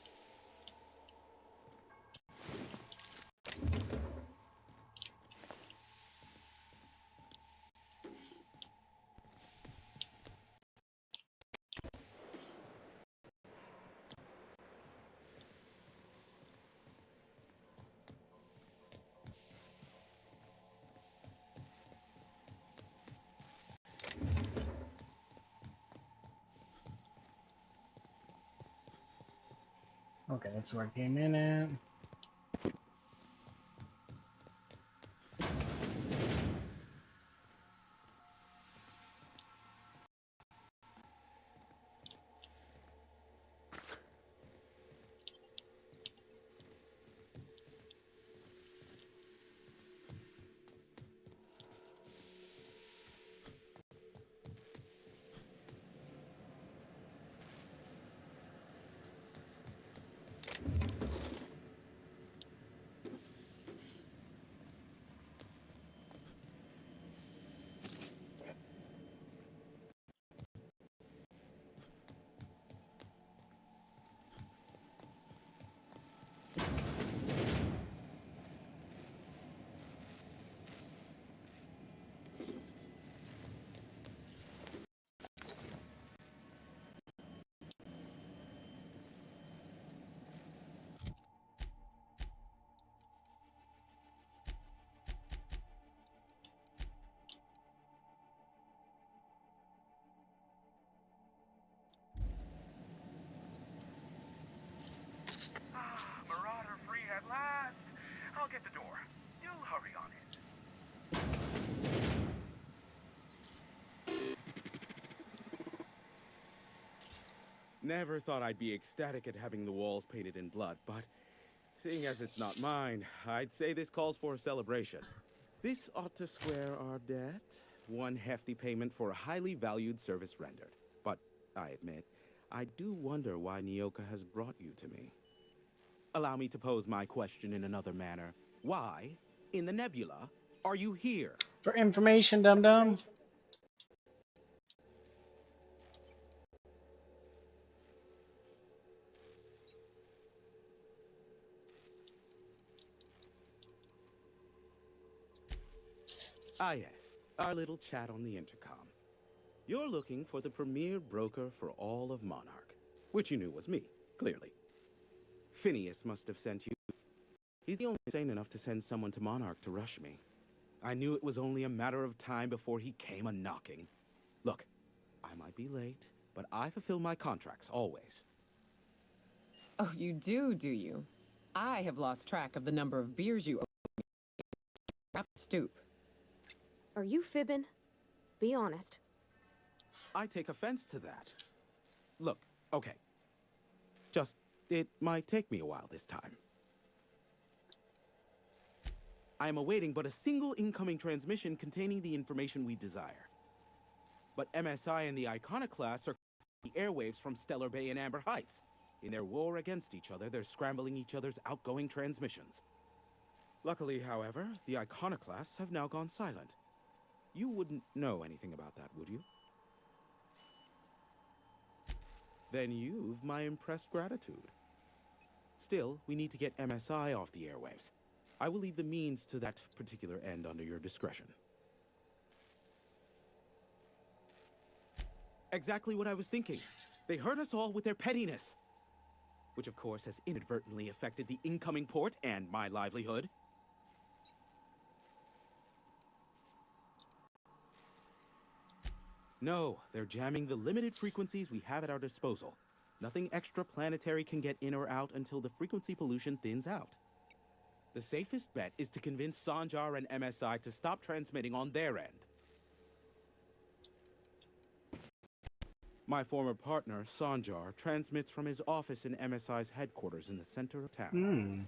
Okay, that's where I came in at. Marauder free at last. I'll get the door. Do hurry on it. Never thought I'd be ecstatic at having the walls painted in blood, but seeing as it's not mine, I'd say this calls for a celebration. This ought to square our debt. One hefty payment for a highly valued service rendered. But I admit, I do wonder why Nyoka has brought you to me. Allow me to pose my question in another manner. Why, in the nebula, are you here? For information, dum-dum. Ah yes, our little chat on the intercom. You're looking for the premier broker for all of Monarch, which you knew was me, clearly. Phineas must have sent you. He's the only sane enough to send someone to Monarch to rush me. I knew it was only a matter of time before he came a-knocking. Look, I might be late, but I fulfill my contracts, always. Oh, you do you? I have lost track of the number of beers you owe me. Stoop. Are you fibbing? Be honest. I take offense to that. Look, okay. Just, it might take me a while this time. I am awaiting but a single incoming transmission containing the information we desire. But MSI and the Iconoclasts are the airwaves from Stellar Bay and Amber Heights. In their war against each other, they're scrambling each other's outgoing transmissions. Luckily, however, the Iconoclasts have now gone silent. You wouldn't know anything about that, would you? Then you've my impressed gratitude. Still, we need to get MSI off the airwaves. I will leave the means to that particular end under your discretion. Exactly what I was thinking. They hurt us all with their pettiness. Which of course has inadvertently affected the incoming port and my livelihood. No, they're jamming the limited frequencies we have at our disposal. Nothing extraplanetary can get in or out until the frequency pollution thins out. The safest bet is to convince Sanjar and MSI to stop transmitting on their end. My former partner, Sanjar, transmits from his office in MSI's headquarters in the center of town.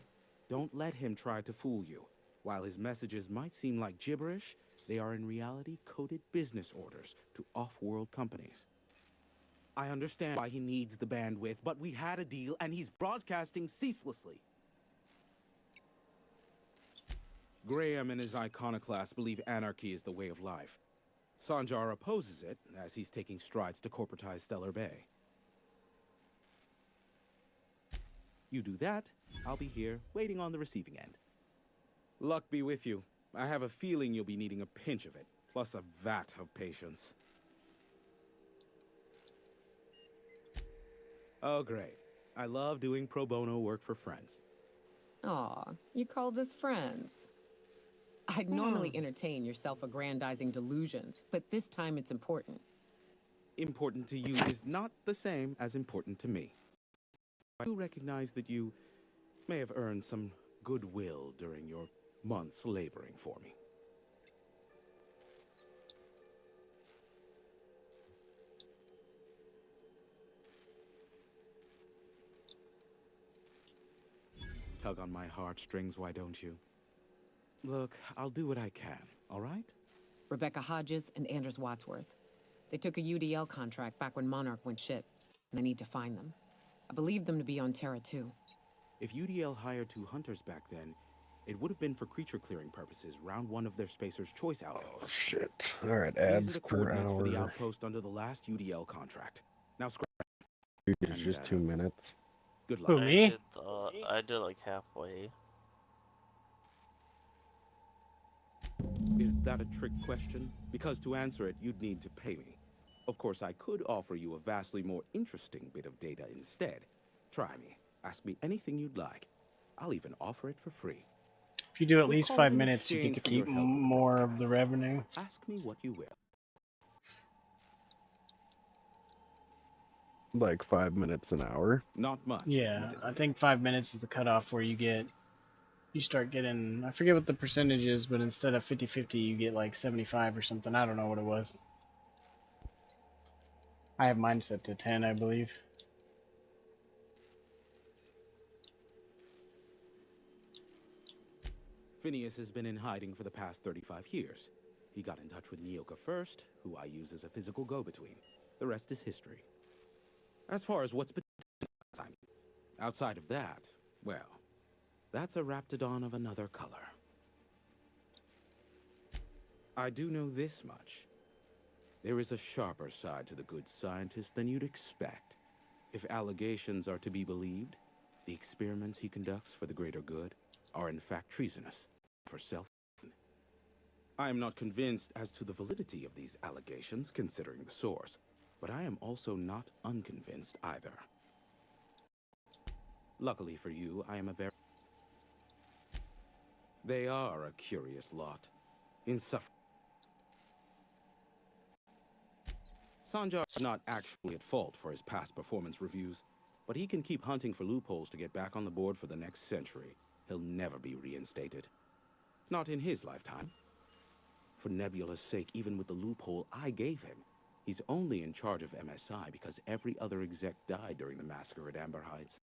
Don't let him try to fool you. While his messages might seem like gibberish, they are in reality coded business orders to off-world companies. I understand why he needs the bandwidth, but we had a deal and he's broadcasting ceaselessly. Graham and his iconoclasts believe anarchy is the way of life. Sanjar opposes it, as he's taking strides to corporatize Stellar Bay. You do that, I'll be here, waiting on the receiving end. Luck be with you. I have a feeling you'll be needing a pinch of it, plus a vat of patience. Oh, great. I love doing pro bono work for friends. Aw, you called us friends. I'd normally entertain your self-aggrandizing delusions, but this time it's important. Important to you is not the same as important to me. I do recognize that you may have earned some goodwill during your months laboring for me. Tug on my heartstrings, why don't you? Look, I'll do what I can, all right? Rebecca Hodges and Anders Wadsworth. They took a UDL contract back when Monarch went shit, and I need to find them. I believe them to be on Terra 2. If UDL hired 2 hunters back then, it would have been for creature clearing purposes, round 1 of their Spacer's Choice outposts. Oh, shit. Alright, These are ads the per coordinates for the hour. outpost under the last UDL contract. Now scrap. It's just 2 minutes. Good luck. Who, me? I did like halfway. Is that a trick question? Because to answer it, you'd need to pay me. Of course, I could offer you a vastly more interesting bit of data instead. Try me. Ask me anything you'd like. I'll even offer it for free. If you do at We'll least call 5 it in minutes, you get to exchange for keep your help with the more of the revenue. Ask me what you will. Like 5 minutes an hour. Not much. Yeah, I think 5 minutes is the cutoff where you start getting, I forget what the percentage is, but instead of 50-50, you get like 75 or something. I don't know what it was. I have mine set to 10, I believe. Phineas has been in hiding for the past 35 years. He got in touch with Nyoka first, who I use as a physical go-between. The rest is history. As far as what's between, outside of that, well, that's a Raptidon of another color. I do know this much. There is a sharper side to the good scientist than you'd expect. If allegations are to be believed, the experiments he conducts for the greater good are in fact treasonous for self. I am not convinced as to the validity of these allegations, considering the source, but I am also not unconvinced either. Luckily for you, I am a very... They are a curious lot. Insufferable. Sanjar is not actually at fault for his past performance reviews, but he can keep hunting for loopholes to get back on the board for the next century. He'll never be reinstated. Not in his lifetime. For Nebula's sake, even with the loophole I gave him, he's only in charge of MSI because every other exec died during the massacre at Amber Heights.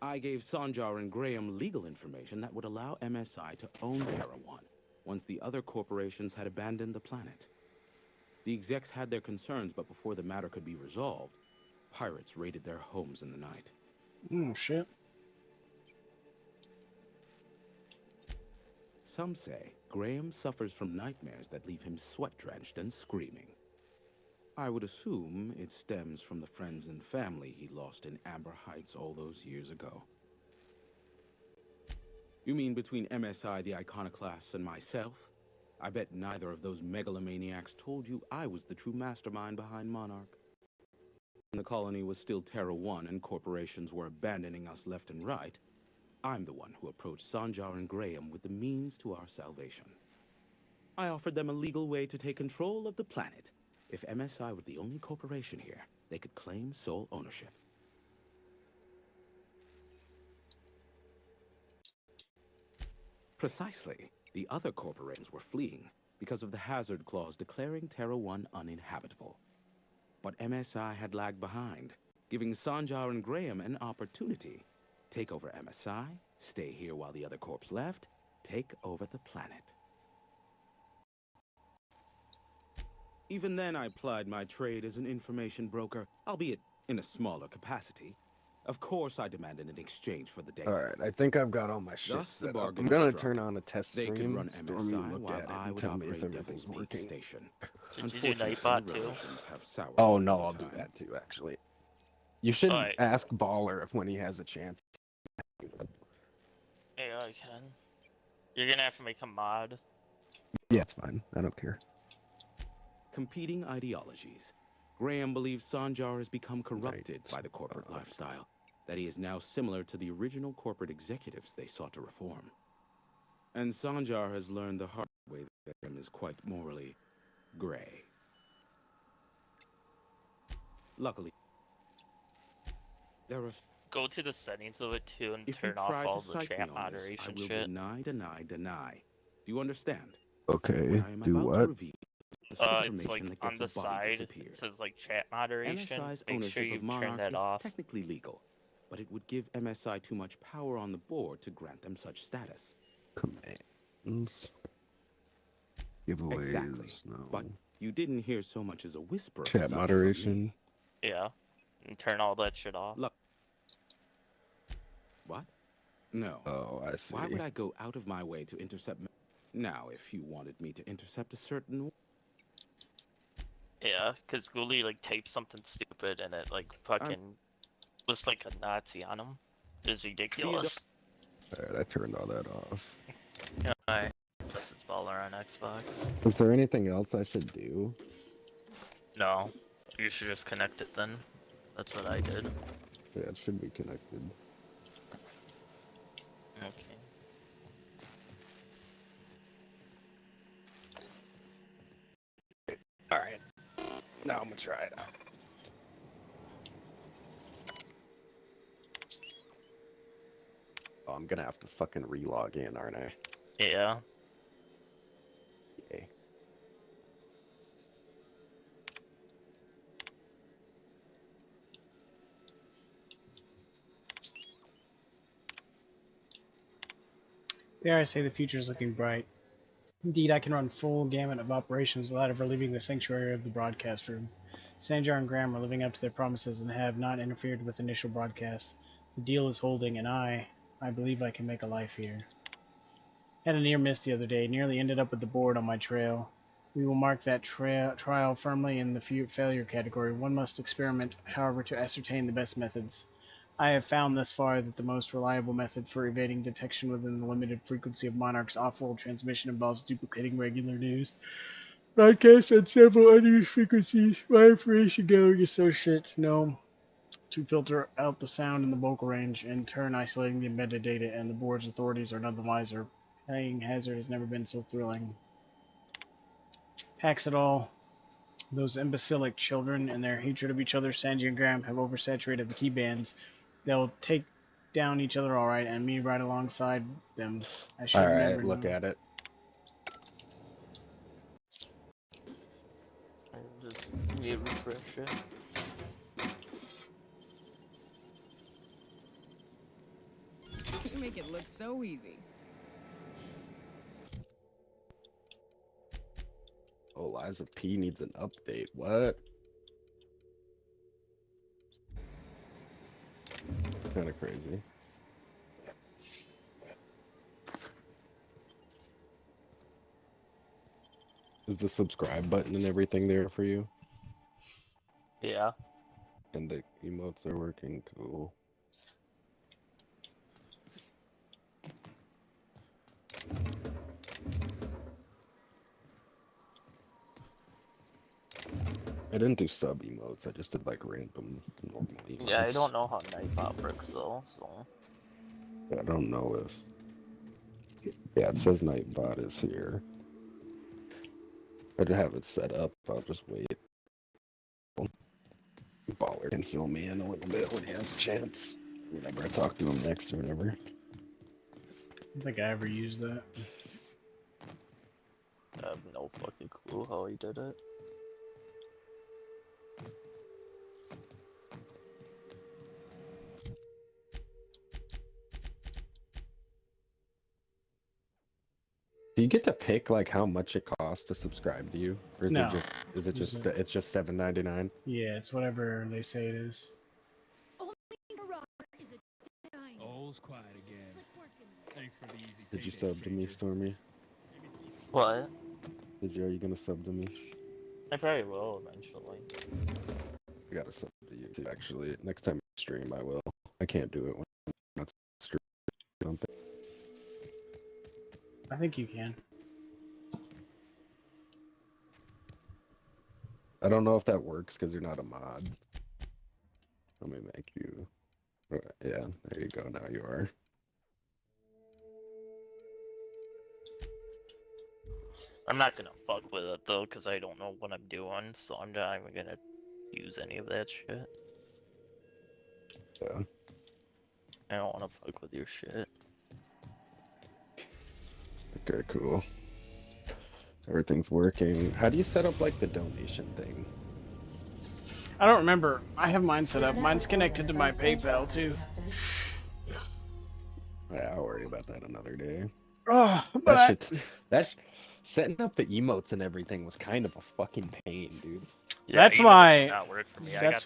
I gave Sanjar and Graham legal information that would allow MSI to own Terra 1 once the other corporations had abandoned the planet. The execs had their concerns, but before the matter could be resolved, pirates raided their homes in the night. Shit. Some say Graham suffers from nightmares that leave him sweat-drenched and screaming. I would assume it stems from the friends and family he lost in Amber Heights all those years ago. You mean between MSI, the Iconoclasts, and myself? I bet neither of those megalomaniacs told you I was the true mastermind behind Monarch. When the colony was still Terra 1 and corporations were abandoning us left and right, I'm the one who approached Sanjar and Graham with the means to our salvation. I offered them a legal way to take control of the planet. If MSI were the only corporation here, they could claim sole ownership. Precisely. The other corporations were fleeing because of the hazard clause declaring Terra 1 uninhabitable. But MSI had lagged behind, giving Sanjar and Graham an opportunity. Take over MSI, stay here while the other corps left, take over the planet. Even then, I plied my trade as an information broker, albeit in a smaller capacity. Of course, I demanded an exchange for the data. Alright, I think I've got all my shit Thus, the set up. bargain I'm gonna struck. turn on a test They could stream. run Stormy, MSI look while at it I and would tell me if operate everything's Devil's Peak working. Station. Did you do Unfortunately, Nightbot too? relations have soured Oh no, over I'll do time. that too, actually. You should Alright. ask Baller if when he has a chance. Yeah, I can. You're gonna have to make a mod. Yeah, it's fine. I don't care. Competing ideologies. Graham believes Sanjar has become corrupted by the corporate lifestyle, that he is now similar to the original corporate executives they sought to reform. And Sanjar has learned the hard way that Graham is quite morally gray. Luckily, there are... Go to the settings of it too and If you turn off try all to the cite me chat on this, I moderation will shit. deny. Do you understand? Okay, I am do about what? to reveal the sort of It's like information that on gets the a body side, disappeared. it says like chat moderation. MSI's Make sure ownership you of turn Monarch that is off. technically legal, but it would give MSI too much power on the board to grant them such status. Commands. Giveaways. Exactly. No. But you didn't hear so much as a whisper of Chat such from moderation. me. Yeah, and turn all that shit off. Look. What? No. Oh, I see. Why would I go out of my way to intercept... Now, if you wanted me to intercept a certain... Yeah, because Ghoulie like typed something stupid and it like fucking was like a Nazi on him. It was ridiculous. Alright, I turned all that off. Alright, unless it's Baller on Xbox. Is there anything else I should do? No, you should just connect it then. That's what I did. Yeah, it should be connected. Okay. Alright. Now I'm gonna try it out. Oh, I'm gonna have to fucking relog in, aren't I? Yeah. Yay. There I say the future is looking bright. Indeed, I can run full gamut of operations without ever leaving the sanctuary of the broadcast room. Sanjar and Graham are living up to their promises and have not interfered with initial broadcasts. The deal is holding, and I believe I can make a life here. Had a near miss the other day, nearly ended up with the board on my trail. We will mark that trial firmly in the failure category. One must experiment, however, to ascertain the best methods. I have found thus far that the most reliable method for evading detection within the limited frequency of Monarch's off-world transmission involves duplicating regular news broadcasts on several unused frequencies. My information gathering associates know to filter out the sound in the vocal range, in turn isolating the embedded data, and the board's authorities are none the wiser. Playing Hazard has never been so thrilling. Packs it all. Those imbecilic children and their hatred of each other, Sanji and Graham, have oversaturated the key bands. They'll take down each other alright, and me right alongside them. I should never Alright, look known. at it. Just refresh it. You make it look so easy. Oh, Liza P needs an update. What? Kind of crazy. Is the subscribe button and everything there for you? Yeah. And the emotes are working. Cool. I didn't do sub emotes. I just did like random normal emotes. Yeah, I don't know how Nightbot works though, so. I don't know if. Yeah, it says Nightbot is here. I have it set up. I'll just wait. Baller can fill me in a little bit when he has a chance. Whenever I talk to him next or whatever. I don't think I ever used that. I have no fucking clue how he did it. Do you get to pick like how much it costs to subscribe to you, or is No. it just it's just $7.99? Yeah, it's whatever they say it is. All's quiet again. Thanks for the easy. Did you sub to me, Stormy? What? Are you gonna sub to me? I probably will eventually. I gotta sub to you too. Actually, next time I stream, I will. I can't do it when I'm not streaming. I don't think. I think you can. I don't know if that works because you're not a mod. Let me make you. Yeah, there you go. Now you are. I'm not gonna fuck with it though, cause I don't know what I'm doing, so I'm not even gonna use any of that shit. Yeah. I don't wanna fuck with your shit. Okay, cool. Everything's working. How do you set up like the donation thing? I don't remember. I have mine set up. Mine's connected to my PayPal too. Yeah, I'll worry about that another day. Oh, but That's setting up the emotes and everything was kind of a fucking pain, dude. Yeah, that's emails why. did not work for me. That's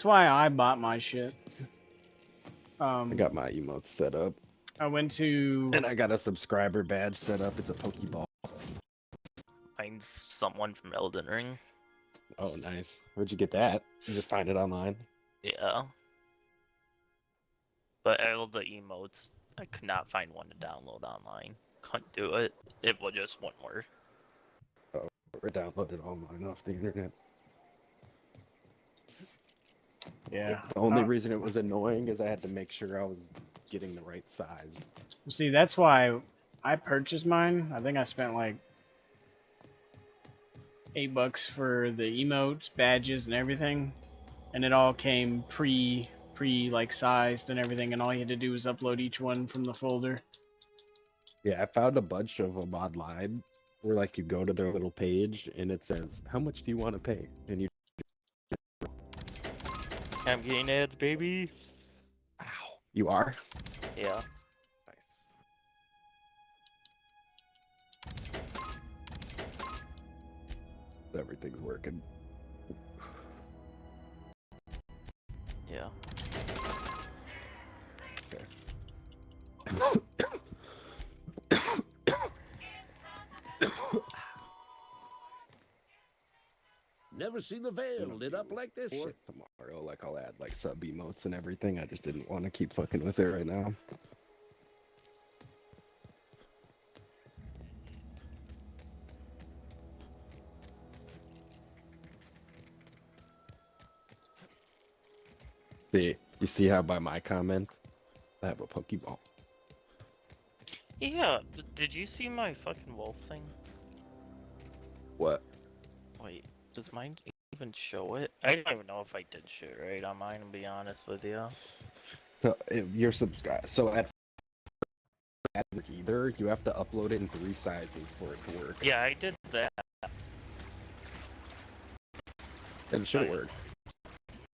why I bought my shit. I got my emotes set up. I went to. And I got a subscriber badge set up. It's a Pokeball. Find someone from Elden Ring. Oh, nice. Where'd you get that? You just find it online? Yeah. But all the emotes, I could not find one to download online. Couldn't do it. It would just wouldn't work. Oh, or download it online off the internet. Yeah. The only reason it was annoying is I had to make sure I was getting the right size. See, that's why I purchased mine. I think I spent like $8 for the emotes, badges, and everything, and it all came pre like sized and everything, and all you had to do was upload each one from the folder. Yeah, I found a bunch of them online where like you go to their little page and it says, how much do you want to pay? And you I'm getting ads, baby. You are? Yeah. Everything's working. Yeah. Never seen the Veil lit up like this. Shit, tomorrow, like I'll add like sub emotes and everything. I just didn't want to keep fucking with it right now. See, you see how by my comment, I have a Pokeball. Yeah, did you see my fucking wolf thing? What? Wait, does mine even show it? I don't even know if I did shit right on mine, to be honest with you. So if you're subscribed, so at either you have to upload it in 3 sizes for it to work. Yeah, I did that. And it should work.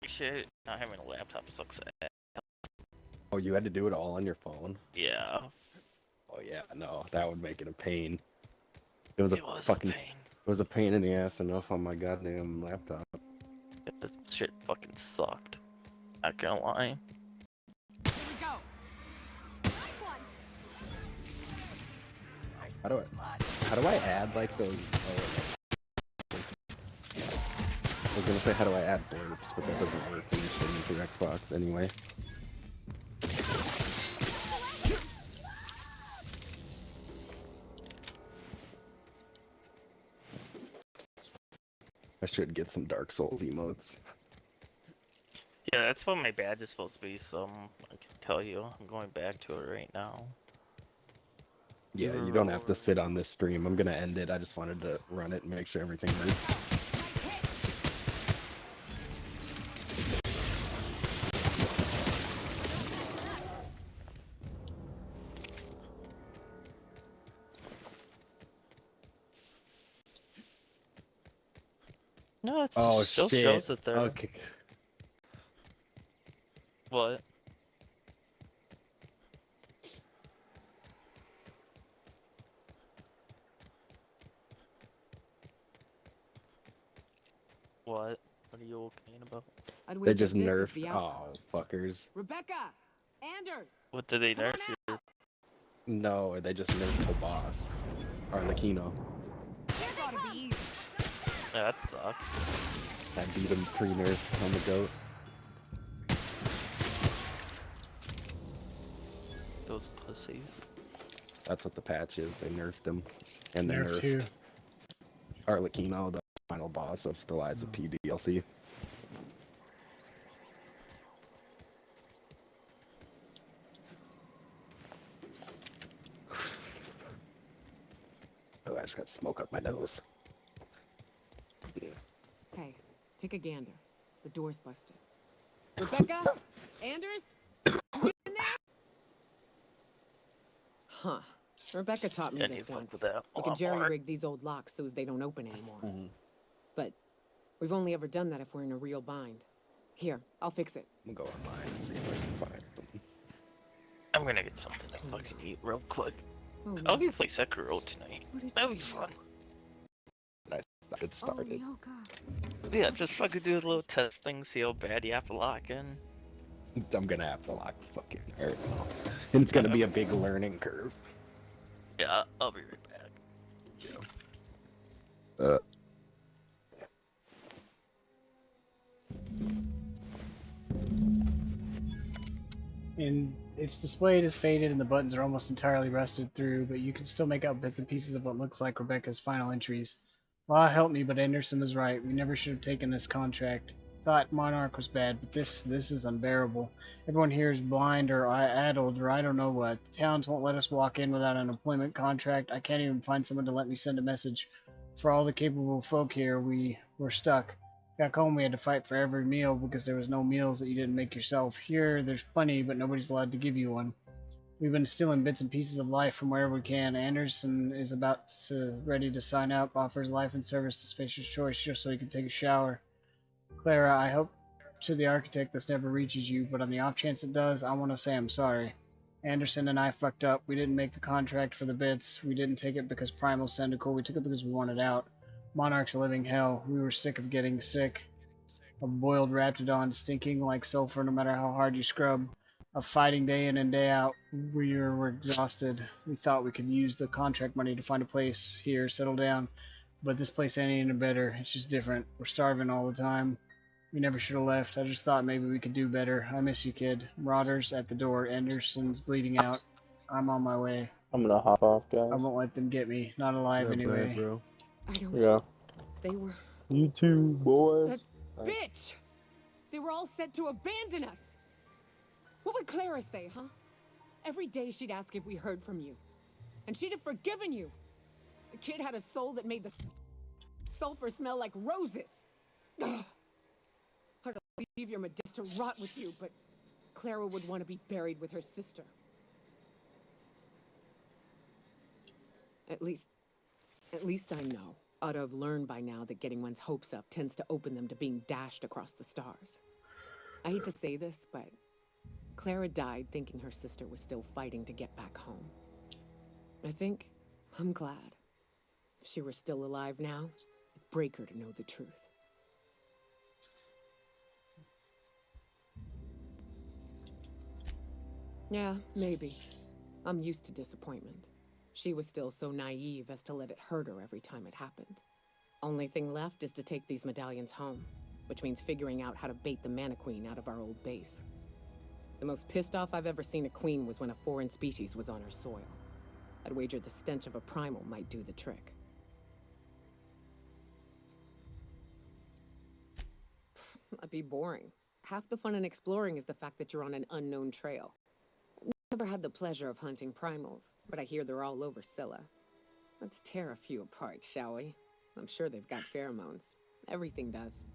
Shit, not having a laptop sucks ass. Oh, you had to do it all on your phone? Yeah. Oh yeah, no, that would make it a pain. It was a pain. It was a pain in the ass enough on my goddamn laptop. This shit fucking sucked. Not gonna lie. How do I add like those? I was gonna say how do I add blurbs, but that doesn't work when you're streaming through Xbox anyway. I should get some Dark Souls emotes. Yeah, that's what my badge is supposed to be, so I can tell you. I'm going back to it right now. Yeah, you don't have to sit on this stream. I'm gonna end it. I just wanted to run it and make sure everything worked. No, it Oh still shit. shows it there. Okay. What? What? What are you okay about? They just nerfed. Oh, fuckers. Rebecca! Anders! What did they nerf you? No, they just nerfed the boss. Arlecchino. Yeah, that sucks. I beat him pre-nerf on the goat. Those pussies. That's what the patch is. They nerfed him. And they Nerfed nerfed who? Arlecchino, the final boss of the Lies of P DLC. Oh, I just got smoke up my nose. Hey, take a gander. The door's busted. Rebecca? Anders? You in there? Huh. Rebecca taught me Yeah, this you fuck once. with that a We can lot more. jerry-rig these old locks so as they don't open anymore. But we've only ever done that if we're in a real bind. Here, I'll fix it. I'm gonna go online and see if I can find something. I'm gonna get something to fucking eat real quick. Oh, I'll go play Sekiro tonight. That'll be fun. Nice. Good started. Yeah, just fucking do a little test thing, see how bad you have to lock in. I'm gonna have to lock the fucking or no. And it's gonna be a big learning curve. Yeah, I'll be right back. And it's displayed as faded and the buttons are almost entirely rusted through, but you can still make out bits and pieces of what looks like Rebecca's final entries. Law helped me, but Anderson was right. We never should have taken this contract. Thought Monarch was bad, but this is unbearable. Everyone here is blind or addled or I don't know what. Towns won't let us walk in without an employment contract. I can't even find someone to let me send a message. For all the capable folk here, we're stuck. Back home we had to fight for every meal because there was no meals that you didn't make yourself. Here there's plenty, but nobody's allowed to give you one. We've been stealing bits and pieces of life from wherever we can. Anderson is ready to sign up, offers life and service to Spacer's Choice just so he can take a shower. Clara, I hope to the architect this never reaches you, but on the off chance it does, I want to say I'm sorry. Anderson and I fucked up. We didn't make the contract for the bits. We didn't take it because Primal's Syndical. We took it because we wanted out. Monarch's a living hell. We were sick of getting sick. A boiled Raptidon stinking like sulfur no matter how hard you scrub. Of fighting day in and day out. We were exhausted. We thought we could use the contract money to find a place here, settle down. But this place ain't any better. It's just different. We're starving all the time. We never should have left. I just thought maybe we could do better. I miss you, kid. Marauders at the door. Anderson's bleeding out. I'm on my way. I'm gonna hop off, guys. I won't let them get me. Not alive anyway. bro. I don't. Yeah. They were. You too, boys. That bitch! They were all set to abandon us. What would Clara say, huh? Every day she'd ask if we heard from you. And she'd have forgiven you. The kid had a soul that made the sulfur smell like roses. Ugh. I'd leave your Modesta to rot with you, but Clara would want to be buried with her sister. At least I know. Ought to have learned by now that getting one's hopes up tends to open them to being dashed across the stars. I hate to say this, but Clara died thinking her sister was still fighting to get back home. I think I'm glad. If she were still alive now, it'd break her to know the truth. Yeah, maybe. I'm used to disappointment. She was still so naive as to let it hurt her every time it happened. Only thing left is to take these medallions home, which means figuring out how to bait the Mana Queen out of our old base. The most pissed off I've ever seen a queen was when a foreign species was on her soil. I'd wager the stench of a primal might do the trick. That'd be boring. Half the fun in exploring is the fact that you're on an unknown trail. I've never had the pleasure of hunting primals, but I hear they're all over Scylla. Let's tear a few apart, shall we? I'm sure they've got pheromones. Everything does.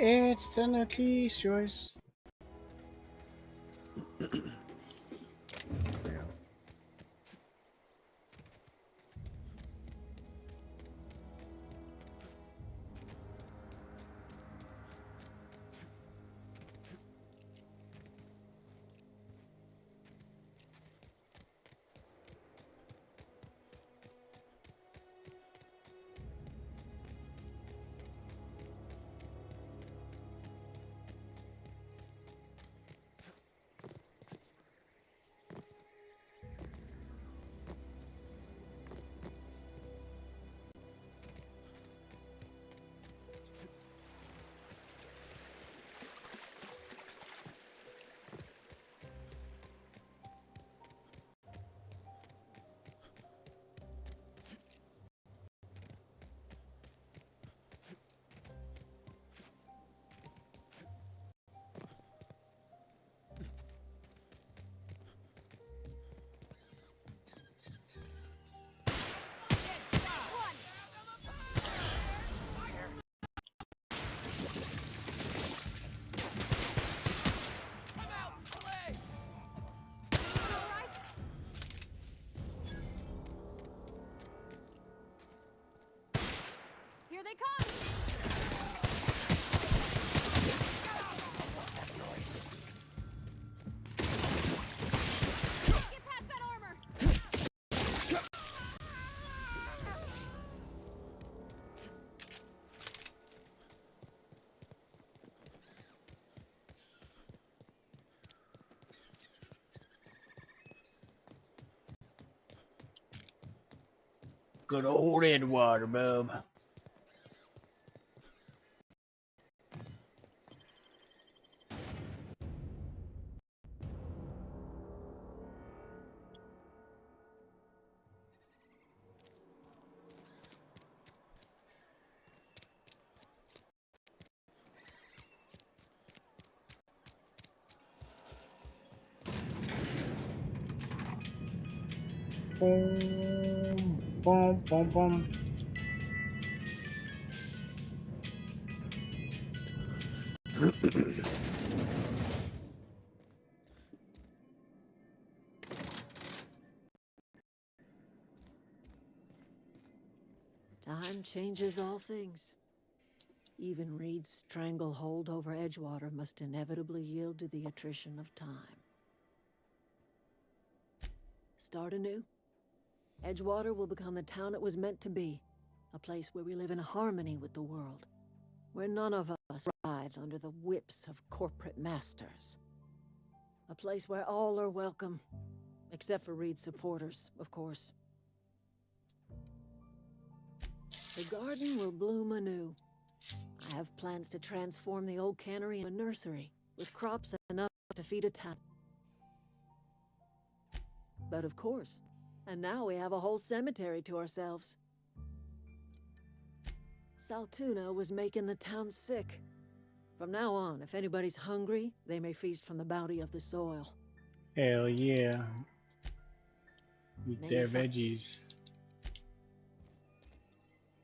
It's Tanuki's choice. Here they come! Get past that armor! Good old Edgewater, bub. Boom, boom, boom, boom. Time changes all things. Even Reed's stranglehold over Edgewater must inevitably yield to the attrition of time. Start anew. Edgewater will become the town it was meant to be. A place where we live in harmony with the world. Where none of us writhe under the whips of corporate masters. A place where all are welcome. Except for Reed's supporters, of course. The garden will bloom anew. I have plans to transform the old cannery into a nursery, with crops enough to feed a town. But of course, and now we have a whole cemetery to ourselves. Saltuna was making the town sick. From now on, if anybody's hungry, they may feast from the bounty of the soil. Hell yeah. Eat their veggies.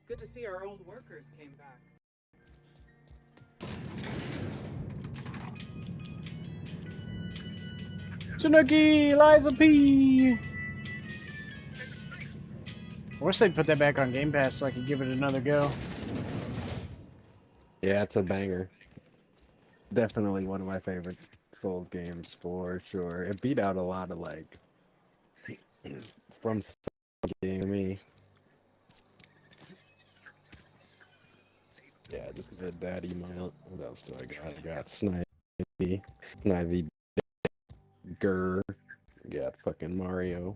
Good to see our old workers came back. Tanuki, Liza P. I wish they'd put that back on Game Pass so I could give it another go. Yeah, it's a banger. Definitely one of my favorite Souls games for sure. It beat out a lot of like from game to me. Yeah, this is a daddy mount. What else do I got? I got Snivy, Gurr. I got fucking Mario.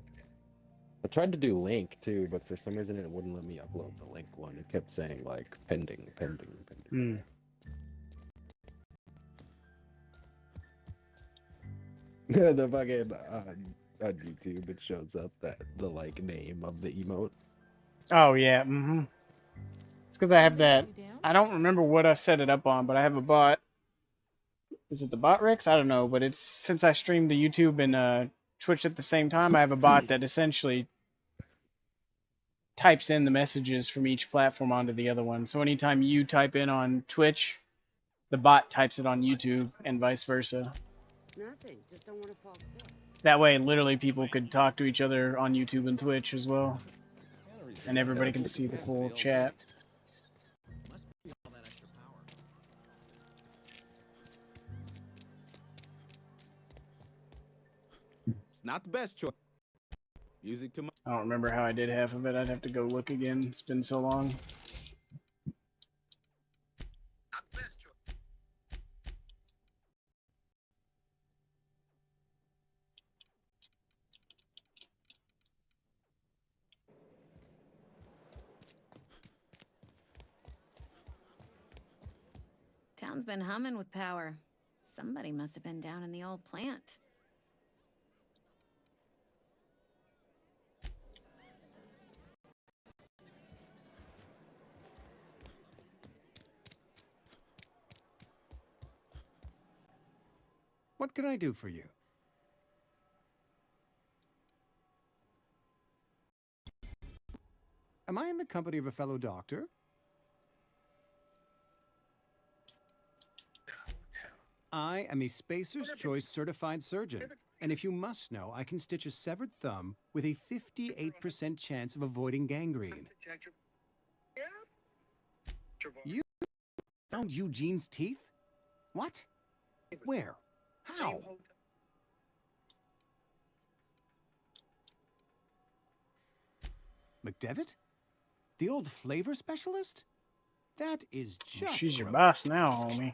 I tried to do Link too, but for some reason it wouldn't let me upload the Link one. It kept saying like pending. The fucking on YouTube it shows up that the like name of the emote. Oh yeah, It's because I have that. I don't remember what I set it up on, but I have a bot. Is it the bot Rex? I don't know, but it's since I stream to YouTube and Twitch at the same time, I have a bot that essentially types in the messages from each platform onto the other one. So anytime you type in on Twitch, the bot types it on YouTube and vice versa. Nothing, just don't want to fall sick. That way, literally, people could talk to each other on YouTube and Twitch as well. And everybody can see the full chat. It's not the best choice. Music to my... I don't remember how I did half of it. I'd have to go look again. It's been so long. Town's been humming with power. Somebody must have been down in the old plant. What can I do for you? Am I in the company of a fellow doctor? I am a Spacer's Choice certified surgeon, and if you must know, I can stitch a severed thumb with a 58% chance of avoiding gangrene. You found Eugene's teeth? What? Where? How? McDevitt? The old flavor specialist? That is just She's your gross. boss now, homie.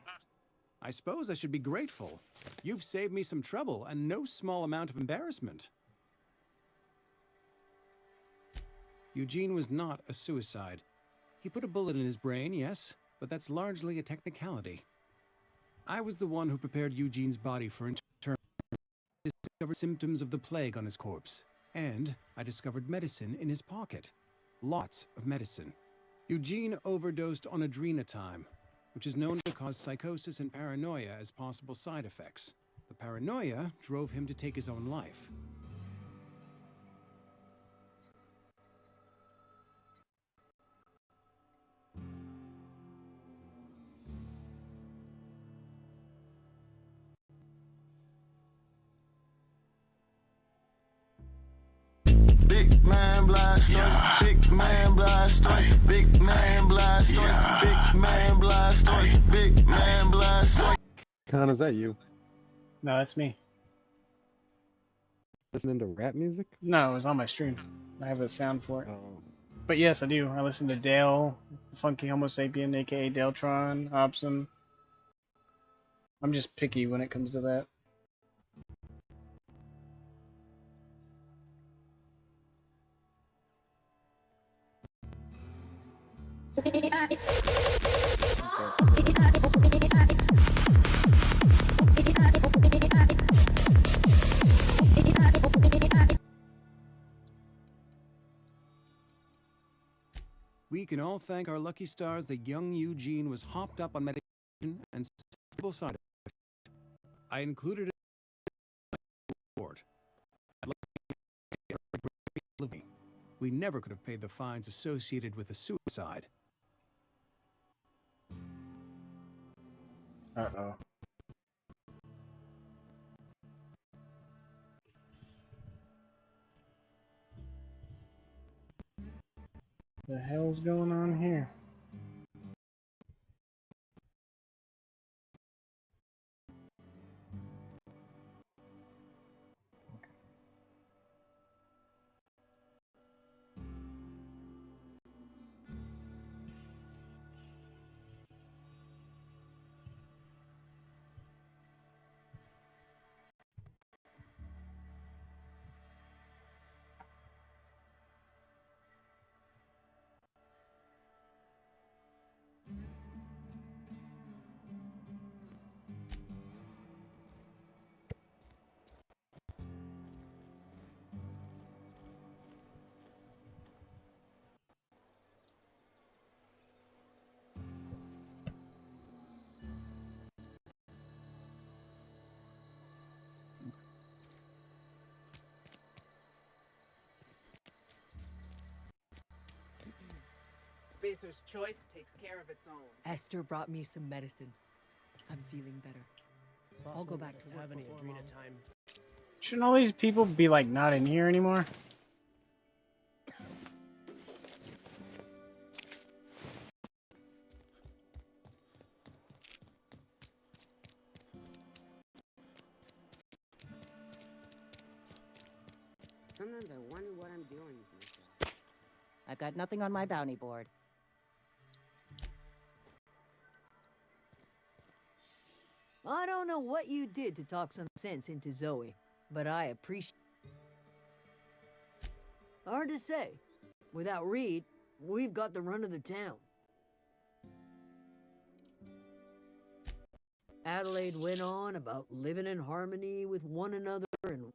I suppose I should be grateful. You've saved me some trouble and no small amount of embarrassment. Eugene was not a suicide. He put a bullet in his brain, yes, but that's largely a technicality. I was the one who prepared Eugene's body for interment. I discovered symptoms of the plague on his corpse, and I discovered medicine in his pocket. Lots of medicine. Eugene overdosed on adrenatime, which is known to cause psychosis and paranoia as possible side effects. The paranoia drove him to take his own life. man blind stories, big man blind stories, big man blind stories, big man blind stories. Con, is that you? No, that's me. Listening to rap music? No, it was on my stream. I have a sound for it. Oh. But yes, I do. I listen to Dale, Funky Homo Sapien, aka Deltron, Hobson. I'm just picky when it comes to that. We can all thank our lucky stars that young Eugene was hopped up on medication and stable side effects. I included it in my report. I'd like to thank our we never could have paid the fines associated with a suicide. Uh-oh. The hell's going on here? Spacer's Choice takes care of its own. Esther brought me some medicine. I'm feeling better. I'll go back to work have any before Adrena long. time. Shouldn't all these people be like not in here anymore? Sometimes I wonder what I'm doing with myself. I've got nothing on my bounty board. I don't know what you did to talk some sense into Zoe, but I appreciate. Hard to say. Without Reed, we've got the run of the town. Adelaide went on about living in harmony with one another and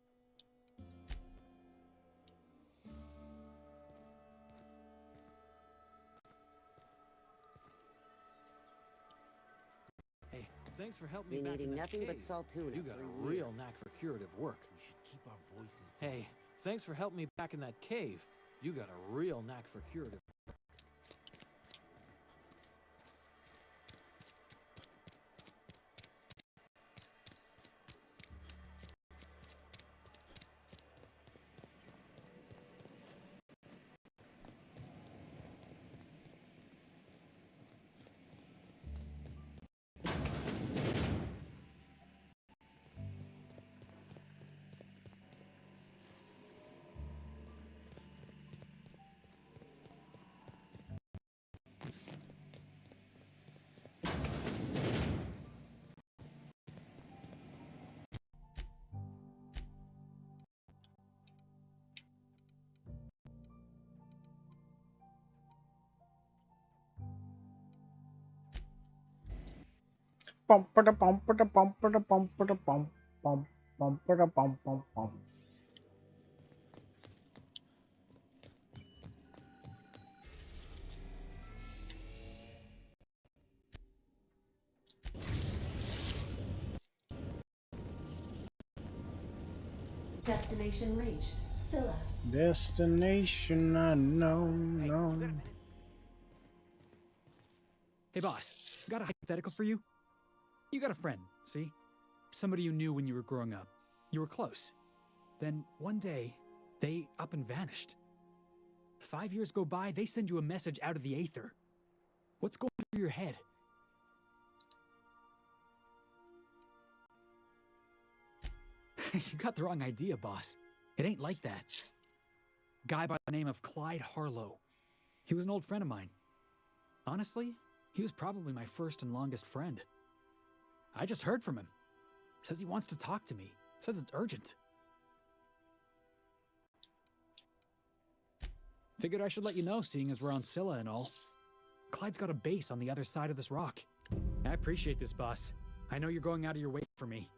Hey, thanks for helping me Been back in eating that nothing but cave. salt tuna You got for a a real year. knack for curative work. We should keep our voices down. Hey, thanks for helping me back in that cave. You got a real knack for curative work. Bum ba bum ba bum ba bum ba bum bum bum ba bum bum bum. Destination reached. Scylla. Destination unknown. Hey boss, got a hypothetical for you? You got a friend, see? Somebody you knew when you were growing up. You were close. Then one day, they up and vanished. 5 years go by, they send you a message out of the aether. What's going through your head? You got the wrong idea, boss. It ain't like that. Guy by the name of Clyde Harlow. He was an old friend of mine. Honestly, he was probably my first and longest friend. I just heard from him. Says he wants to talk to me. Says it's urgent. Figured I should let you know, seeing as we're on Scylla and all. Clyde's got a base on the other side of this rock. I appreciate this, boss. I know you're going out of your way for me.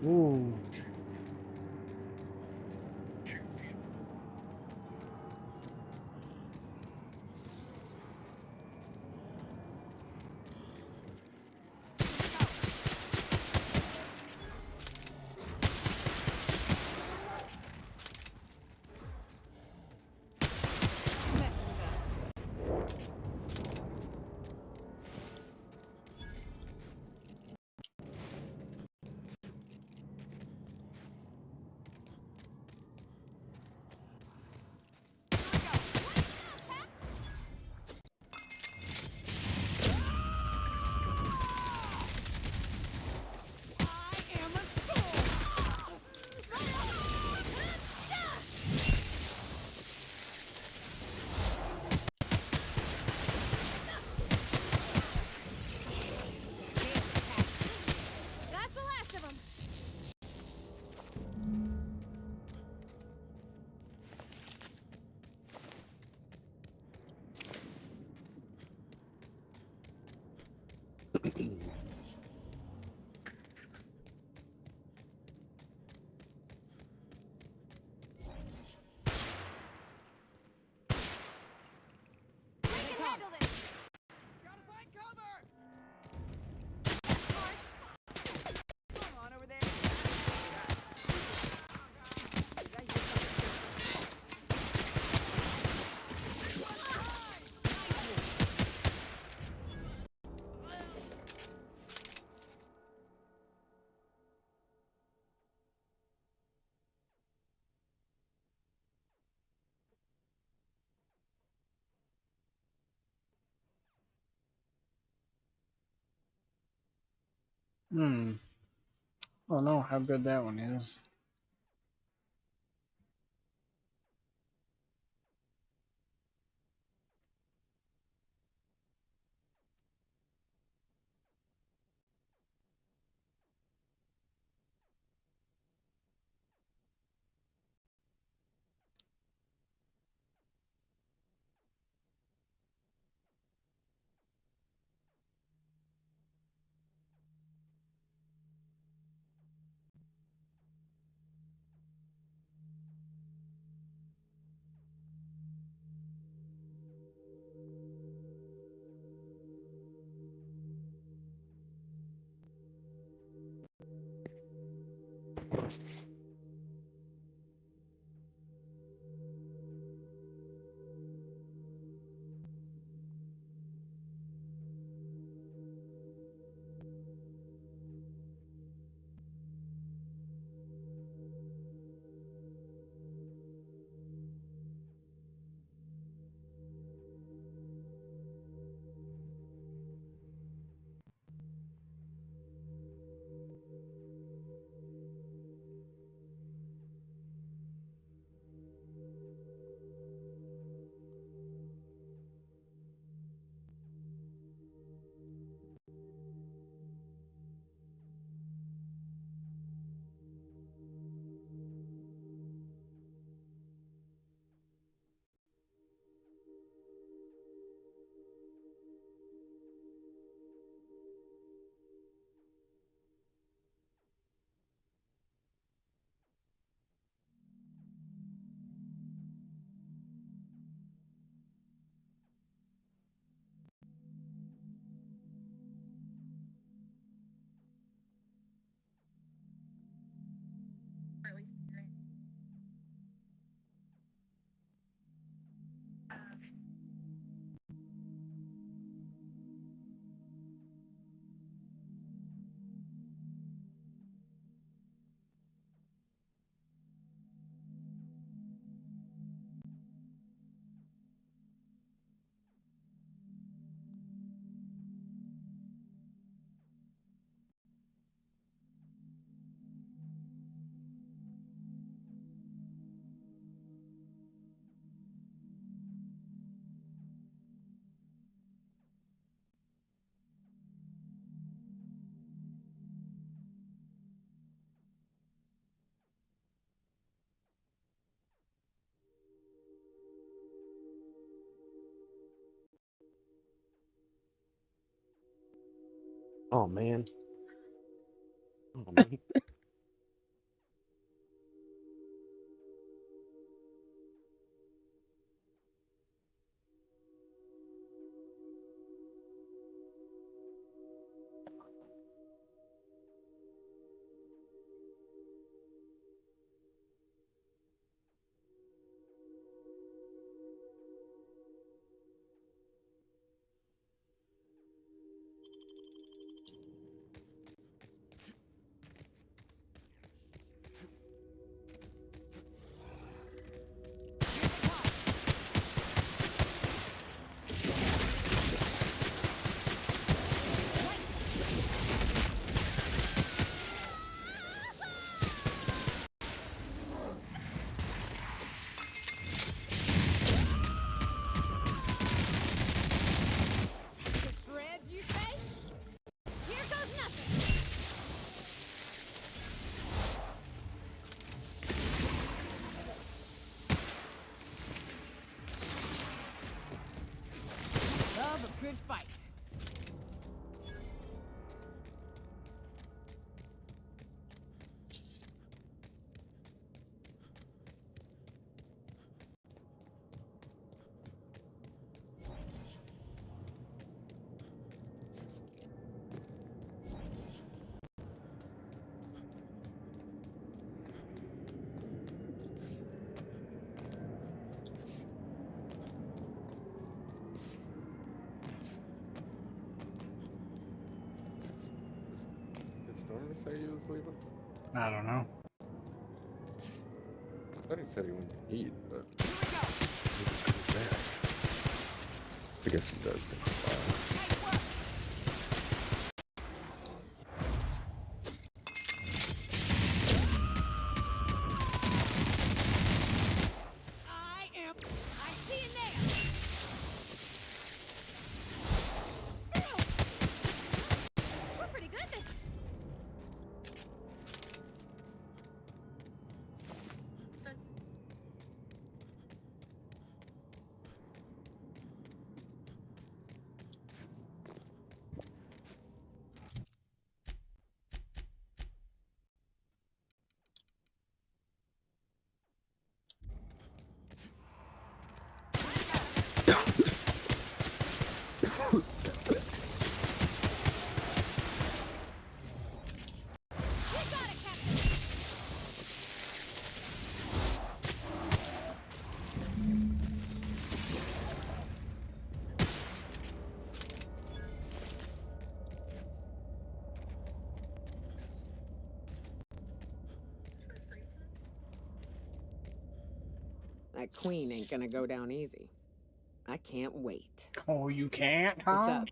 Ooh. That's the last of them. We can handle this. Gotta find cover. Come on over there. I don't know how good that one is. Oh man. Oh man. Shreds, you say? Here goes nothing. Love a good fight. Did Stormy say he was leaving? I don't know. I thought he said he went to eat, but he's coming back. I guess he does take a while. I see you there. We're pretty good at this. That queen ain't gonna go down easy. I can't wait. Oh, you can't, huh? What's up?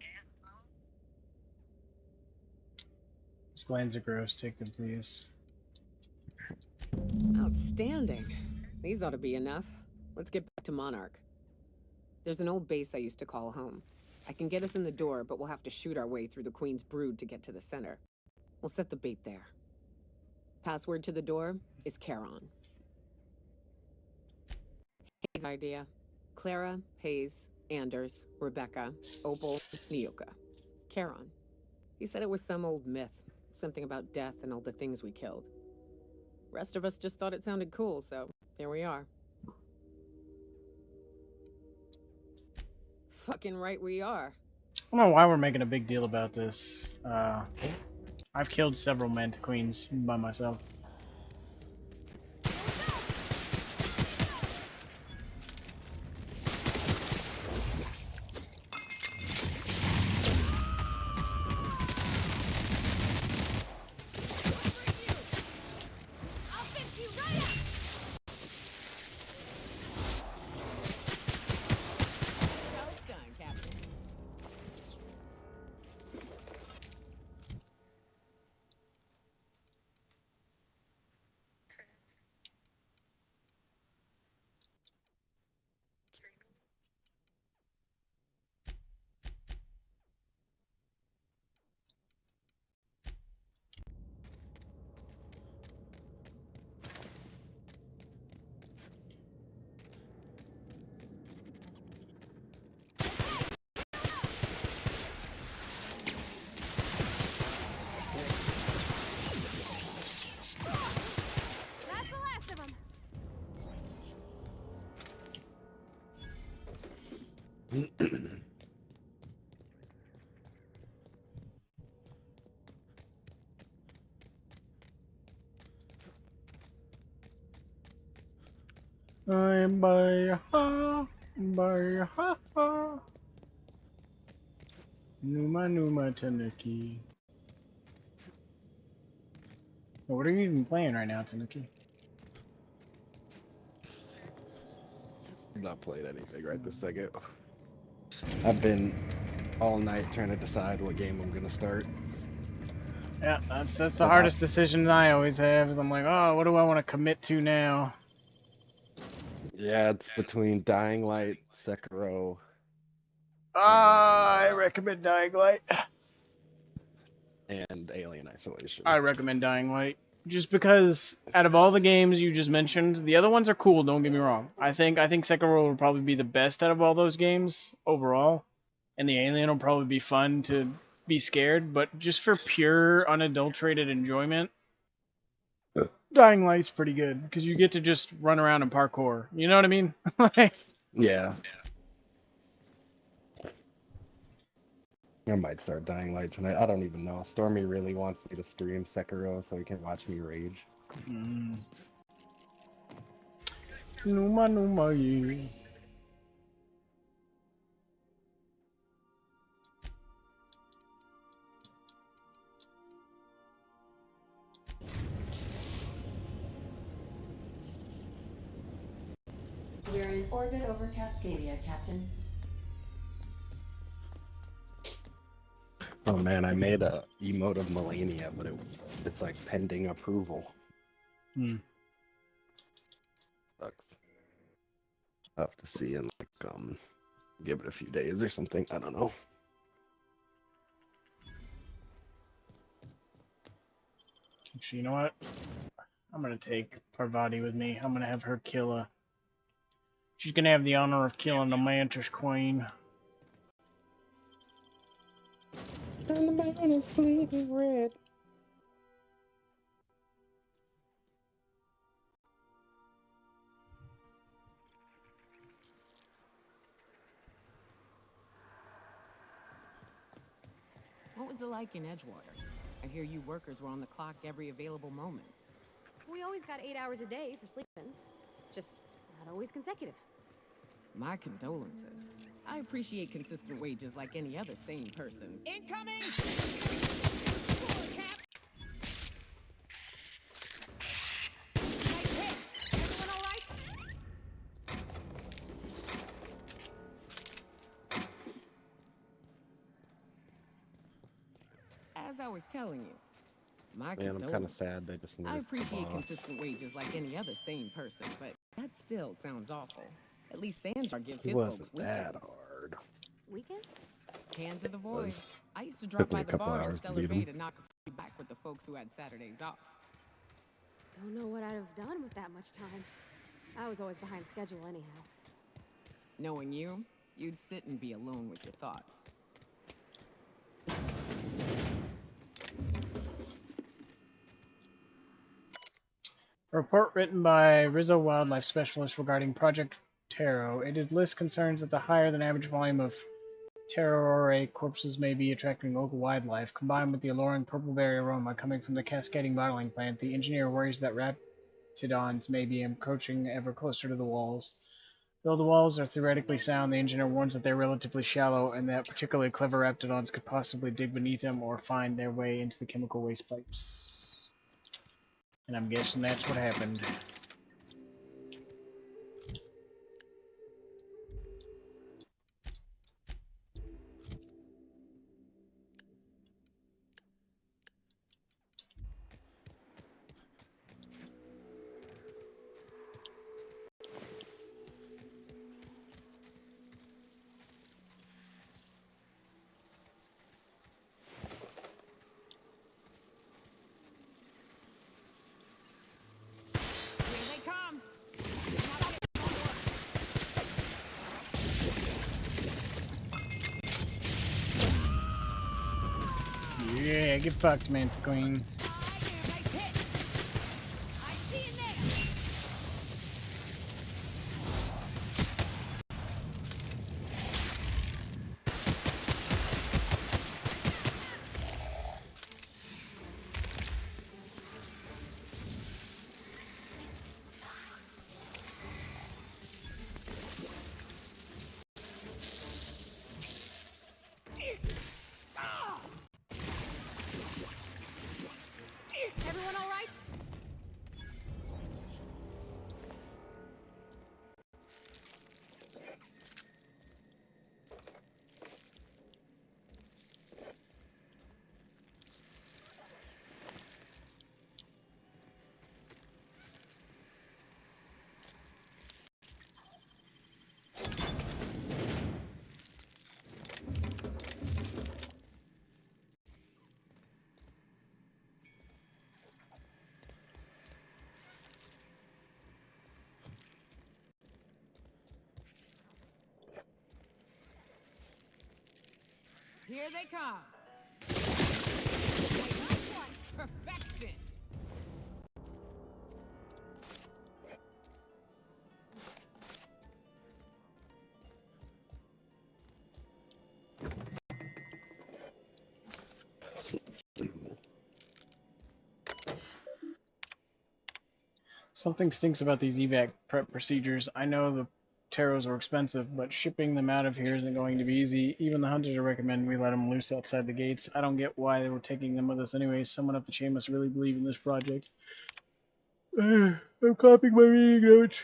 These glands are gross. Take them, please. Outstanding. These ought to be enough. Let's get back to Monarch. There's an old base I used to call home. I can get us in the door, but we'll have to shoot our way through the Queen's brood to get to the center. We'll set the bait there. Password to the door is Charon. Hayes' idea. Clara, Hayes, Anders, Rebecca, Opal, Nyoka. Charon. He said it was some old myth. Something about death and all the things we killed. Rest of us just thought it sounded cool, so here we are. Fucking right we are. I don't know why we're making a big deal about this. I've killed several Manta Queens by myself. bye ha, bye ha ha. Numa Tanuki. What are you even playing right now, Tanuki? I'm not playing anything right this second. I've been all night trying to decide what game I'm gonna start. Yeah, that's the hardest decision I always have. Is I'm like, oh, what do I want to commit to now? Yeah, it's between Dying Light, Sekiro. I recommend Dying Light. And Alien Isolation. I recommend Dying Light. Just because out of all the games you just mentioned, the other ones are cool, don't get me wrong. I think Sekiro will probably be the best out of all those games overall. And the Alien will probably be fun to be scared, but just for pure unadulterated enjoyment, Dying Light's pretty good because you get to just run around and parkour. You know what I mean? Yeah. I might start Dying Light tonight. I don't even know. Stormy really wants me to stream Sekiro so he can watch me rage. Numa, yeah. We're in orbit over Cascadia, Captain. Oh man, I made a emote of Melania, but it's like pending approval. Sucks. I'll have to see and like give it a few days or something. I don't know. Actually, you know what? I'm gonna take Parvati with me. I'm gonna have her kill she's gonna have the honor of killing the Mantis Queen. And the man is bleeding red. What was it like in Edgewater? I hear you workers were on the clock every available moment. We always got 8 hours a day for sleeping. Just not always consecutive. My condolences. I appreciate consistent wages like any other sane person. Incoming! Nice hit! Everyone all right? As I was telling you, my Man, I'm kind of condolences. sad they just I nerfed appreciate Boss. consistent wages like any other sane person, but that still sounds awful. At least Sandra gives It his wasn't folks that weekends. hard. Weekends? Hand to the void. was- I used to took drop me by a the couple bar in hours to Stellar beat Bay 'em. to knock a few back with the folks who had Saturdays off. Don't know what I'd have done with that much time. I was always behind schedule anyhow. Knowing you, you'd sit and be alone with your thoughts. A report written by Rizzo Wildlife Specialist regarding Project Taro. It lists concerns that the higher than average volume of Terrore corpses may be attracting local wildlife. Combined with the alluring purple berry aroma coming from the cascading bottling plant, the engineer worries that raptidons may be encroaching ever closer to the walls. Though the walls are theoretically sound, the engineer warns that they're relatively shallow and that particularly clever raptidons could possibly dig beneath them or find their way into the chemical waste pipes. And I'm guessing that's what happened. Here they come! Yeah, get fucked, Manta Queen. Here they come. Perfection. Something stinks about these evac prep procedures. I know the taros are expensive, but shipping them out of here isn't going to be easy. Even the hunters recommend we let them loose outside the gates. I don't get why they were taking them with us anyway. Someone up the chain must really believe in this project. I'm copying my reading notes.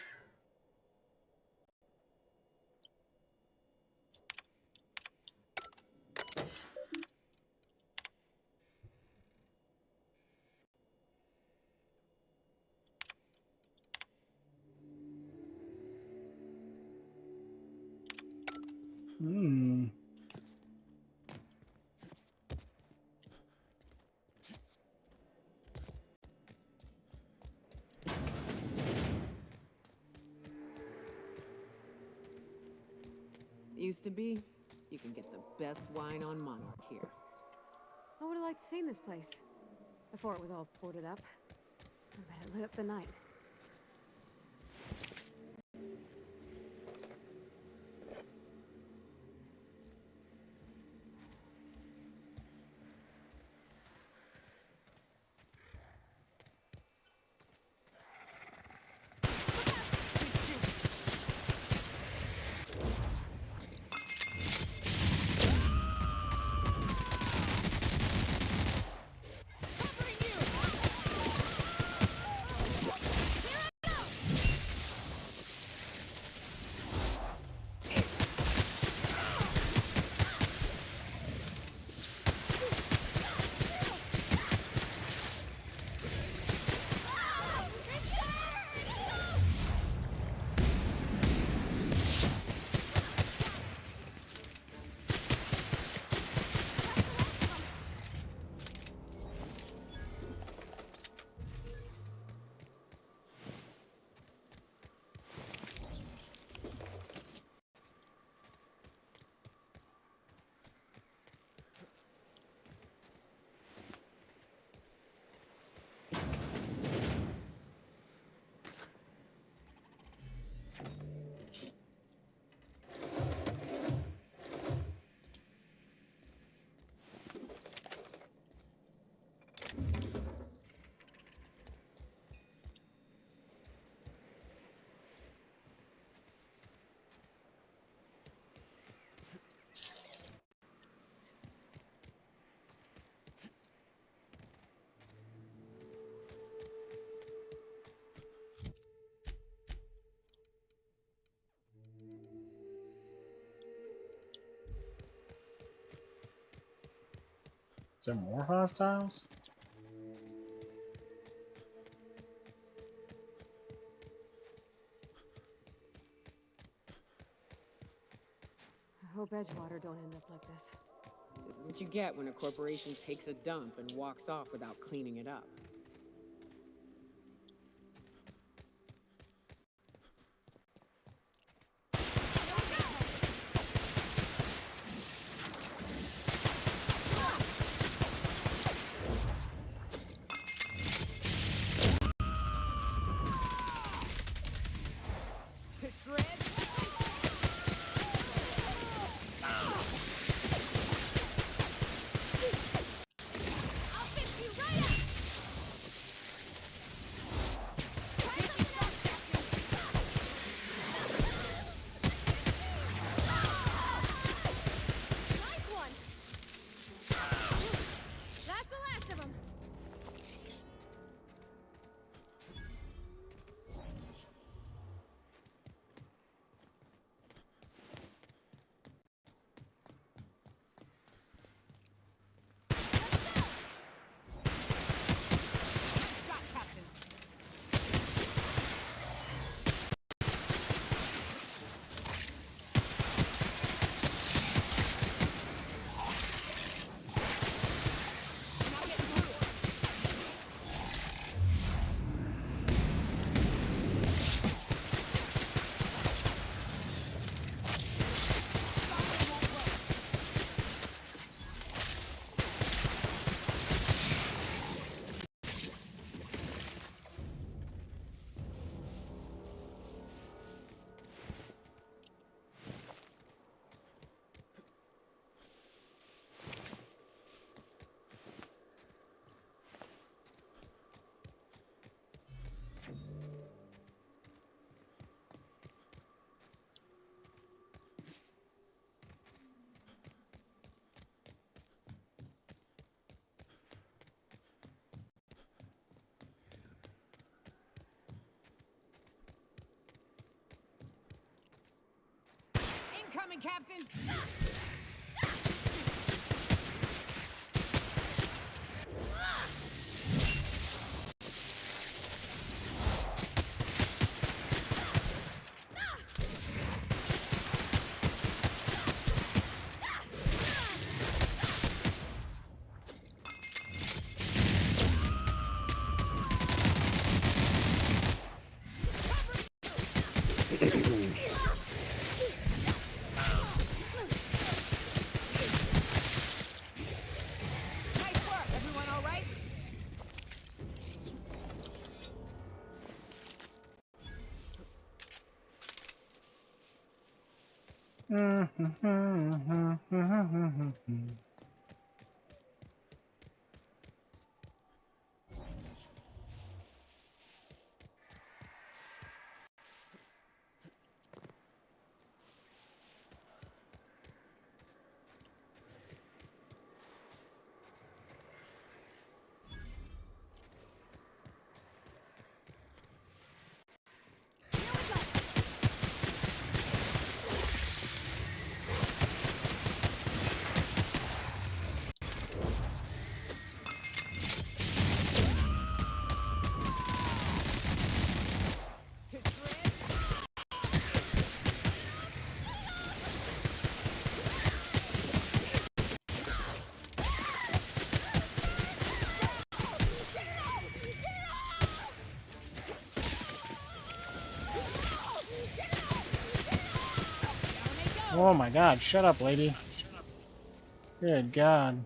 Used to be, you can get the best wine on Monarch here. I would have liked to see this place before it was all boarded up. I bet it lit up the night. Is there more hostiles? I hope Edgewater don't end up like this. This is what you get when a corporation takes a dump and walks off without cleaning it up. Incoming, Captain! Nice work! Everyone all right? Oh my god, shut up, lady. Good god.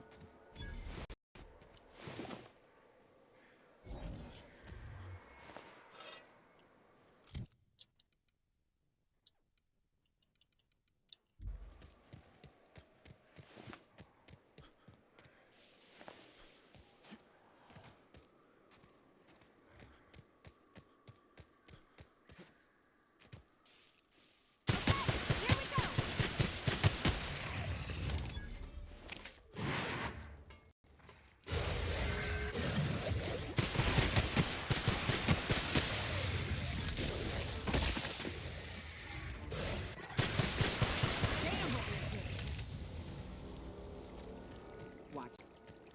Watch.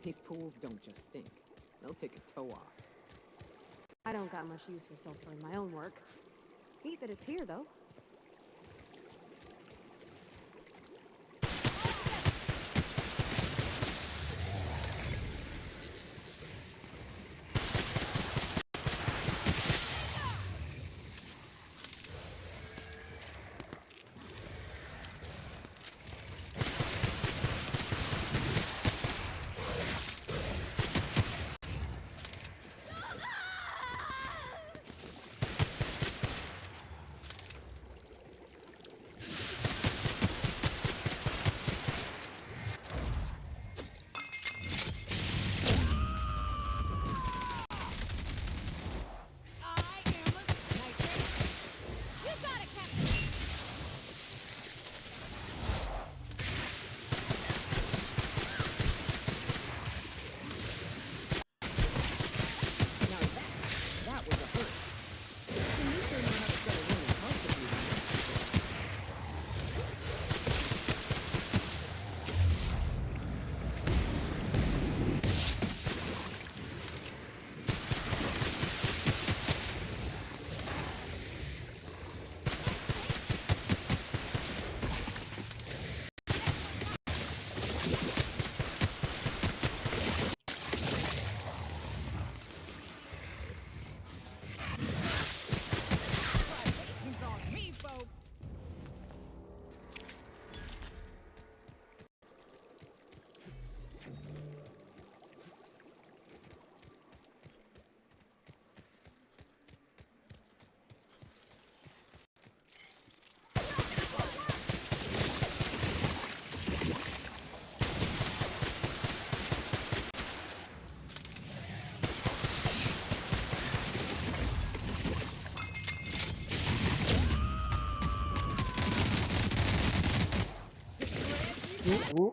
These pools don't just stink. They'll take a toe off. I don't got much use for sulfur in my own work. Neat that it's here, though. Ooh.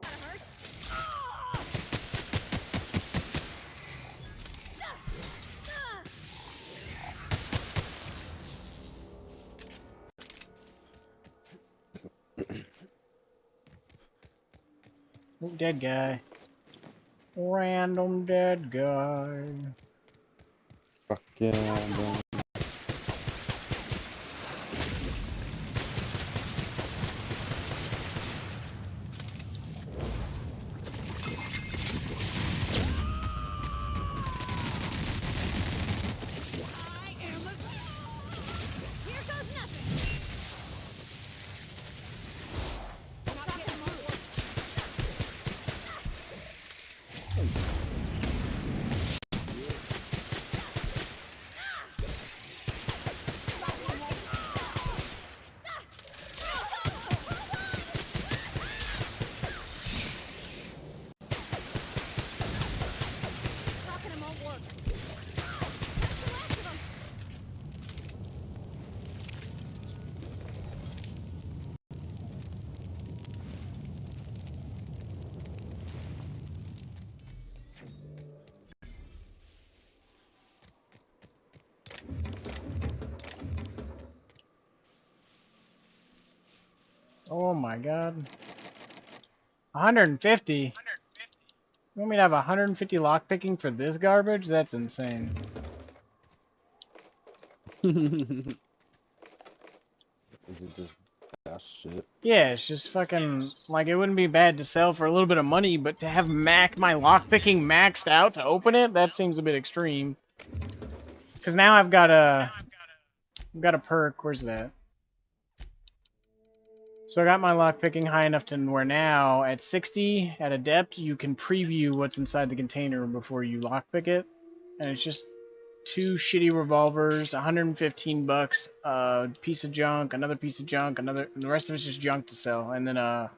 Dead guy. Random dead guy. Fuck yeah, bro. Oh my god. 150? You want me to have 150 lockpicking for this garbage? That's insane. Is it just that shit? Yeah, it's just fucking, like, it wouldn't be bad to sell for a little bit of money, but to have my lockpicking maxed out to open it, that seems a bit extreme. Because now I've got a perk. Where's that? So I got my lockpicking high enough to where now, at 60, at adept, you can preview what's inside the container before you lockpick it. And it's just 2 shitty revolvers, 115 bucks, a piece of junk, another piece of junk, and the rest of it's just junk to sell, and then a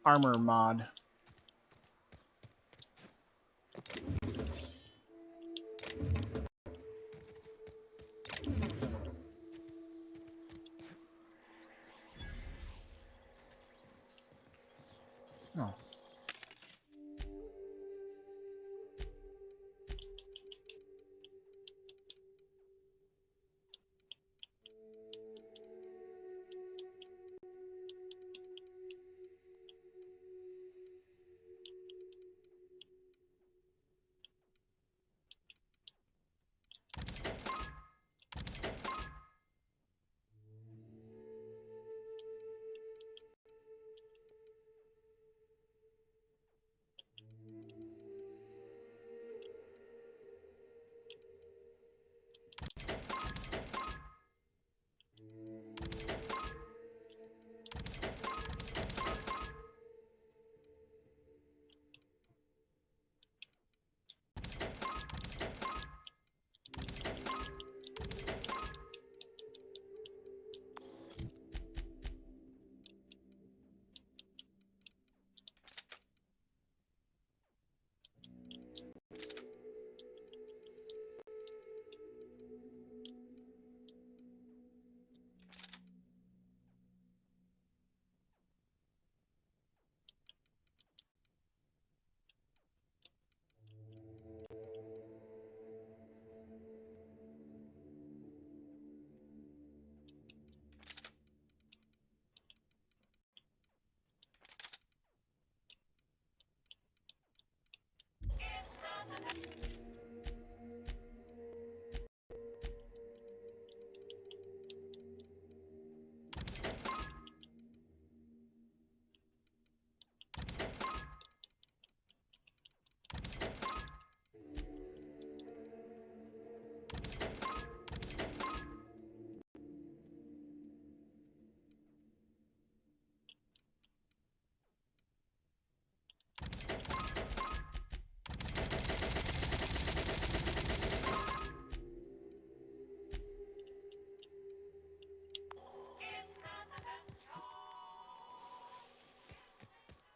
armor mod. Oh.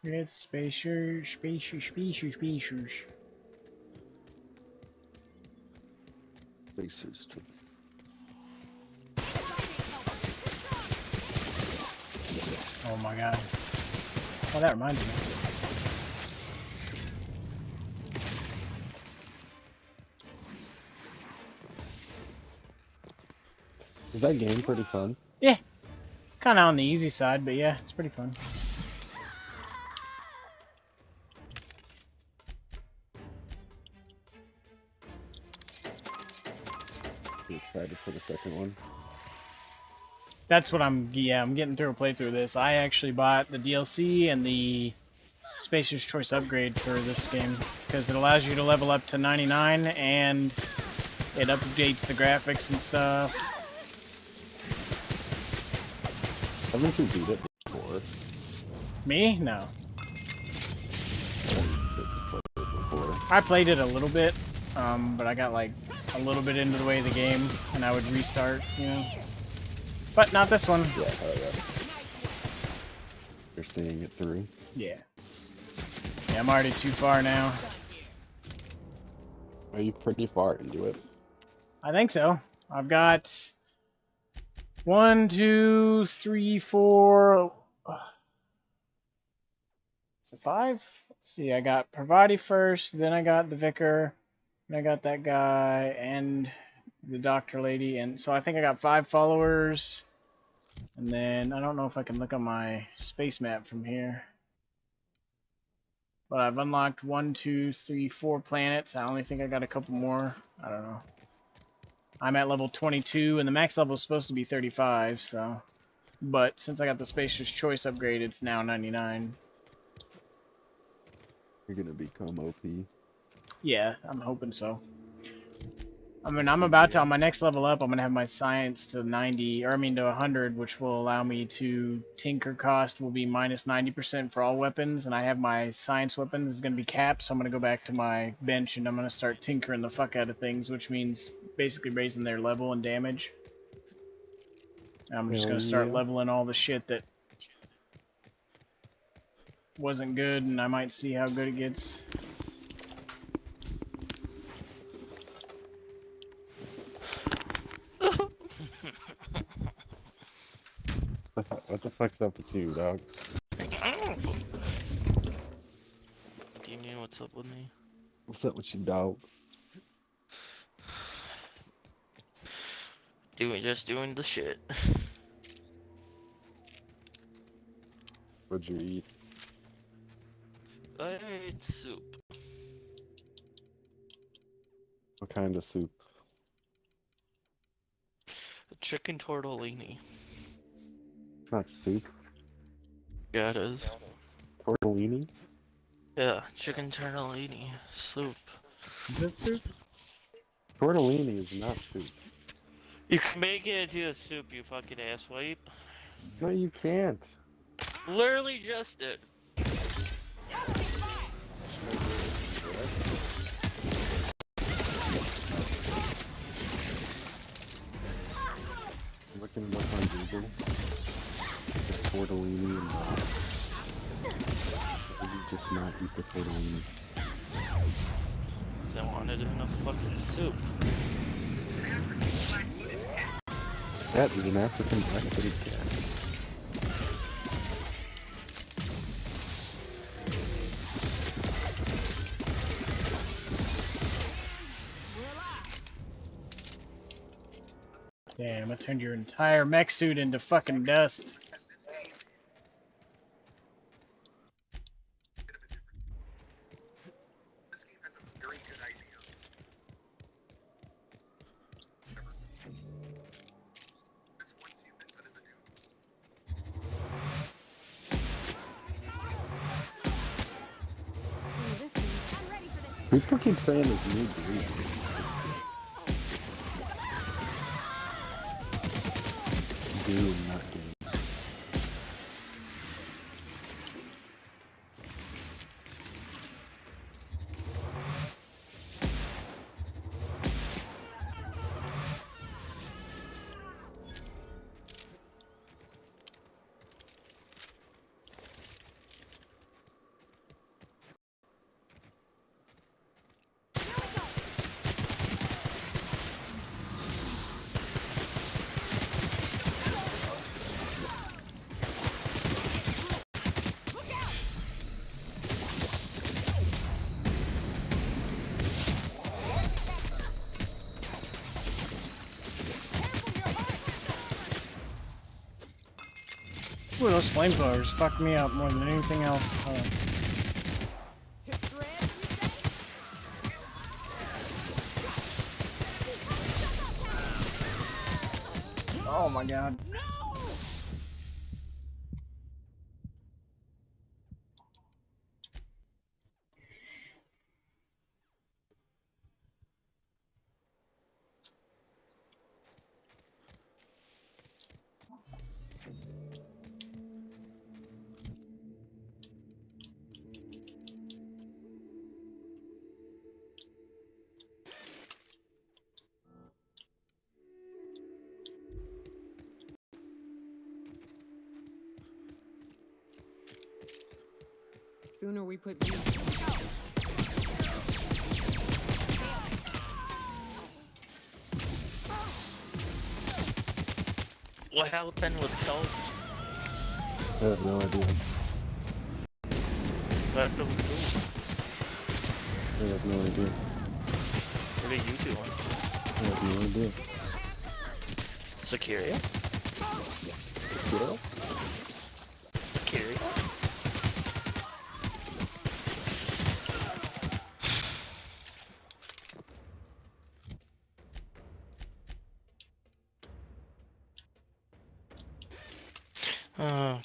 It's spacious. Racers too. Oh my god. Oh, that reminds me. Is that game pretty fun? Yeah. Kind of on the easy side, but yeah, it's pretty fun. You excited for the second one? That's what I'm getting through a playthrough of this. I actually bought the DLC and the Spacer's Choice upgrade for this game because it allows you to level up to 99 and it updates the graphics and stuff. Haven't you beat it before? Me? No. I played it a little bit, but I got like a little bit into the way of the game and I would restart, you know. But not this one. Yeah, hell yeah. You're seeing it through. Yeah. Yeah, I'm already too far now. Are you pretty far into it? I think so. I've got 1, 2, 3, 4. So 5? Let's see. I got Parvati first, then I got the Vicar, then I got that guy and the doctor lady, and so I think I got 5 followers. And then I don't know if I can look on my space map from here. But I've unlocked 1, 2, 3, 4 planets. I only think I got a couple more. I don't know. I'm at level 22, and the max level is supposed to be 35, so. But since I got the Spacer's Choice upgrade, it's now 99. You're gonna become OP. Yeah, I'm hoping so. I mean, I'm about to, on my next level up, I'm going to have my science to 90, or I mean to 100, which will allow me to tinker cost will be minus 90% for all weapons, and I have my science weapons is going to be capped, so I'm going to go back to my bench and I'm going to start tinkering the fuck out of things, which means basically raising their level and damage. And I'm just going to start leveling all the shit that wasn't good, and I might see how good it gets. What the fuck's up with you, dog? Do you know what's up with me? What's up with you, dog? Just doing the shit. What'd you eat? I ate soup. What kind of soup? A chicken tortellini. It's not soup. Yeah, it is. Tortellini? Yeah, chicken tortellini soup. Is that soup? Tortellini is not soup. You can make it into a soup, you fucking asswipe. No, you can't. Literally just did. Looking it up on Google. The tortellini and you just not eat the tortellini. Cause I wanted it in a fucking soup. That is an African black-footed cat. Damn, I turned your entire mech suit into fucking dust. People keep saying this new breed. Dude, not game. Ooh, those flamethrowers fucked me up more than anything else. Oh my god. Sooner we put these. What happened with Colt? I have no idea. What happened with Colt? I have no idea. What are you doing? I have no idea. Security? Security? Security?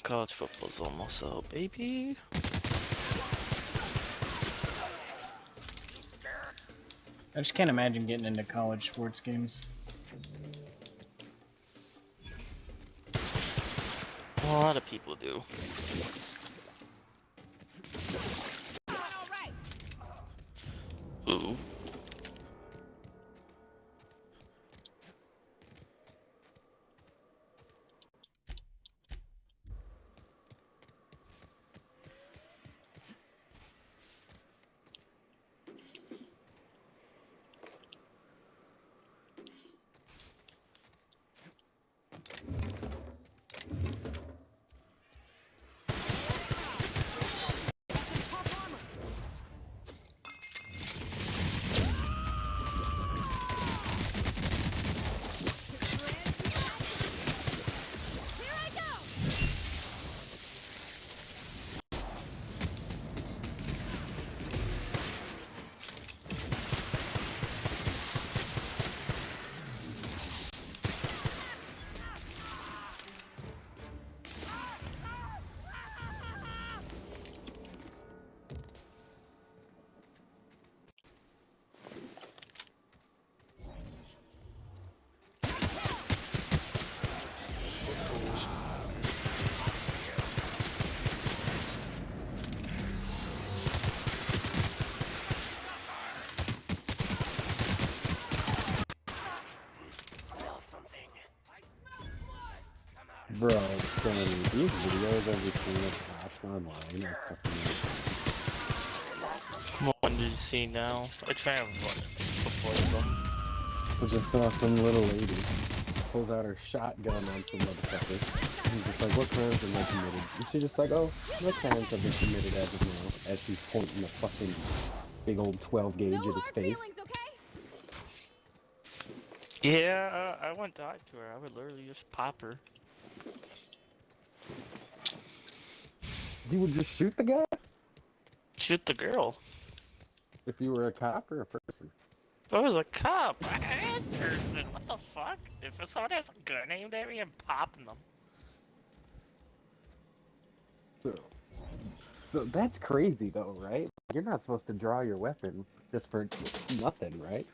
College football's almost out, baby. I just can't imagine getting into college sports games. A lot of people do. Ooh. Bro, it's going these videos everything that's watched online are fucking What one did you see now? I try and run it before them. I just saw some little lady pulls out her shotgun on some motherfucker. And just like, what crimes have been committed? And she's just like, oh, no crimes have been committed as of now. As she's pointing the fucking big old 12 gauge at his face. Yeah, I wouldn't die to her. I would literally just pop her. You would just shoot the guy? Shoot the girl. If you were a cop or a person? If I was a cop, a person, what the fuck? If someone has a gun aimed at me, I'm popping them. So that's crazy though, right? You're not supposed to draw your weapon just for nothing, right?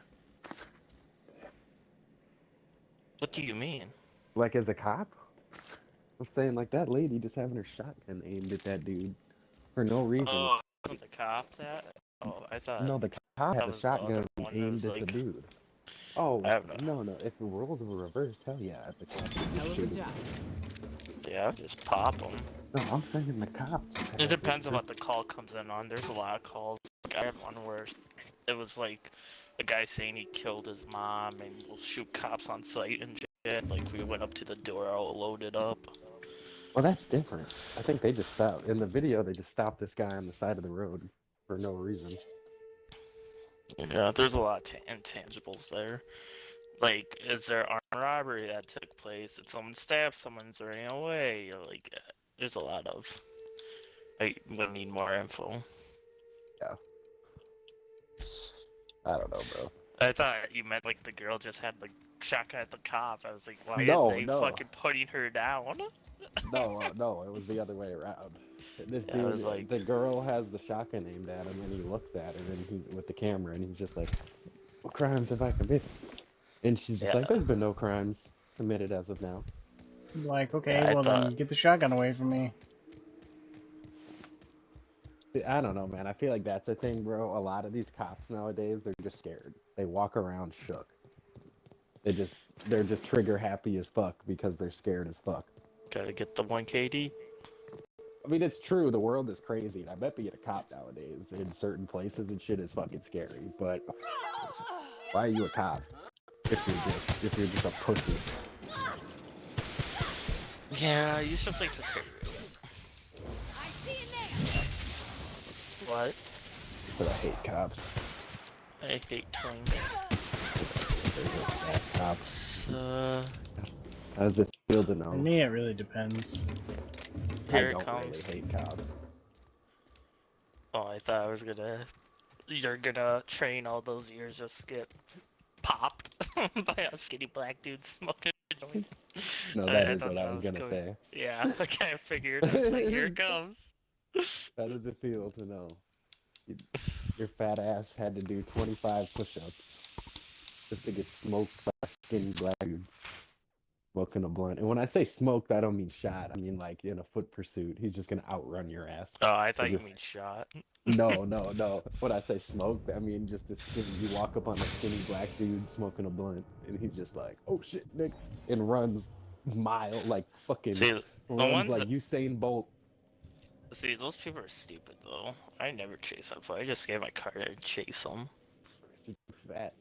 What do you mean? Like as a cop? I'm saying like that lady just having her shotgun aimed at that dude for no reason. Oh, wasn't the cop that? Oh, I thought. No, the cop had that a was the other shotgun one that aimed was at the like- dude. Oh, I have no. no, if the roles were reversed, hell yeah, the cop would Hell just of a shoot him. job. Yeah, just pop them. No, I'm saying the cop. It depends on what the call comes in on. There's a lot of calls. Like, I had one where it was like a guy saying he killed his mom and will shoot cops on sight and shit. Like we went up to the door all loaded up. Well, that's different. I think they just stopped. In the video, they just stopped this guy on the side of the road for no reason. Yeah, there's a lot of intangibles there. Like, is there armed robbery that took place? Did someone stab someone's running away? Like, there's a lot of. I would need more info. Yeah. I don't know, bro. I thought you meant like the girl just had like shotgun at the cop. I was like, why No, are they no. fucking putting her down? No, it was the other way around. This Yeah, I dude, was like- the girl has the shotgun aimed at him, and he looks at her, and he with the camera, and he's just like, "What crimes have I committed?" And she's just like, "There's been no crimes committed as of now." Like, okay, Yeah, I well then thought- get the shotgun away from me. I don't know, man. I feel like that's a thing, bro. A lot of these cops nowadays, they're just scared. They walk around shook. They're just trigger happy as fuck because they're scared as fuck. Gotta get the 1 KD. I mean, it's true. The world is crazy, and I bet being a cop nowadays in certain places and shit is fucking scary. But why are you a cop if you're just a pussy? Yeah, I used to play security. What? But I hate cops. I hate twins. Cops. How does it feel to For know? me, it really depends. Here I it don't comes. really hate cops. Oh, I thought I was gonna. You're gonna train all those years just to get popped by a skinny black dude smoking a joint. No, that is thought what I that was gonna going- say. Yeah, okay, I figured. I was like, here it comes. How does it feel to know? Your fat ass had to do 25 push-ups just to get smoked by a skinny black dude smoking a blunt. And when I say smoked, I don't mean shot. I mean like in a foot pursuit. He's just gonna outrun your ass. Oh, I thought 'Cause you if- mean shot. No. When I say smoked, I mean just a skinny. You walk up on a skinny black dude smoking a blunt, and he's just like, "Oh shit, Nick," and runs mile like fucking See, the runs ones like that- Usain Bolt. See, those people are stupid though. I never chase them. I just get my car and chase them. Fat.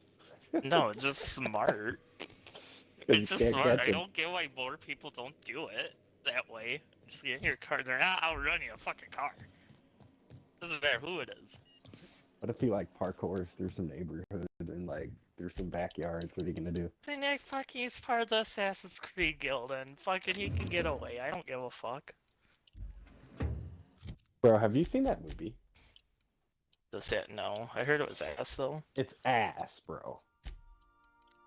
No, it's just smart. 'Cause It's you just can't smart. catch I 'em. don't get why more people don't do it that way. Just get in your car. They're not outrunning a fucking car. Doesn't matter who it is. What if he like parkours through some neighborhoods and like through some backyards? What are you gonna do? Then I fucking is part of the Assassin's Creed Guild and fucking he can get away. I don't give a fuck. Bro, have you seen that movie? Does that no? I heard it was ass though. It's ass, bro.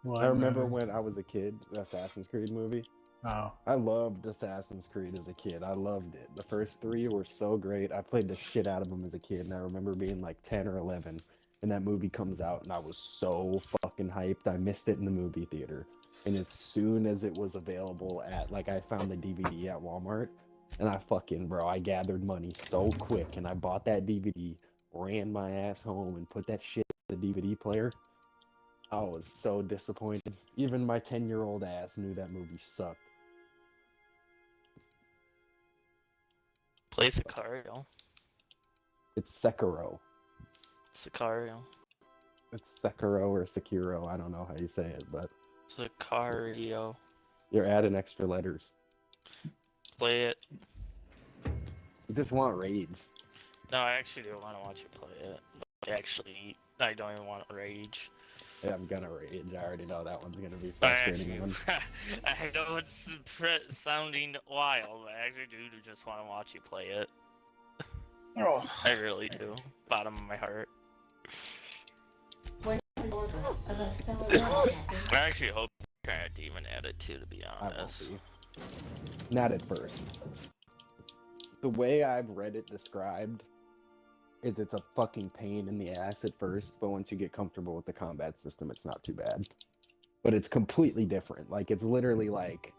What I remember movie? when I was a kid, the Assassin's Creed movie. Oh. I loved Assassin's Creed as a kid. I loved it. The first 3 were so great. I played the shit out of them as a kid, and I remember being like 10 or 11, and that movie comes out, and I was so fucking hyped. I missed it in the movie theater. And as soon as it was available at, like, I found the DVD at Walmart, and I gathered money so quick, and I bought that DVD, ran my ass home, and put that shit in the DVD player. I was so disappointed. Even my 10-year-old ass knew that movie sucked. Play Sicario. It's Sekiro. Sicario. It's Sekiro or Sekiro. I don't know how you say it, but Sicario. you're adding extra letters. Play it. You just want rage. No, I actually do want to watch you play it. But actually, I don't even want to rage. Yeah, I'm gonna rage. I already know that one's gonna be I frustrating actually, one. I know it's sounding wild, but I actually do just want to watch you play it. Oh. I really do. Bottom of my heart. When in order of a stellar world, Captain. I actually hope you're kind of demon at it too, to be I won't honest. be. Not at first. The way I've read it described is it's a fucking pain in the ass at first, but once you get comfortable with the combat system, it's not too bad. But it's completely different. Like, it's literally like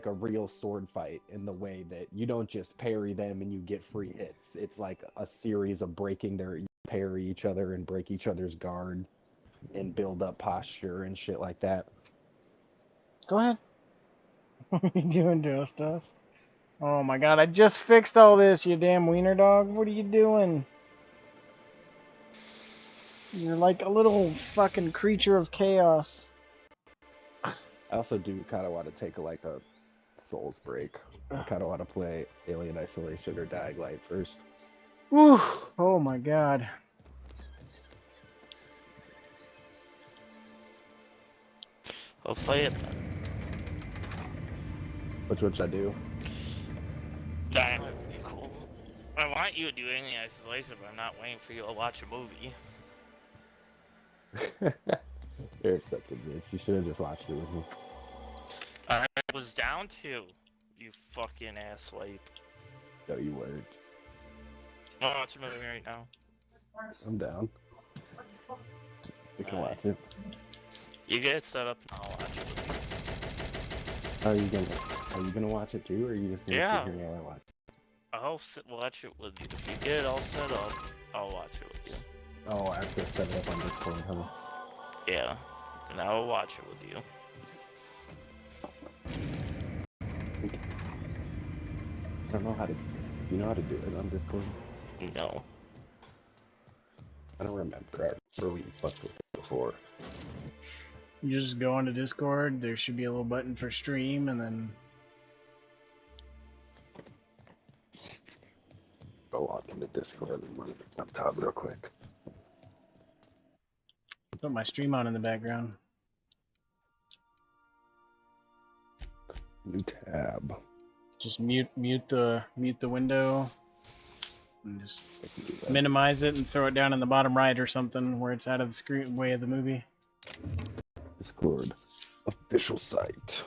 a real sword fight in the way that you don't just parry them and you get free hits. It's like a series of you parry each other and break each other's guard and build up posture and shit like that. Go ahead. What are you doing to us, Dust? Oh my god, I just fixed all this, you damn wiener dog. What are you doing? You're like a little fucking creature of chaos. I also do kind of want to take a Souls break. I kind of want to play Alien Isolation or Dying Light first. Whew. Oh my god. I'll play it then. Which one should I do? That would be cool. I want you to do Alien Isolation, but I'm not waiting for you to watch a movie. You're accepted, bitch. You should have just watched it with me. I was down to. You fucking asswipe. No, you weren't. I'm watching a movie right now. I'm down. You can watch it. You get it set up and I'll watch it. Are you gonna watch it too, or are you just gonna Yeah. sit here while I watch it? I'll watch it with you. If you get it all set up, I'll watch it with you. Oh, I have to set it up on Discord, huh? Yeah. And I will watch it with you. I don't know how to. You know how to do it on Discord? No. I don't remember. I remember we fucked with it before. You just go onto Discord, there should be a little button for stream, and then Go log into Discord and run it up top real quick. put my stream on in the background. New tab. Just mute the window, and just minimize it and throw it down in the bottom right or something where it's out of the screen way of the movie. Discord official site.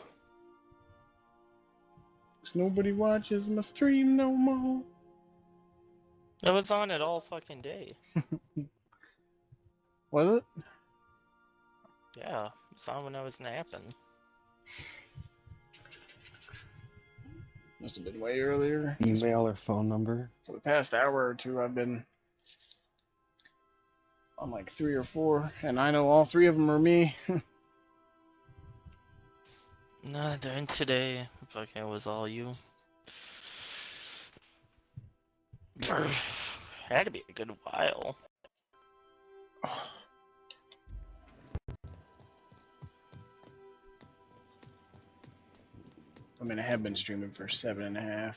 'Cause nobody watches my stream no more. It was on it all fucking day. Was it? Yeah. It was on when I was napping. Must have been way earlier. Email or phone number. For the past hour or two, I've been on like 3 or 4, and I know all 3 of them are me. Nah, during today, fucking it was all you. Had to be a good while. I mean, I have been streaming for 7.5.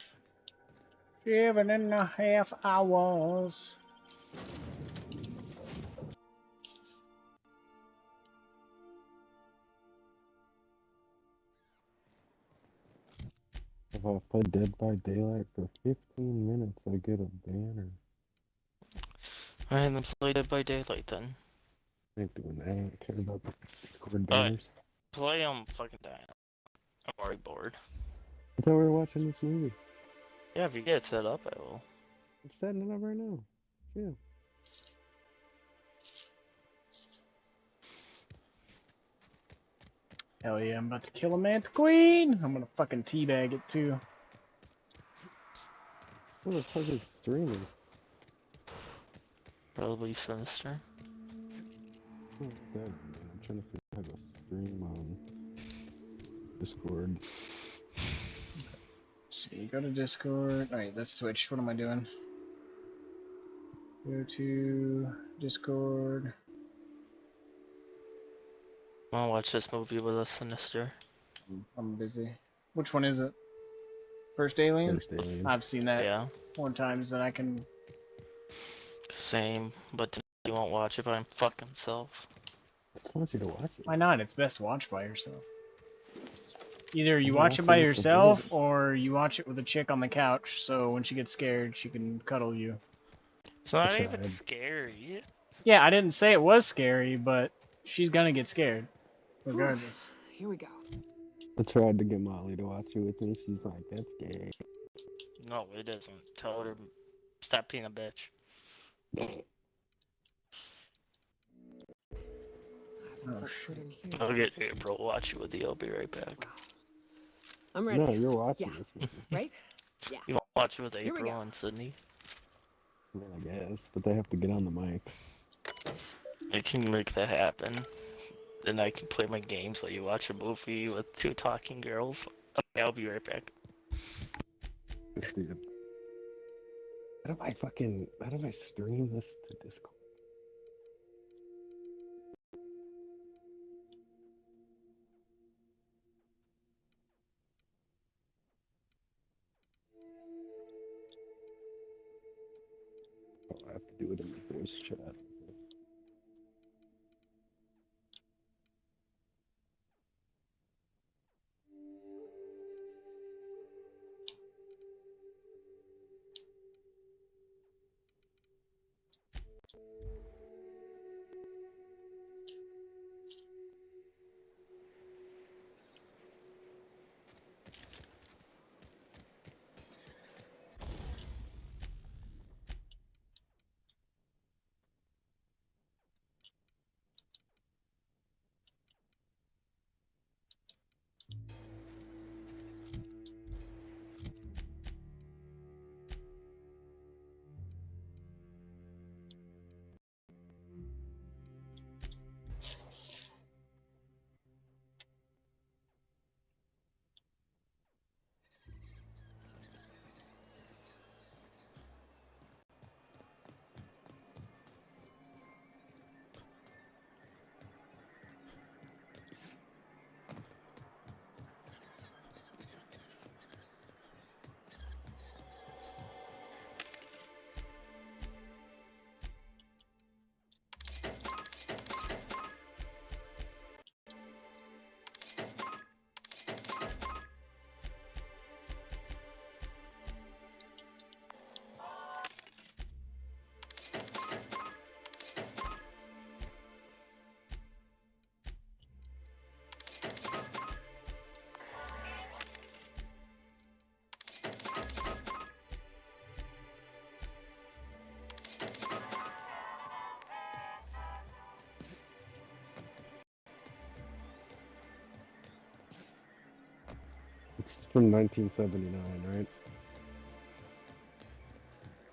7.5 hours. If I play Dead by Daylight for 15 minutes, I get a banner. Alright, let's play Dead by Daylight then. I ain't doing that. I don't care about the Discord Alright, banners. play fucking dying. I'm already bored. I thought we were watching this movie. Yeah, if you get it set up, I will. I'm setting it up right now. Yeah. Hell yeah, I'm about to kill a Manta Queen! I'm gonna fucking teabag it too. What the fuck is streaming? Probably Sinister. Oh, that, man. I'm trying to figure out how to stream on Discord. See, go to Discord. Alright, that's Twitch. What am I doing? Go to Discord. Wanna watch this movie with us, Sinister? I'm busy. Which one is it? First Alien? First Alien. I've seen that Yeah. more times than I can. Same, but tonight you won't watch it by my fucking self. I just want you to watch it. Why not? It's best watched by yourself. Either you I'm watch it watching by it for yourself, boys. or you watch it with a chick on the couch, so when she gets scared, she can cuddle you. It's not I even tried. scary. Yeah, I didn't say it was scary, but she's gonna get scared. Regardless. Here we go. I tried to get Molly to watch it with me. She's like, that's gay. No, it isn't. Tell her to stop being a bitch. I haven't set foot in here I'll get since- April. Watch it with you. I'll be right back. I'm ready. No, you're watching Yeah. this with me. Right? Yeah. You want to watch it with Here we April go. and Sydney? I mean, I guess, but they have to get on the mic. I can make that happen. Then I can play my games while you watch a movie with 2 talking girls. Okay, I'll be right back. This dude. How do I stream this to Discord? Oh, I have to do it in the voice chat. It's from 1979, right?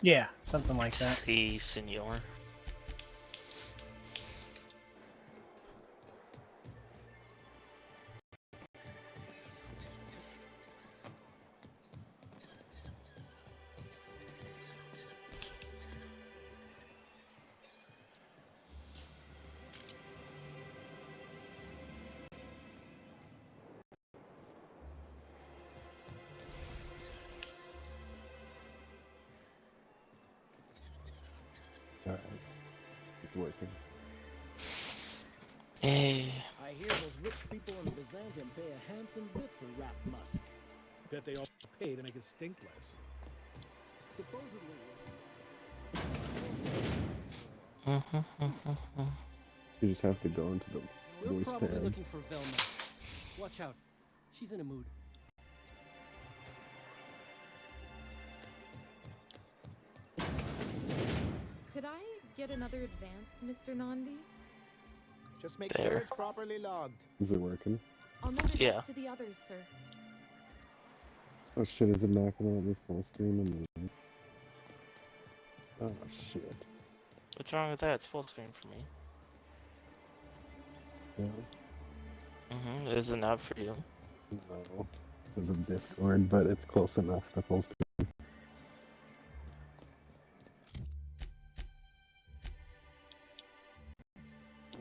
Yeah, something like that. Si, senor. Alright. It's working. Hey. I hear those rich people in Byzantium pay a handsome bit for Rap Musk. Bet they all pay to make it stink less. Supposedly. You just have to go into the We're voice probably tab. looking for Velma. Watch out. She's in a mood. Could I get another advance, Mr. Nandi? Just make There. sure it's properly logged. Is it working? I'll note it Yeah. next to the others, sir. Oh shit, is it not gonna let me full screen? Oh shit. What's wrong with that? It's full screen for me. Yeah. Is it not for you? No. Because of Discord, but it's close enough to full screen.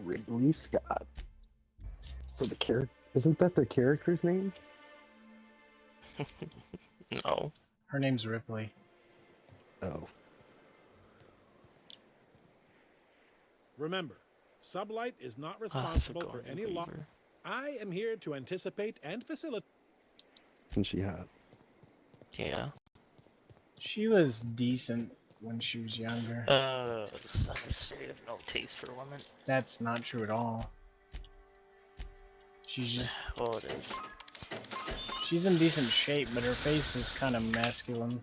Ridley Scott. So the character isn't that the character's name? No. Her name's Ripley. Oh. Remember, Sublight is not responsible for Sigourney any loss. Weaver. I am here to anticipate and facilitate. And she hot. Yeah. She was decent when she was younger. I have no taste for women. That's not true at all. She's just... Well, it is. She's in decent shape, but her face is kind of masculine.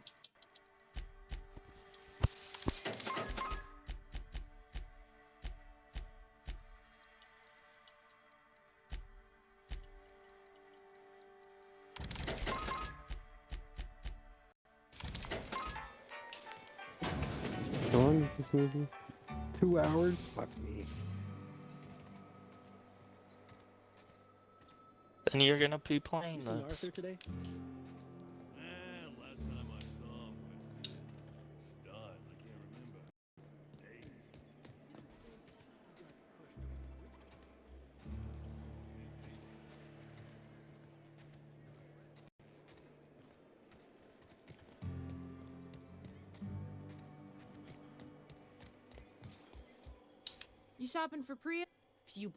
How long is this movie? 2 hours? Fuck me. Then you're gonna be playing You seen this. Arthur today? Last time I saw him was stars. I can't remember. Days. You shopping for Priya? Few.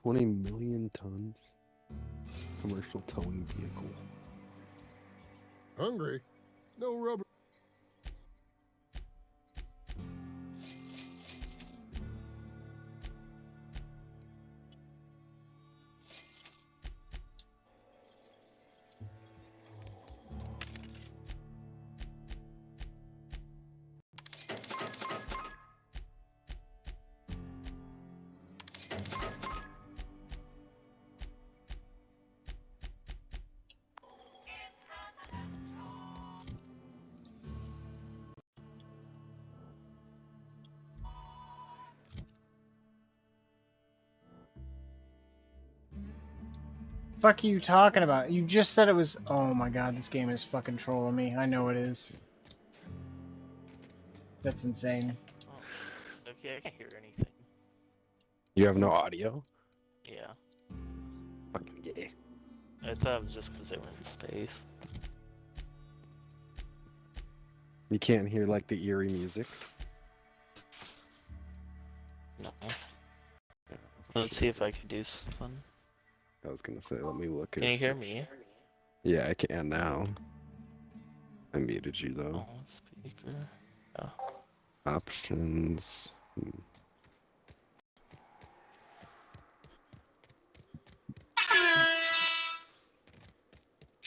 $20 million tons. Commercial towing vehicle. Hungry? No rubber. Fuck are you talking about? You just said it was... Oh my god, this game is fucking trolling me. I know it is. That's insane. Oh, okay, I can't hear anything. You have no audio? Yeah. Fucking gay. I thought it was just because they were in space. You can't hear like the eerie music? No. Let's see if I can do something. I was gonna say, let me look at Can you hear me? Yeah, I can now. I muted you though. Oh, speaker. Oh. Options.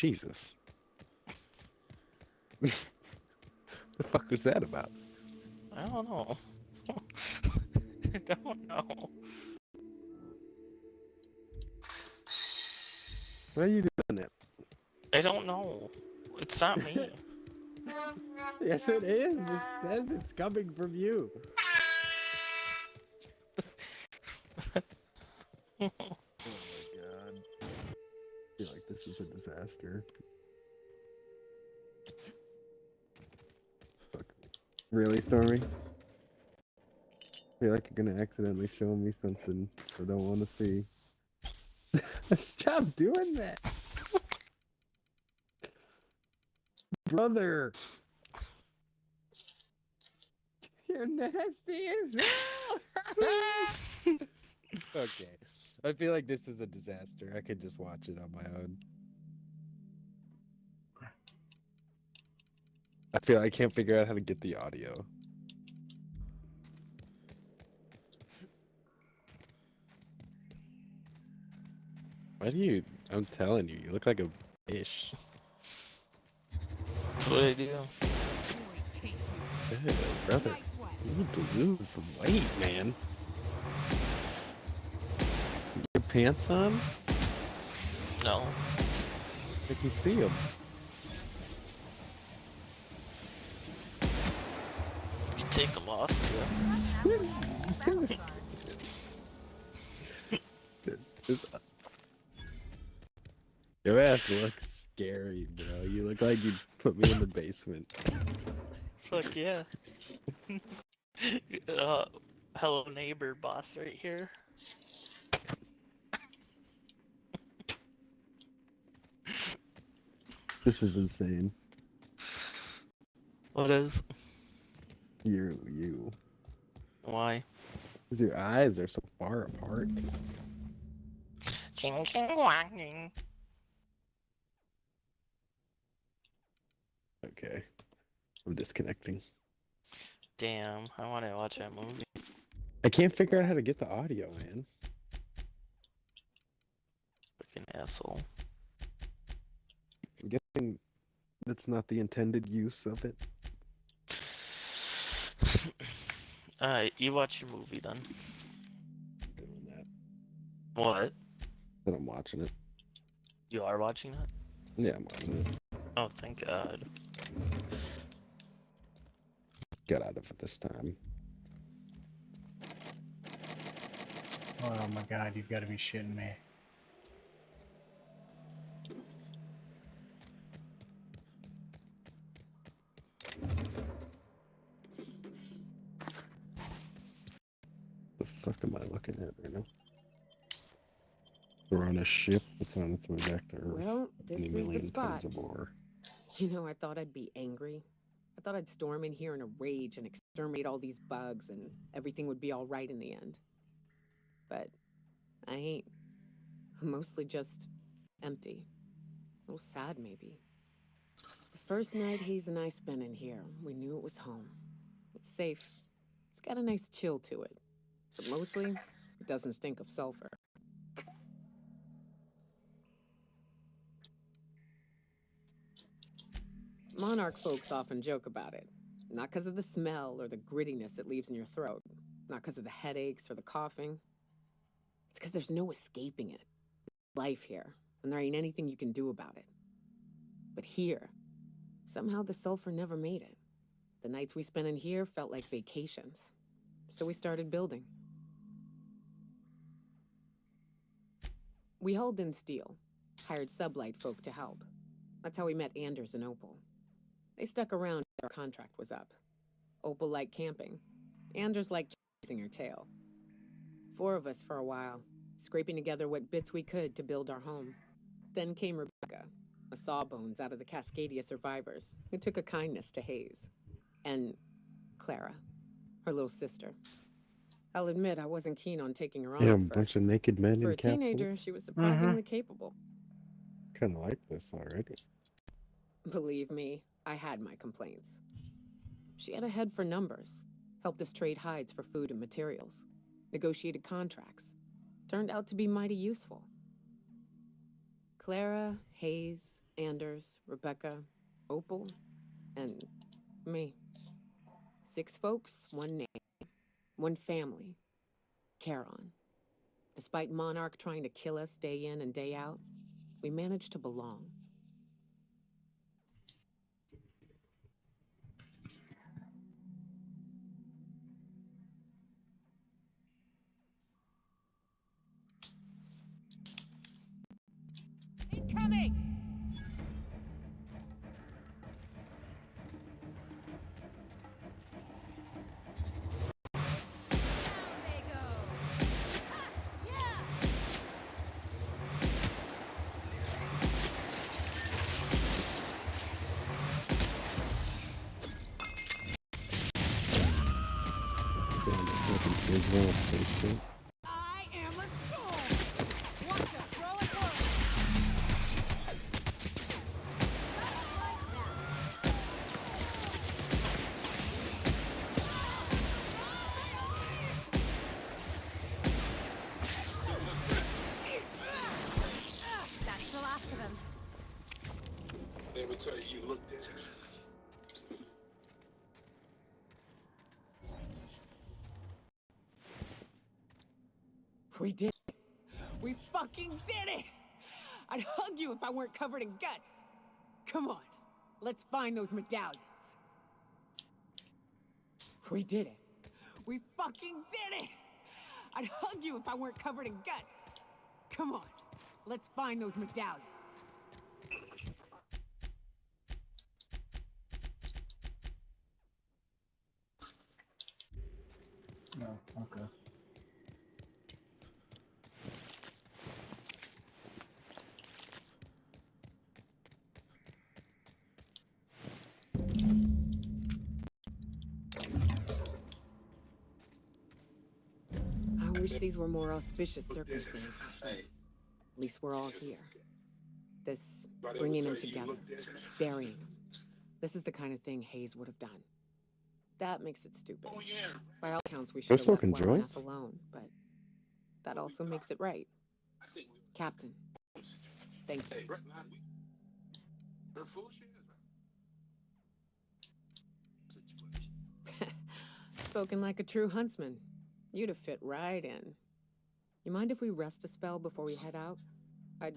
Jesus. The fuck was that about? I don't know. I don't know. Why are you doing that? I don't know. It's not me. Yes, it is. It says it's coming from you. Oh my god. I feel like this is a disaster. Fuck. Really, Stormy? I feel like you're gonna accidentally show me something I don't want to see. Stop doing that! Brother! You're nasty as hell! Okay. I feel like this is a disaster. I could just watch it on my own. I feel I can't figure out how to get the audio. Why do you... I'm telling you, you look like a fish. That's what I do. Good, brother. You need to lose some weight, man. Your pants on? No. I can see them. You take them off. Yeah. Your ass looks scary, bro. You look like you'd put me in the basement. Fuck yeah. Hello neighbor boss right here. This is insane. What is? You. Why? Because your eyes are so far apart. Ching ching wanging. Okay. I'm disconnecting. Damn, I want to watch that movie. I can't figure out how to get the audio, man. Fucking asshole. I'm guessing that's not the intended use of it. Alright, you watch your movie then. Doing that. What? But I'm watching it. You are watching it? Yeah, I'm watching it. Oh, thank God. Get out of it this time. Oh my god, you've got to be shitting me. The fuck am I looking at right now? We're on a ship that's on its way back to Earth. Well, this Any is the million spot. tons of ore. You know, I thought I'd be angry. I thought I'd storm in here in a rage and exterminate all these bugs and everything would be all right in the end. But I ain't. I'm mostly just empty. A little sad, maybe. The first night Hayes and I spent in here, we knew it was home. It's safe. It's got a nice chill to it. But mostly, it doesn't stink of sulfur. Monarch folks often joke about it. Not because of the smell or the grittiness it leaves in your throat. Not because of the headaches or the coughing. It's because there's no escaping it. It's life here, and there ain't anything you can do about it. But here, somehow the sulfur never made it. The nights we spent in here felt like vacations. So we started building. We hauled in steel, hired sublight folk to help. That's how we met Anders and Opal. They stuck around till our contract was up. Opal liked camping. Anders liked chasing her tail. 4 of us for a while, scraping together what bits we could to build our home. Then came Rebecca, a sawbones out of the Cascadia survivors, who took a kindness to Hayes. And Clara, her little sister. I'll admit I wasn't keen on taking her on Yeah, at a bunch first. of naked men For in a teenager, capsules. she was surprisingly capable. Kinda like this already. Believe me, I had my complaints. She had a head for numbers, helped us trade hides for food and materials, negotiated contracts. Turned out to be mighty useful. Clara, Hayes, Anders, Rebecca, Opal, and me. 6 folks, 1 name, 1 family. Charon. Despite Monarch trying to kill us day in and day out, we managed to belong. Incoming! Damn, this looking sizzling spaceship. I am a storm! Watch her throw it forward! That's the last of them. They would tell you you looked at it. We did it! We fucking did it! I'd hug you if I weren't covered in guts! Come on, let's find those medallions. We did it! We fucking did it! I'd hug you if I weren't covered in guts! Come on, let's find those medallions. No, okay. I wish these were more auspicious circumstances, but at least we're all here. This, bringing them together, burying them. This is the kind of thing Hayes would have done. That makes it stupid. By all counts, we should have left smoking well enough joints? alone, but that also makes it right. Captain, thank you. Spoken like a true huntsman. You'd have fit right in. You mind if we rest a spell before we head out? I'd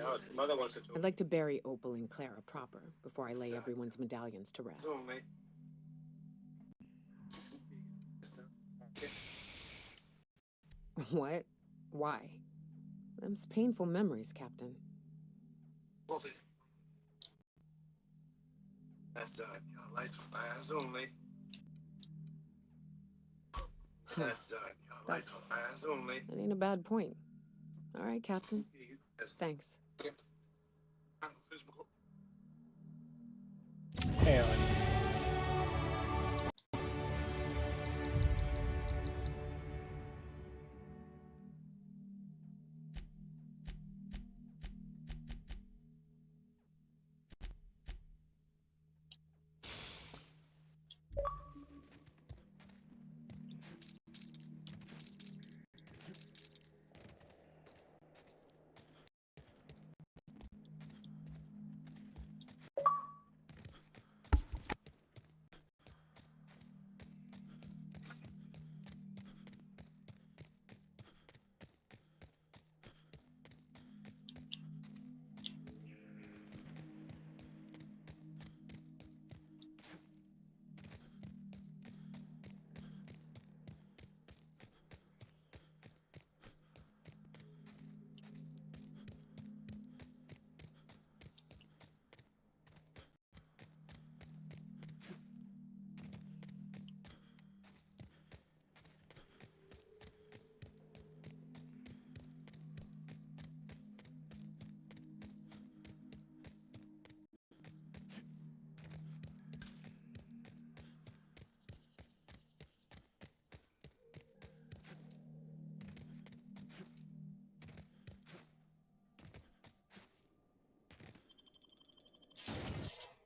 like to bury Opal and Clara proper before I lay everyone's medallions to rest. What? Why? Them's painful memories, Captain. That's lights on eyes only. That's lights on eyes only. That ain't a bad point. All right, Captain. Thanks. Hell.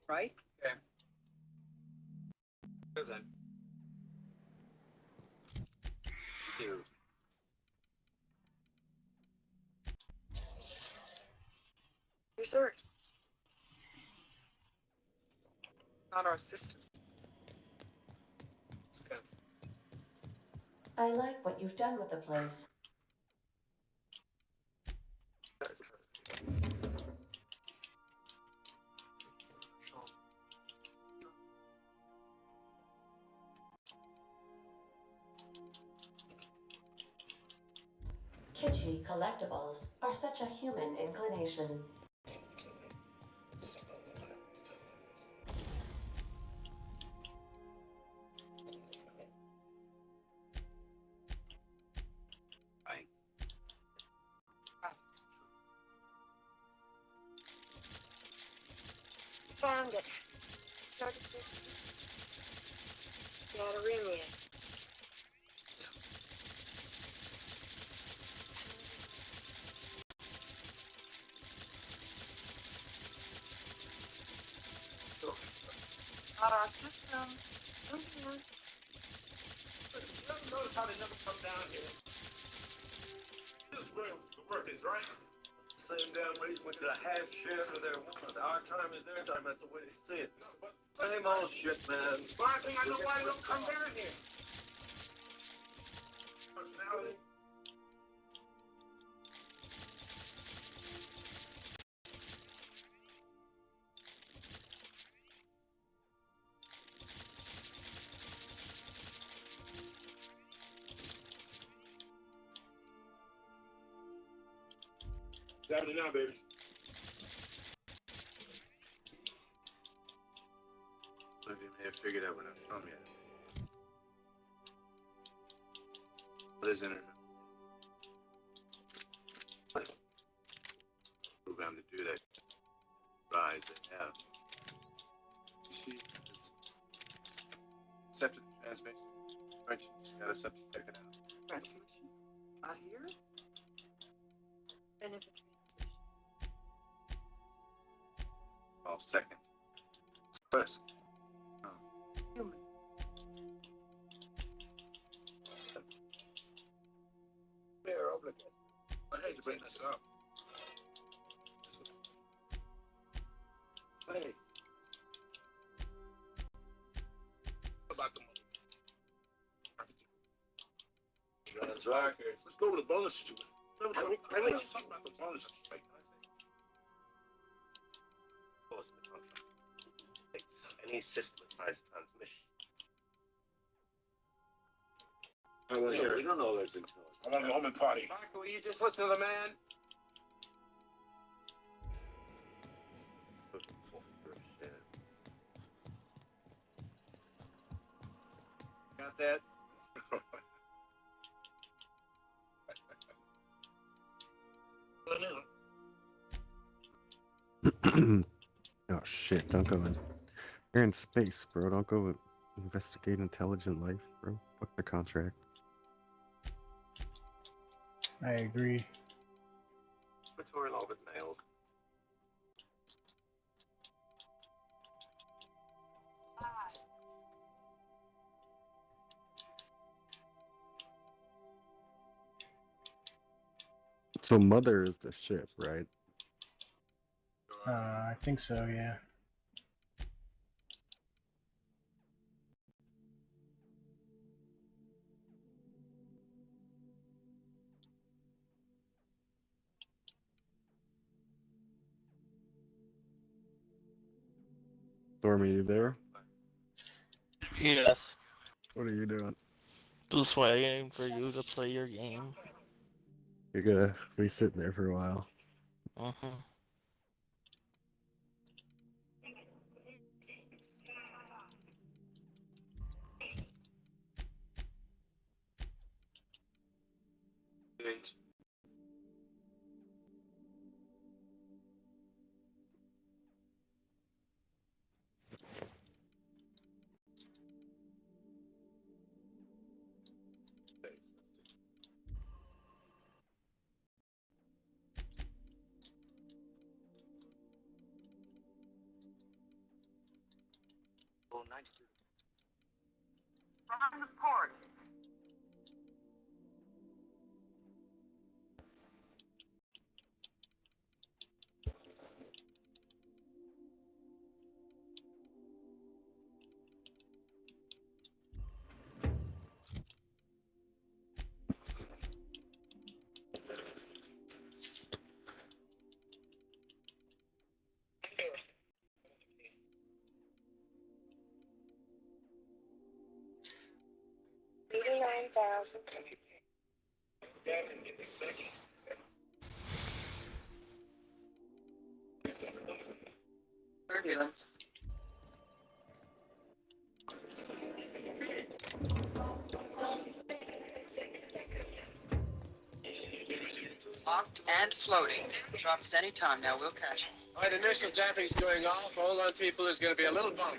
Right? Okay. Present. You. Research. Not our system. I like what you've done with the place. Kitschy collectibles are such a human inclination. Found it. Started to got a rim yet. Not our system. You ever notice how they never come down here? This is where the work is, right? Same damn reason we get a half share of their our time is their time. That's the way they see it. Same old shit, man. Well, I think I know why they don't come down here. Personality. It's happening now, baby. Some of you may have figured out what I'm from yet. Others in it. Prove I'm to do that. Rise they have. You see, it's accepted the transmission. Right, you just gotta something to check it out. Transmission. I hear it. Benefit transmission. 12 seconds. Express. Human. Fair obligate. I hate to bring this up. Hey. About the money. That's right. Let's go over the bonus situation. Let's talk about the bonus. Wait, can I say? Of course, the contract. It's any systematized transmission. I want to hear it. We don't know that's intelligent. I want a moment party. Michael, you just listen to the man. Got that? Oh shit, don't go in. You're in space, bro. Don't go investigate intelligent life, bro. Fuck the contract. I agree. Equatorial orbit nailed. So Mother is the ship, right? I think so, yeah. Stormy, you there? Yes. What are you doing? Just waiting for you to play your game. You're gonna be sitting there for a while. Mm-hmm. Eight. Oh, 92. From the port. Turbulence. Locked and floating. Drop us any time now, we'll catch it. All right, initial tapping's going off. Hold on, people. There's going to be a little bump.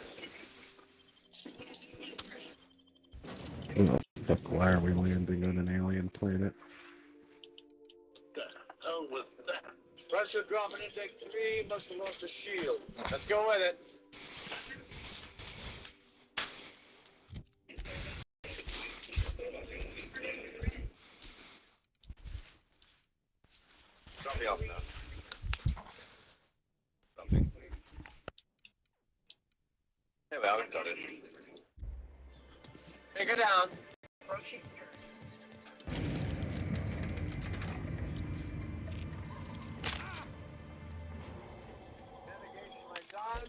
Why are we landing on an alien planet? The hell with that? Pressure drop in index 3. Must have lost a shield. Let's go with it. Drop me off now. Something. Hey, well, we've got it. Take her down. Approaching Navigation lights on.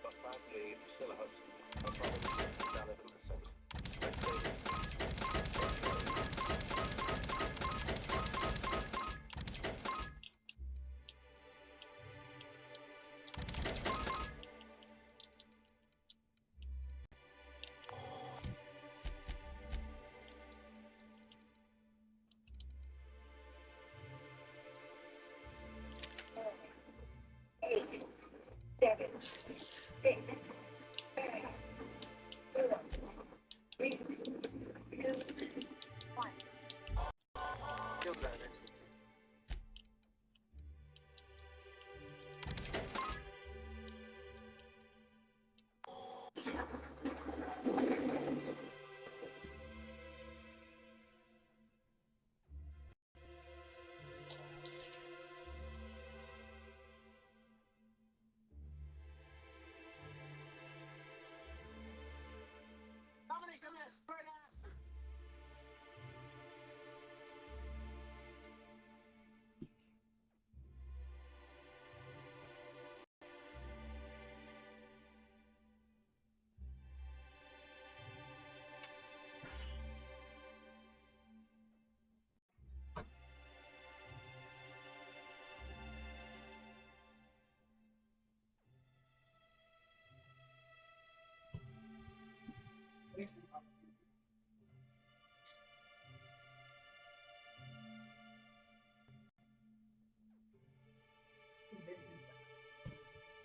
But finally, still a host. No problem. Down at the center. Next stage. Come here, spread ass.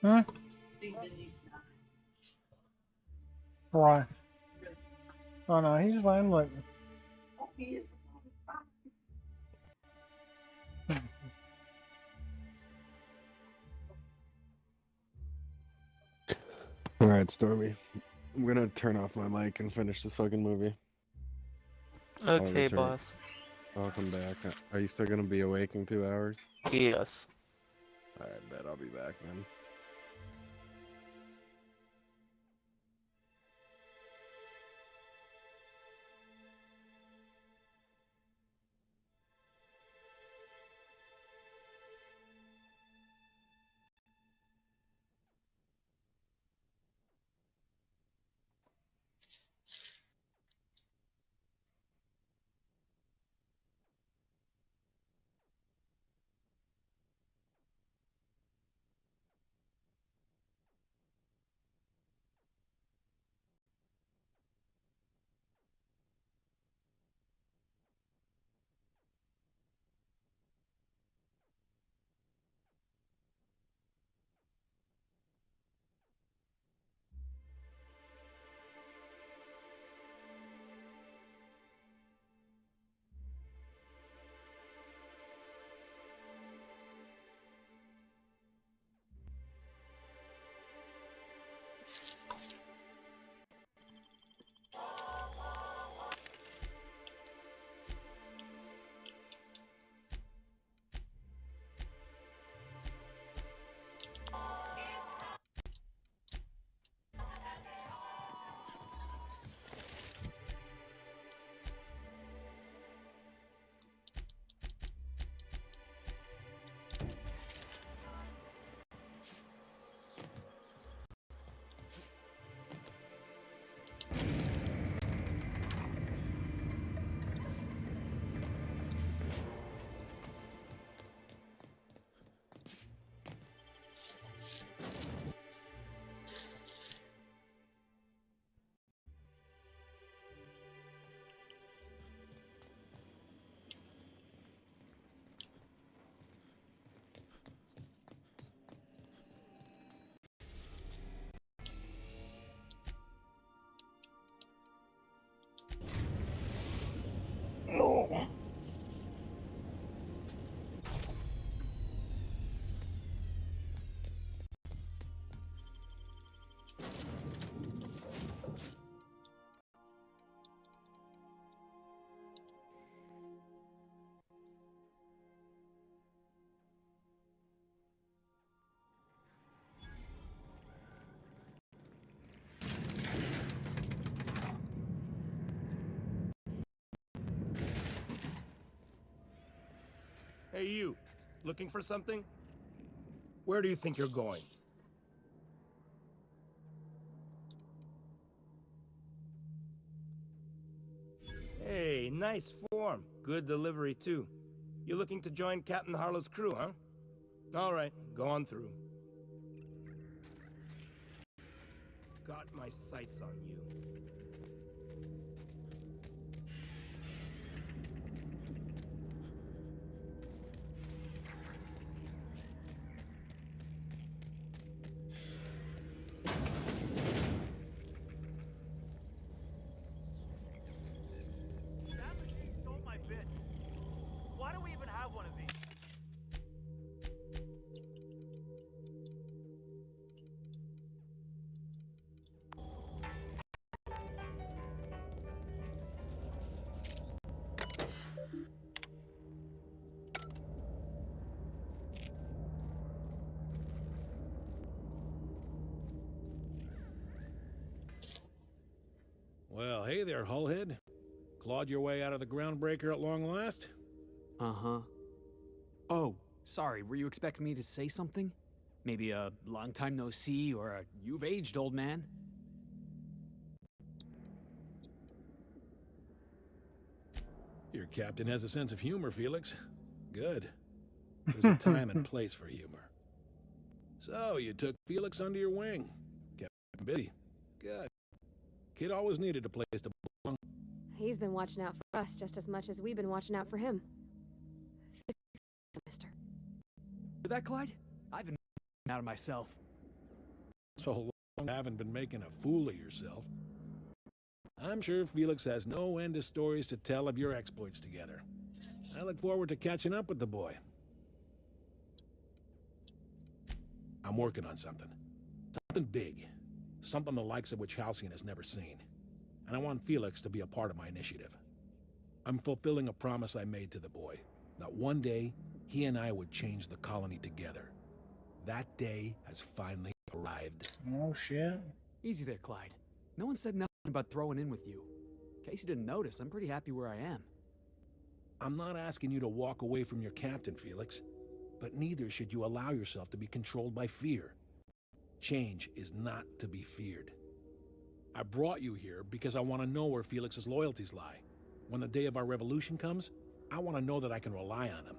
Hmm? Why? Oh no, he's fine, look. He is. Alright, Stormy. I'm gonna turn off my mic and finish this fucking movie. I'll Okay, return. boss. I'll come back. Are you still gonna be awake in 2 hours? Yes. Alright, bet I'll be back then. Hey, you. Looking for something? Where do you think you're going? Hey, nice form. Good delivery, too. You looking to join Captain Harlow's crew, huh? All right, go on through. Got my sights on you. That machine stole my bits. Why do we even have one of these? Well, hey there, Hullhead. Clawed your way out of the groundbreaker at long last? Uh-huh. Oh, sorry, were you expecting me to say something? Maybe a long time no see, or a you've aged, old man? Your captain has a sense of humor, Felix. Good. There's a time and place for humor. So, you took Felix under your wing. Kept him busy. Good. Kid always needed a place to belong. He's been watching out for us just as much as we've been watching out for him. Mister. Hear that, Clyde? I've been out of myself. So long you haven't been making a fool of yourself. I'm sure Felix has no end of stories to tell of your exploits together. I look forward to catching up with the boy. I'm working on something. Something big. Something the likes of which Halcyon has never seen. And I want Felix to be a part of my initiative. I'm fulfilling a promise I made to the boy, that one day he and I would change the colony together. That day has finally arrived. Oh, shit. Easy there, Clyde. No one said nothing about throwing in with you. In case you didn't notice, I'm pretty happy where I am. I'm not asking you to walk away from your captain, Felix. But neither should you allow yourself to be controlled by fear. Change is not to be feared. I brought you here because I want to know where Felix's loyalties lie. When the day of our revolution comes, I want to know that I can rely on him.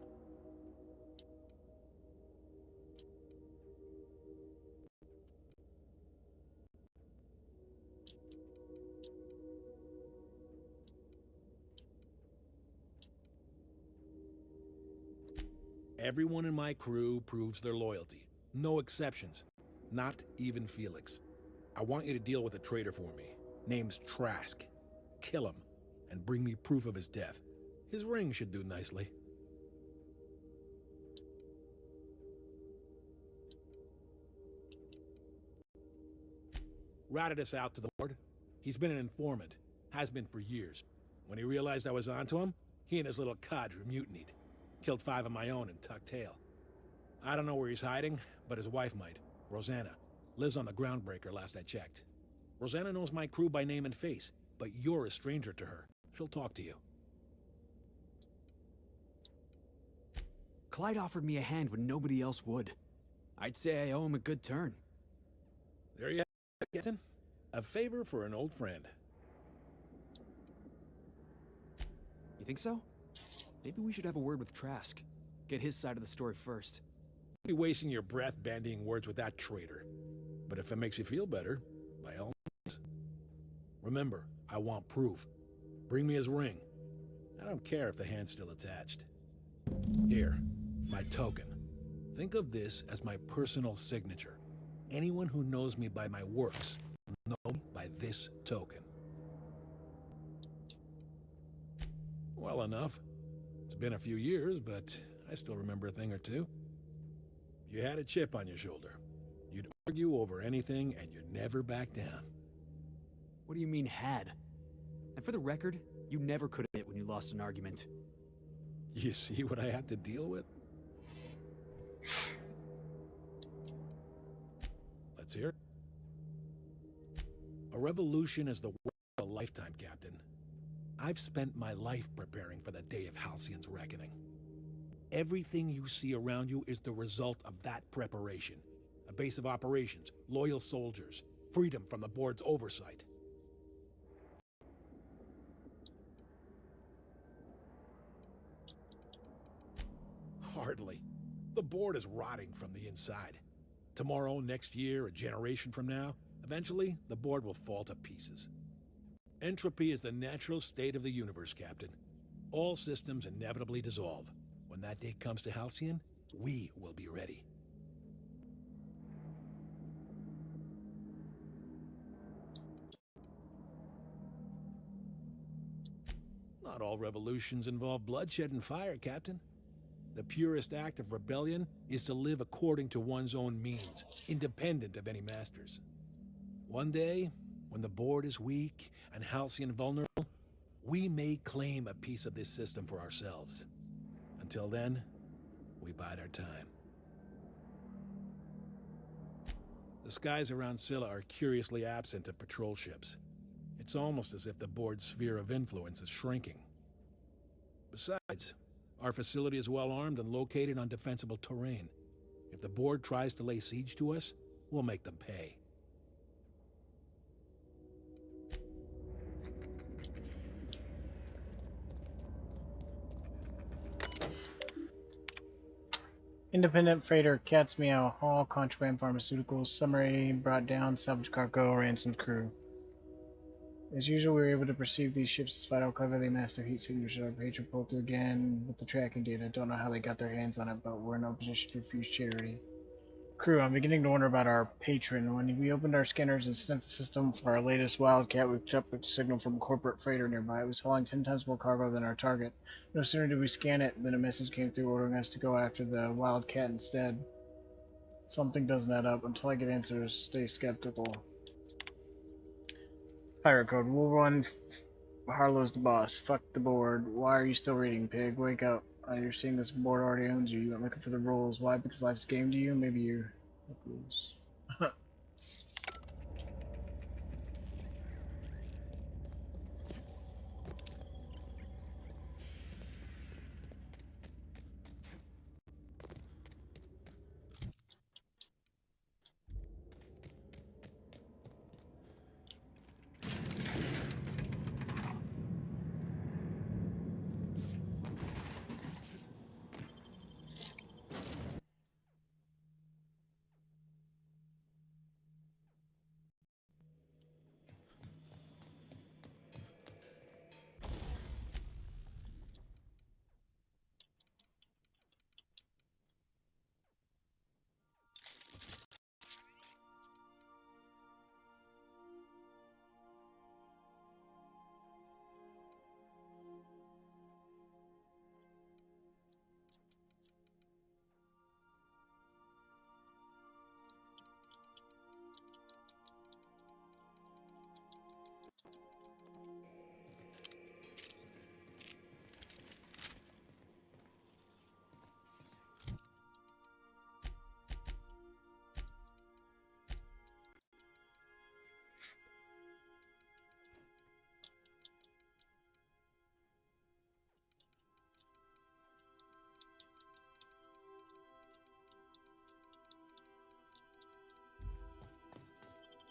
Everyone in my crew proves their loyalty. No exceptions. Not even Felix. I want you to deal with a traitor for me. Name's Trask. Kill him, and bring me proof of his death. His ring should do nicely. Routed us out to the board. He's been an informant. Has been for years. When he realized I was onto him, he and his little cadre mutinied. Killed 5 of my own and tucked tail. I don't know where he's hiding, but his wife might. Rosanna. Lives on the groundbreaker last I checked. Rosanna knows my crew by name and face, but you're a stranger to her. She'll talk to you. Clyde offered me a hand when nobody else would. I'd say I owe him a good turn. There you have it, Captain. A favor for an old friend. You think so? Maybe we should have a word with Trask. Get his side of the story first. Be wasting your breath bandying words with that traitor. But if it makes you feel better, by all means. Remember, I want proof. Bring me his ring. I don't care if the hand's still attached. Here, my token. Think of this as my personal signature. Anyone who knows me by my works will know me by this token. Well enough. It's been a few years, but I still remember a thing or two. You had a chip on your shoulder. You'd argue over anything, and you never back down. What do you mean, had? And for the record, you never could admit when you lost an argument. You see what I had to deal with? Let's hear it. A revolution is the work of a lifetime, Captain. I've spent my life preparing for the day of Halcyon's reckoning. Everything you see around you is the result of that preparation. A base of operations, loyal soldiers, freedom from the board's oversight. Hardly. The board is rotting from the inside. Tomorrow, next year, a generation from now, eventually, the board will fall to pieces. Entropy is the natural state of the universe, Captain. All systems inevitably dissolve. When that day comes to Halcyon, we will be ready. Not all revolutions involve bloodshed and fire, Captain. The purest act of rebellion is to live according to one's own means, independent of any masters. One day, when the board is weak and Halcyon vulnerable, we may claim a piece of this system for ourselves. Until then, we bide our time. The skies around Scylla are curiously absent of patrol ships. It's almost as if the board's sphere of influence is shrinking. Besides, our facility is well armed and located on defensible terrain. If the board tries to lay siege to us, we'll make them pay. Independent freighter Cat's Meow, haul contraband pharmaceuticals, submarine brought down, salvage cargo, ransomed crew. As usual, we were able to perceive these ships despite how cleverly masked their heat signatures. Our patron pulled through again with the tracking data. Don't know how they got their hands on it, but we're in no position to refuse charity. Crew, I'm beginning to wonder about our patron. When we opened our scanners and sent the system for our latest Wildcat, we picked up a signal from a corporate freighter nearby. It was hauling 10 times more cargo than our target. No sooner did we scan it than a message came through ordering us to go after the Wildcat instead. Something doesn't add up. Until I get answers, stay skeptical. Pirate code. We'll run. Harlow's the boss. Fuck the board. Why are you still reading, pig? Wake up. You're seeing this board already owns you. You went looking for the rules. Why? Because life's a game to you? Maybe you're... rules.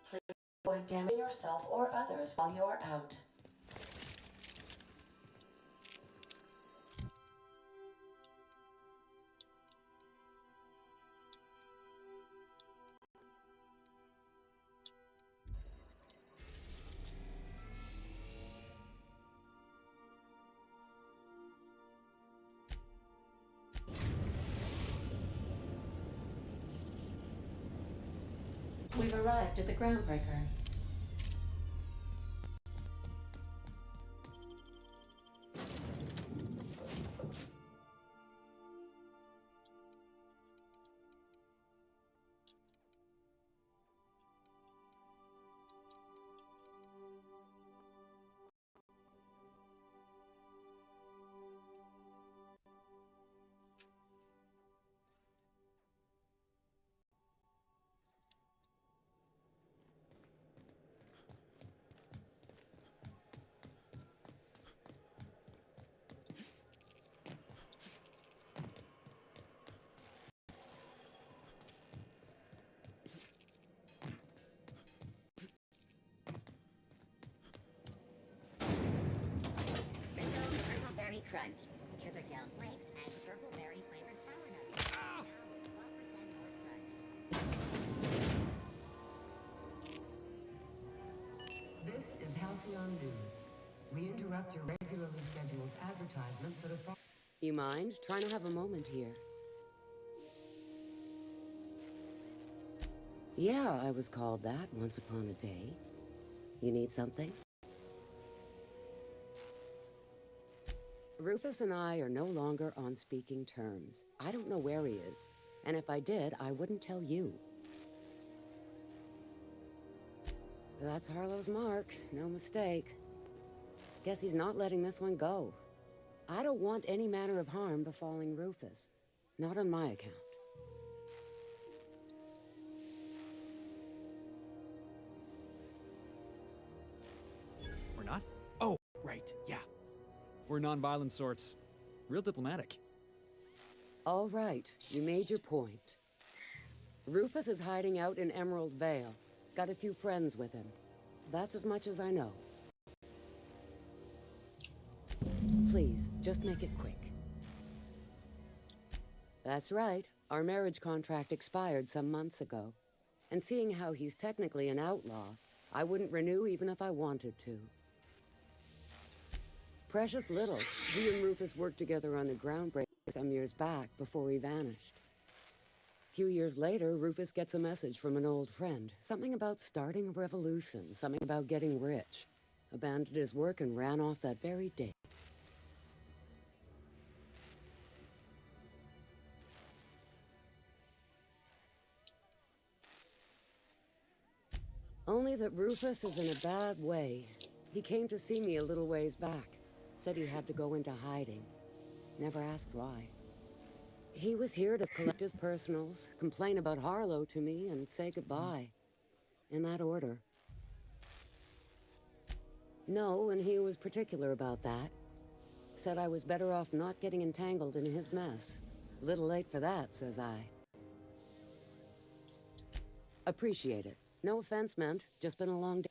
Please avoid damaging yourself or others while you are out. We've arrived at the Groundbreaker. Crunch, sugar gel flakes, and purple berry flavored flour nuggets. Now with 12% more crunch. This is Halcyon News. We interrupt your regularly scheduled advertisement for the fall. You mind trying to have a moment here? Yeah, I was called that once upon a day. You need something? Rufus and I are no longer on speaking terms. I don't know where he is, and if I did, I wouldn't tell you. That's Harlow's mark, no mistake. Guess he's not letting this one go. I don't want any manner of harm befalling Rufus. Not on my account. We're not? Oh, right, yeah. We're non-violent sorts. Real diplomatic. All right, you made your point. Rufus is hiding out in Emerald Vale. Got a few friends with him. That's as much as I know. Please, just make it quick. That's right. Our marriage contract expired some months ago. And seeing how he's technically an outlaw, I wouldn't renew even if I wanted to. Precious little. He and Rufus worked together on the groundbreaking some years back before he vanished. A few years later, Rufus gets a message from an old friend. Something about starting a revolution, something about getting rich. Abandoned his work and ran off that very day. Only that Rufus is in a bad way. He came to see me a little ways back. Said he had to go into hiding. Never asked why. He was here to collect his personals, complain about Harlow to me, and say goodbye. In that order. No, and he was particular about that. Said I was better off not getting entangled in his mess. A little late for that, says I. Appreciate it. No offense meant, just been a long day.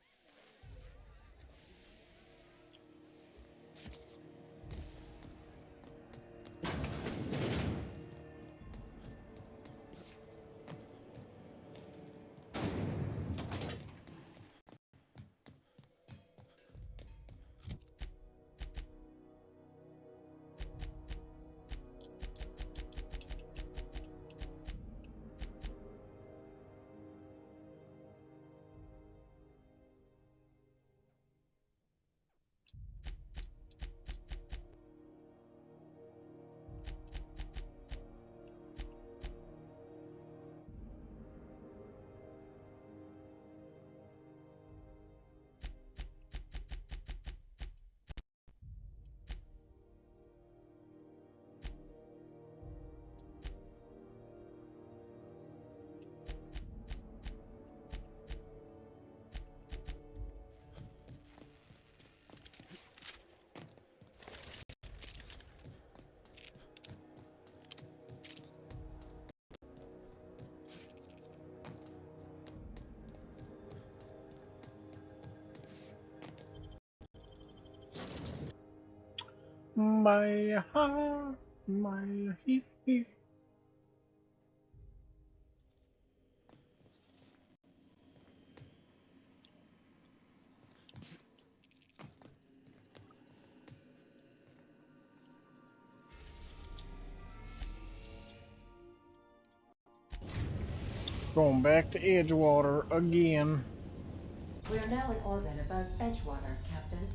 My heart, my heat. Going back to Edgewater again. We are now in orbit above Edgewater, Captain.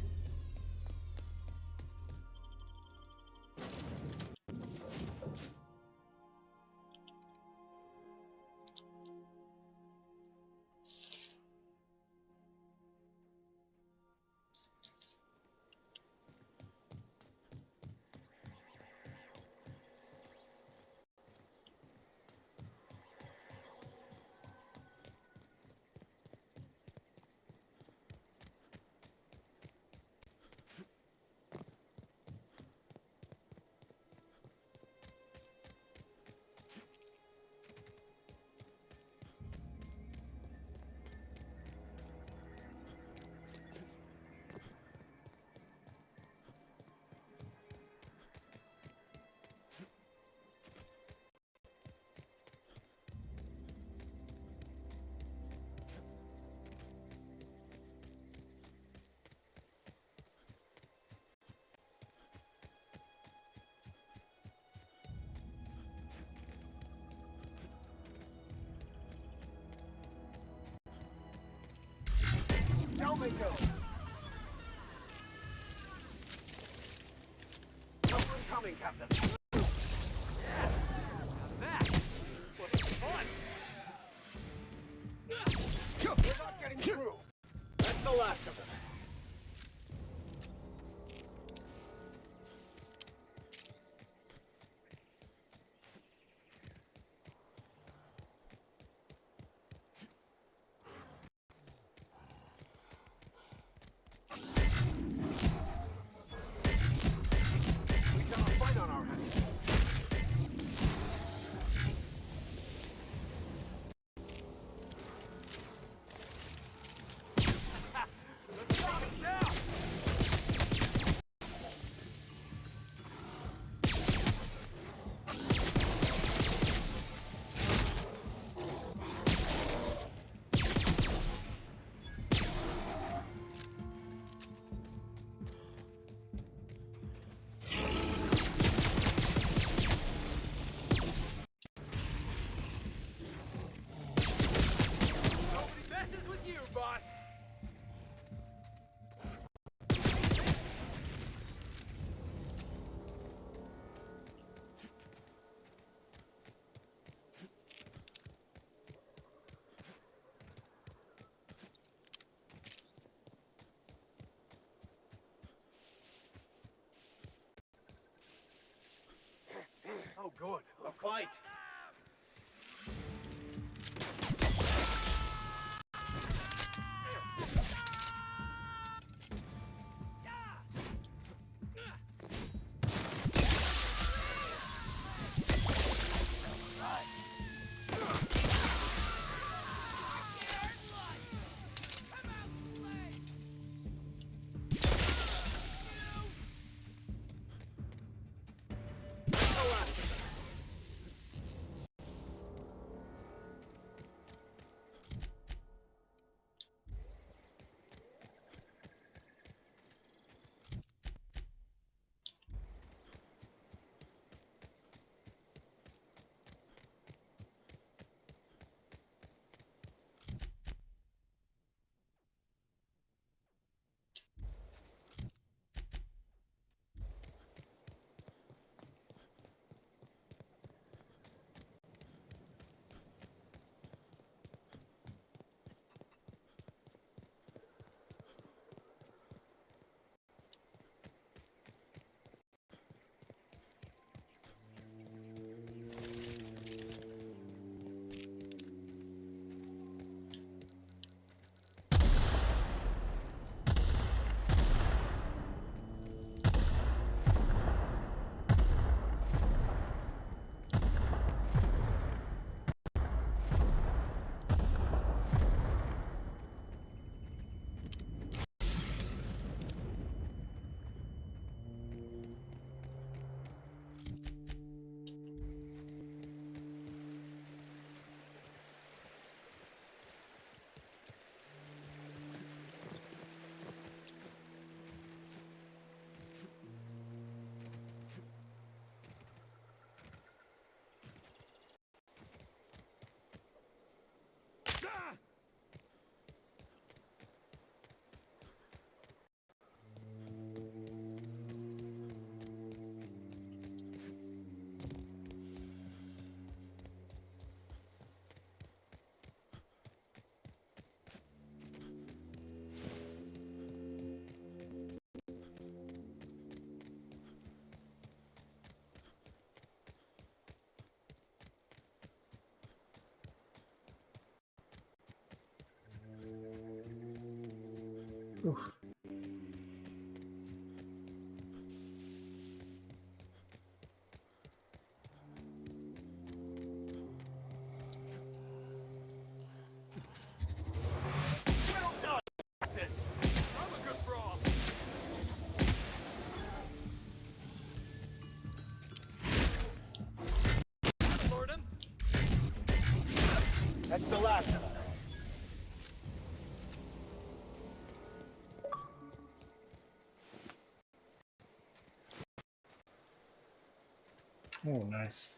Don't make go. Coming, Captain. Yeah. Now that was fun. We're not getting through. That's the last of them. Oh, good. A fight. Oof. Well done, Captain. I'm a good brawl. Lord him. That's the last of them. Oh, nice.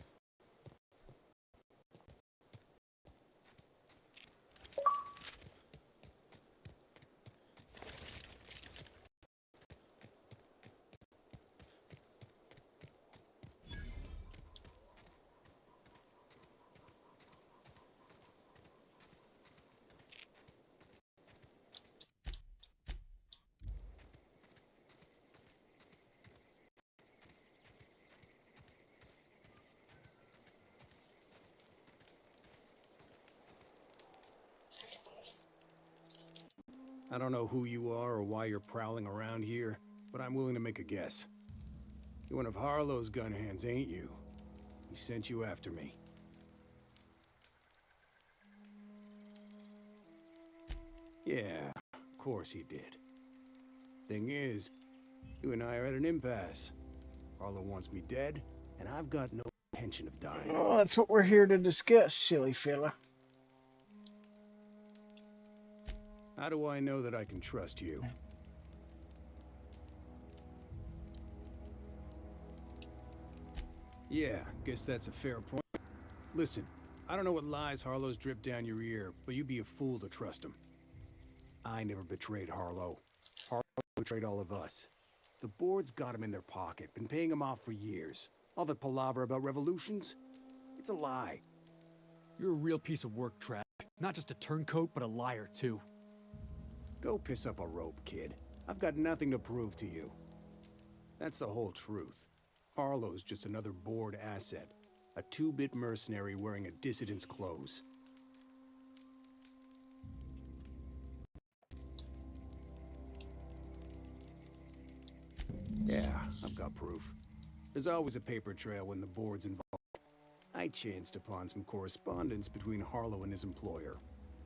I don't know who you are or why you're prowling around here, but I'm willing to make a guess. You're one of Harlow's gun hands, ain't you? He sent you after me. Yeah, of course he did. Thing is, you and I are at an impasse. Harlow wants me dead, and I've got no intention of dying. Oh, that's what we're here to discuss, silly fella. How do I know that I can trust you? Yeah, guess that's a fair point. Listen, I don't know what lies Harlow's dripped down your ear, but you'd be a fool to trust him. I never betrayed Harlow. Harlow betrayed all of us. The board's got him in their pocket, been paying him off for years. All that palaver about revolutions? It's a lie. You're a real piece of work, Trav. Not just a turncoat, but a liar, too. Go piss up a rope, kid. I've got nothing to prove to you. That's the whole truth. Harlow's just another board asset. A two-bit mercenary wearing a dissident's clothes. Yeah, I've got proof. There's always a paper trail when the board's involved. I chanced upon some correspondence between Harlow and his employer.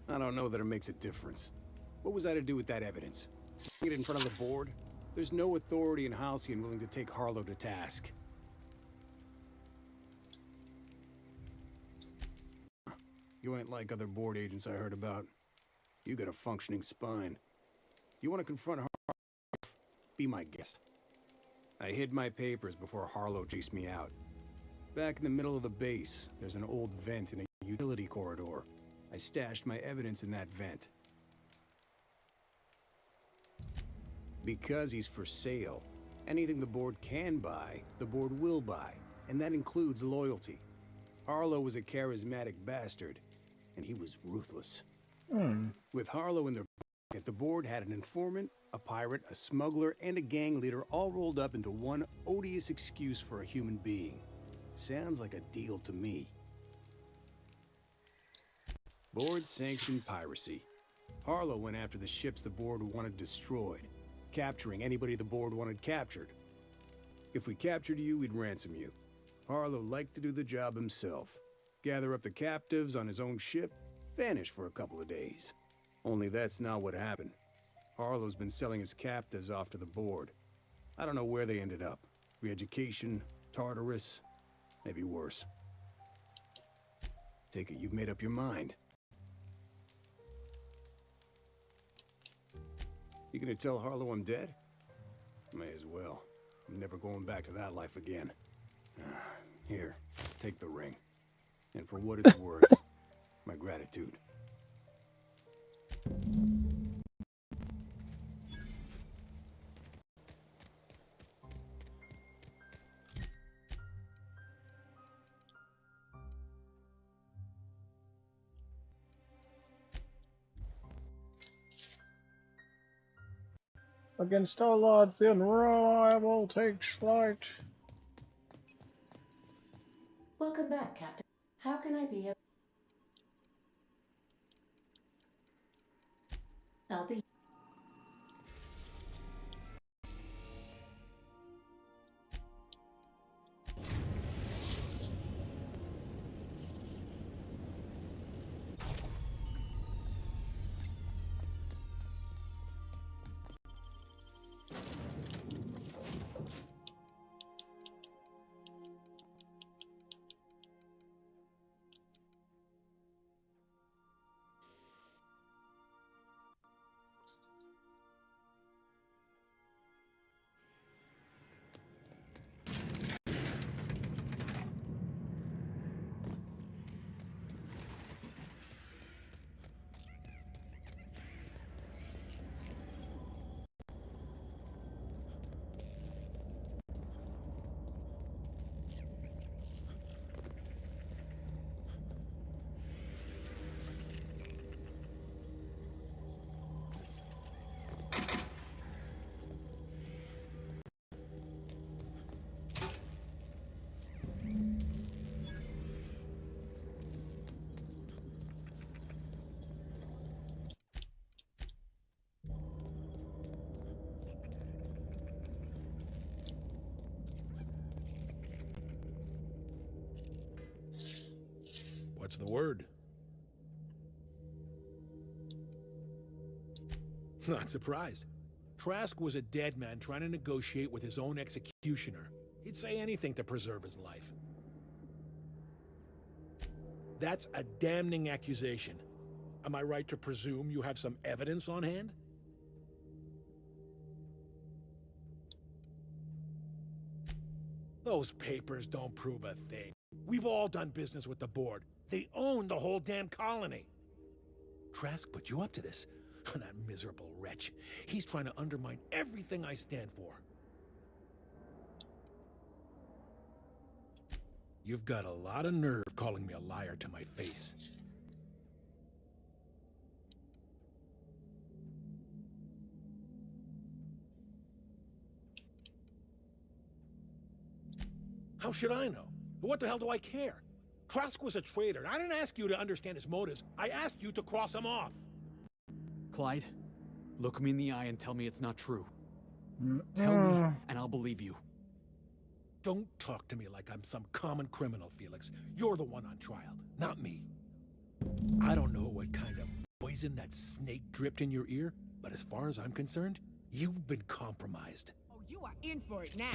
I don't know that it makes a difference. What was I to do with that evidence? Bring it in front of the board? There's no authority in Halcyon willing to take Harlow to task. You ain't like other board agents I heard about. You got a functioning spine. You want to confront Harlow? Be my guest. I hid my papers before Harlow chased me out. Back in the middle of the base, there's an old vent in a utility corridor. I stashed my evidence in that vent. Because he's for sale. Anything the board can buy, the board will buy, and that includes loyalty. Harlow was a charismatic bastard, and he was ruthless. With Harlow in their pocket, the board had an informant, a pirate, a smuggler, and a gang leader all rolled up into one odious excuse for a human being. Sounds like a deal to me. Board-sanctioned piracy. Harlow went after the ships the board wanted destroyed, capturing anybody the board wanted captured. If we captured you, we'd ransom you. Harlow liked to do the job himself. Gather up the captives on his own ship, vanish for a couple of days. Only that's not what happened. Harlow's been selling his captives off to the board. I don't know where they ended up. Re-education, Tartarus, maybe worse. Take it you've made up your mind. You gonna tell Harlow I'm dead? May as well. I'm never going back to that life again. Here, take the ring. And for what it's worth, my gratitude. Against all odds, the unreliable takes flight. Welcome back, Captain. How can I be of... I'll be... What's the word? Not surprised. Trask was a dead man trying to negotiate with his own executioner. He'd say anything to preserve his life. That's a damning accusation. Am I right to presume you have some evidence on hand? Those papers don't prove a thing. We've all done business with the board. They own the whole damn colony. Trask put you up to this. That miserable wretch. He's trying to undermine everything I stand for. You've got a lot of nerve calling me a liar to my face. How should I know? What the hell do I care? Trask was a traitor, and I didn't ask you to understand his motives. I asked you to cross him off. Clyde, look me in the eye and tell me it's not true. Tell me, and I'll believe you. Don't talk to me like I'm some common criminal, Felix. You're the one on trial, not me. I don't know what kind of poison that snake dripped in your ear, but as far as I'm concerned, you've been compromised. Oh, you are in for it now.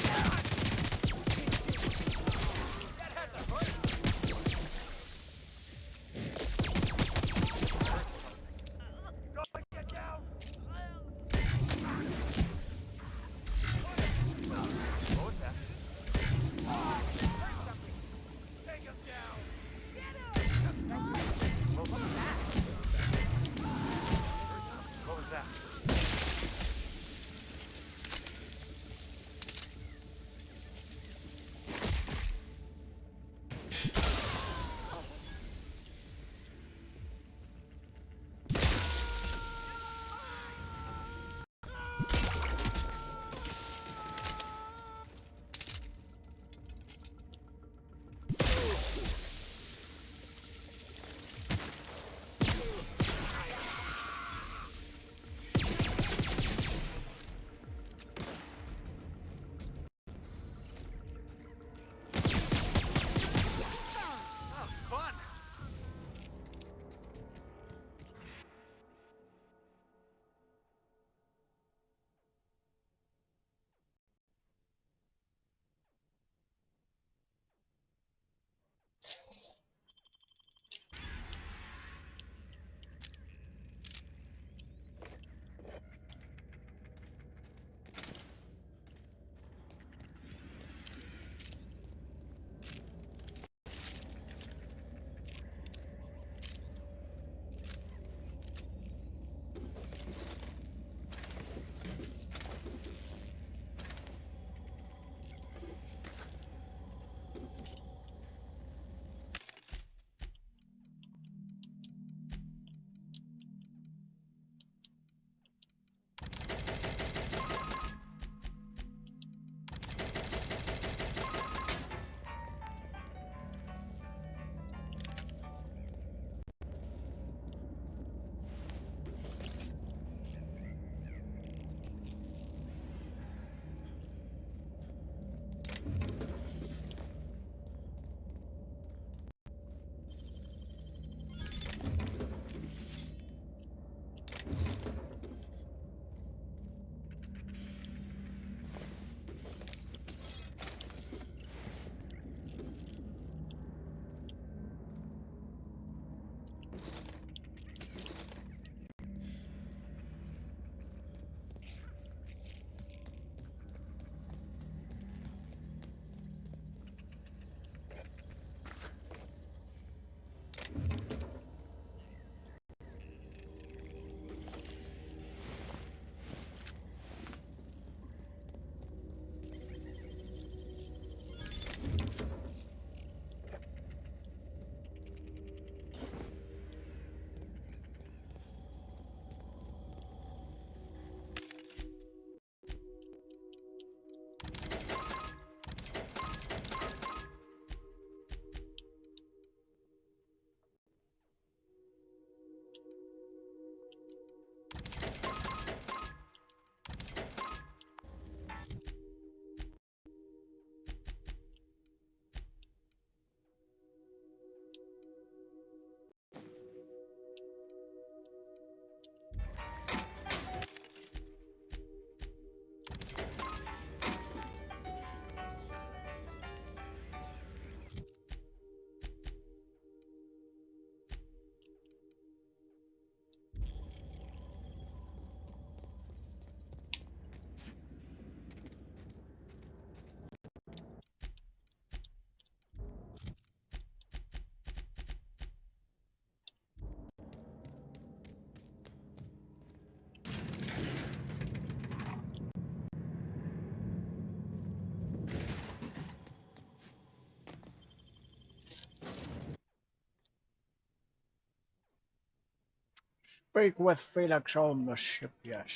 Speak with Felix on the ship, yes.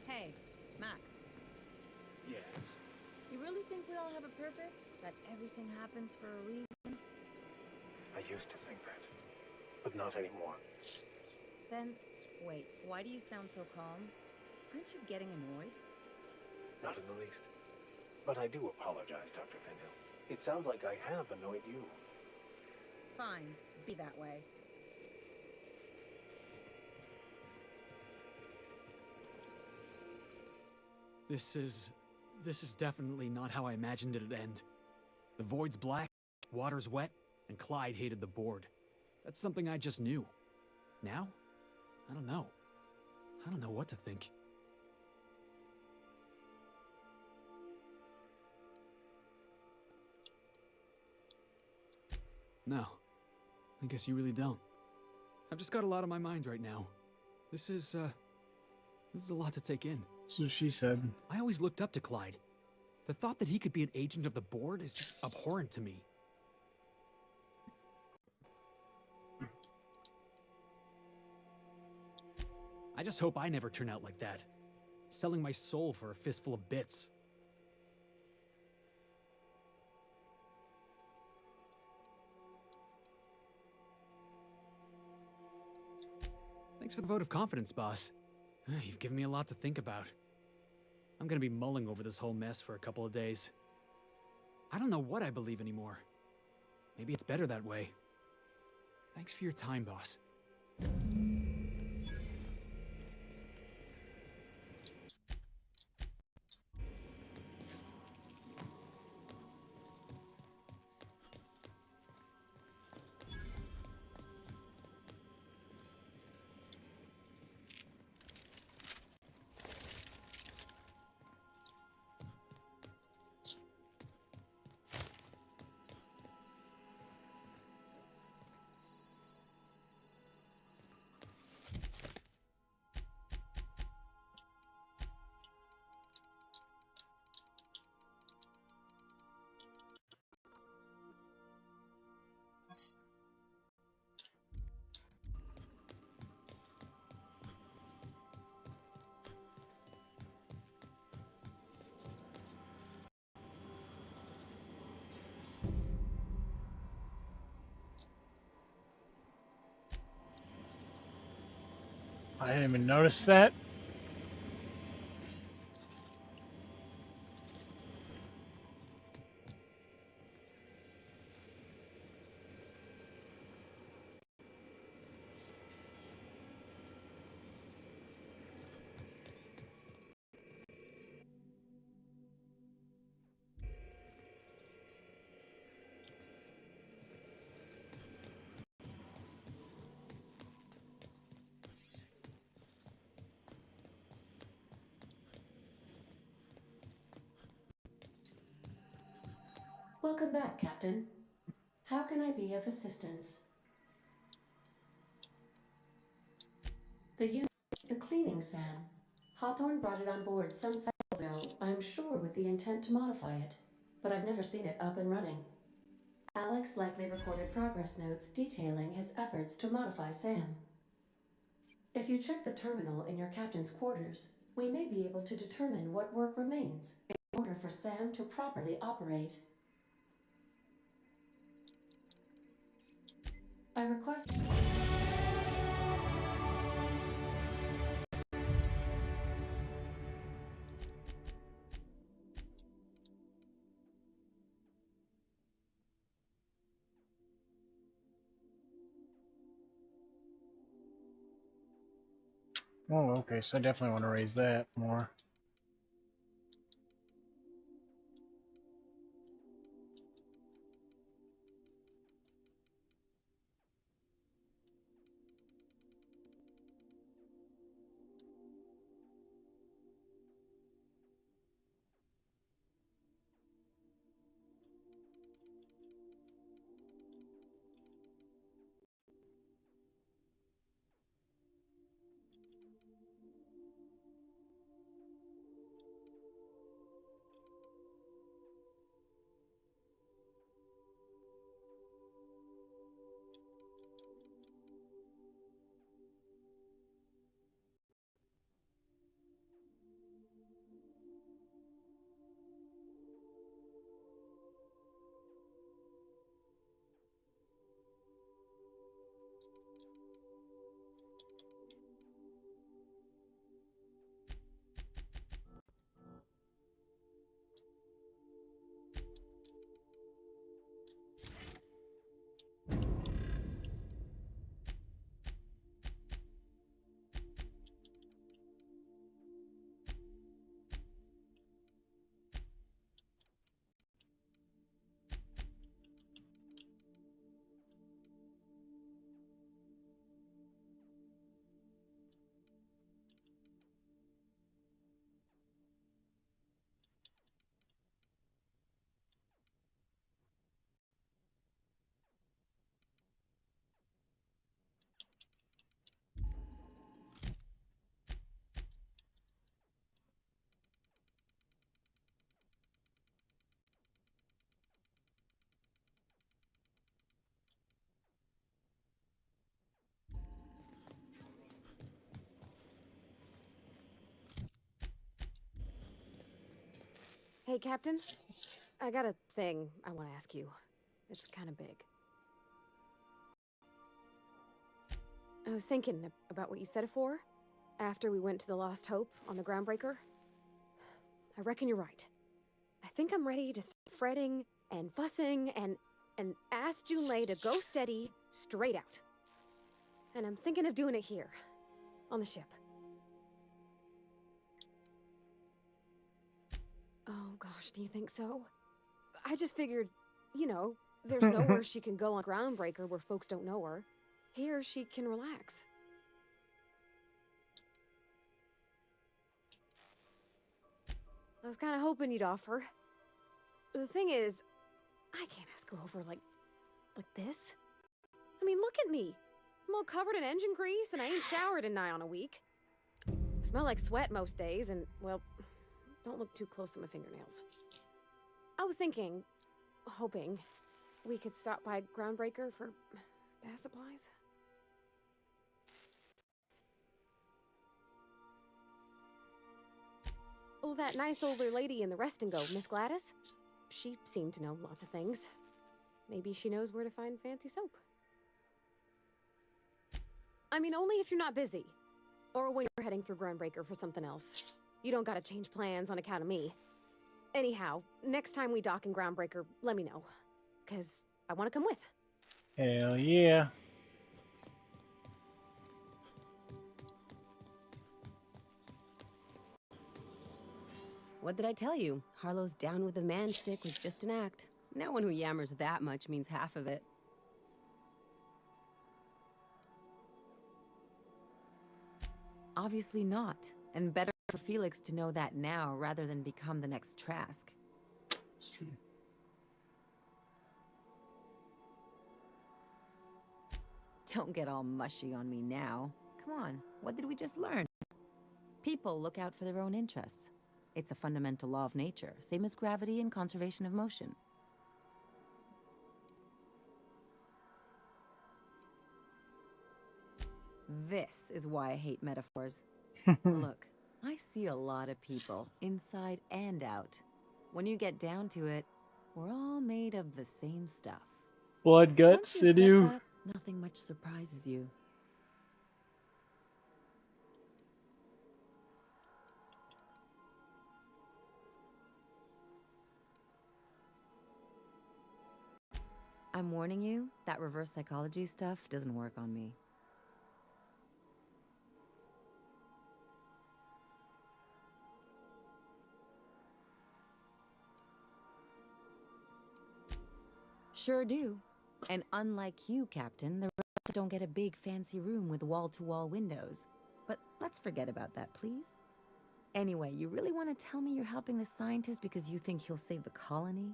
Hey, Max. Yes. You really think we all have a purpose? That everything happens for a reason? I used to think that, but not anymore. Then, wait, why do you sound so calm? Aren't you getting annoyed? Not in the least. But I do apologize, Dr. Fenhill. It sounds like I have annoyed you. Fine, be that way. This is definitely not how I imagined it'd end. The void's black, water's wet, and Clyde hated the board. That's something I just knew. Now? I don't know. I don't know what to think. No. I guess you really don't. I've just got a lot on my mind right now. This is a lot to take in. That's what she said. I always looked up to Clyde. The thought that he could be an agent of the board is just abhorrent to me. I just hope I never turn out like that. Selling my soul for a fistful of bits. Thanks for the vote of confidence, boss. You've given me a lot to think about. I'm gonna be mulling over this whole mess for a couple of days. I don't know what I believe anymore. Maybe it's better that way. Thanks for your time, boss. I didn't even notice that. Welcome back, Captain. How can I be of assistance? The unit is cleaning, Sam. Hawthorne brought it on board some cycles ago, I'm sure with the intent to modify it, but I've never seen it up and running. Alex likely recorded progress notes detailing his efforts to modify Sam. If you check the terminal in your captain's quarters, we may be able to determine what work remains in order for Sam to properly operate. I request... Oh, okay, so I definitely want to raise that more. Hey, Captain. I got a thing I want to ask you. It's kind of big. I was thinking about what you said afore, after we went to the Lost Hope on the Groundbreaker. I reckon you're right. I think I'm ready to stop fretting and fussing and ask Junlei to go steady, straight out. And I'm thinking of doing it here, on the ship. Oh gosh, do you think so? I just figured, you know, there's nowhere she can go on Groundbreaker where folks don't know her. Here she can relax. I was kind of hoping you'd offer. The thing is, I can't ask her over like this. I mean, look at me. I'm all covered in engine grease and I ain't showered in nigh on a week. I smell like sweat most days and, well, don't look too close at my fingernails. I was thinking, hoping, we could stop by Groundbreaker for bath supplies. Oh, that nice older lady in the rest and go, Miss Gladys? She seemed to know lots of things. Maybe she knows where to find fancy soap. I mean, only if you're not busy. Or when you're heading through Groundbreaker for something else. You don't gotta change plans on account of me. Anyhow, next time we dock in Groundbreaker, let me know. 'Cause I want to come with. Hell yeah. What did I tell you? Harlow's down with the man shtick was just an act. No one who yammers that much means half of it. Obviously not. And better for Felix to know that now rather than become the next Trask. It's true. Don't get all mushy on me now. Come on, what did we just learn? People look out for their own interests. It's a fundamental law of nature, same as gravity and conservation of motion. This is why I hate metaphors. Look, I see a lot of people, inside and out. When you get down to it, we're all made of the same stuff. Blood, guts, Once you accept sinew. that, nothing much surprises you. I'm warning you, that reverse psychology stuff doesn't work on me. Sure do. And unlike you, Captain, the rest don't get a big fancy room with wall-to-wall windows. But let's forget about that, please. Anyway, you really want to tell me you're helping the scientist because you think he'll save the colony?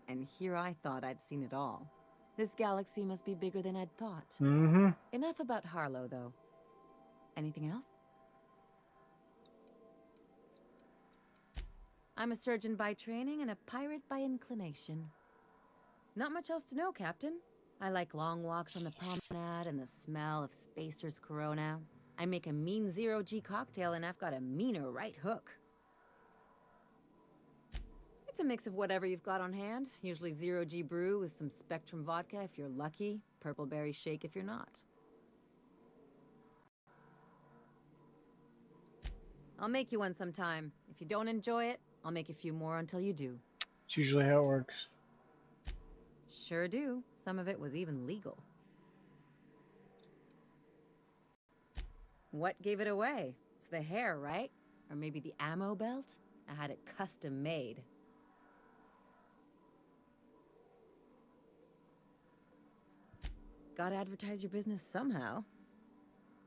And here I thought I'd seen it all. This galaxy must be bigger than I'd thought. Mm-hmm. Enough about Harlow, though. Anything else? I'm a surgeon by training and a pirate by inclination. Not much else to know, Captain. I like long walks on the promenade and the smell of Spacer's Corona. I make a mean zero-G cocktail and I've got a meaner right hook. It's a mix of whatever you've got on hand. Usually zero-G brew with some Spectrum vodka if you're lucky. Purple berry shake if you're not. I'll make you one sometime. If you don't enjoy it, I'll make a few more until you do. It's usually how it works. Sure do. Some of it was even legal. What gave it away? It's the hair, right? Or maybe the ammo belt? I had it custom made. Gotta advertise your business somehow.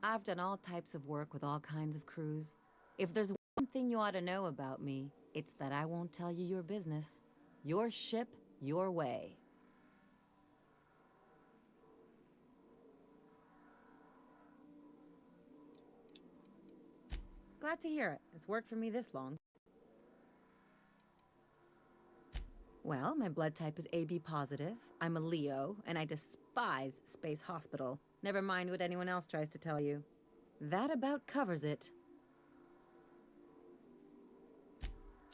I've done all types of work with all kinds of crews. If there's one thing you ought to know about me, it's that I won't tell you your business. Your ship, your way. Glad to hear it. It's worked for me this long. Well, my blood type is AB positive. I'm a Leo, and I despise Space Hospital. Never mind what anyone else tries to tell you. That about covers it.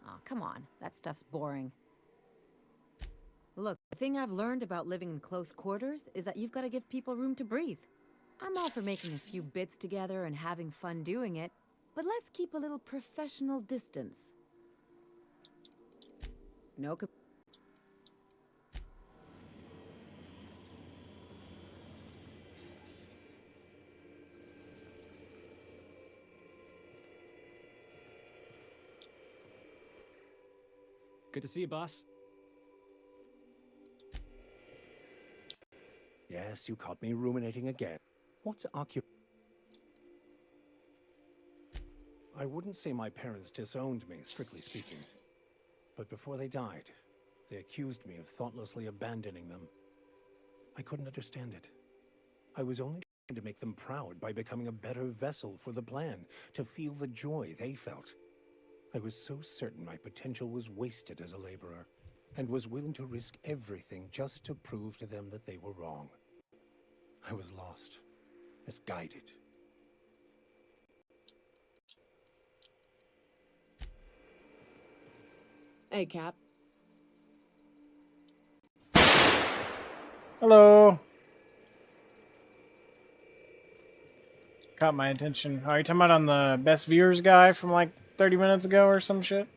Aw, come on. That stuff's boring. Look, the thing I've learned about living in close quarters is that you've got to give people room to breathe. I'm all for making a few bits together and having fun doing it, but let's keep a little professional distance. No. Good to see you, boss. Yes, you caught me ruminating again. What's I wouldn't say my parents disowned me, strictly speaking. But before they died, they accused me of thoughtlessly abandoning them. I couldn't understand it. I was only trying to make them proud by becoming a better vessel for the plan, to feel the joy they felt. I was so certain my potential was wasted as a laborer, and was willing to risk everything just to prove to them that they were wrong. I was lost, misguided. Hey, Cap. Hello. Caught my attention. Are you talking about on the best viewers guy from like 30 minutes ago or some shit?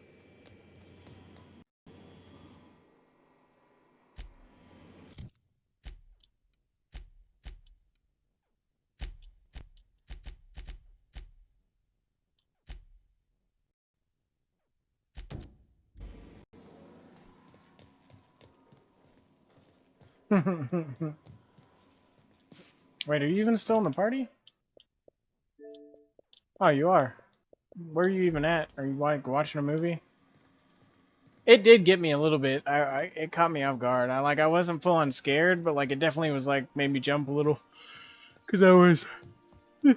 Wait, are you even still in the party? Oh, you are. Where are you even at? Are you like watching a movie? It did get me a little bit. It caught me off guard. I wasn't full on scared, but like it definitely was like made me jump a little, cause I was. Do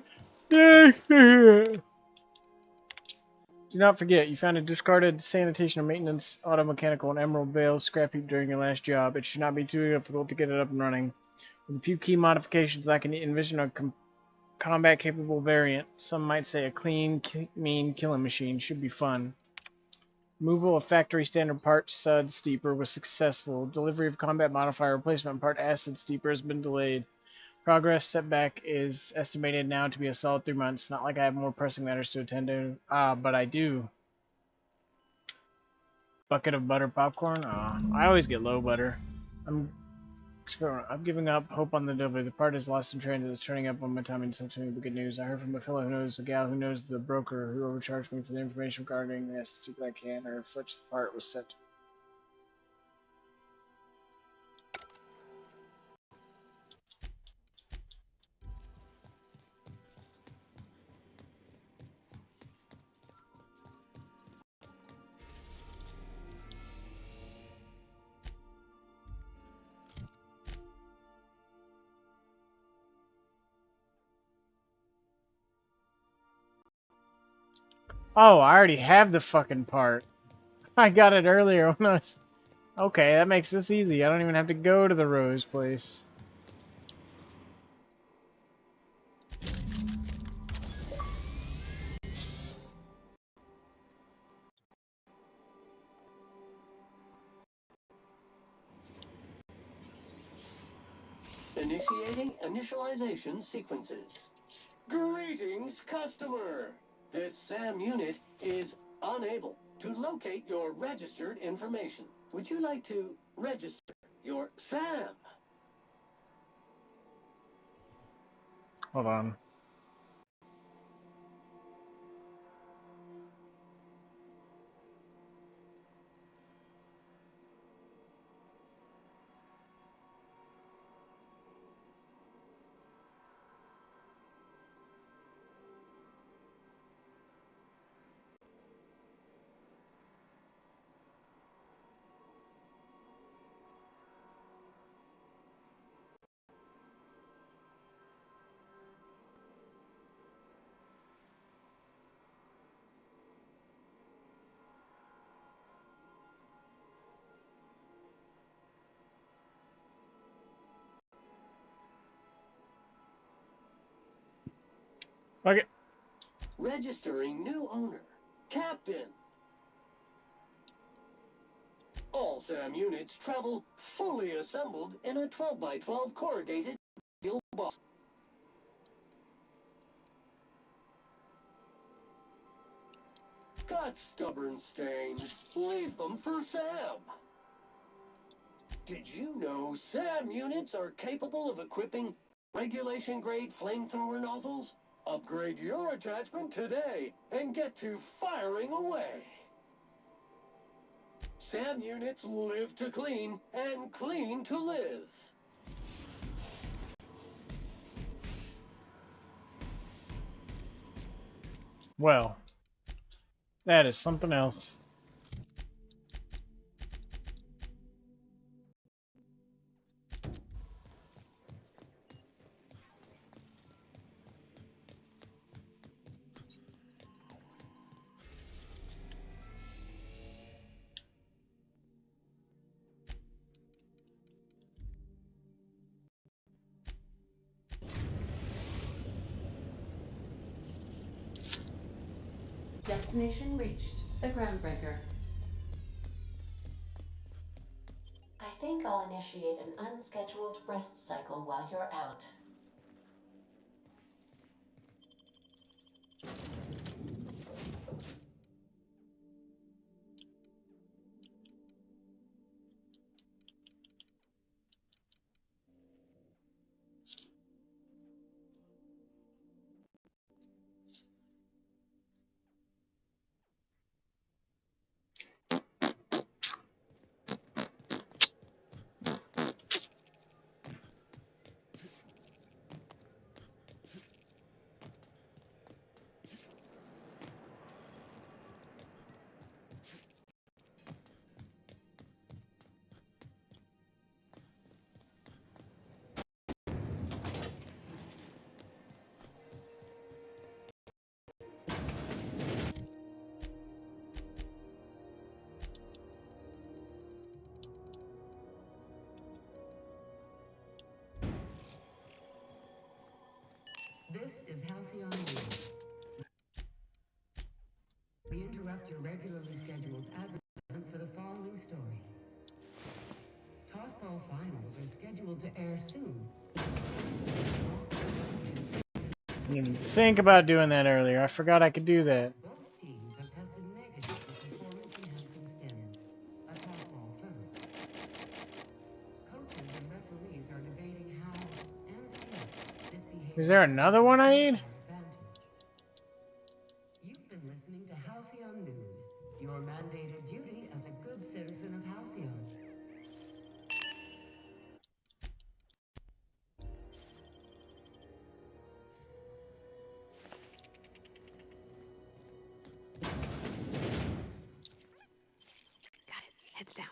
not forget, you found a discarded sanitation or maintenance auto mechanical and Emerald Vale scrap heap during your last job. It should not be too difficult to get it up and running. With a few key modifications, I can envision a combat-capable variant. Some might say a clean, mean killing machine. Should be fun. Removal of factory standard part Sud Steeper was successful. Delivery of combat modifier replacement part Acid Steeper has been delayed. Progress setback is estimated now to be a solid 3 months. Not like I have more pressing matters to attend to. But I do. Bucket of butter popcorn? I always get low butter. I'm I'm giving up hope on the W. The part is lost in transit. It's turning up on my timing. Something but good news. I heard from a fellow who knows a gal who knows the broker who overcharged me for the information regarding this. See what I can. Her fetch the part was set. Oh, I already have the fucking part. I got it earlier when I was... Okay, that makes this easy. I don't even have to go to the Rose place. Initiating initialization sequences. Greetings, customer! This SAM unit is unable to locate your registered information. Would you like to register your SAM? Hold on. Okay. Registering new owner. Captain. All SAM units travel fully assembled in a 12x12 corrugated steel box. Got stubborn stains. Leave them for SAM. Did you know SAM units are capable of equipping regulation-grade flamethrower nozzles? Upgrade your attachment today and get to firing away. SAM units live to clean and clean to live. Well, that is something else. Destination reached. The Groundbreaker. I think I'll initiate an unscheduled rest cycle while you're out. This is Halcyon News. We interrupt your regularly scheduled advertisement for the following story. Tossball finals are scheduled to air soon. I didn't think about doing that earlier. I forgot I could do that. Both teams have tested negative for performance-enhancing stims. A tossball first. Coaches and referees Is there another one I need? You've been listening to Halcyon News, your mandated duty as a good citizen of Halcyon. Got it. Heads down.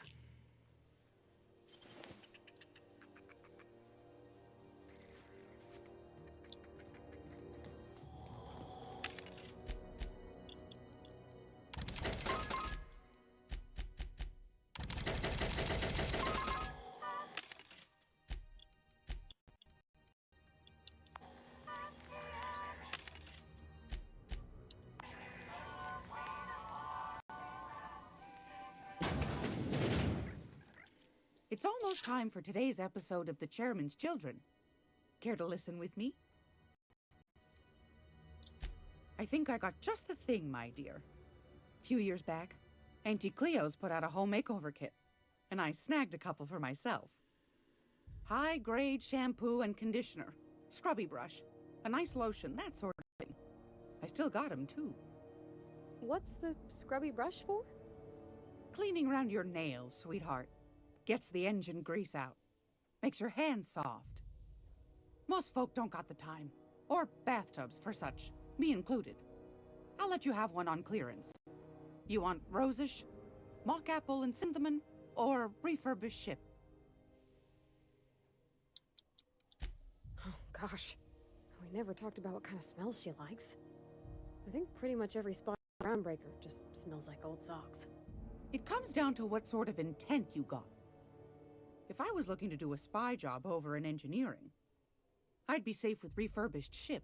It's almost time for today's episode of The Chairman's Children. Care to listen with me? I think I got just the thing, my dear. A few years back, Auntie Cleo's put out a home makeover kit, and I snagged a couple for myself. High-grade shampoo and conditioner, scrubby brush, a nice lotion, that sort of thing. I still got 'em, too. What's the scrubby brush for? Cleaning around your nails, sweetheart. Gets the engine grease out. Makes your hands soft. Most folk don't got the time. Or bathtubs for such, me included. I'll let you have one on clearance. You want rosish, mock apple and cinnamon, or refurbished ship? Oh, gosh. We never talked about what kind of smells she likes. I think pretty much every spot in Groundbreaker just smells like old socks. It comes down to what sort of intent you got. If I was looking to do a spy job over in engineering, I'd be safe with refurbished ship.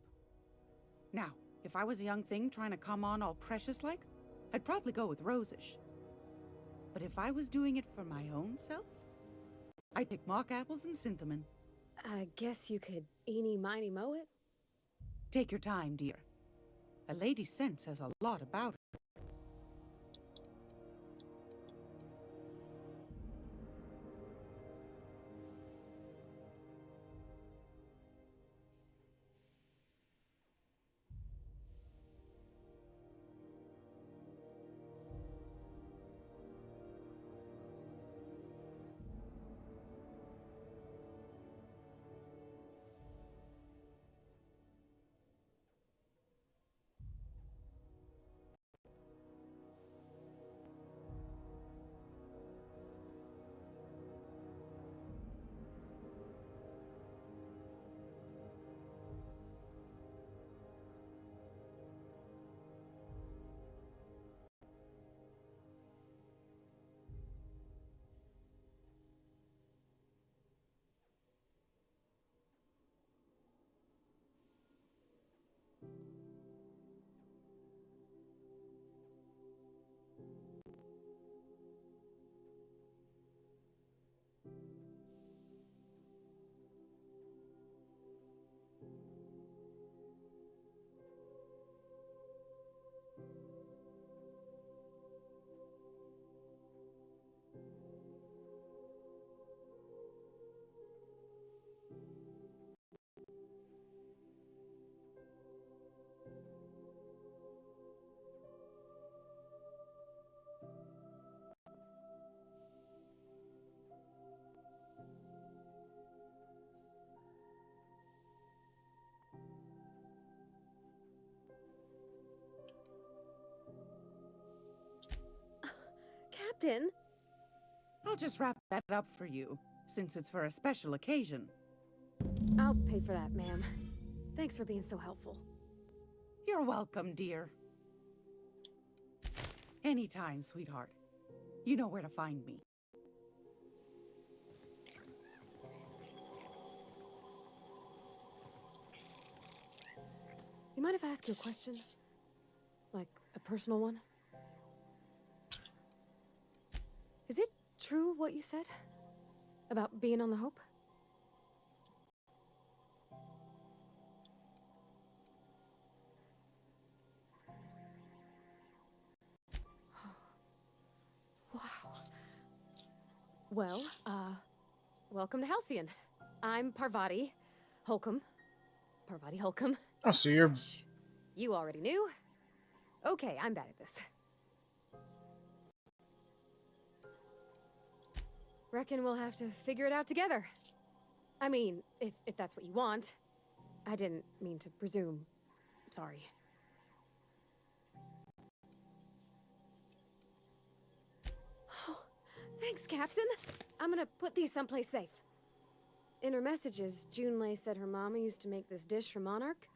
Now, if I was a young thing trying to come on all precious-like, I'd probably go with rosish. But if I was doing it for my own self, I'd pick mock apples and cinnamon. I guess you could eeny-miny moe it? Take your time, dear. A lady's scent says a lot about her. Captain? I'll just wrap that up for you, since it's for a special occasion. I'll pay for that, ma'am. Thanks for being so helpful. You're welcome, dear. Anytime, sweetheart. You know where to find me. You mind if I ask you a question? Like, a personal one? Is it true what you said? About being on the Hope? Wow. Well, welcome to Halcyon. I'm Parvati Holcomb. Parvati Holcomb. Oh, so you're... You already knew? Okay, I'm bad at this. Reckon we'll have to figure it out together. I mean, if that's what you want. I didn't mean to presume. Sorry. Oh, thanks, Captain. I'm gonna put these someplace safe. In her messages, Junlei said her mama used to make this dish for Monarch.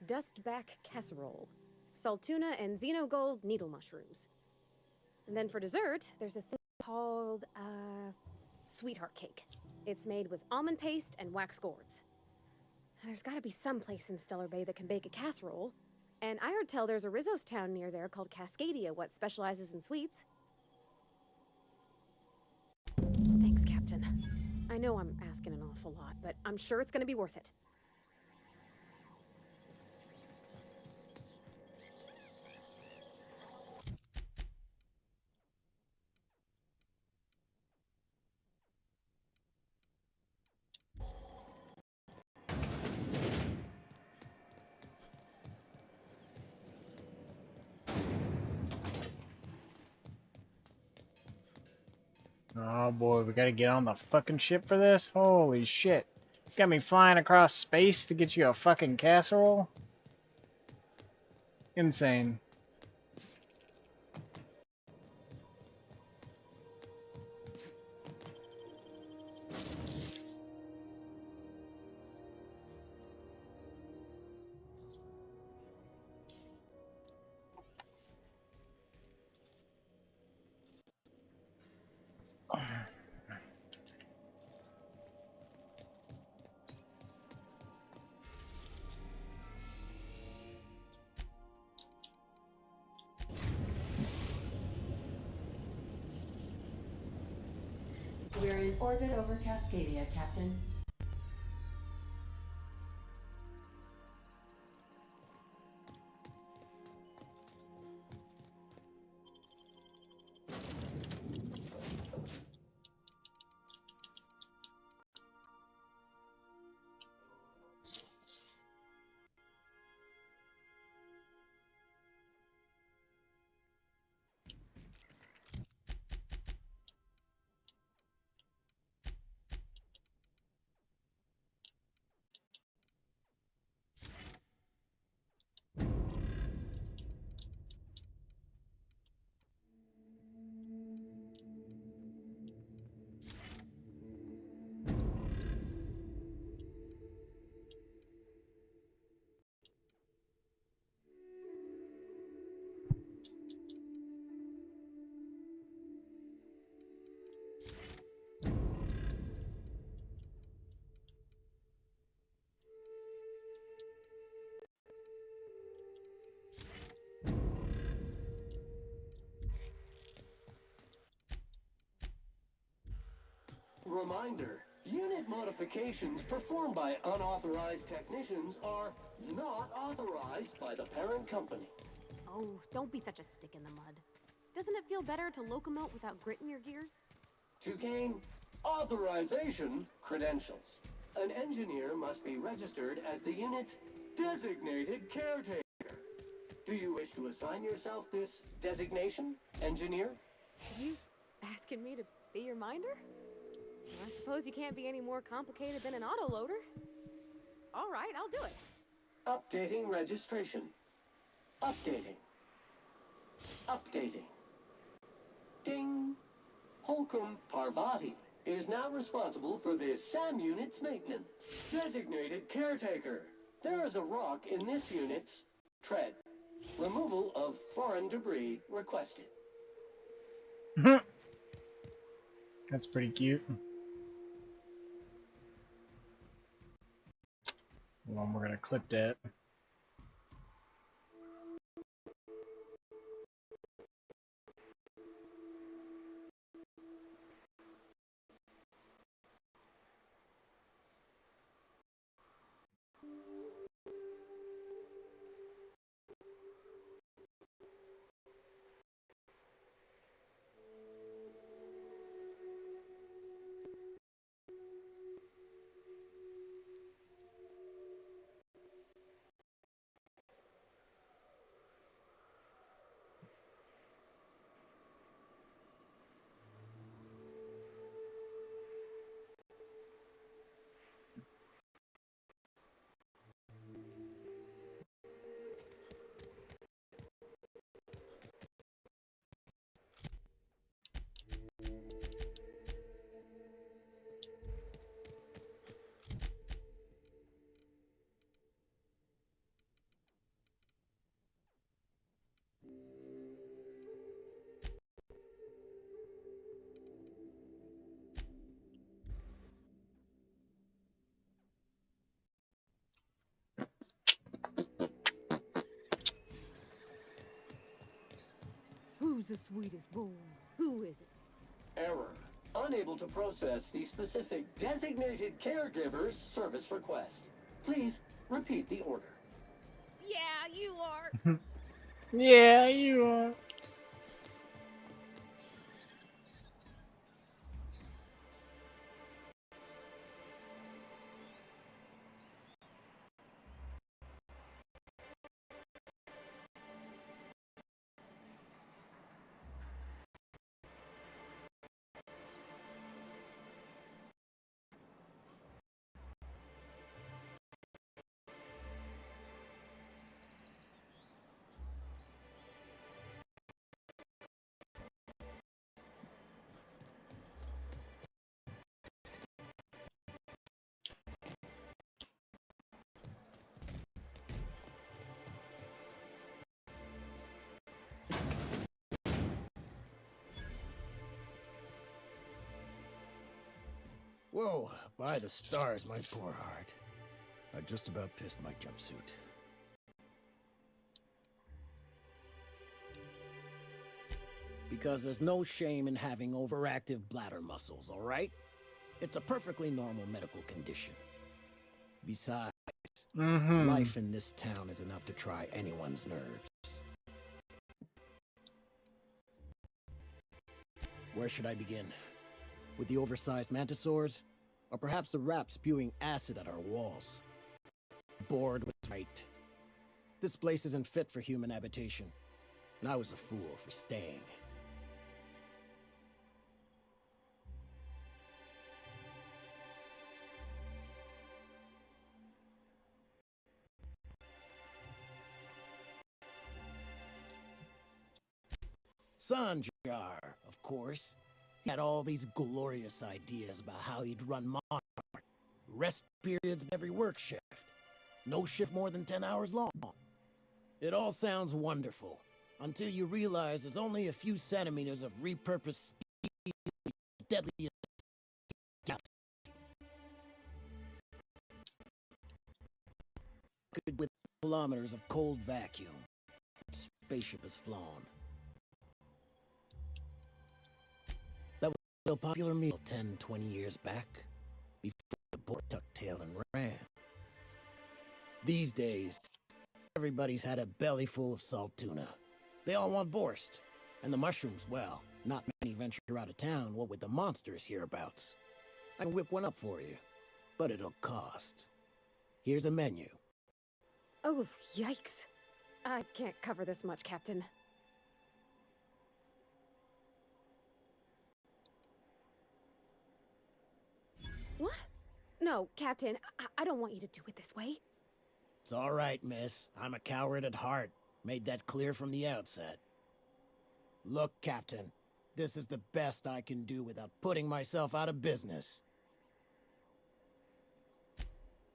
Dustback casserole. Salt tuna and xenogold needle mushrooms. And then for dessert, there's a thing called, sweetheart cake. It's made with almond paste and wax gourds. There's gotta be some place in Stellar Bay that can bake a casserole. And I heard tell there's a Rizzo's town near there called Cascadia, what specializes in sweets. Thanks, Captain. I know I'm asking an awful lot, but I'm sure it's gonna be worth it. Oh boy, we gotta get on the fucking ship for this? Holy shit. Got me flying across space to get you a fucking casserole? Insane. We're in orbit over Cascadia, Captain. Reminder, unit modifications performed by unauthorized technicians are not authorized by the parent company. Oh, don't be such a stick in the mud. Doesn't it feel better to locomote without grit in your gears? To gain authorization credentials, an engineer must be registered as the unit's designated caretaker. Do you wish to assign yourself this designation, engineer? Are you asking me to be your minder? Well, I suppose you can't be any more complicated than an autoloader. All right, I'll do it. Updating registration. Updating. Updating. Ding. Holcomb Parvati is now responsible for this SAM unit's maintenance. Designated caretaker. There is a rock in this unit's tread. Removal of foreign debris requested. That's pretty cute. Well, we're gonna clip that. Who's the sweetest boy? Who is it? Error. Unable to process the specific designated caregiver's service request. Please repeat the order. Yeah, you are. Yeah, you are. Whoa, by the stars, my poor heart. I just about pissed my jumpsuit. Because there's no shame in having overactive bladder muscles, all right? It's a perfectly normal medical condition. Besides, life in this town is enough to try anyone's nerves. Where should I begin? With the oversized mantisaurs? Or perhaps the rats spewing acid at our walls? Bored was right. This place isn't fit for human habitation, and I was a fool for staying. Sanjar, of course. He had all these glorious ideas about how he'd run Monarch. Rest periods every work shift. No shift more than 10 hours long. It all sounds wonderful, until you realize there's only a few centimeters of repurposed steel, deadly with kilometers of cold vacuum. Spaceship has flown. That was a popular meal 10, 20 years back, before the board tucked tail and ran. These days, everybody's had a belly full of salt tuna. They all want borscht. And the mushrooms, well, not many venture out of town, what with the monsters hereabouts. I can whip one up for you, but it'll cost. Here's a menu. Oh, yikes. I can't cover this much, Captain. What? No, Captain, I don't want you to do it this way. It's all right, miss. I'm a coward at heart. Made that clear from the outset. Look, Captain, this is the best I can do without putting myself out of business.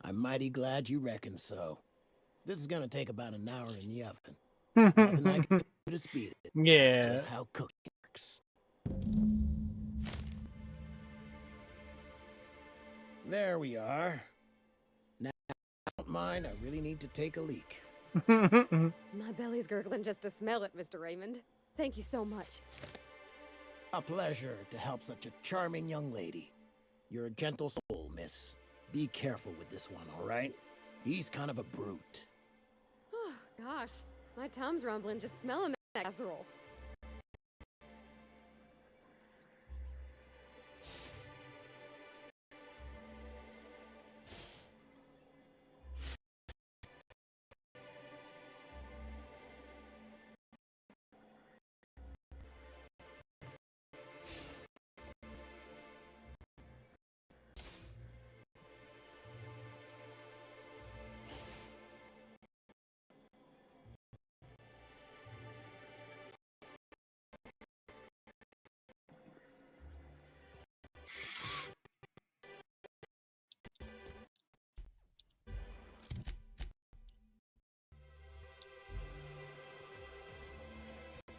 I'm mighty glad you reckon so. This is gonna take about an hour in the oven. Nothing I can do to speed it. Yeah. That's just how cooking works. There we are. Now, if you don't mind, I really need to take a leak. My belly's gurgling just to smell it, Mr. Raymond. Thank you so much. A pleasure to help such a charming young lady. You're a gentle soul, miss. Be careful with this one, all right? He's kind of a brute. Oh, gosh. My tum's rumbling just smelling that casserole.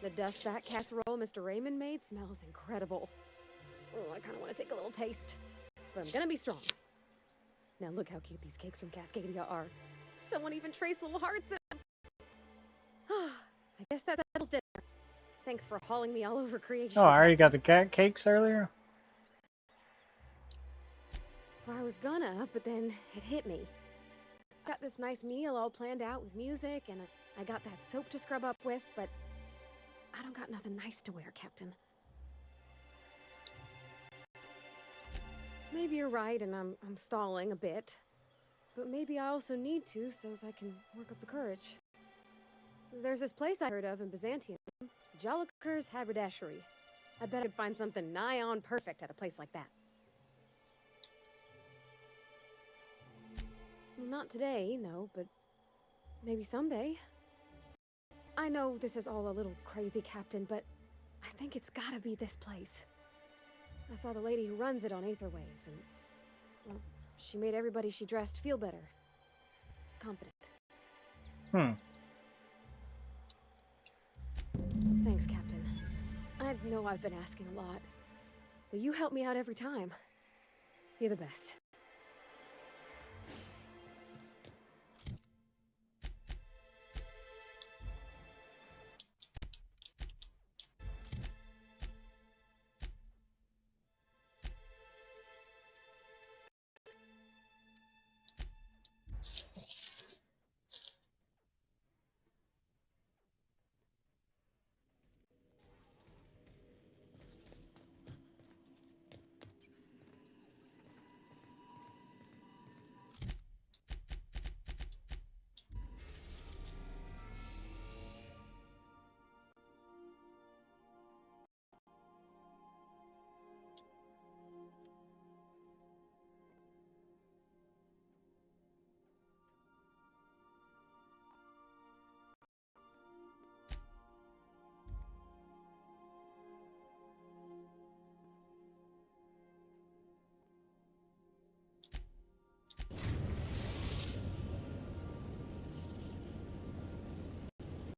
The dustback casserole Mr. Raymond made smells incredible. Oh, I kind of want to take a little taste. But I'm gonna be strong. Now look how cute these cakes from Cascadia are. Someone even traced little hearts in them. I guess that settles dinner. Thanks for hauling me all over creation. Oh, I already got the cakes earlier. Well, I was gonna, but then it hit me. Got this nice meal all planned out with music, and I got that soap to scrub up with, but I don't got nothing nice to wear, Captain. Maybe you're right, and I'm stalling a bit. But maybe I also need to, so as I can work up the courage. There's this place I heard of in Byzantium, Jolicoeur's Haberdashery. I bet I could find something nigh on perfect at a place like that. Not today, no, but maybe someday. I know this is all a little crazy, Captain, but I think it's gotta be this place. I saw the lady who runs it on Aetherwave, and, well, she made everybody she dressed feel better. Confident. Thanks, Captain. I know I've been asking a lot, but you help me out every time. You're the best.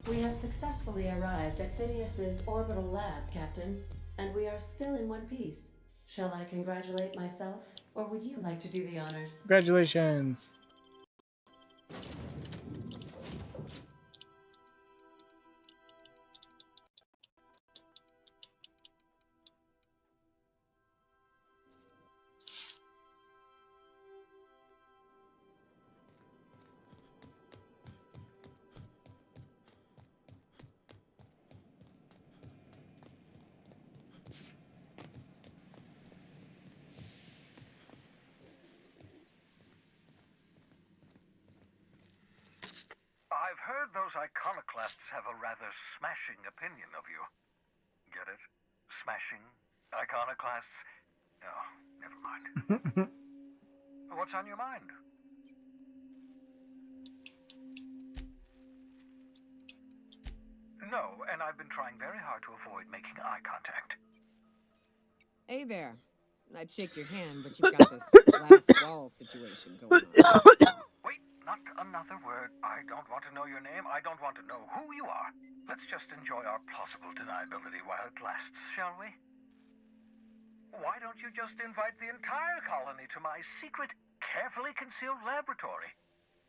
We have successfully arrived at Phineas's orbital lab, Captain, and we are still in one piece. Shall I congratulate myself, or would you like to do the honors? Congratulations. I've heard those iconoclasts have a rather smashing opinion of you. Get it? Smashing? Iconoclasts? Oh, never mind. What's on your mind? No, and I've been trying very hard to avoid making eye contact. Hey there. I'd shake your hand, but you've got this glass wall situation going on. Wait, not another word. I don't want to know your name. I don't want to know who you are. Let's just enjoy our plausible deniability while it lasts, shall we? Why don't you just invite the entire colony to my secret, carefully concealed laboratory?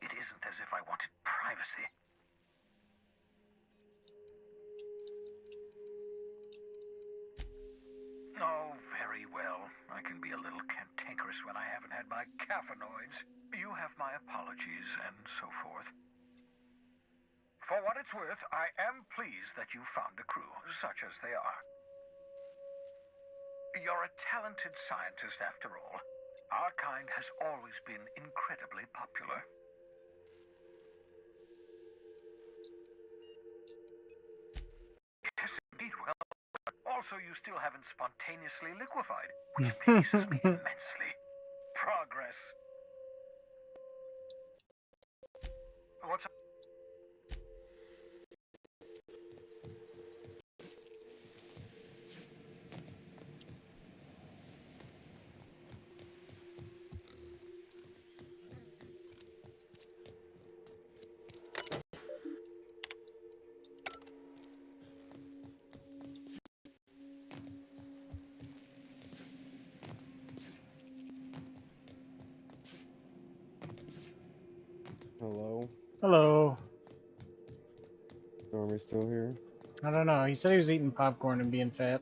It isn't as if I wanted privacy. Oh, very well. I can be a little cantankerous when I haven't had my caffeinoids. You have my apologies, and so forth. For what it's worth, I am pleased that you found a crew, such as they are. You're a talented scientist, after all. Our kind has always been incredibly popular. Yes, indeed. Well, also, you still haven't spontaneously liquefied, which pleases me immensely. Progress. What's up? Hello? Hello. Stormy still here? I don't know. He said he was eating popcorn and being fat.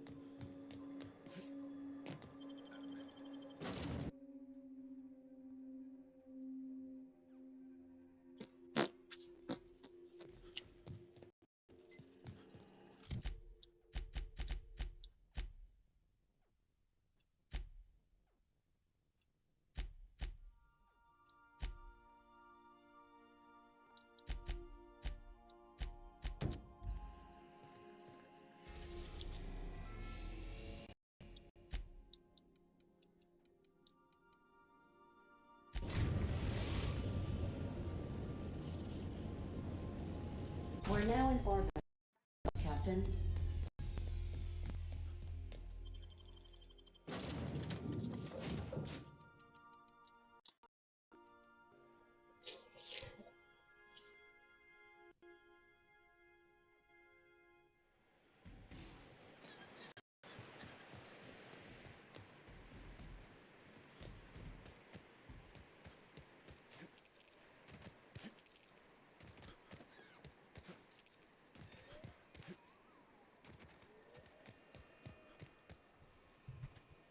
We're now in orbit, Captain.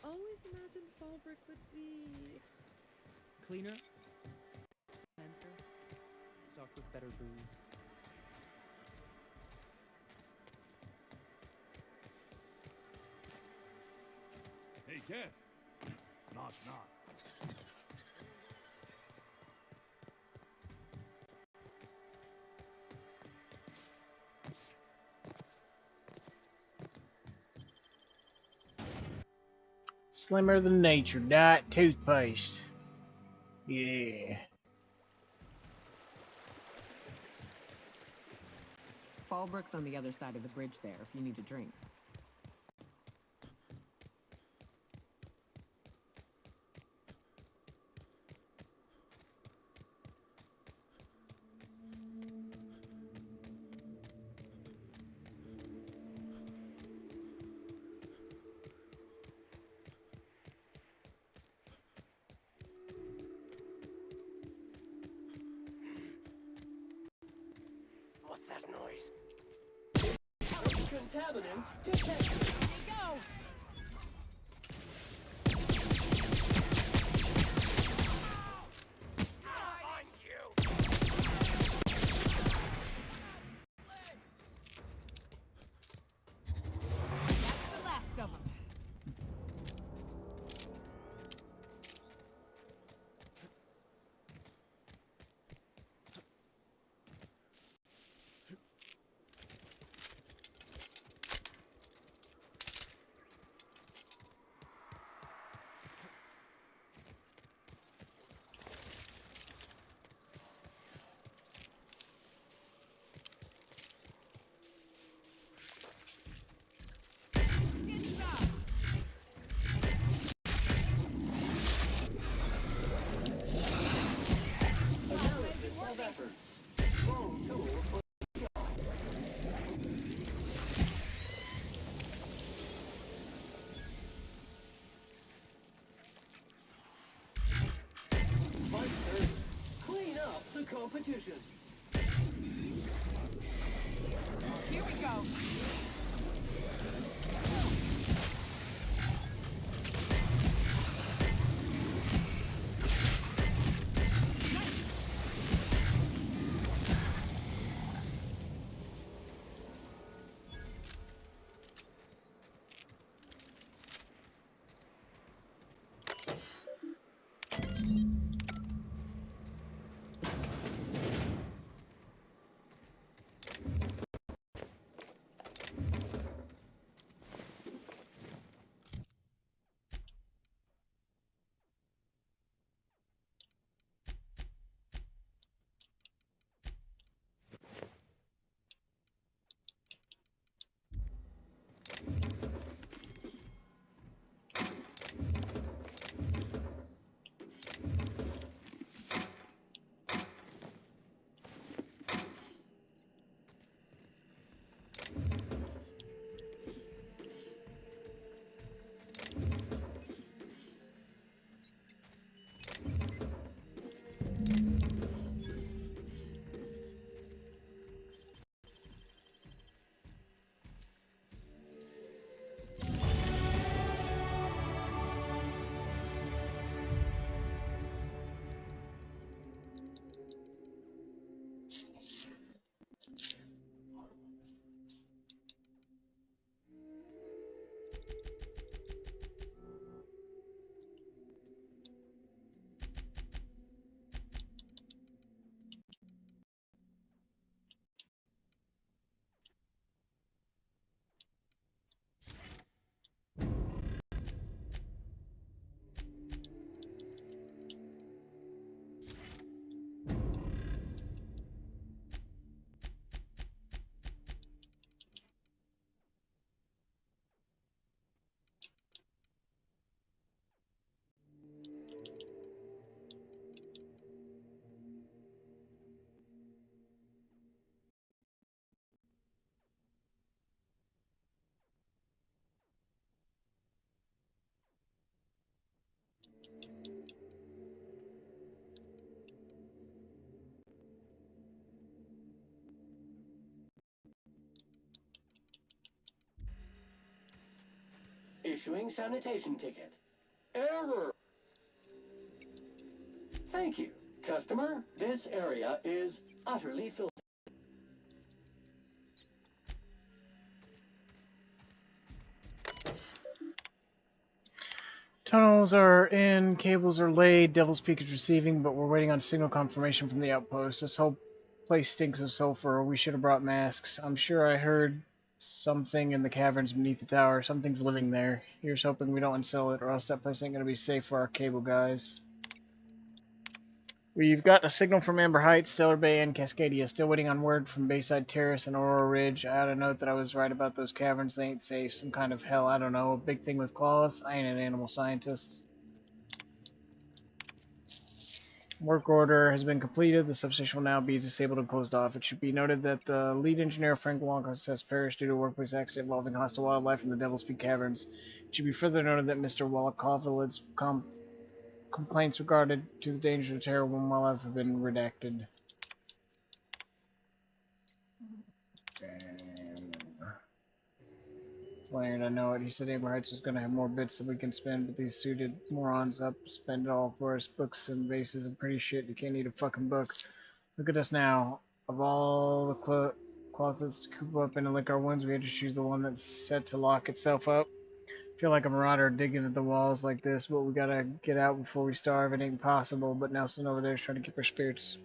Always imagined Fallbrook would be cleaner, nicer, stocked with better booze. Hey, Cass. Knock, knock. Slimmer than nature, diet toothpaste. Yeah. Fallbrook's on the other side of the bridge there if you need a drink. What's that noise? Contaminants detected. Go! The last of them. Analysis of efforts. Wrong tool for the job. Fight 30. Clean up the competition. Here we go. issuing sanitation ticket. Error. Thank you, customer. This area is utterly filthy. Tunnels are in, cables are laid, Devil's Peak is receiving, but we're waiting on signal confirmation from the outpost. This whole place stinks of sulfur. We should have brought masks. I'm sure I heard something in the caverns beneath the tower. Something's living there. Here's hoping we don't unsell it, or else that place ain't gonna be safe for our cable guys. We've got a signal from Amber Heights, Stellar Bay, and Cascadia. Still waiting on word from Bayside Terrace and Aurora Ridge. I ought to note that I was right about those caverns. They ain't safe. Some kind of hell, I don't know. A big thing with claws. I ain't an animal scientist. Work order has been completed. The substation will now be disabled and closed off. It should be noted that the lead engineer, Frank Wonkus, has perished due to a workplace accident involving hostile wildlife in the Devil's Peak Caverns. It should be further noted that Mr. Wallachkovil's complaints regarding to the danger of terror when wildlife have been redacted. Leonard, I know it. He said Amber Heights was going to have more bits that we can spend, but these suited morons up spend it all for us. Books and vases and pretty shit. You can't eat a fucking book. Look at us now. Of all the closets to coop up in and lick our wounds, we had to choose the one that's set to lock itself up. I feel like a marauder digging at the walls like this, but we gotta get out before we starve. It ain't possible, but Nelson over there is trying to keep our spirits.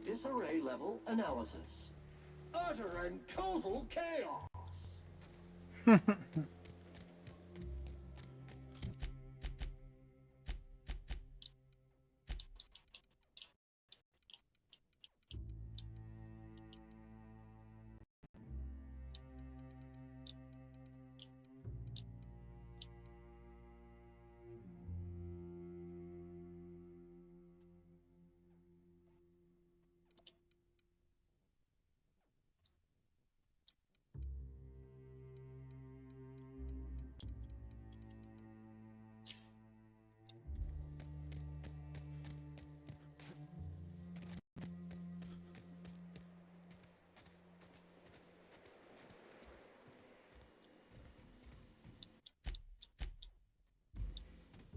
Disarray level analysis. Utter and total chaos.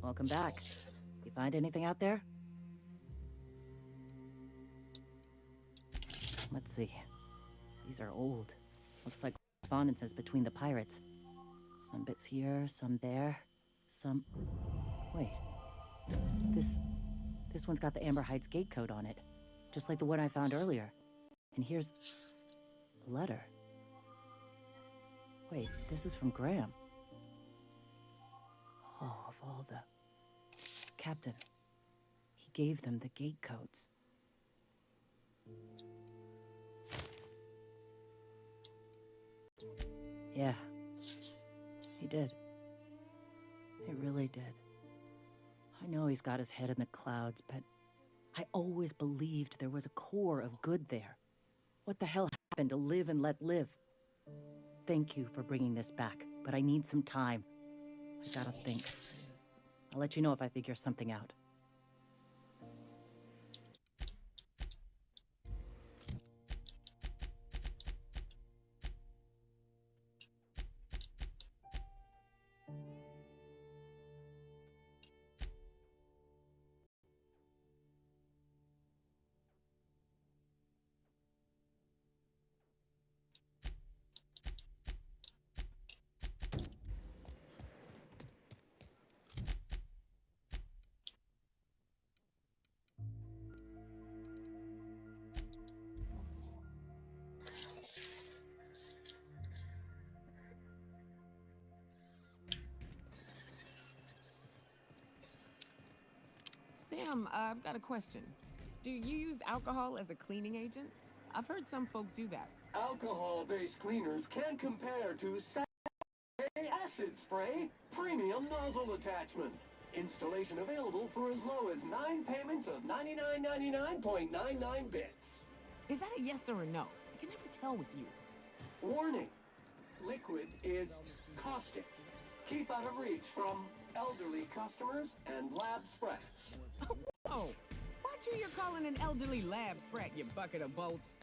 Welcome back. You find anything out there? Let's see. These are old. Looks like correspondences between the pirates. Some bits here, some there, some... Wait. This one's got the Amber Heights gate code on it. Just like the one I found earlier. And here's... a letter. Wait, this is from Graham. Oh, of all the... Captain. He gave them the gate codes. Yeah. He did. He really did. I know he's got his head in the clouds, but I always believed there was a core of good there. What the hell happened to live and let live? Thank you for bringing this back, but I need some time. I gotta think. I'll let you know if I figure something out. Sam, I've got a question. Do you use alcohol as a cleaning agent? I've heard some folk do that. Alcohol-based cleaners can compare to acid spray premium nozzle attachment. Installation available for as low as 9 payments of $99.99 bits. Is that a yes or a no? I can never tell with you. Warning, liquid is caustic. Keep out of reach from elderly customers and lab sprats. Oh, watch who you're calling an elderly lab sprat, you bucket of bolts.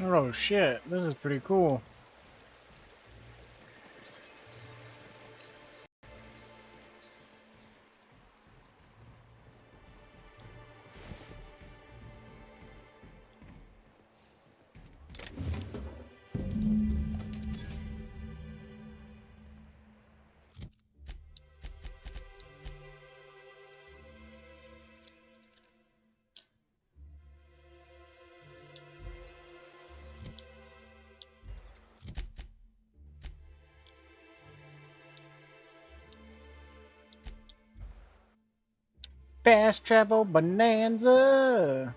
Oh shit, this is pretty cool. Fast travel bonanza.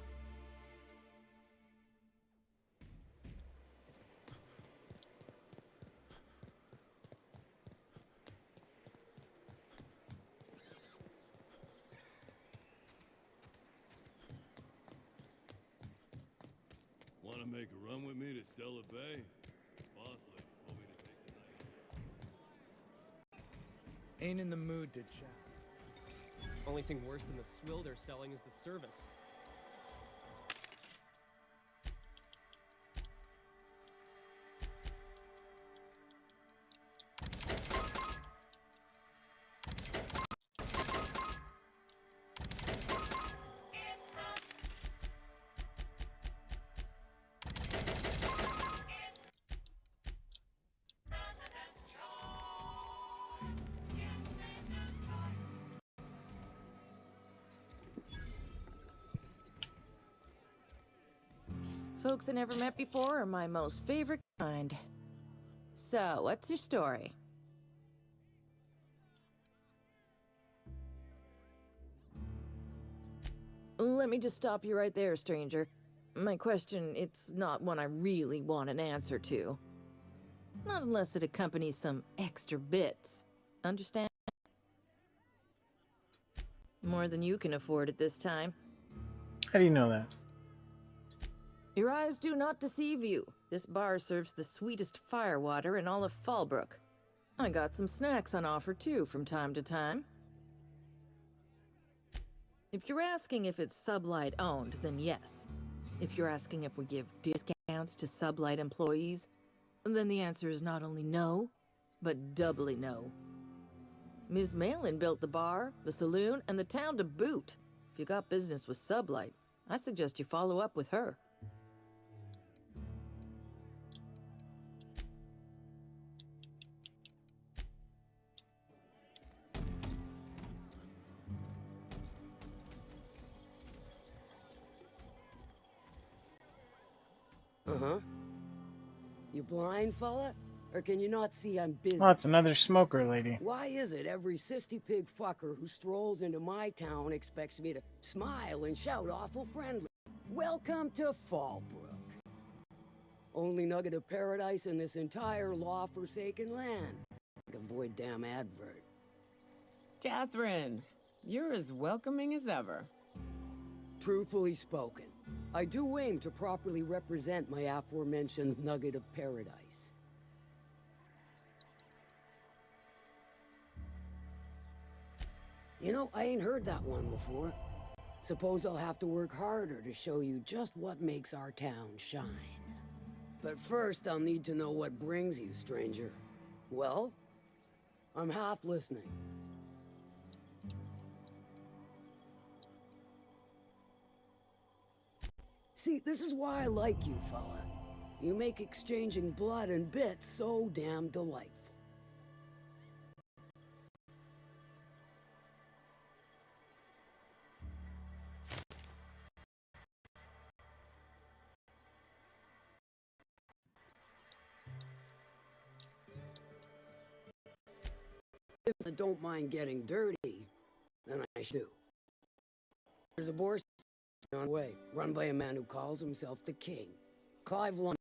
Want to make a run with me to Stella Bay? Boss lady told me to take the night. Ain't in the mood to chat. Only thing worse than the swill they're selling is the service. Folks I never met before are my most favorite kind. So, what's your story? Let me just stop you right there, stranger. My question, it's not one I really want an answer to. Not unless it accompanies some extra bits. Understand? More than you can afford at this time. How do you know that? Your eyes do not deceive you. This bar serves the sweetest firewater in all of Fallbrook. I got some snacks on offer too from time to time. If you're asking if it's Sublight owned, then yes. If you're asking if we give discounts to Sublight employees, then the answer is not only no, but doubly no. Ms. Malin built the bar, the saloon, and the town to boot. If you got business with Sublight, I suggest you follow up with her. Uh-huh. You blind, fella? Or can you not see I'm busy? Oh, it's another smoker lady. Why is it every cissy pig fucker who strolls into my town expects me to smile and shout awful friendly? Welcome to Fallbrook. Only nugget of paradise in this entire law-forsaken land. Avoid damn advert. Catherine, you're as welcoming as ever. Truthfully spoken, I do aim to properly represent my aforementioned nugget of paradise. You know, I ain't heard that one before. Suppose I'll have to work harder to show you just what makes our town shine. But first, I'll need to know what brings you, stranger. Well, I'm half listening. See, this is why I like you, fella. You make exchanging blood and bits so damn delightful. If I don't mind getting dirty, then I do. There's a boar on the way, run by a man who calls himself the King. Clive Lundberg,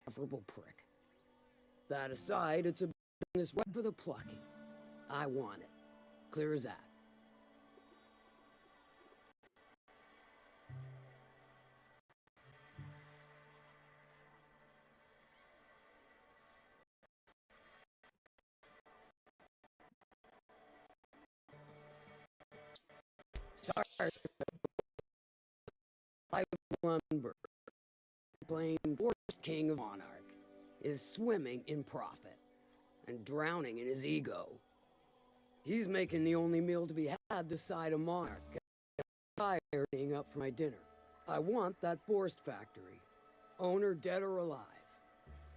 a verbal prick. That aside, it's a business right for the plucking. I want it. Clear as that. Start. Clive Lundberg, plain worst king of Monarch, is swimming in profit and drowning in his ego. He's making the only meal to be had this side of Monarch. I'm tired up for my dinner. I want that Borst factory, owner dead or alive.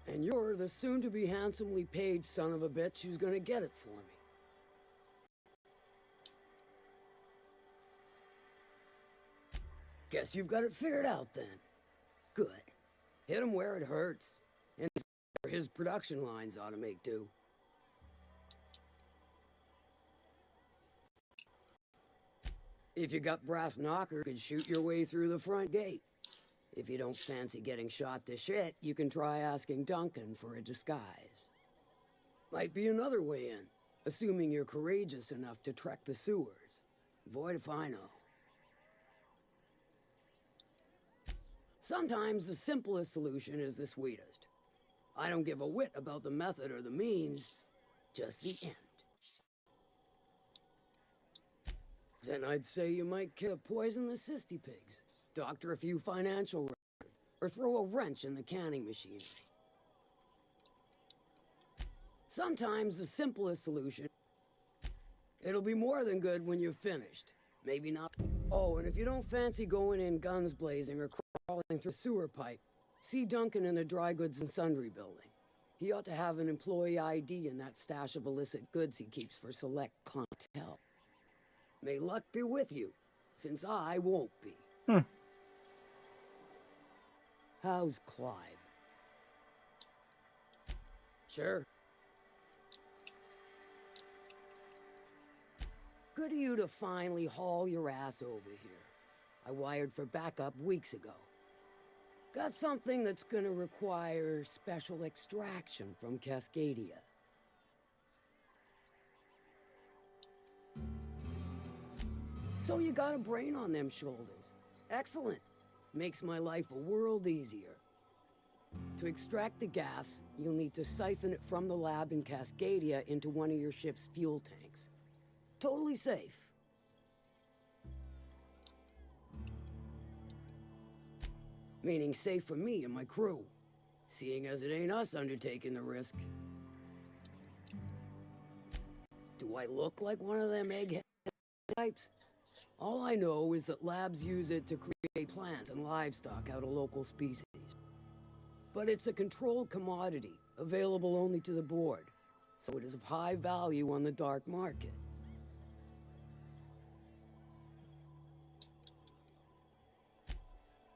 And you're the soon-to-be handsomely paid son of a bitch who's gonna get it for me. Guess you've got it figured out then. Good. Hit him where it hurts. And his production lines ought to make do. If you got brass knocker, you could shoot your way through the front gate. If you don't fancy getting shot to shit, you can try asking Duncan for a disguise. Might be another way in, assuming you're courageous enough to trek the sewers. Void if I know. Sometimes the simplest solution is the sweetest. I don't give a whit about the method or the means, just the end. Then I'd say you might poison the cysty pigs, doctor a few financial records, or throw a wrench in the canning machinery. Sometimes the simplest solution, it'll be more than good when you've finished. Maybe not. Oh, and if you don't fancy going in guns blazing or crawling through a sewer pipe, see Duncan in the dry goods and sundry building. He ought to have an employee ID in that stash of illicit goods he keeps for select clientele. May luck be with you, since I won't be. How's Clive? Sure. Good of you to finally haul your ass over here. I wired for backup weeks ago. Got something that's gonna require special extraction from Cascadia. So you got a brain on them shoulders. Excellent. Makes my life a world easier. To extract the gas, you'll need to siphon it from the lab in Cascadia into one of your ship's fuel tanks. Totally safe. Meaning safe for me and my crew, seeing as it ain't us undertaking the risk. Do I look like one of them egghead types? All I know is that labs use it to create plants and livestock out of local species. But it's a controlled commodity, available only to the board, so it is of high value on the dark market.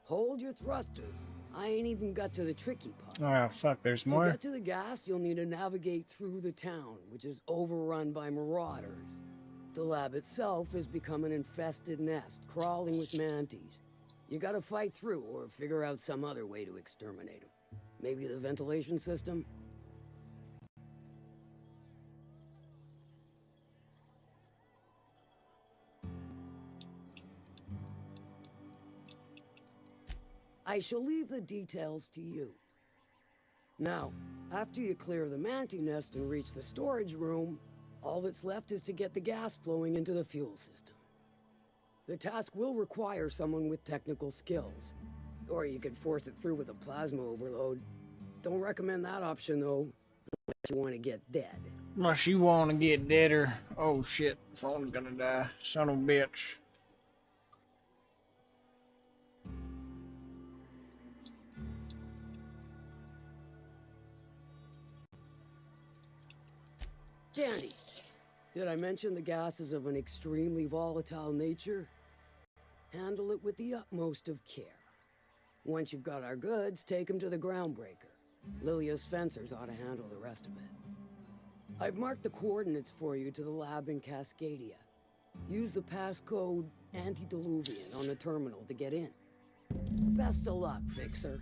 Hold your thrusters. I ain't even got to the tricky part. Oh, fuck, there's more? To get to the gas, you'll need to navigate through the town, which is overrun by marauders. The lab itself has become an infested nest, crawling with manties. You gotta fight through or figure out some other way to exterminate them. Maybe the ventilation system? I shall leave the details to you. Now, after you clear the mantis nest and reach the storage room, all that's left is to get the gas flowing into the fuel system. The task will require someone with technical skills, or you could force it through with a plasma overload. Don't recommend that option though, unless you want to get dead. Unless you want to get deader. Oh shit, phone's gonna die. Son of a bitch. Danny, did I mention the gas is of an extremely volatile nature? Handle it with the utmost of care. Once you've got our goods, take them to the groundbreaker. Lilia's fencers ought to handle the rest of it. I've marked the coordinates for you to the lab in Cascadia. Use the passcode Antediluvian on the terminal to get in. Best of luck, Fixer.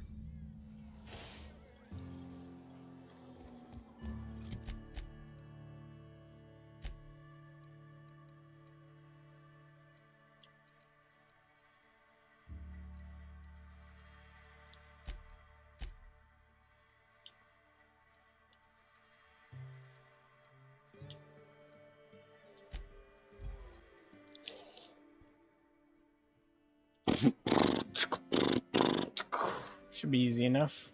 Should be easy enough.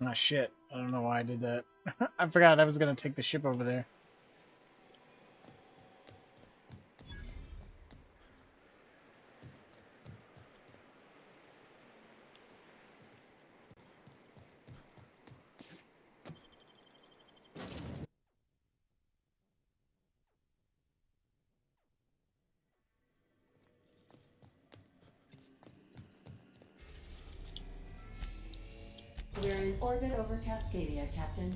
Ah, shit. I don't know why I did that. I forgot I was gonna take the ship over there. We're in orbit over Cascadia, Captain.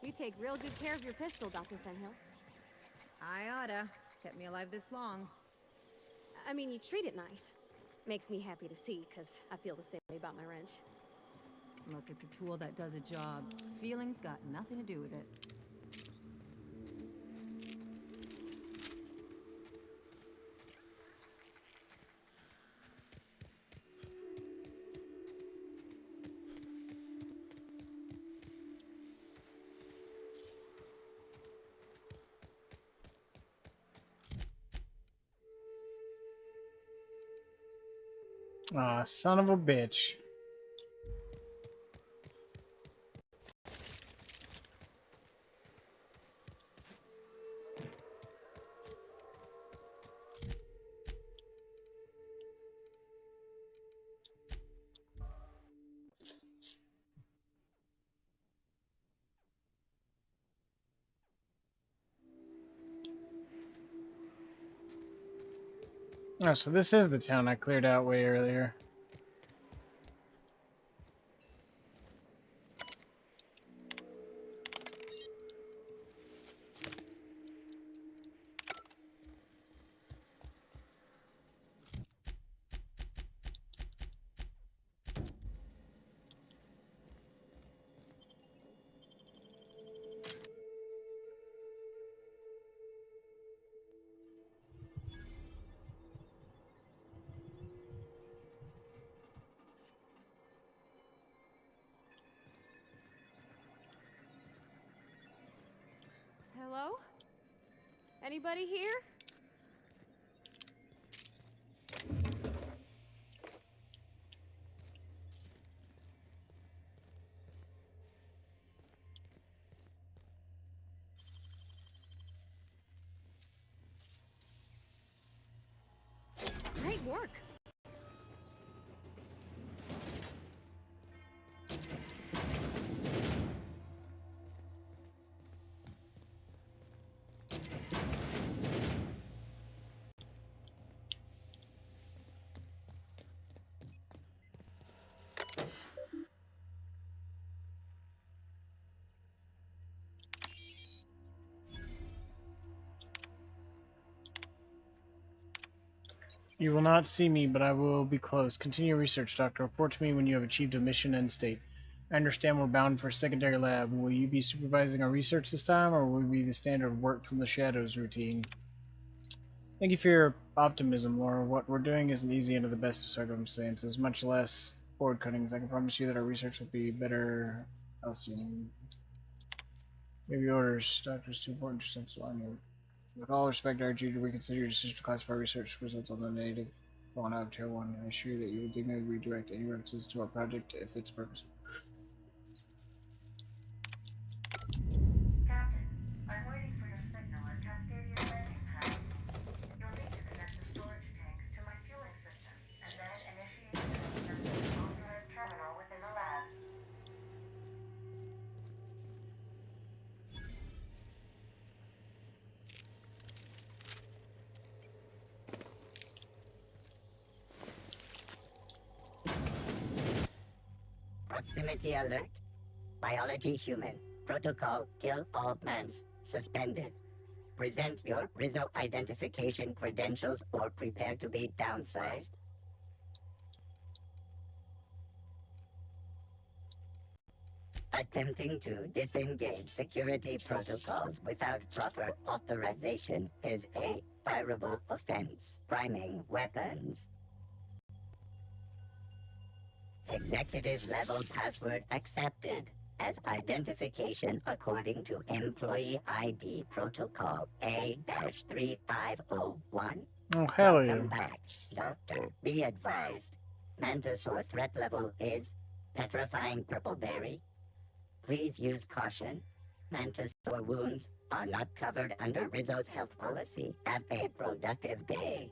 You take real good care of your pistol, Dr. Fenhill. I oughta. It's kept me alive this long. I mean, you treat it nice. Makes me happy to see, because I feel the same way about my wrench. Look, it's a tool that does a job. Feelings got nothing to do with it. Aw, son of a bitch. Oh, so this is the town I cleared out way earlier. Hello? Anybody here? Great work. You will not see me, but I will be close. Continue your research, Doctor. Report to me when you have achieved a mission end state. I understand we're bound for a secondary lab. Will you be supervising our research this time, or will it be the standard work from the shadows routine? Thank you for your optimism, Laura. What we're doing isn't easy under the best of circumstances, much less board cuttings. I can promise you that our research will be better. I'll see. Maybe orders. Doctor's too important to simple on you. With all respect, I urge you to reconsider your decision to classify research results on the native fauna of Tier 1. I assure you that you will dignity redirect any references to our project if its purpose. Captain, I'm waiting for your signal at Cascadia landing pad. You'll need to connect the storage tanks to my fueling system, and then initiate the system to the authorized terminal within the lab. Proximity alert. Biology human. Protocol kill all plants. Suspended. Present your Rizzo identification credentials or prepare to be downsized. Attempting to disengage security protocols without proper authorization is a fireable offense. Priming weapons. Executive level password accepted as identification according to Employee ID Protocol A-3501. Oh, hell yeah. Welcome back, Doctor. Be advised. Mantisaur threat level is petrifying purpleberry. Please use caution. Mantisaur wounds are not covered under Rizzo's health policy. Have a productive day.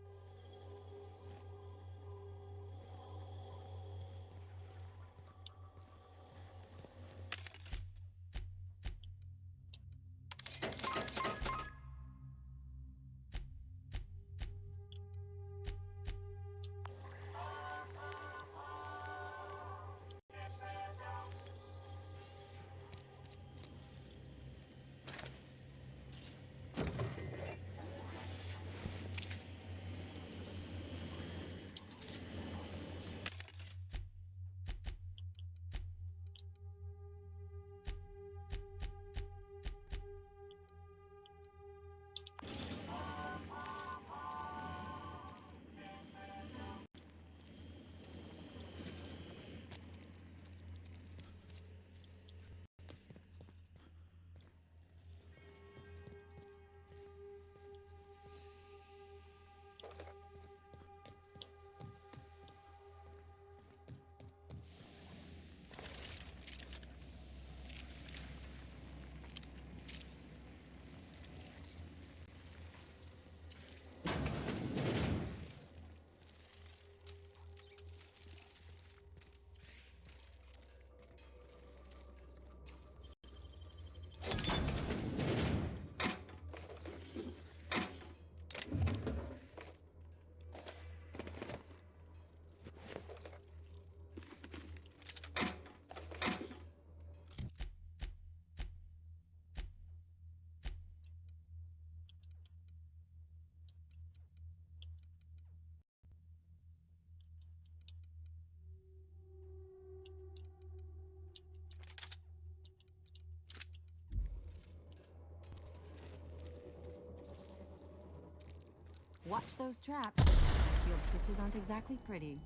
Watch those traps. Field stitches aren't exactly pretty.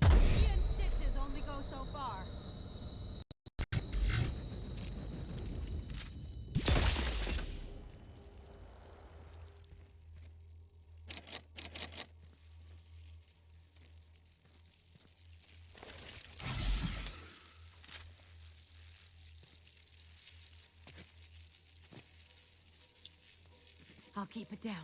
Stitches only go so far. I'll keep it down.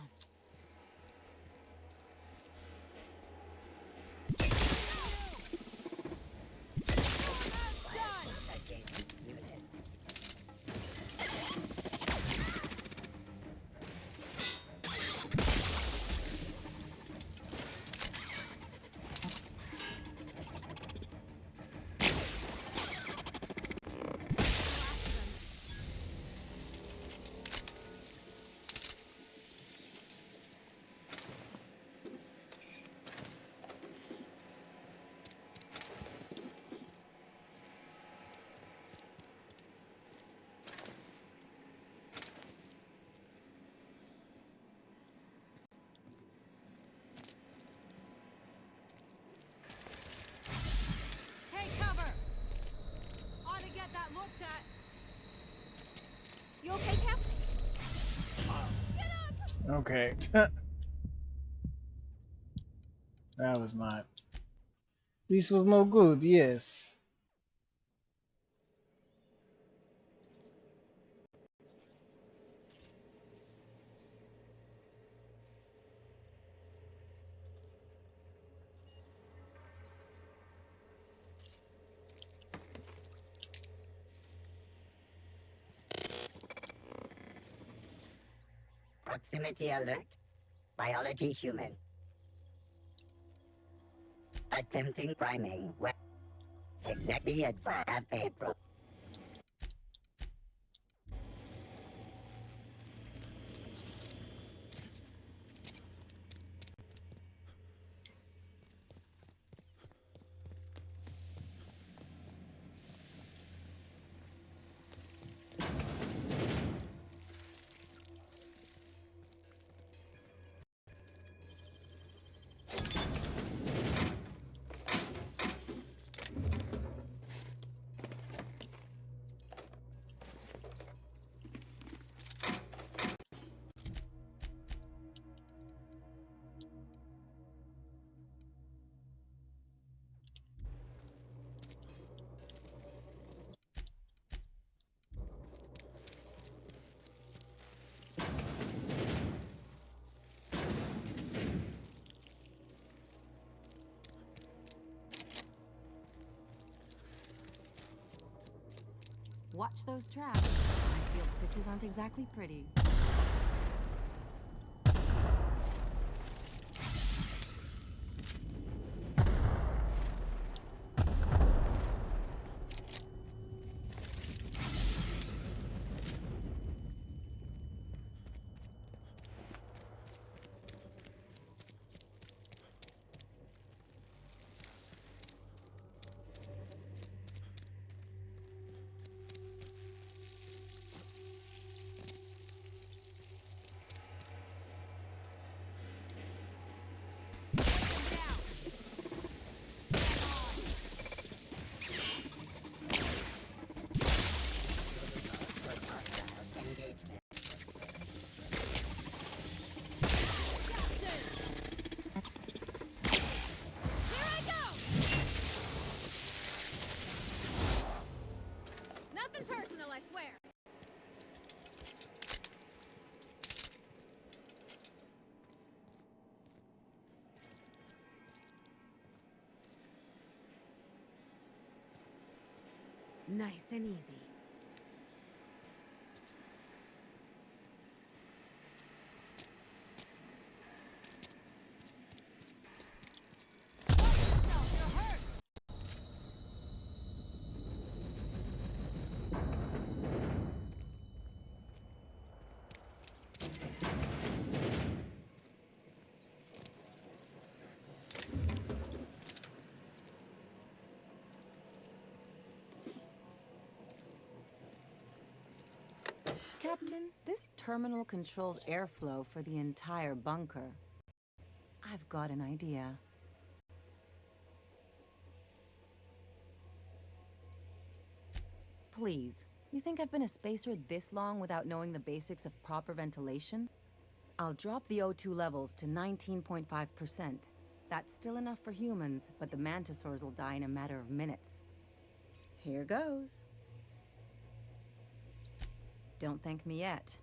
looked at. You okay, Cap? Get up! Okay. That was not. This was no good, yes. Proximity alert. Biology human. Attempting priming. Exactly advised April. Watch those traps. My field stitches aren't exactly pretty. Nothing personal, I swear. Nice and easy. Captain, this terminal controls airflow for the entire bunker. I've got an idea. Please, you think I've been a spacer this long without knowing the basics of proper ventilation? I'll drop the O2 levels to 19.5%. That's still enough for humans, but the mantisaurs will die in a matter of minutes. Here goes. Don't thank me yet.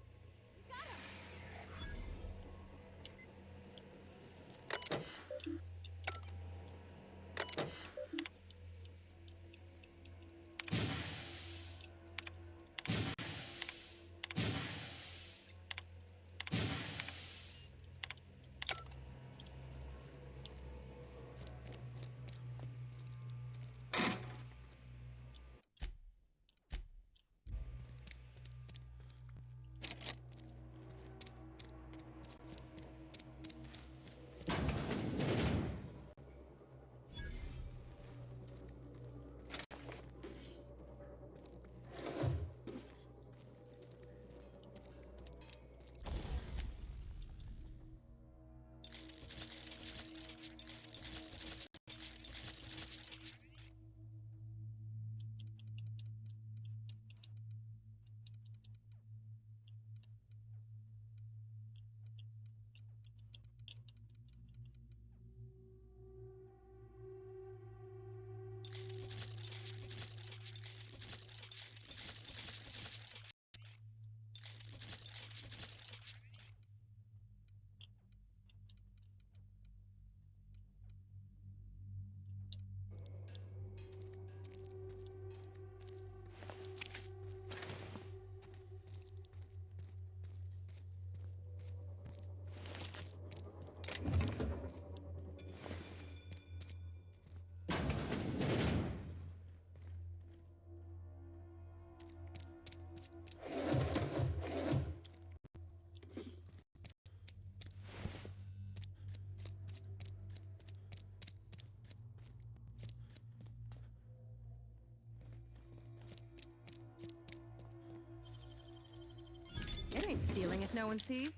stealing if no one sees?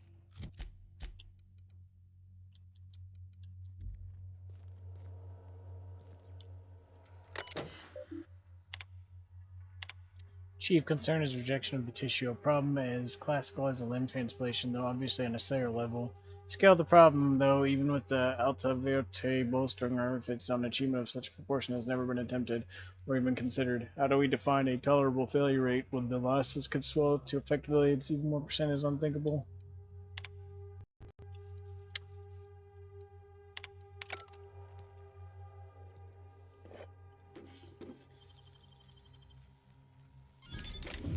Chief concern is rejection of the tissue. A problem as classical as a limb transplantation, though obviously on a cellular level. Scale the problem, though, even with the Alta Verte bolstering our efforts on achievement of such a proportion has never been attempted or even considered. How do we define a tolerable failure rate when the losses could swell to effectively it's even more percent is unthinkable?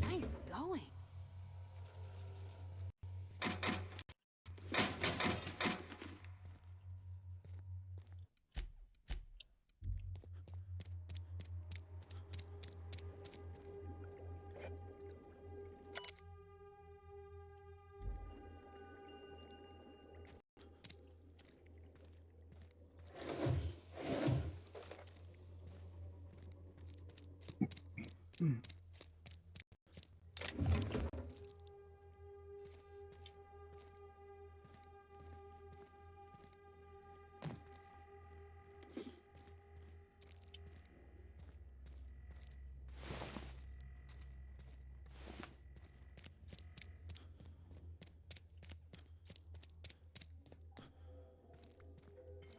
Nice going.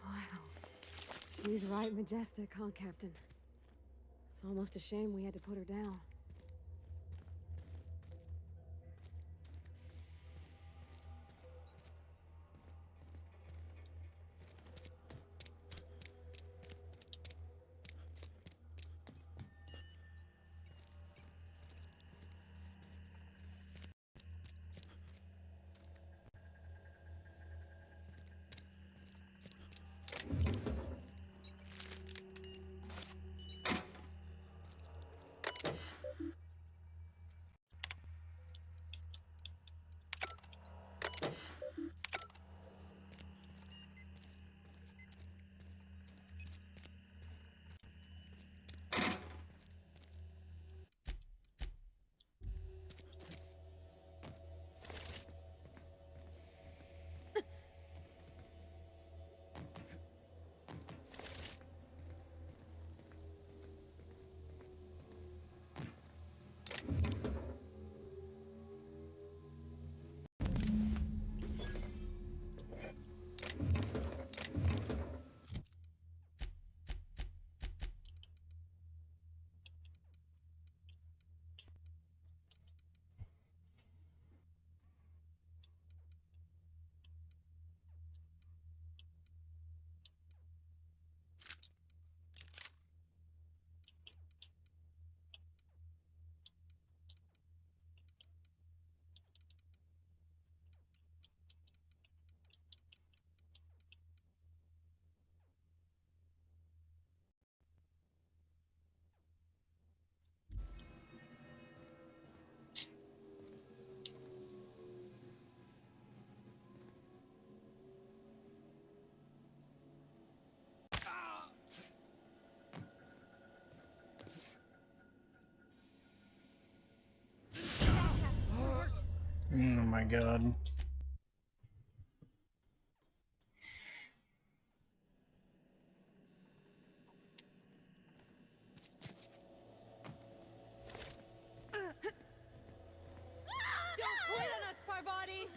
Wow. She's right majestic, huh, Captain? It's almost a shame we had to put her down. Oh my god. Don't quit on us, Parvati!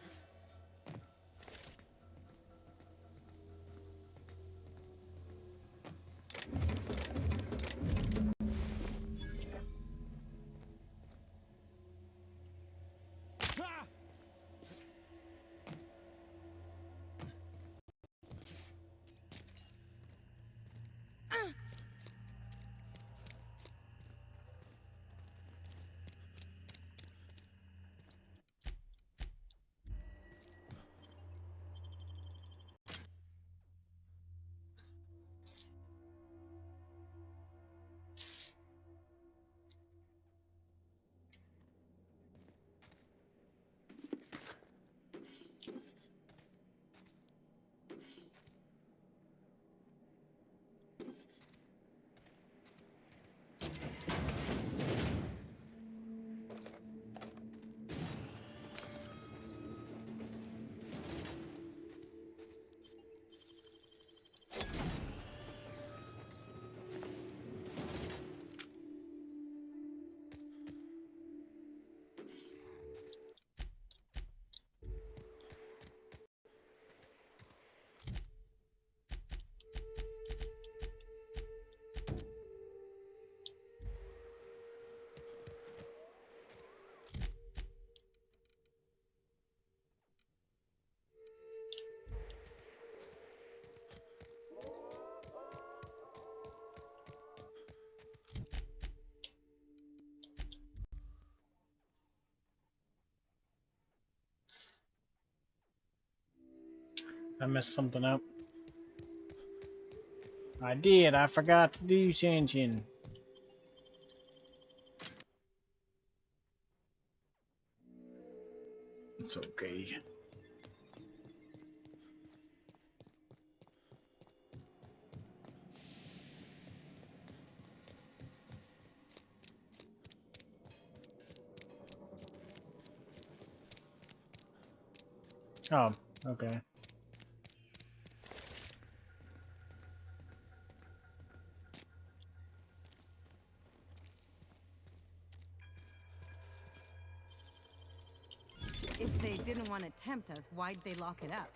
I messed something up. I did. I forgot to do Sanchin. It's okay. Oh, okay. If they didn't want to tempt us, why'd they lock it up?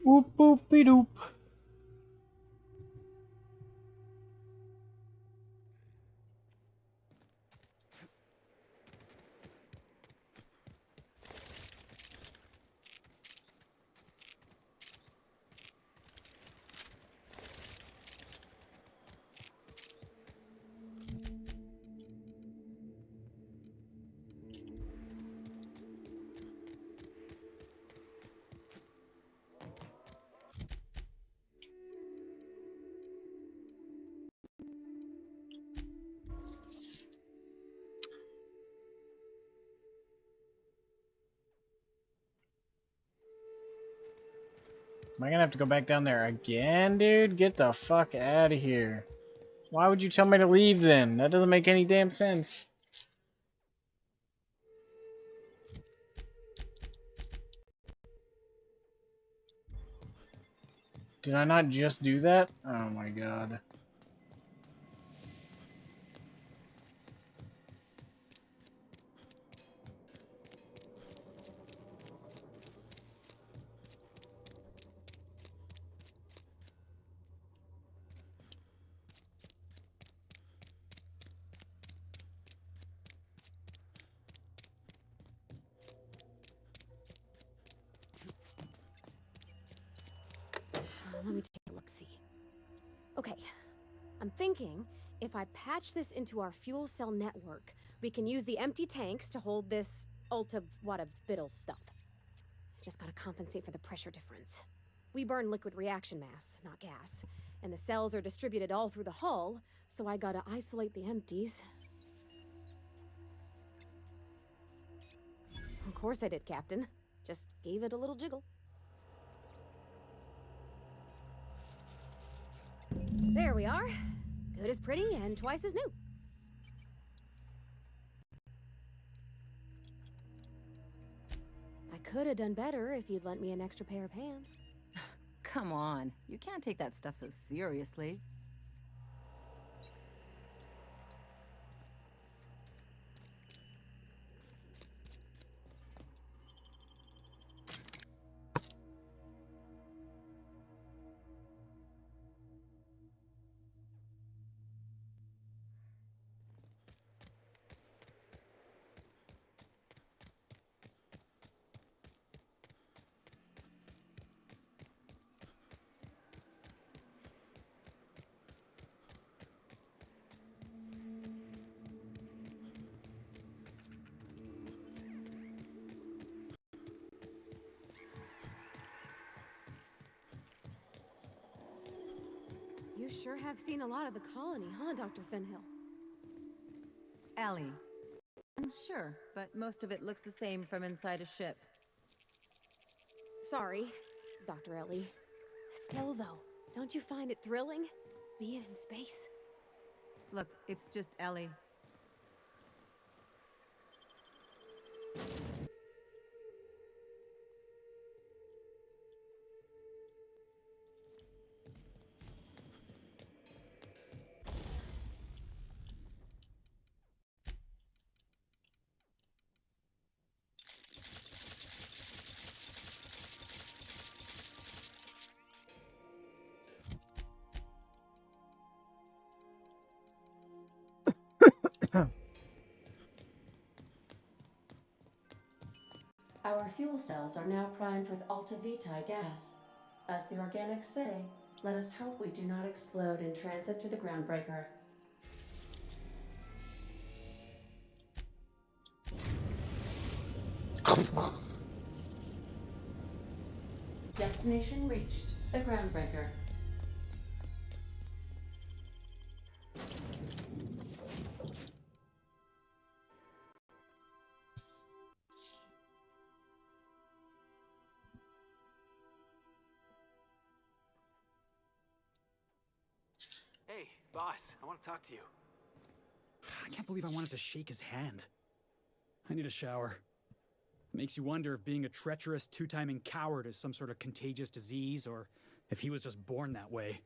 Whoop boopy doop. Am I gonna have to go back down there again, dude? Get the fuck out of here. Why would you tell me to leave then? That doesn't make any damn sense. Did I not just do that? Oh my god. Let me take a look-see. Okay, I'm thinking if I patch this into our fuel cell network, we can use the empty tanks to hold this ulta-wada-biddle stuff. Just gotta compensate for the pressure difference. We burn liquid reaction mass, not gas, and the cells are distributed all through the hull, so I gotta isolate the empties. Of course I did, Captain. Just gave it a little jiggle. There we are. Good as pretty and twice as new. I could have done better if you'd lent me an extra pair of hands. Come on, you can't take that stuff so seriously. You sure have seen a lot of the colony, huh, Dr. Fenhill? Ellie. Sure, but most of it looks the same from inside a ship. Sorry, Dr. Ellie. Still, though, don't you find it thrilling? Being in space? Look, it's just Ellie. Our fuel cells are now primed with Alta Vitae gas. As the organics say, let us hope we do not explode in transit to the groundbreaker. Destination reached, the groundbreaker. Hey, boss, I want to talk to you. I can't believe I wanted to shake his hand. I need a shower. It makes you wonder if being a treacherous, two-timing coward is some sort of contagious disease, or if he was just born that way.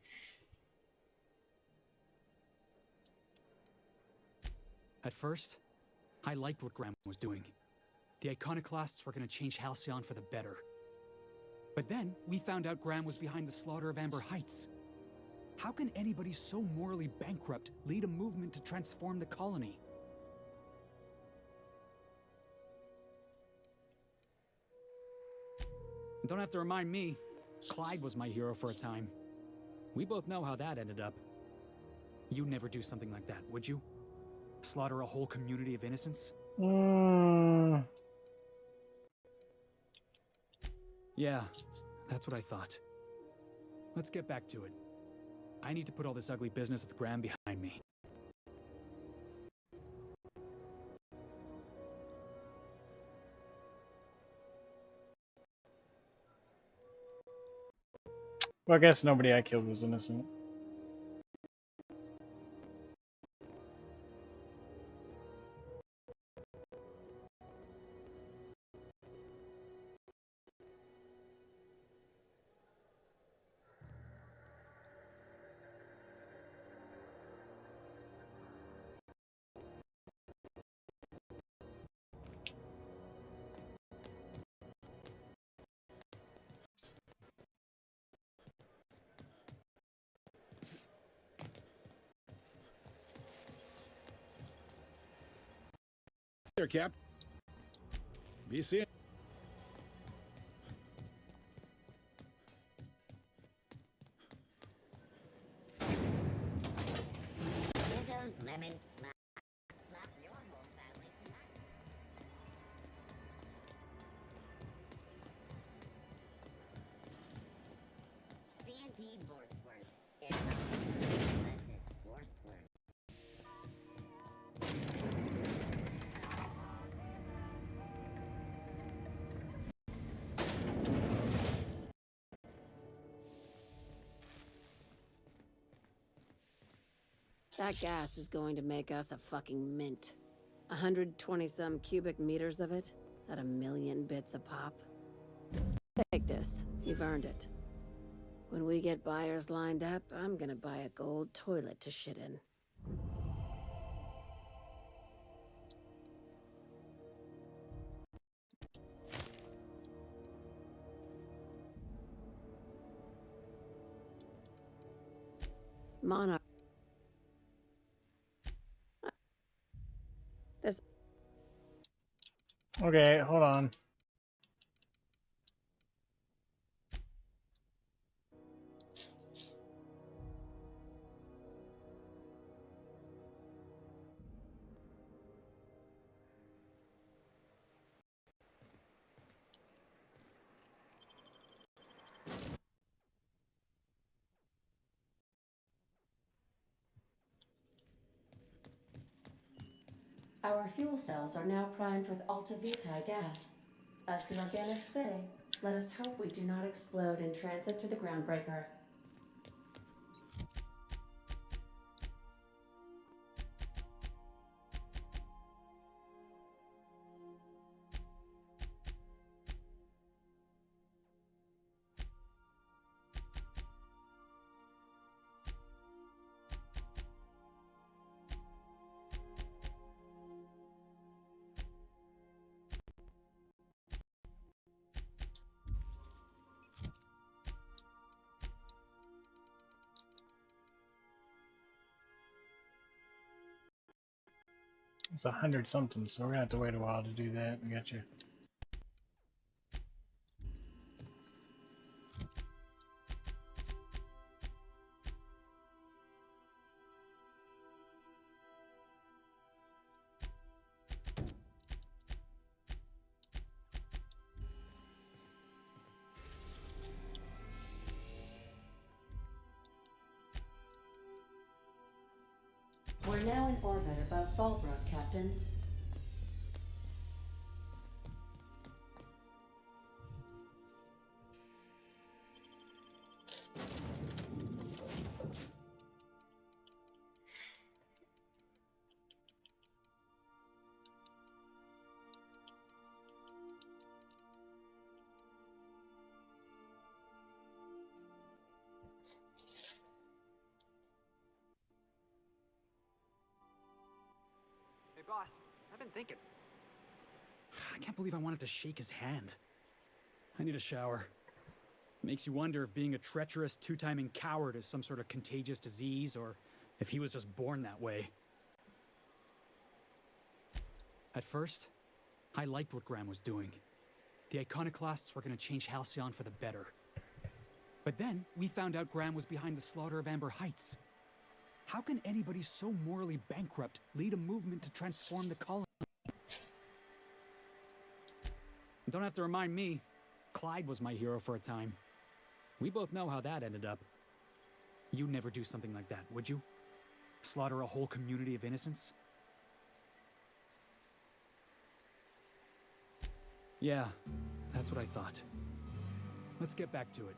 At first, I liked what Graham was doing. The Iconoclasts were going to change Halcyon for the better. But then, we found out Graham was behind the slaughter of Amber Heights. How can anybody so morally bankrupt lead a movement to transform the colony? And don't have to remind me, Clyde was my hero for a time. We both know how that ended up. You'd never do something like that, would you? Slaughter a whole community of innocents? Yeah, that's what I thought. Let's get back to it. I need to put all this ugly business with Graham behind me. Well, I guess nobody I killed was innocent. There, Cap. Be seeing. Those lemon slap your whole family tonight. C&P Borstwurst. It's unless it's Borstwurst. That gas is going to make us a fucking mint. 120-some cubic meters of it, at 1,000,000 bits a pop. Take this. You've earned it. When we get buyers lined up, I'm gonna buy a gold toilet to shit in. Monarch. This. Okay, hold on. Our fuel cells are now primed with Alta Vitae gas. As the organics say, let us hope we do not explode in transit to the groundbreaker. It's 100 something, so we're gonna have to wait a while to do that. We got you. We're now in orbit above Fallbrook, Captain. Hey, boss, I've been thinking. I can't believe I wanted to shake his hand. I need a shower. Makes you wonder if being a treacherous, two-timing coward is some sort of contagious disease, or if he was just born that way. At first, I liked what Graham was doing. The Iconoclasts were going to change Halcyon for the better. But then, we found out Graham was behind the slaughter of Amber Heights. How can anybody so morally bankrupt lead a movement to transform the colony? Don't have to remind me. Clyde was my hero for a time. We both know how that ended up. You'd never do something like that, would you? Slaughter a whole community of innocents? Yeah, that's what I thought. Let's get back to it.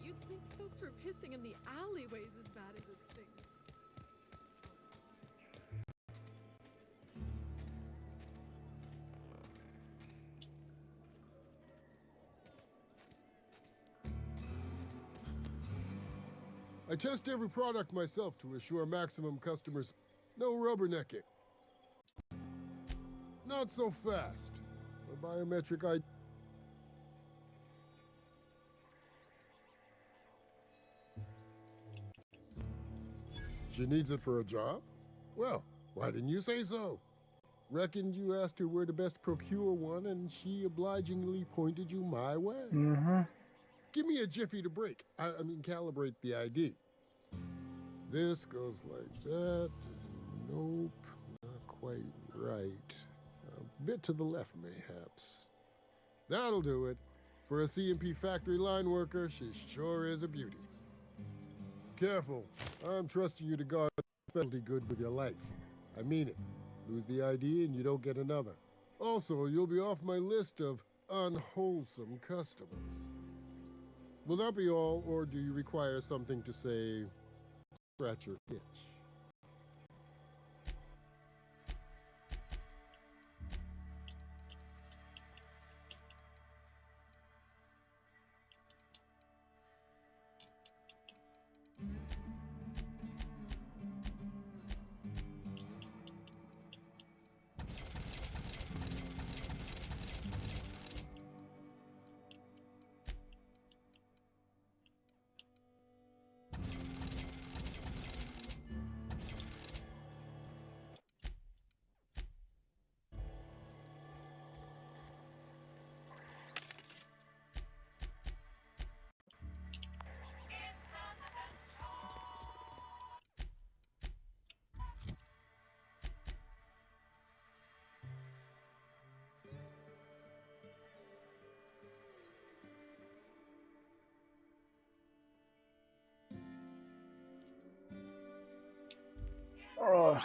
You'd think folks were pissing in the alleyways as bad as it stings. I test every product myself to assure maximum customers. No rubbernecking. Not so fast. My biometric ID. She needs it for a job? Well, why didn't you say so? Reckoned you asked her where to best procure one, and she obligingly pointed you my way. Mm-hmm. Give me a jiffy to break. I mean, calibrate the ID. This goes like that. Nope, not quite right. A bit to the left, mayhaps. That'll do it. For a CMP factory line worker, she sure is a beauty. Careful. I'm trusting you to guard a specialty good with your life. I mean it. Lose the ID and you don't get another. Also, you'll be off my list of unwholesome customers. Will that be all, or do you require something to say, scratch your itch? Oh.